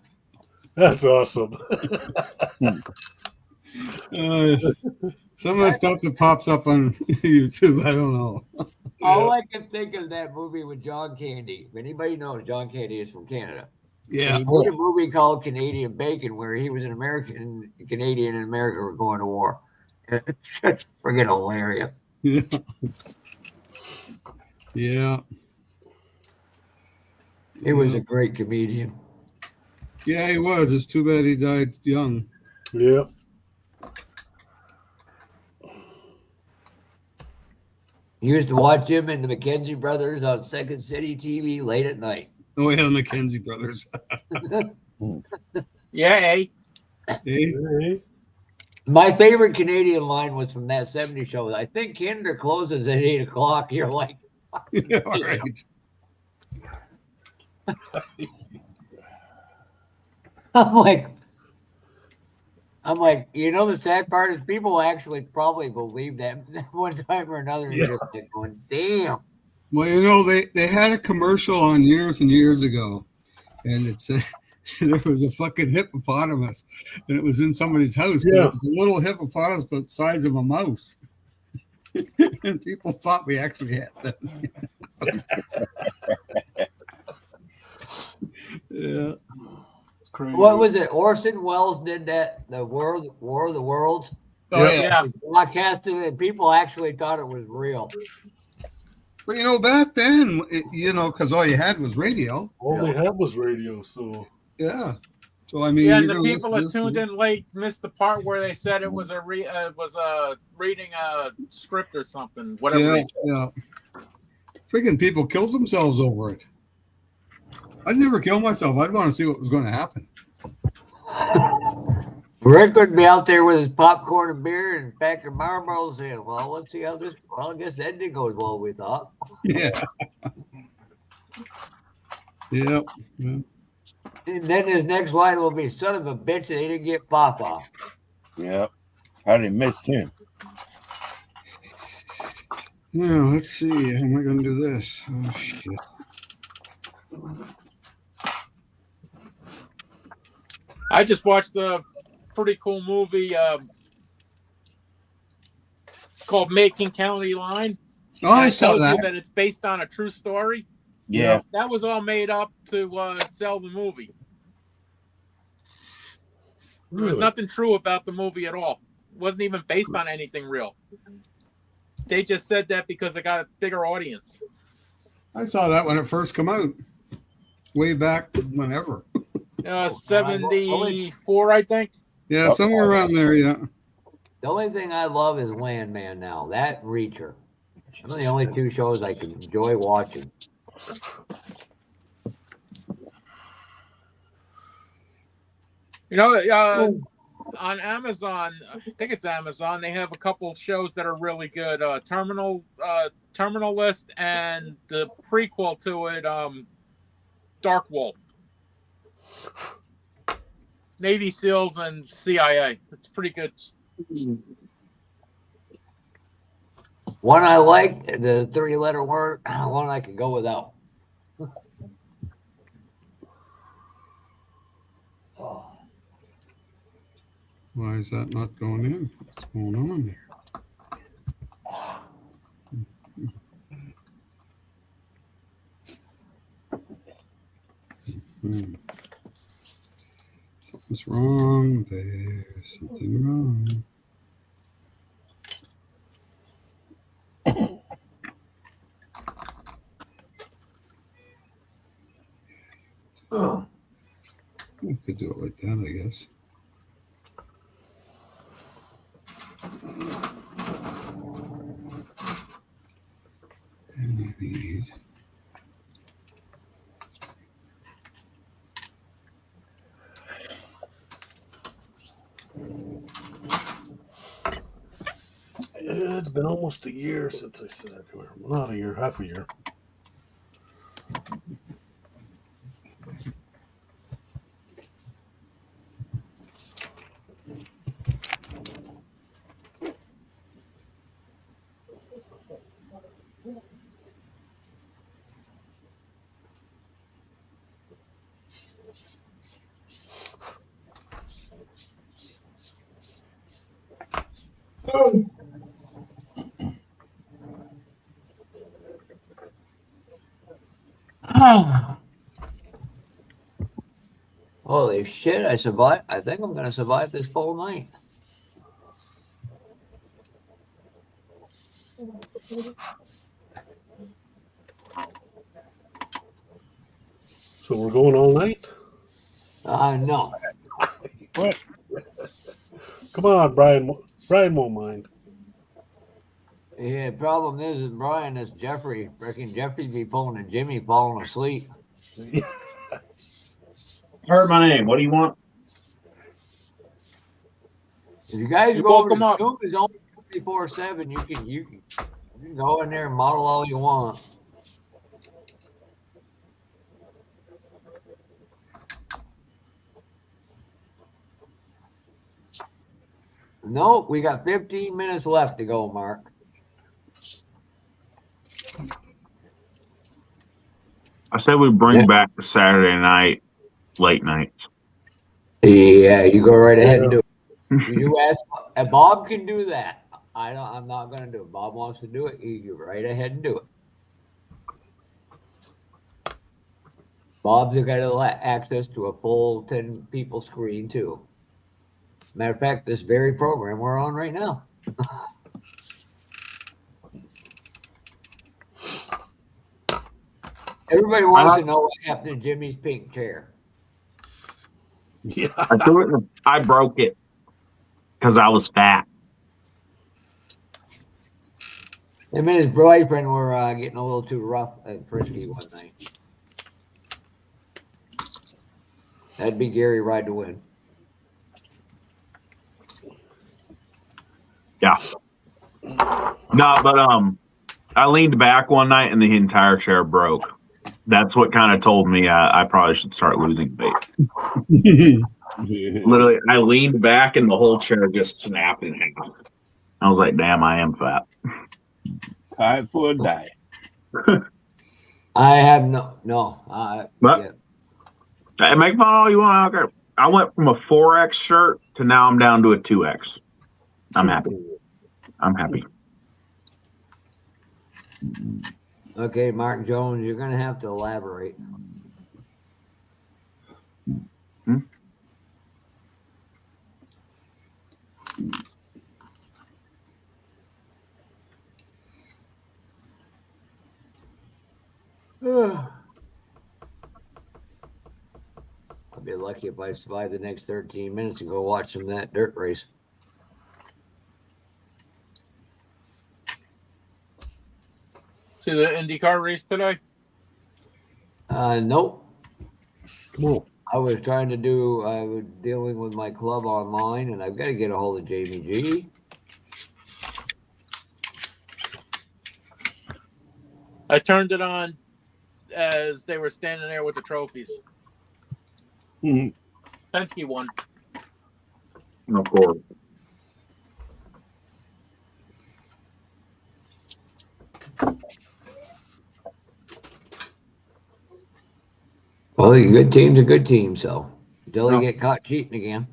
Speaker 13: That's awesome.
Speaker 7: Some of the stuff that pops up on YouTube, I don't know.
Speaker 1: All I can think of that movie with John Candy. If anybody knows, John Candy is from Canada.
Speaker 7: Yeah.
Speaker 1: And he made a movie called Canadian Bacon where he was an American, Canadian, and America were going to war. It's just friggin' hilarious.
Speaker 7: Yeah. Yeah.
Speaker 1: He was a great comedian.
Speaker 7: Yeah, he was. It's too bad he died young.
Speaker 13: Yeah.
Speaker 1: You used to watch him and the McKenzie brothers on Second City TV late at night.
Speaker 7: Oh, yeah, the McKenzie brothers.
Speaker 9: Yeah.
Speaker 13: Hey.
Speaker 1: My favorite Canadian line was from that 70s show. I think Kinder closes at 8 o'clock. You're like,
Speaker 7: Yeah, all right.
Speaker 1: I'm like, you know, the sad part is people actually probably believe that one time or another. And
Speaker 7: Yeah.
Speaker 1: just like going, damn.
Speaker 7: Well, you know, they had a commercial on years and years ago, and it said there was a fucking hippopotamus, and it was in somebody's house, but
Speaker 13: Yeah.
Speaker 7: it was a little hippopotamus the size of a mouse. And people thought we actually had them. Yeah.
Speaker 13: It's crazy.
Speaker 1: What was it? Orson Welles did that, the War of the Worlds.
Speaker 7: Oh, yeah.
Speaker 1: He broadcasted it, and people actually thought it was real.
Speaker 7: But, you know, back then, you know, because all you had was radio.
Speaker 13: All they had was radio, so.
Speaker 7: Yeah. So, I mean,
Speaker 9: Yeah, and
Speaker 7: you're
Speaker 9: the
Speaker 7: gonna
Speaker 9: people
Speaker 7: listen
Speaker 9: that
Speaker 7: to
Speaker 9: tuned in late missed the part where they said it was reading a script or something. Whatever.
Speaker 7: Yeah,
Speaker 9: they said.
Speaker 7: yeah. Freaking people killed themselves over it. I'd never kill myself. I'd want to see what was going to happen.
Speaker 1: Rick would be out there with his popcorn and beer and pack of Marlboros saying, well, let's see how this, well, I guess that didn't go as well as we thought.
Speaker 7: Yeah. Yep. Yeah.
Speaker 1: And then his next line will be, son of a bitch, they didn't get Papa.
Speaker 6: Yeah. How did he miss him?
Speaker 7: Now, let's see. How am I going to do this? Oh, shit.
Speaker 9: I just watched a pretty cool movie called Making County Line.
Speaker 7: Oh, I
Speaker 9: And it
Speaker 7: saw
Speaker 9: tells you
Speaker 7: that.
Speaker 9: that it's based on a true story.
Speaker 6: Yeah.
Speaker 9: That was all made up to sell the movie. There was
Speaker 13: Really?
Speaker 9: nothing true about the movie at all. It wasn't even based on anything real. They just said that because it got a bigger audience.
Speaker 7: I saw that when it first came out. Way back whenever.
Speaker 9: 74, I think.
Speaker 7: Yeah, somewhere around there, yeah.
Speaker 1: The only thing I love is Landman now. That and Reacher. Those are the only two shows I can enjoy watching.
Speaker 9: You know, on Amazon, I think it's Amazon, they have a couple shows that are really good. Terminal List and the prequel to it, Dark Wolf. Navy SEALs and CIA. It's pretty good.
Speaker 1: One I like, the 3-letter word, one I can go without.
Speaker 7: Why is that not going in? What's going on here? Something's wrong there. Something wrong.
Speaker 1: Oh.
Speaker 7: I could do it like that, I guess. And I need
Speaker 13: It's been almost a year since I said, well, not a year, half a year.
Speaker 1: Holy shit! I survived. I think I'm gonna survive this full night.
Speaker 13: So we're going all night?
Speaker 1: No.
Speaker 6: What?
Speaker 13: Come on, Brian. Brian won't mind.
Speaker 1: Yeah, problem is Brian is Jeffrey. Freaking Jeffrey be pulling a Jimmy falling asleep.
Speaker 12: Heard my name. What do you want?
Speaker 1: If you guys
Speaker 9: You
Speaker 1: go
Speaker 9: woke
Speaker 1: over
Speaker 9: him
Speaker 1: to
Speaker 9: up.
Speaker 1: Zoom, is only 24/7. You can go in there and model all you want. Nope, we got 15 minutes left to go, Mark.
Speaker 12: I said we bring back the Saturday night late nights.
Speaker 1: Yeah, you go right ahead and
Speaker 13: Yeah.
Speaker 1: do it. You ask, and Bob can do that. I'm not going to do it. Bob wants to do it. You go right ahead and do it. Bob's got access to a full 10 people screen too. Matter of fact, this very program we're on right now. Everybody wants to know what happened to Jimmy's pink chair.
Speaker 13: Yeah.
Speaker 12: I broke it because I was fat.
Speaker 1: Him and his boyfriend were getting a little too rough and frisky one night. That'd be Gary Ride to win.
Speaker 12: Yeah. No, but I leaned back one night and the entire chair broke. That's what kind of told me I probably should start losing weight. Literally, I leaned back and the whole chair just snapped in half. I was like, damn, I am fat.
Speaker 6: Time for a diet.
Speaker 1: I have no.
Speaker 12: But hey, make fun all you want. I don't care. I went from a 4X shirt to now I'm down to a 2X. I'm happy. I'm happy.
Speaker 1: Okay, Mark Jones, you're going to have to elaborate. I'll be lucky if I survive the next 13 minutes and go watch some of that dirt race.
Speaker 9: See the IndyCar race today?
Speaker 1: Nope.
Speaker 13: Come on.
Speaker 1: I was dealing with my club online, and I've got to get a hold of Jamie G.
Speaker 9: I turned it on as they were standing there with the trophies. Penske won.
Speaker 12: Of course.
Speaker 1: Well, a good team's a good team, so until they get caught cheating again.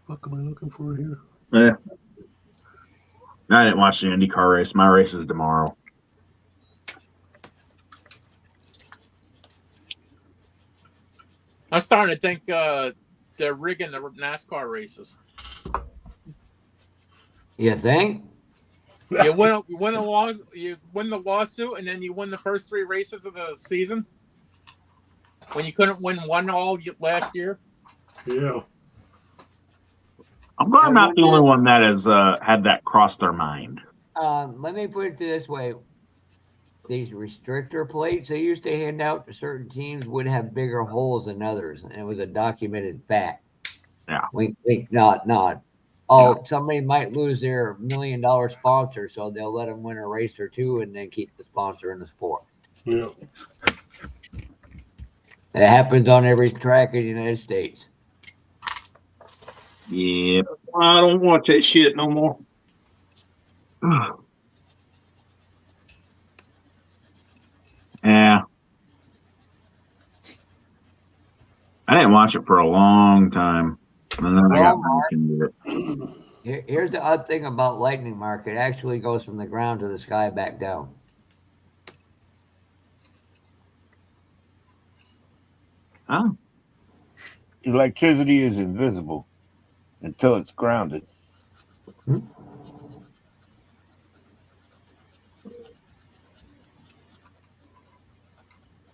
Speaker 13: What am I looking for here?
Speaker 12: Yeah. I didn't watch the IndyCar race. My race is tomorrow.
Speaker 9: I'm starting to think they're rigging the NASCAR races.
Speaker 1: You think?
Speaker 9: You win the lawsuit, and then you win the first 3 races of the season. When you couldn't win one all last year.
Speaker 13: Yeah.
Speaker 12: I'm glad I'm not the only one that has had that cross their mind.
Speaker 1: Let me put it this way. These restrictor plates they used to hand out to certain teams would have bigger holes than others, and it was a documented fact.
Speaker 12: Yeah.
Speaker 1: Wink, wink, nod, nod. Oh, yeah. Somebody might lose their $1 million sponsor, so they'll let them win a race or two and then keep the sponsor in the sport.
Speaker 13: Yeah.
Speaker 1: It happens on every track in the United States.
Speaker 11: Yeah, I don't watch that shit no more.
Speaker 12: Yeah. didn't watch it for a long time, and then I got
Speaker 1: Well,
Speaker 12: back into it.
Speaker 1: Here's the odd thing about lightning mark. It actually goes from the ground to the sky back down.
Speaker 12: Oh,
Speaker 6: Electricity is invisible until it's grounded.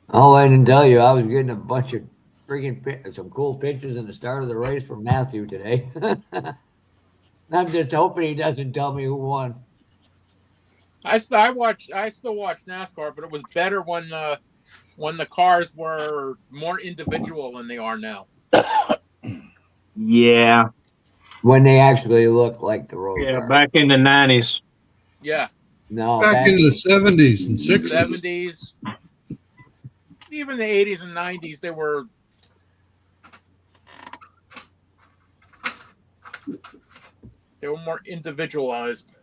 Speaker 1: Oh, I didn't tell you, I was getting a bunch of freaking some cool pictures in the start of the race from Matthew today. I'm just hoping he doesn't tell me who won.
Speaker 9: I still watch NASCAR, but it was better when the cars were more individual than they are now.
Speaker 12: yeah.
Speaker 1: When they actually look like the road
Speaker 11: Yeah,
Speaker 1: car.
Speaker 11: back in the 90s.
Speaker 9: Yeah.
Speaker 1: No,
Speaker 7: Back in the 70s and 60s.
Speaker 9: 70s, even the 80s and 90s, they were more individualized.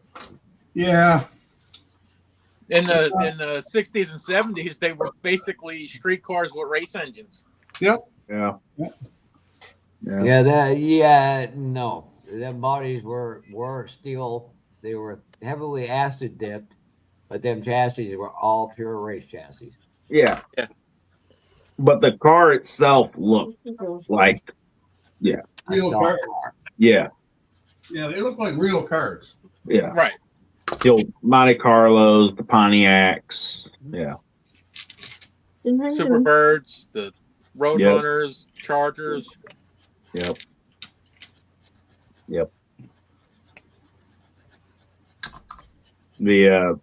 Speaker 7: Yeah.
Speaker 9: In the 60s and 70s, they were basically street cars with race engines.
Speaker 7: Yep.
Speaker 12: Yeah.
Speaker 1: No. Them bodies were steel. They were heavily acid dipped, but them chassis were all pure race chassis.
Speaker 12: Yeah.
Speaker 9: Yeah.
Speaker 12: But the car itself looked like, yeah.
Speaker 7: Real cars.
Speaker 12: Yeah.
Speaker 7: Yeah, they look like real cars.
Speaker 12: Yeah.
Speaker 9: Right.
Speaker 12: The old Monte Carlos, the Pontiacs. Yeah.
Speaker 9: Superbirds, the Roadrunners, Chargers.
Speaker 12: Yep. The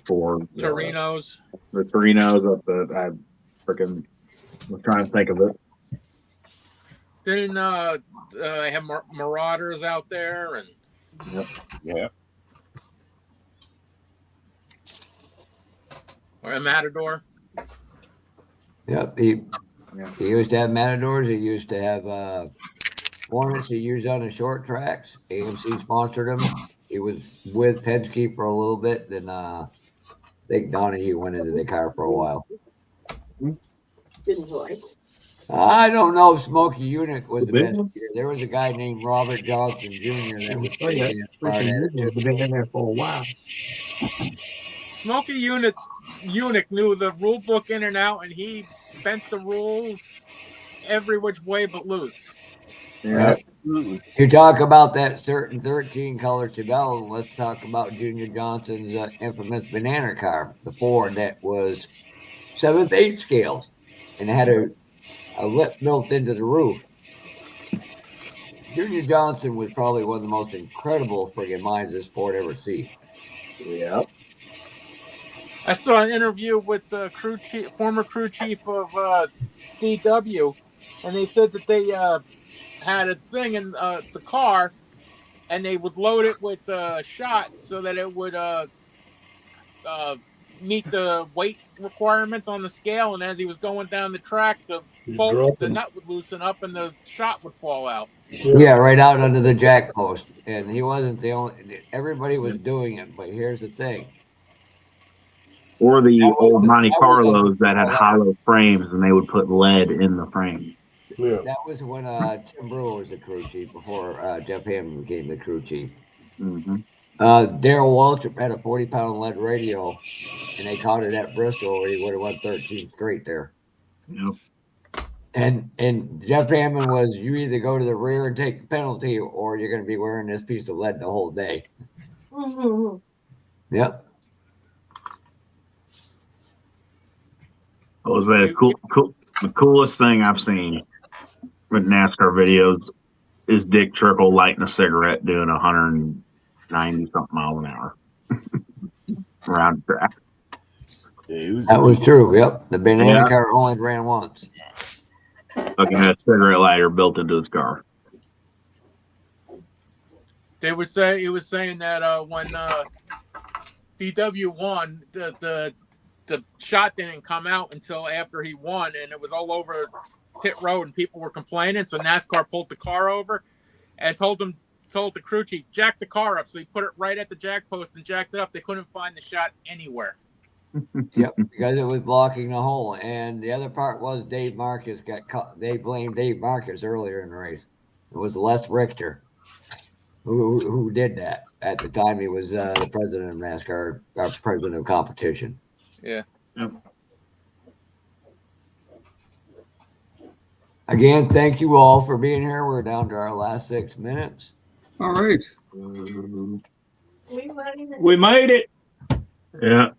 Speaker 12: Ford
Speaker 9: Torinos.
Speaker 12: The Torinos up I freaking was trying to think of it.
Speaker 9: Then they have Marauders out there, and
Speaker 6: Yeah.
Speaker 9: or a Matador.
Speaker 1: Yep. He used to have Matadors. He used to have Hornets he used on the short tracks. AMC sponsored him. He was with Penske for a little bit. Then I think Donahue went into the car for a while.
Speaker 2: Didn't like.
Speaker 1: I don't know if Smokey Unick was the best year. There was a guy named Robert Johnson Jr. that was
Speaker 11: Been in there for a while.
Speaker 9: Smokey Unick knew the rule book in and out, and he bent the rules every which way but loose.
Speaker 12: Yeah.
Speaker 1: You talk about that certain 13 color Chevelle. Let's talk about Junior Johnson's infamous banana car, the Ford that was 7/8 scales and had a lip built into the roof. Junior Johnson was probably one of the most incredible friggin' minds this sport ever see.
Speaker 12: Yeah.
Speaker 9: I saw an interview with the former crew chief of DW, and they said that they had a thing in the car, and they would load it with shot so that it would meet the weight requirements on the scale. And as he was going down the track, the nut would loosen up and the shot would fall out.
Speaker 1: Yeah, right out under the jack post. And he wasn't the only. Everybody was doing it, but here's the thing.
Speaker 12: Or the old Monte Carlos that had hollow frames, and they would put lead in the frame.
Speaker 13: Yeah.
Speaker 1: That was when Tim Brewer was the crew chief before Jeff Hammond became the crew chief.
Speaker 12: Mm-hmm.
Speaker 1: Daryl Waltrip had a 40-pound lead radio, and they caught it at Bristol, where he would have won 13 straight there.
Speaker 12: Yep.
Speaker 1: And Jeff Hammond was, you either go to the rear and take the penalty, or you're going to be wearing this piece of lead the whole day. Yep.
Speaker 12: What was that? The coolest thing I've seen with NASCAR videos is Dick Trickle lighting a cigarette doing 190 something miles an hour around the track.
Speaker 1: That was true. Yep. The banana car only ran once.
Speaker 12: Looking at a cigarette lighter built into his car.
Speaker 9: He was saying that when DW won, the shot didn't come out until after he won, and it was all over pit road, and people were complaining. So NASCAR pulled the car over and told the crew chief, jack the car up. So he put it right at the jack post and jacked it up. They couldn't find the shot anywhere.
Speaker 1: Yep, because it was blocking the hole. And the other part was Dave Marcus got caught. They blamed Dave Marcus earlier in the race. It was Les Richter who did that at the time. He was the president of NASCAR, president of competition.
Speaker 9: Yeah.
Speaker 1: Again, thank you all for being here. We're down to our last 6 minutes.
Speaker 7: All right.
Speaker 11: We made it.
Speaker 12: Yeah.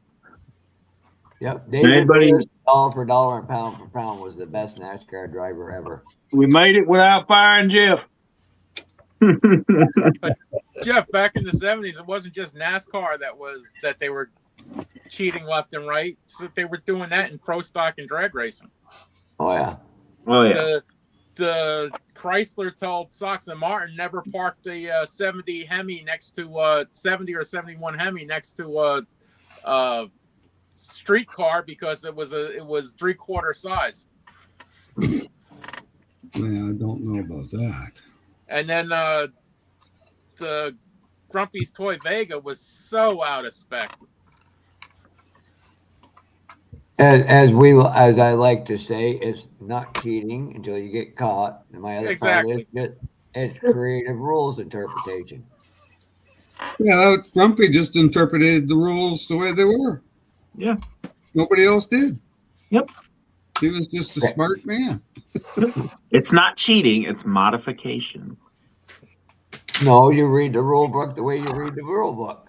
Speaker 1: Yep, David
Speaker 12: Anybody-
Speaker 1: Pierce, dollar for dollar and pound for pound, was the best NASCAR driver ever.
Speaker 11: We made it without firing Jeff.
Speaker 9: Jeff, back in the 70s, it wasn't just NASCAR that they were cheating left and right. So they were doing that in pro stock and drag racing.
Speaker 1: Oh yeah.
Speaker 12: Oh yeah.
Speaker 9: The Chrysler told Sox and Martin never park the 70 Hemi next to 70 or 71 Hemi next to a street car because it was 3/4 size.
Speaker 7: Yeah, I don't know about that.
Speaker 9: And then the Grumpy's Toy Vega was so out of spec.
Speaker 1: As I like to say, it's not cheating until you get caught. And my other
Speaker 9: Exactly.
Speaker 1: part is it's creative rules interpretation.
Speaker 7: Yeah, Grumpy just interpreted the rules the way they were.
Speaker 12: Yeah.
Speaker 7: Nobody else did.
Speaker 12: Yep.
Speaker 7: He was just a smart man.
Speaker 12: It's not cheating, it's modification.
Speaker 1: No, you read the rule book the way you read the rule book.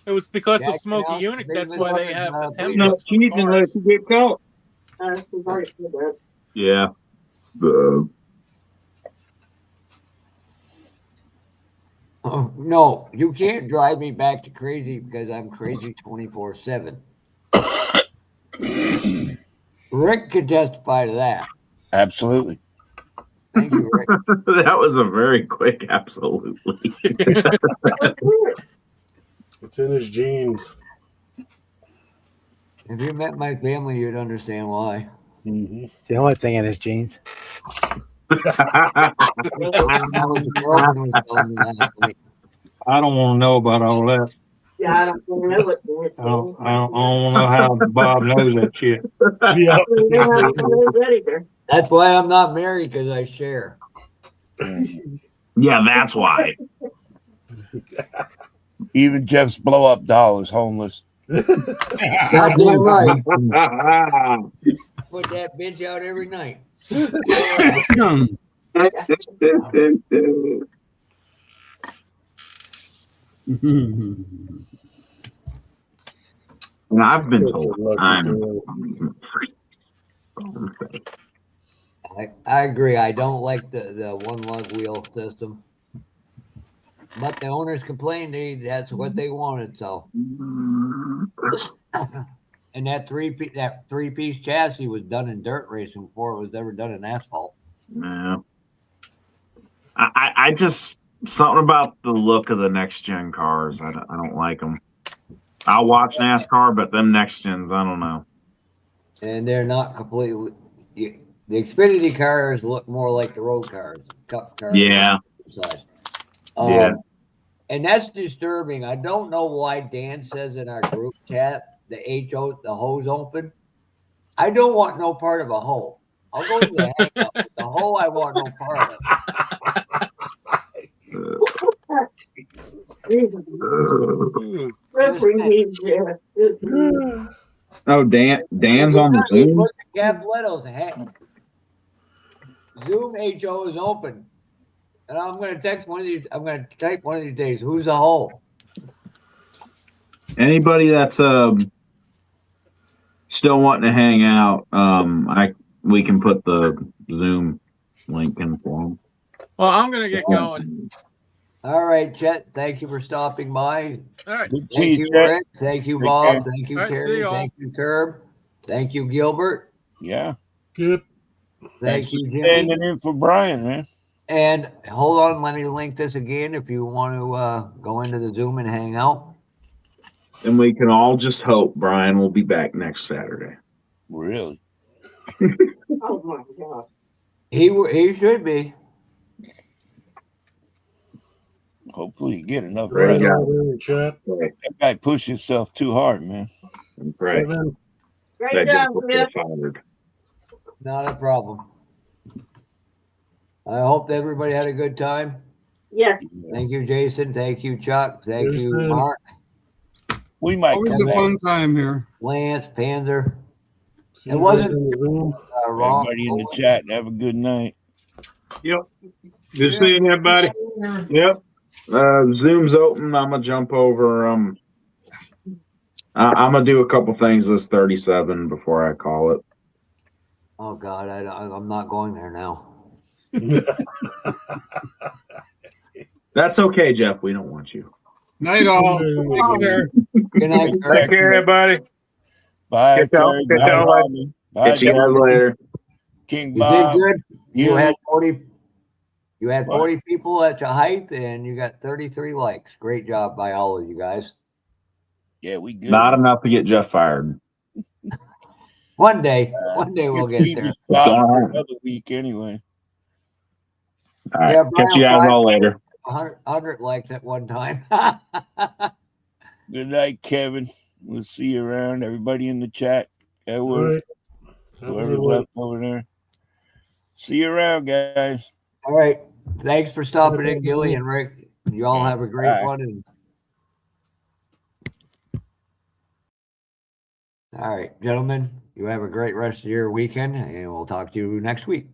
Speaker 9: It was because
Speaker 1: Jack
Speaker 9: of Smokey
Speaker 1: Snell,
Speaker 9: Unic. That's
Speaker 1: David
Speaker 9: why they
Speaker 1: Evans,
Speaker 9: have the
Speaker 1: please.
Speaker 11: No
Speaker 9: templates for the
Speaker 11: cheating unless
Speaker 9: cars.
Speaker 11: you get caught.
Speaker 12: Yeah.
Speaker 1: Oh, no, you can't drive me back to crazy because I'm crazy 24/7. Rick could testify to that.
Speaker 6: Absolutely.
Speaker 1: Thank you, Rick.
Speaker 12: That was a very quick absolutely.
Speaker 13: It's in his genes.
Speaker 1: If you met my family, you'd understand why.
Speaker 13: Mm-hmm.
Speaker 10: It's the only thing in his jeans.
Speaker 1: That was the girlfriend was telling me last night.
Speaker 11: I don't want to know about all that.
Speaker 2: Yeah, I don't really know what
Speaker 11: I don't know how Bob knows that shit.
Speaker 13: Yeah.
Speaker 1: That's why I'm not married, because I share.
Speaker 12: Yeah, that's why.
Speaker 6: Even Jeff's blow up doll is homeless.
Speaker 1: Goddamn right. Put that bitch out every night.
Speaker 12: And I've been told I'm
Speaker 1: I agree. I don't like the one lug wheel system. But the owners complained that's what they wanted, so. And that three-piece chassis was done in dirt racing before it was ever done in asphalt.
Speaker 12: no. I just something about the look of the next gen cars. I don't like them. I'll watch NASCAR, but them next gens, I don't know.
Speaker 1: And they're not completely. The Xfinity cars look more like the road cars, cup cars.
Speaker 12: Yeah.
Speaker 1: Size.
Speaker 12: Yeah.
Speaker 1: And that's disturbing. I don't know why Dan says in our group chat the hose open. I don't want no part of a hole. I'll go to the hangout. But the hole I want no part of.
Speaker 12: Oh, Dan's on the Zoom.
Speaker 1: Put the Caplettos. Zoom HO is open. And I'm going to text one of these. I'm going to type one of these days. Who's the hole?
Speaker 12: Anybody that's still wanting to hang out, we can put the Zoom link in for them.
Speaker 9: Well, I'm going to get going.
Speaker 1: All right, Chet. Thank you for stopping by.
Speaker 9: All right.
Speaker 1: Thank you,
Speaker 6: Chet.
Speaker 1: Rick. Thank you, Bob. Thank you,
Speaker 9: All right, see
Speaker 1: Terry.
Speaker 9: y'all.
Speaker 1: Thank you, Curb. Thank you, Gilbert.
Speaker 6: Yeah.
Speaker 13: Good.
Speaker 1: Thank you, Jimmy.
Speaker 6: Standing in for Brian, man.
Speaker 1: And hold on, let me link this again if you want to go into the Zoom and hang out.
Speaker 12: And we can all just hope Brian will be back next Saturday.
Speaker 6: Really?
Speaker 2: Oh my God.
Speaker 1: He should be.
Speaker 6: hopefully you get enough
Speaker 12: Right,
Speaker 13: Brian
Speaker 6: rest.
Speaker 12: guys.
Speaker 13: over there in chat.
Speaker 12: Right.
Speaker 6: That guy pushed himself too hard, man.
Speaker 12: Right.
Speaker 13: Kevin,
Speaker 2: Great
Speaker 12: That
Speaker 2: job,
Speaker 12: did
Speaker 2: Jeff.
Speaker 12: fired.
Speaker 1: Not a problem. I hope everybody had a good time.
Speaker 2: Yes.
Speaker 1: Thank you, Jason. Thank you, Chuck. Thank you,
Speaker 13: Jason.
Speaker 1: Mark,
Speaker 6: We might
Speaker 7: Always
Speaker 6: come
Speaker 7: a
Speaker 6: back.
Speaker 7: fun time here.
Speaker 1: Lance, Panzer.
Speaker 13: See
Speaker 1: It
Speaker 13: you guys
Speaker 1: wasn't
Speaker 13: in the Zoom.
Speaker 1: wrong.
Speaker 6: Everybody in the chat, have a good night.
Speaker 11: Yep. Good seeing everybody.
Speaker 12: Yep. Zoom's open. I'm gonna jump over. I'm gonna do a couple things this 37 before I call it.
Speaker 1: Oh God, I'm not going there now.
Speaker 12: That's okay, Jeff. We don't want you.
Speaker 7: Night all. Take care.
Speaker 1: Good night,
Speaker 11: Take
Speaker 1: Kurt.
Speaker 11: care, everybody.
Speaker 6: Bye,
Speaker 11: Catch y'all-
Speaker 6: Terry.
Speaker 11: catch
Speaker 6: Bye,
Speaker 11: y'all later.
Speaker 6: Rodney. Bye,
Speaker 12: Catch you guys
Speaker 6: Jason.
Speaker 12: later.
Speaker 6: King
Speaker 1: You
Speaker 6: Bob.
Speaker 1: did good. You had 40. You had
Speaker 6: What?
Speaker 1: 40 people at your height, and you got 33 likes. Great job by all of you guys.
Speaker 6: Yeah, we good.
Speaker 12: Not enough to get Jeff fired.
Speaker 1: One day we'll
Speaker 6: Let's
Speaker 1: get
Speaker 6: keep
Speaker 1: there.
Speaker 6: his spot
Speaker 12: All
Speaker 6: for
Speaker 12: right.
Speaker 6: another week anyway.
Speaker 12: All right.
Speaker 1: Yeah,
Speaker 12: Catch you guys all later.
Speaker 1: 100 likes at one time.
Speaker 6: Good night, Kevin. We'll see you around. Everybody in the chat.
Speaker 13: All
Speaker 6: Edward,
Speaker 13: right. Have a
Speaker 6: whoever's
Speaker 13: good one.
Speaker 6: left over there. See you around, guys.
Speaker 1: All right. Thanks for stopping in, Gilly and Rick. You all have a great
Speaker 6: Bye.
Speaker 1: one. And all right, gentlemen, you have a great rest of your weekend, and we'll talk to you next week.